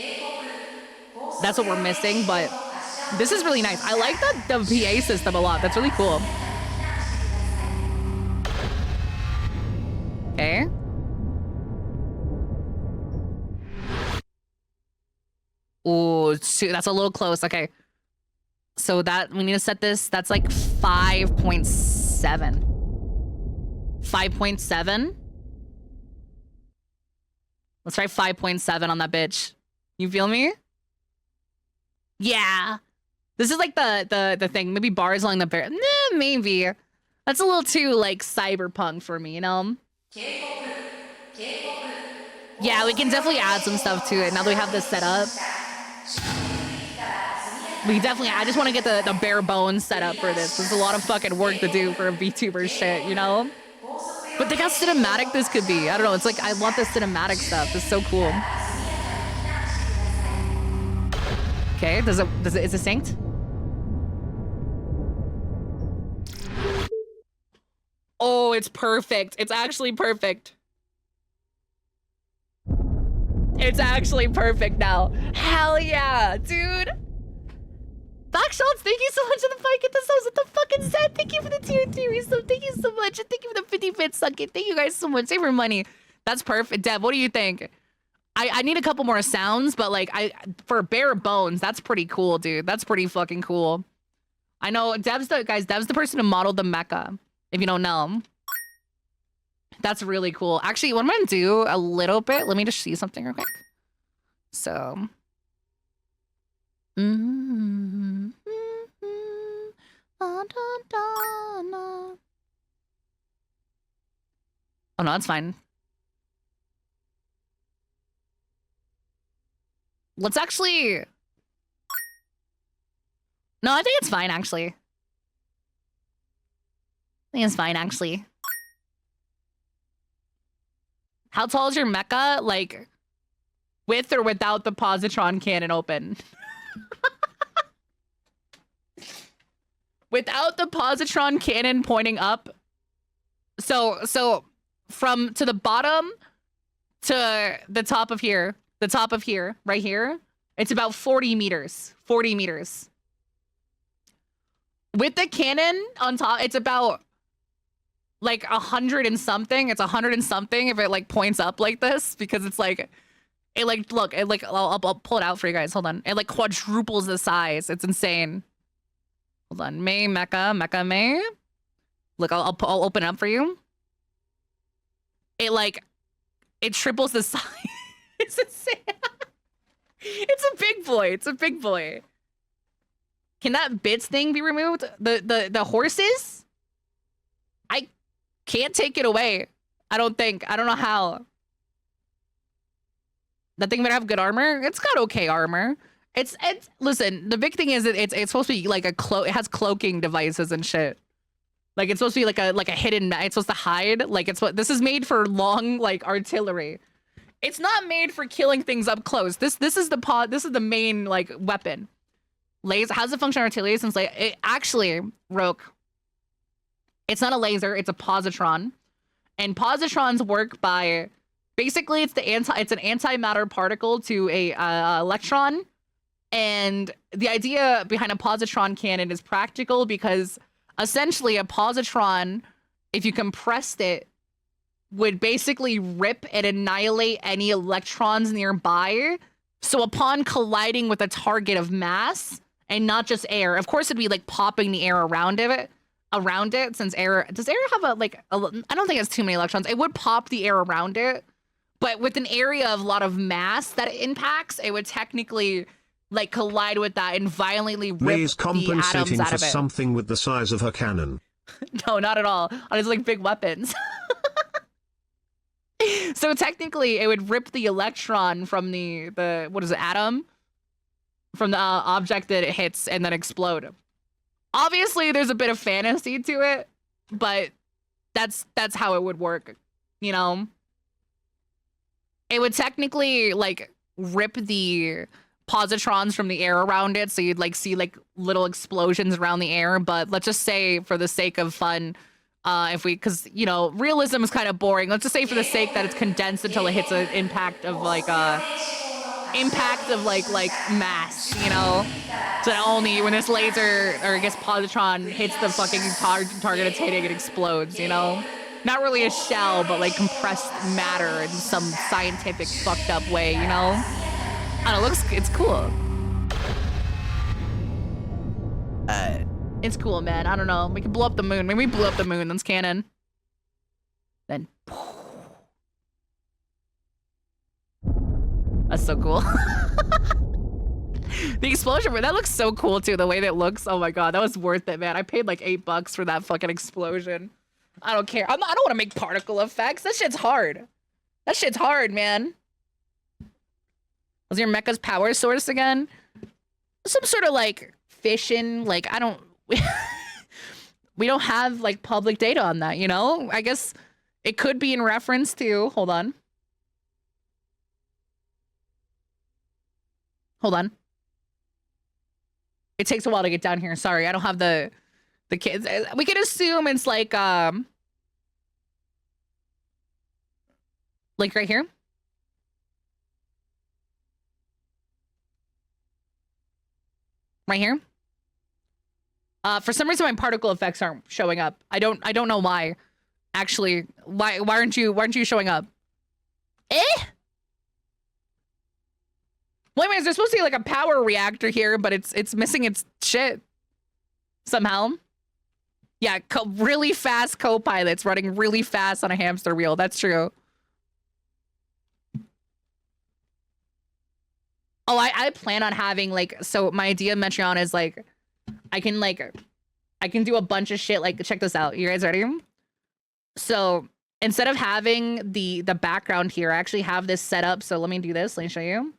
That's what we're missing, but this is really nice. I like the PA system a lot. That's really cool. Okay. Oh, that's a little close. Okay. So that we need to set this. That's like 5.7. 5.7. Let's try 5.7 on that bitch. You feel me? Yeah. This is like the thing. Maybe bars along the bear. Nah, maybe. That's a little too like cyberpunk for me, you know? Yeah, we can definitely add some stuff to it now that we have this set up. We definitely, I just want to get the bare bones set up for this. There's a lot of fucking work to do for a VTuber shit, you know? But think how cinematic this could be. I don't know, it's like, I want the cinematic stuff. It's so cool. Okay, is it synced? Oh, it's perfect. It's actually perfect. It's actually perfect now. Hell yeah, dude. Back shots, thank you so much for the fight. Get the subs with the fucking set. Thank you for the tier 2 resub. Thank you so much. And thank you for the 50 bit suck it. Thank you guys so much. Save your money. That's perfect. Deb, what do you think? I need a couple more sounds, but like for bare bones, that's pretty cool, dude. That's pretty fucking cool. I know Deb's the person who modeled the mecha, if you don't know. That's really cool. Actually, what I'm gonna do a little bit, let me just see something real quick. So. Oh no, that's fine. Let's actually. No, I think it's fine actually. I think it's fine actually. How tall is your mecha? Like, with or without the positron cannon open? Without the positron cannon pointing up. So from to the bottom to the top of here, right here, it's about 40 meters. 40 meters. With the cannon on top, it's about like 100 and something. It's 100 and something if it like points up like this, because it's like, it like, look, it like, I'll pull it out for you guys. Hold on. It like quadruples the size. It's insane. Hold on. Mecha May. Look, I'll open it up for you. It like, it triples the size. It's insane. It's a big boy. It's a big boy. Can that bits thing be removed? The horses? I can't take it away. I don't think. I don't know how. That thing better have good armor. It's got okay armor. It's listen, the big thing is it's supposed to be like it has cloaking devices and shit. Like it's supposed to be like a hidden, it's supposed to hide. Like this is made for long like artillery. It's not made for killing things up close. This is the main like weapon. Laser, how's it function artillery since like it actually, Roke, it's not a laser, it's a positron. And positrons work by basically it's an antimatter particle to a electron. And the idea behind a positron cannon is practical because essentially a positron, if you compressed it, would basically rip and annihilate any electrons nearby. So upon colliding with a target of mass and not just air, of course it'd be like popping the air around it since air, does air have I don't think it has too many electrons. It would pop the air around it, but with an area of a lot of mass that it impacts, it would technically like collide with that and violently rip May's the atoms compensating out for of it. something with the size of her cannon. No, not at all. It's like big weapons. So technically, it would rip the electron from the what is it, atom? From the object that it hits and then explode. Obviously, there's a bit of fantasy to it, but that's how it would work, you know? It would technically, like, rip the positrons from the air around it, so you'd like see like little explosions around the air. But let's just say for the sake of fun, because you know realism is kind of boring, let's just say for the sake that it's condensed until it hits an impact of like mass, you know, so that only when this laser or I guess positron hits the fucking target it's hitting, it explodes, you know. Not really a shell, but like compressed matter in some scientific fucked up way, you know. I don't know, it's cool. It's cool, man. I don't know. We can blow up the moon. Maybe we blew up the moon. That's canon. Then. That's so cool. The explosion, that looks so cool too. The way that it looks. Oh my god, that was worth it, man. I paid like $8 for that fucking explosion. I don't care. I don't want to make particle effects. That shit's hard. That shit's hard, man. Was your mecha's power source again? Some sort of like fission, like I don't we don't have like public data on that, you know? I guess it could be in reference to, hold on. Hold on. It takes a while to get down here. Sorry, I don't have the kids. We can assume it's like right here. Right here. For some reason my particle effects aren't showing up. I don't know why. Actually, why aren't you showing up? Eh? Well, anyways, there's supposed to be like a power reactor here, but it's missing its shit somehow. Yeah, really fast co-pilots running really fast on a hamster wheel. That's true. Oh, I plan on having like, so my idea of Metreon is like, I can do a bunch of shit. Like, check this out. You guys ready? So instead of having the background here, I actually have this set up. So let me do this. Let me show you.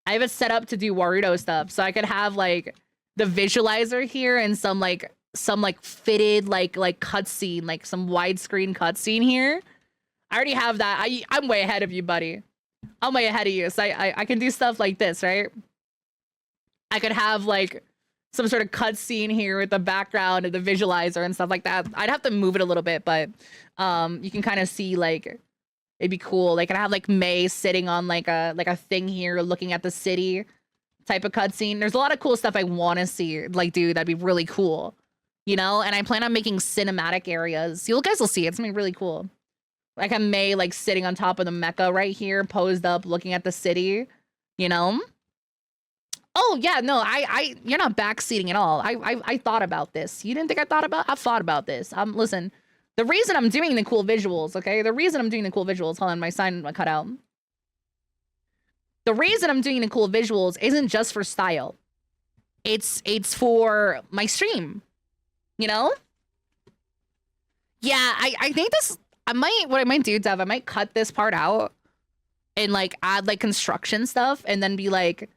I have it set up to do Warudo stuff. So I could have like the visualizer here and some fitted like cutscene, like some widescreen cutscene here. I already have that. I'm way ahead of you, buddy. I'm way ahead of you. So I can do stuff like this, right? I could have like some sort of cutscene here with the background and the visualizer and stuff like that. I'd have to move it a little bit, but you can kind of see like it'd be cool. Like I have like Mei sitting on like a thing here looking at the city type of cutscene. There's a lot of cool stuff I want to see. Like, dude, that'd be really cool. You know? And I plan on making cinematic areas. You guys will see. It's gonna be really cool. Like a Mei like sitting on top of the mecha right here, posed up, looking at the city, you know? Oh yeah, no, you're not backseating at all. I thought about this. You didn't think I thought about? I've thought about this. Listen, the reason I'm doing the cool visuals, okay? The reason I'm doing the cool visuals, hold on, my sign cut out. The reason I'm doing the cool visuals isn't just for style. it's for my stream, you know? Yeah, I think this, what I might do, Dev, I might cut this part out and like add like construction stuff and then be like,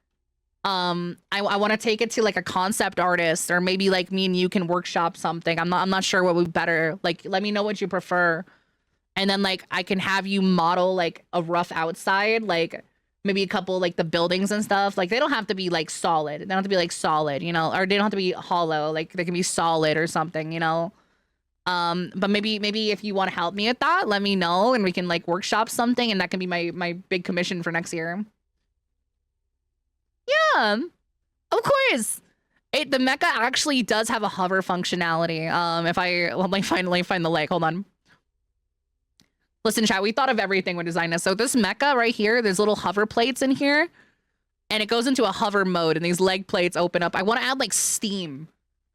I want to take it to like a concept artist, or maybe like me and you can workshop something. I'm not sure what would be better. Like, let me know what you prefer. And then like I can have you model like a rough outside, like maybe a couple like the buildings and stuff. Like they don't have to be like solid. They don't have to be like solid, you know, or they don't have to be hollow. Like they can be solid or something, you know. But maybe if you want to help me with that, let me know and we can like workshop something, and that can be my big commission for next year. Yeah, of course. The Meicha actually does have a hover functionality. If I let me find the link. Hold on. Listen, chat, we thought of everything when designing this. So this Meicha right here, there's little hover plates in here, and it goes into a hover mode, and these leg plates open up. I want to add like steam.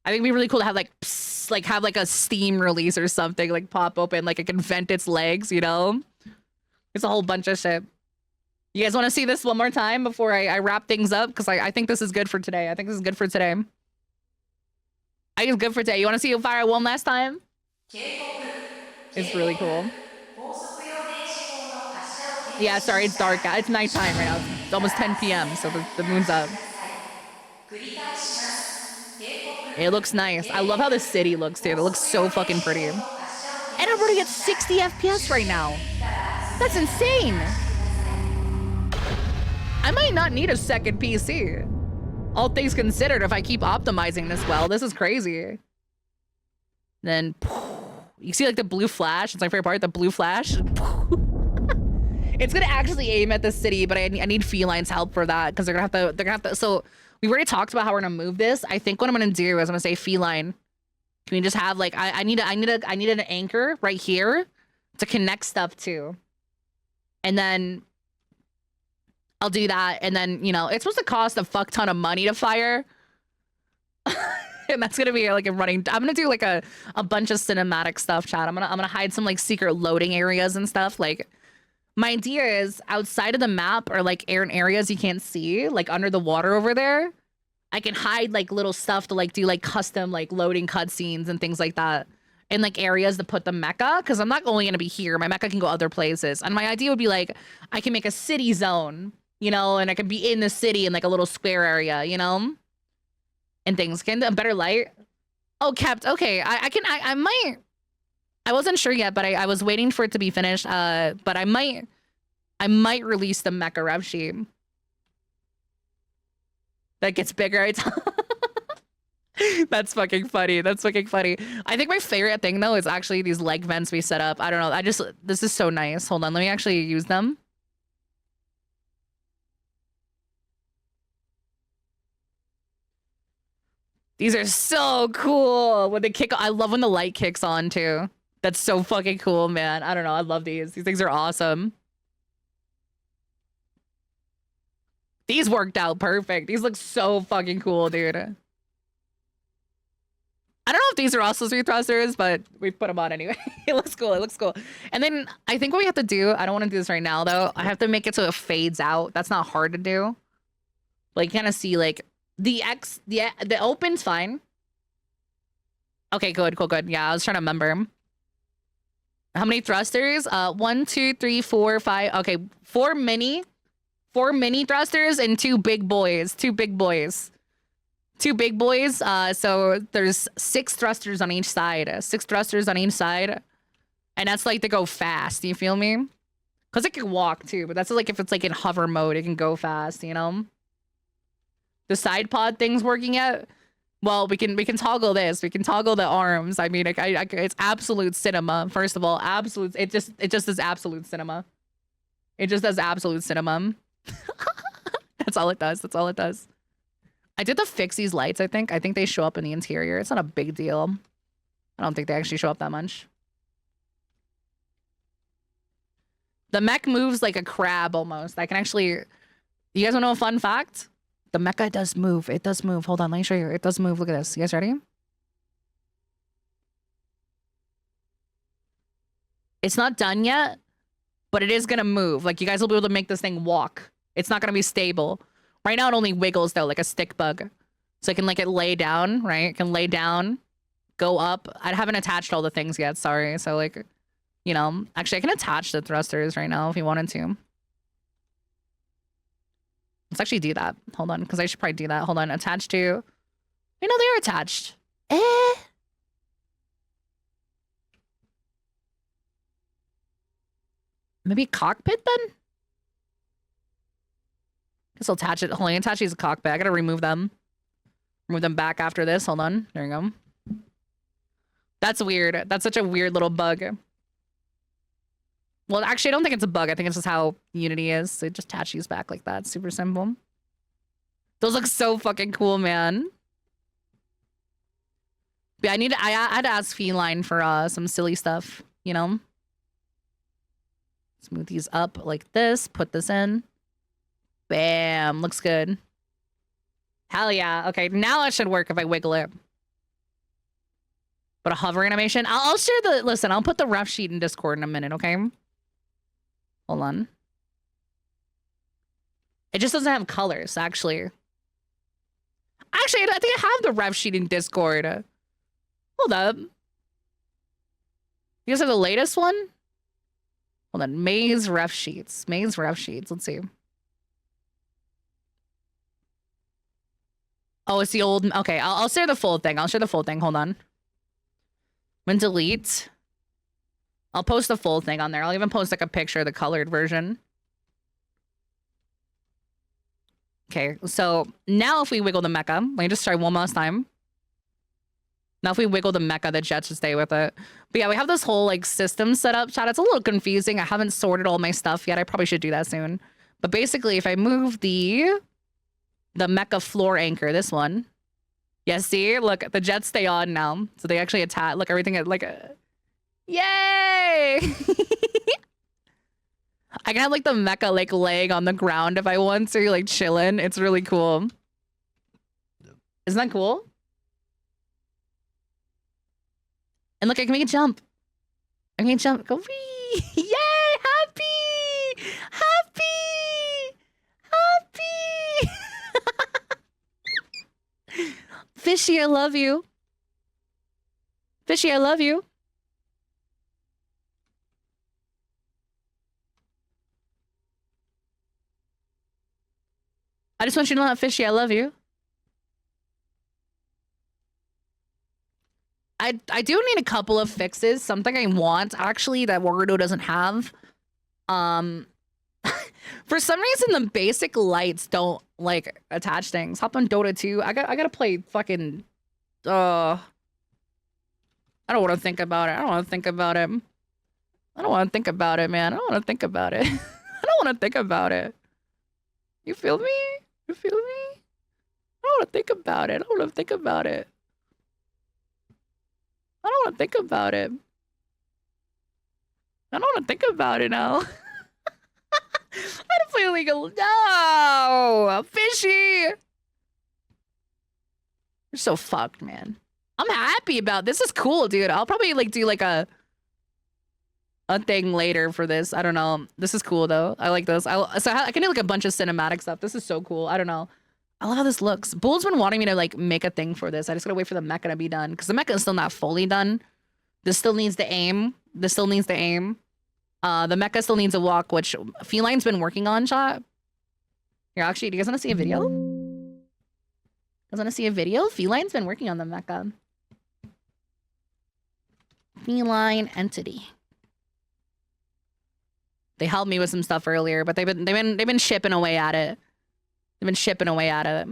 I think it'd be really cool to have like, psst, like have like a steam release or something, like pop open, like it can vent its legs, you know? It's a whole bunch of shit. You guys want to see this one more time before I wrap things up? Because I think this is good for today. I think this is good for today. I think it's good for today. You want to see it fire one last time? It's really cool. Yeah, sorry, it's dark. It's nighttime right now. It's almost 10 p.m., so the moon's up. It looks nice. I love how the city looks, dude. It looks so fucking pretty. And I'm running at 60 FPS right now. That's insane. I might not need a second PC. All things considered, if I keep optimizing this well, this is crazy. Then, you see like the blue flash? It's my favorite part, the blue flash. It's gonna actually aim at the city, but I need Feline's help for that, because they're gonna have to, so we've already talked about how we're gonna move this. I think what I'm gonna do is I'm gonna say Feline. Can we just have like, I need an anchor right here to connect stuff to. And then I'll do that, and then, you know, it's supposed to cost a fuck ton of money to fire. And that's gonna be like a running, I'm gonna do like a bunch of cinematic stuff, chat. I'm gonna hide some like secret loading areas and stuff. Like, my idea is outside of the map, or like areas you can't see, like under the water over there, I can hide like little stuff to like do like custom like loading cutscenes and things like that. And like areas to put the Meicha, because I'm not only gonna be here. My Meicha can go other places. And my idea would be like, I can make a city zone, you know, and I can be in the city in like a little square area, you know, and things. Can a better light? Oh, kept. Okay, I might. I wasn't sure yet, but I was waiting for it to be finished. But I might release the Meicha rev sheet. That gets bigger. It's That's fucking funny. That's fucking funny. I think my favorite thing though is actually these leg vents we set up. I don't know. This is so nice. Hold on, let me actually use them. These are so cool. When they kick, I love when the light kicks on too. That's so fucking cool, man. I don't know. I love these. These things are awesome. These worked out perfect. These look so fucking cool, dude. I don't know if these are also three thrusters, but we put them on anyway. It looks cool. It looks cool. And then I think what we have to do, I don't want to do this right now though. I have to make it so it fades out. That's not hard to do. Like you kind of see like the open's fine. Okay, good, cool, good. Yeah, I was trying to remember. How many thrusters? 1, 2, 3, 4, 5. Okay, 4 mini thrusters and 2 big boys. 2 big boys. 2 big boys. So there's 6 thrusters on each side. 6 thrusters on each side. And that's like to go fast. You feel me? Because it can walk too, but that's like if it's like in hover mode, it can go fast, you know? The side pod thing's working yet? Well, we can toggle this. We can toggle the arms. I mean, it's absolute cinema. First of all, absolute. It just is absolute cinema. It just does absolute cinema. That's all it does. That's all it does. I did fix these lights. I think they show up in the interior. It's not a big deal. I don't think they actually show up that much. The mech moves like a crab almost. I can actually. You guys want to know a fun fact? The Meicha does move. It does move. Hold on, let me show you. It does move. Look at this. You guys ready? It's not done yet, but it is going to move. Like, you guys will be able to make this thing walk. It's not going to be stable. Right now, it only wiggles, though, like a stick bug. So I can like it lay down, right? It can lay down, go up. I haven't attached all the things yet, sorry. So like, you know, actually I can attach the thrusters right now if you wanted to. Let's actually do that. Hold on, because I should probably do that. Hold on, attach to. You know, they're attached. Maybe cockpit then? Guess I'll attach it. Hold on, attach these cockpit. I gotta remove them. Remove them back after this. Hold on. There you go. That's weird. That's such a weird little bug. Well, actually, I don't think it's a bug. I think it's just how Unity is. So just attach these back like that. Super simple. Those look so fucking cool, man. Yeah, I had to ask Feline for some silly stuff, you know? Smooth these up like this. Put this in. Bam. Looks good. Hell yeah. Okay, now it should work if I wiggle it. But a hover animation. I'll share the... Listen, I'll put the rough sheet in Discord in a minute, okay? Hold on. It just doesn't have colors, actually. Actually, I think I have the ref sheet in Discord. Hold up. You guys have the latest one? Hold on. Maze ref sheets. Maze ref sheets. Let's see. Oh, it's the old... Okay, I'll share the full thing. I'll share the full thing. Hold on. I'm gonna delete. I'll post the full thing on there. I'll even post like a picture of the colored version. Okay, so now if we wiggle the mecha, let me just try one last time. Now if we wiggle the mecha, the jets should stay with it. But yeah, we have this whole like system set up, chat. It's a little confusing. I haven't sorted all my stuff yet. I probably should do that soon. But basically, if I move the mecha floor anchor, this one. Yeah, see? Look, the jets stay on now. So they actually attach. Look, everything like a... Yay! I can have like the mecha like laying on the ground if I want to, like chilling. It's really cool. Isn't that cool? And look, I can make it jump. I can jump. Go wee! Yay! Happy! Happy! Happy! Fishy, I love you. Fishy, I love you. I just want you to know that, Fishy, I love you. I do need a couple of fixes. Something I want, actually, that Warudo doesn't have. For some reason, the basic lights don't, like, attach things. Hop on Dota 2. I gotta play fucking... I don't want to think about it. I don't want to think about it. I don't want to think about it, man. I don't want to think about it. I don't want to think about it. You feel me? You feel me? I don't want to think about it. I don't want to think about it. I don't want to think about it. I don't want to think about it now. I don't play illegal. No! Fishy! You're so fucked, man. I'm happy about this. This is cool, dude. I'll probably like do like a thing later for this. I don't know. This is cool though. I like this. I can do like a bunch of cinematic stuff. This is so cool. I don't know. I love how this looks. Bull's been wanting me to like make a thing for this. I just gotta wait for the mecha to be done because the mecha is still not fully done. This still needs the aim. This still needs the aim. The mecha still needs a walk, which Feline's been working on. Shot. Here, actually, do you guys want to see a video? You guys want to see a video? Feline's been working on the mecha. Feline entity. They helped me with some stuff earlier, but they've been shipping away at it. They've been shipping away at it.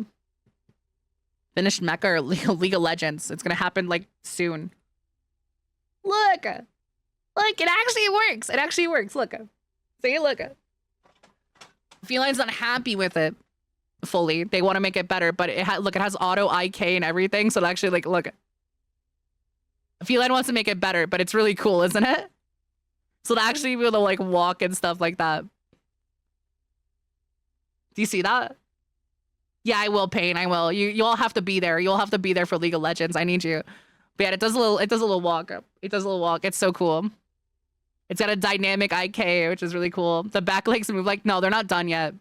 Finished Mecha or League of Legends. It's gonna happen like soon. Look, look, it actually works. It actually works. Look, see, look. Feline's not happy with it fully. They want to make it better, but it look, it has auto IK and everything. So it actually like look. Feline wants to make it better, but it's really cool, isn't it? So to actually be able to like walk and stuff like that. Do you see that? Yeah, I will, Pain. I will. You all have to be there. You all have to be there for League of Legends. I need you. But yeah, it does a little walk. It does a little walk. It's so cool. It's got a dynamic IK, which is really cool. The back legs move like no, they're not done yet.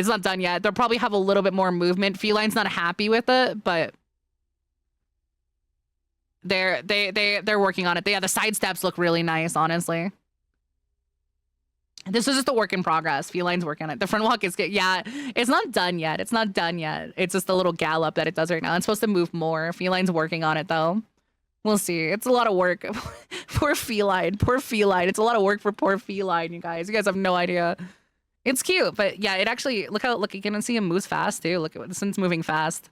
It's not done yet. They'll probably have a little bit more movement. Feline's not happy with it, but they're working on it. Yeah, the side steps look really nice, honestly. This is just a work in progress. Feline's working on it. The front walk is good. Yeah, it's not done yet. It's not done yet. It's just a little gallop that it does right now. It's supposed to move more. Feline's working on it, though. We'll see. It's a lot of work. Poor Feline. Poor Feline. It's a lot of work for poor Feline, you guys. You guys have no idea. It's cute, but yeah, it actually, look, you can see him moves fast, too. Look at this one's moving fast.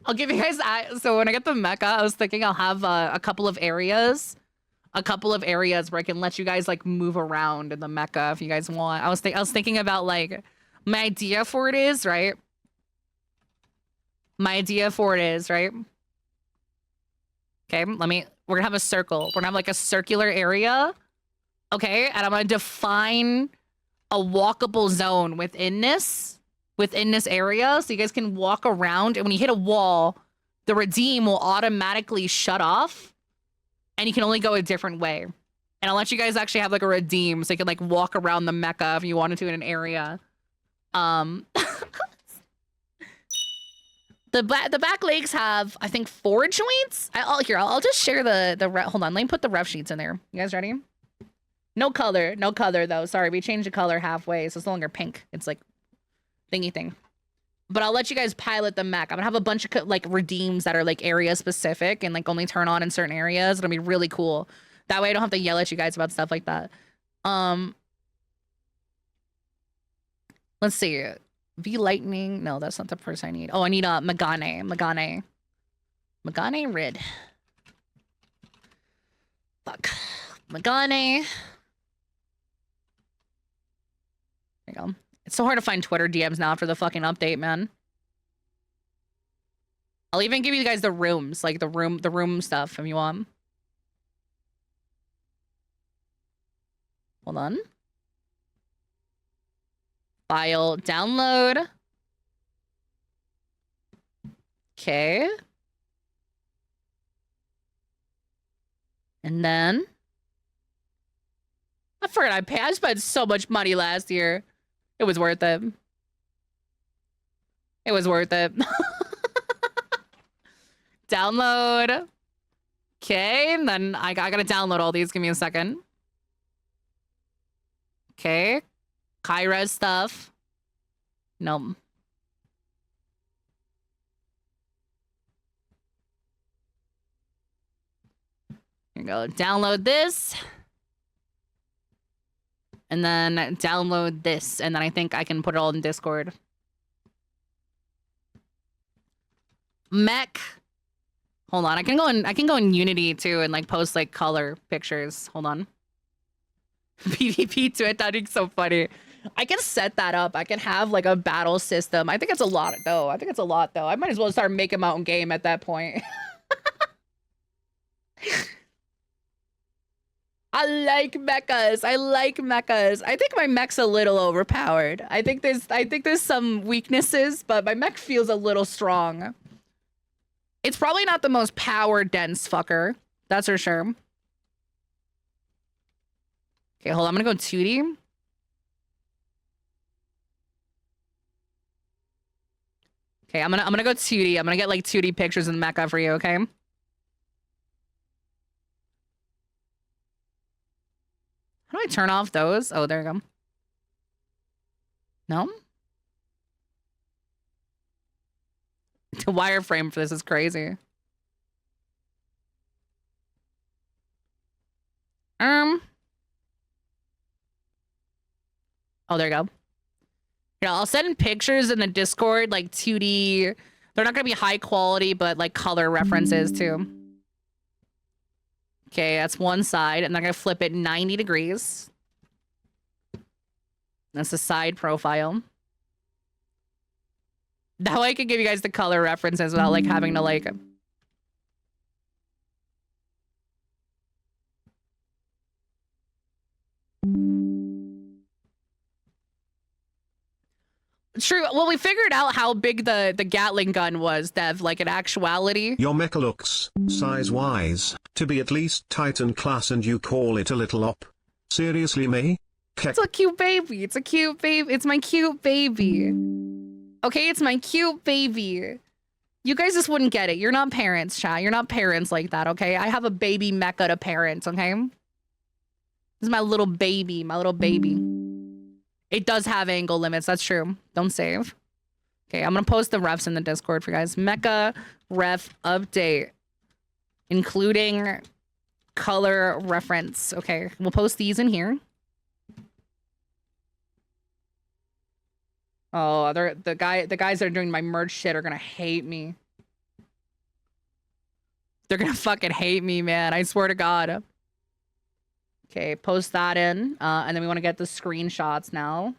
I'll give you guys, so when I get the mecha, I was thinking I'll have a couple of areas where I can let you guys like move around in the mecha if you guys want. I was thinking about like, my idea for it is, right? Okay, we're gonna have a circle. We're gonna have like a circular area. Okay, and I'm gonna define a walkable zone within this area, so you guys can walk around, and when you hit a wall, the redeem will automatically shut off, and you can only go a different way. And I'll let you guys actually have like a redeem, so you can like walk around the mecha if you wanted to in an area. The back legs have, I think, 4 joints. I'll just share hold on, let me put the ref sheets in there. You guys ready? No color though. Sorry, we changed the color halfway, so it's no longer pink. It's like thingy thing. But I'll let you guys pilot the mech. I'm gonna have a bunch of like redeems that are like area specific and like only turn on in certain areas. It'll be really cool. That way I don't have to yell at you guys about stuff like that. Let's see. V Lightning. No, that's not the person I need. Oh, I need a Megane Rid. Fuck. Megane. There you go. It's so hard to find Twitter DMs now after the fucking update, man. I'll even give you guys the rooms, like the room stuff if you want. Hold on. File, download. Okay. And then I forgot I spent so much money last year. It was worth it. It was worth it. Download. Okay, and then I gotta download all these. Give me a second. Okay. Kyra stuff. No. Here you go. Download this. And then download this. And then I think I can put it all in Discord. Mech. Hold on. I can go in Unity too and like post like color pictures. Hold on. PvP to it. That'd be so funny. I can set that up. I can have like a battle system. I think it's a lot though. I might as well start making my own game at that point. I like mechas. I think my mech's a little overpowered. I think there's some weaknesses, but my mech feels a little strong. It's probably not the most power dense fucker. That's for sure. Okay, hold on. I'm gonna go 2D. Okay, I'm gonna go 2D. I'm gonna get like 2D pictures of the mecha for you, okay? How do I turn off those? Oh, there you go. No? The wireframe for this is crazy. Oh, there you go. Yeah, I'll send in pictures in the Discord, like 2D. They're not gonna be high quality, but like color references too. Okay, that's one side, and I'm gonna flip it 90 degrees. That's the side profile. That way I can give you guys the color references without like having to like... True. Well, we figured out how big the Gatling gun was, Dev, like in actuality. Your mecha looks, size-wise, to be at least Titan class and you call it a little op. Seriously, May? It's a cute baby. It's a cute baby. It's my cute baby. Okay, it's my cute baby. You guys just wouldn't get it. You're not parents, chat. You're not parents like that, okay? I have a baby Mecca to parent, okay? This is my little baby, my little baby. It does have angle limits. That's true. Don't save. Okay, I'm gonna post the refs in the Discord for you guys. Mecca ref update, including color reference. Okay, we'll post these in here. Oh, the guys that are doing my merch shit are gonna hate me. They're gonna fucking hate me, man. I swear to God. Okay, post that in, and then we want to get the screenshots now.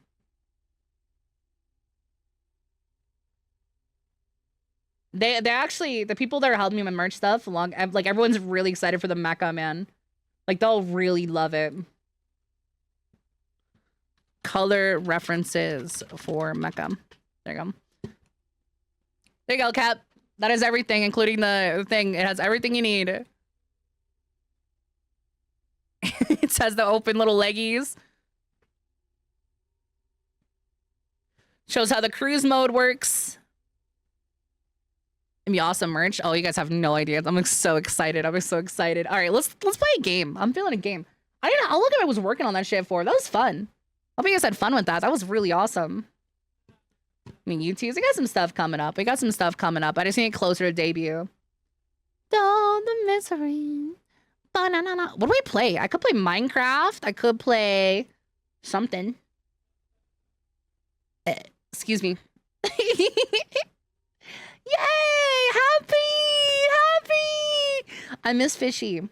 They actually, the people that are helping me with my merch stuff, like everyone's really excited for the Mecca, man. Like they'll really love it. Color references for Mecca. There you go. There you go, Cap. That is everything, including the thing. It has everything you need. It says the open little leggies. Shows how the cruise mode works. It'd be awesome merch. Oh, you guys have no idea. I'm like so excited. I'm so excited. All right, let's play a game. I'm feeling a game. I didn't know how long I was working on that shit for. That was fun. Hope you guys had fun with that. That was really awesome. I mean, YouTubes, we got some stuff coming up. We got some stuff coming up. I just need it closer to debut. All the misery. Ba-na-na-na. What do we play? I could play Minecraft. I could play something. Excuse me. Yay! Happy! Happy! I miss Fishy.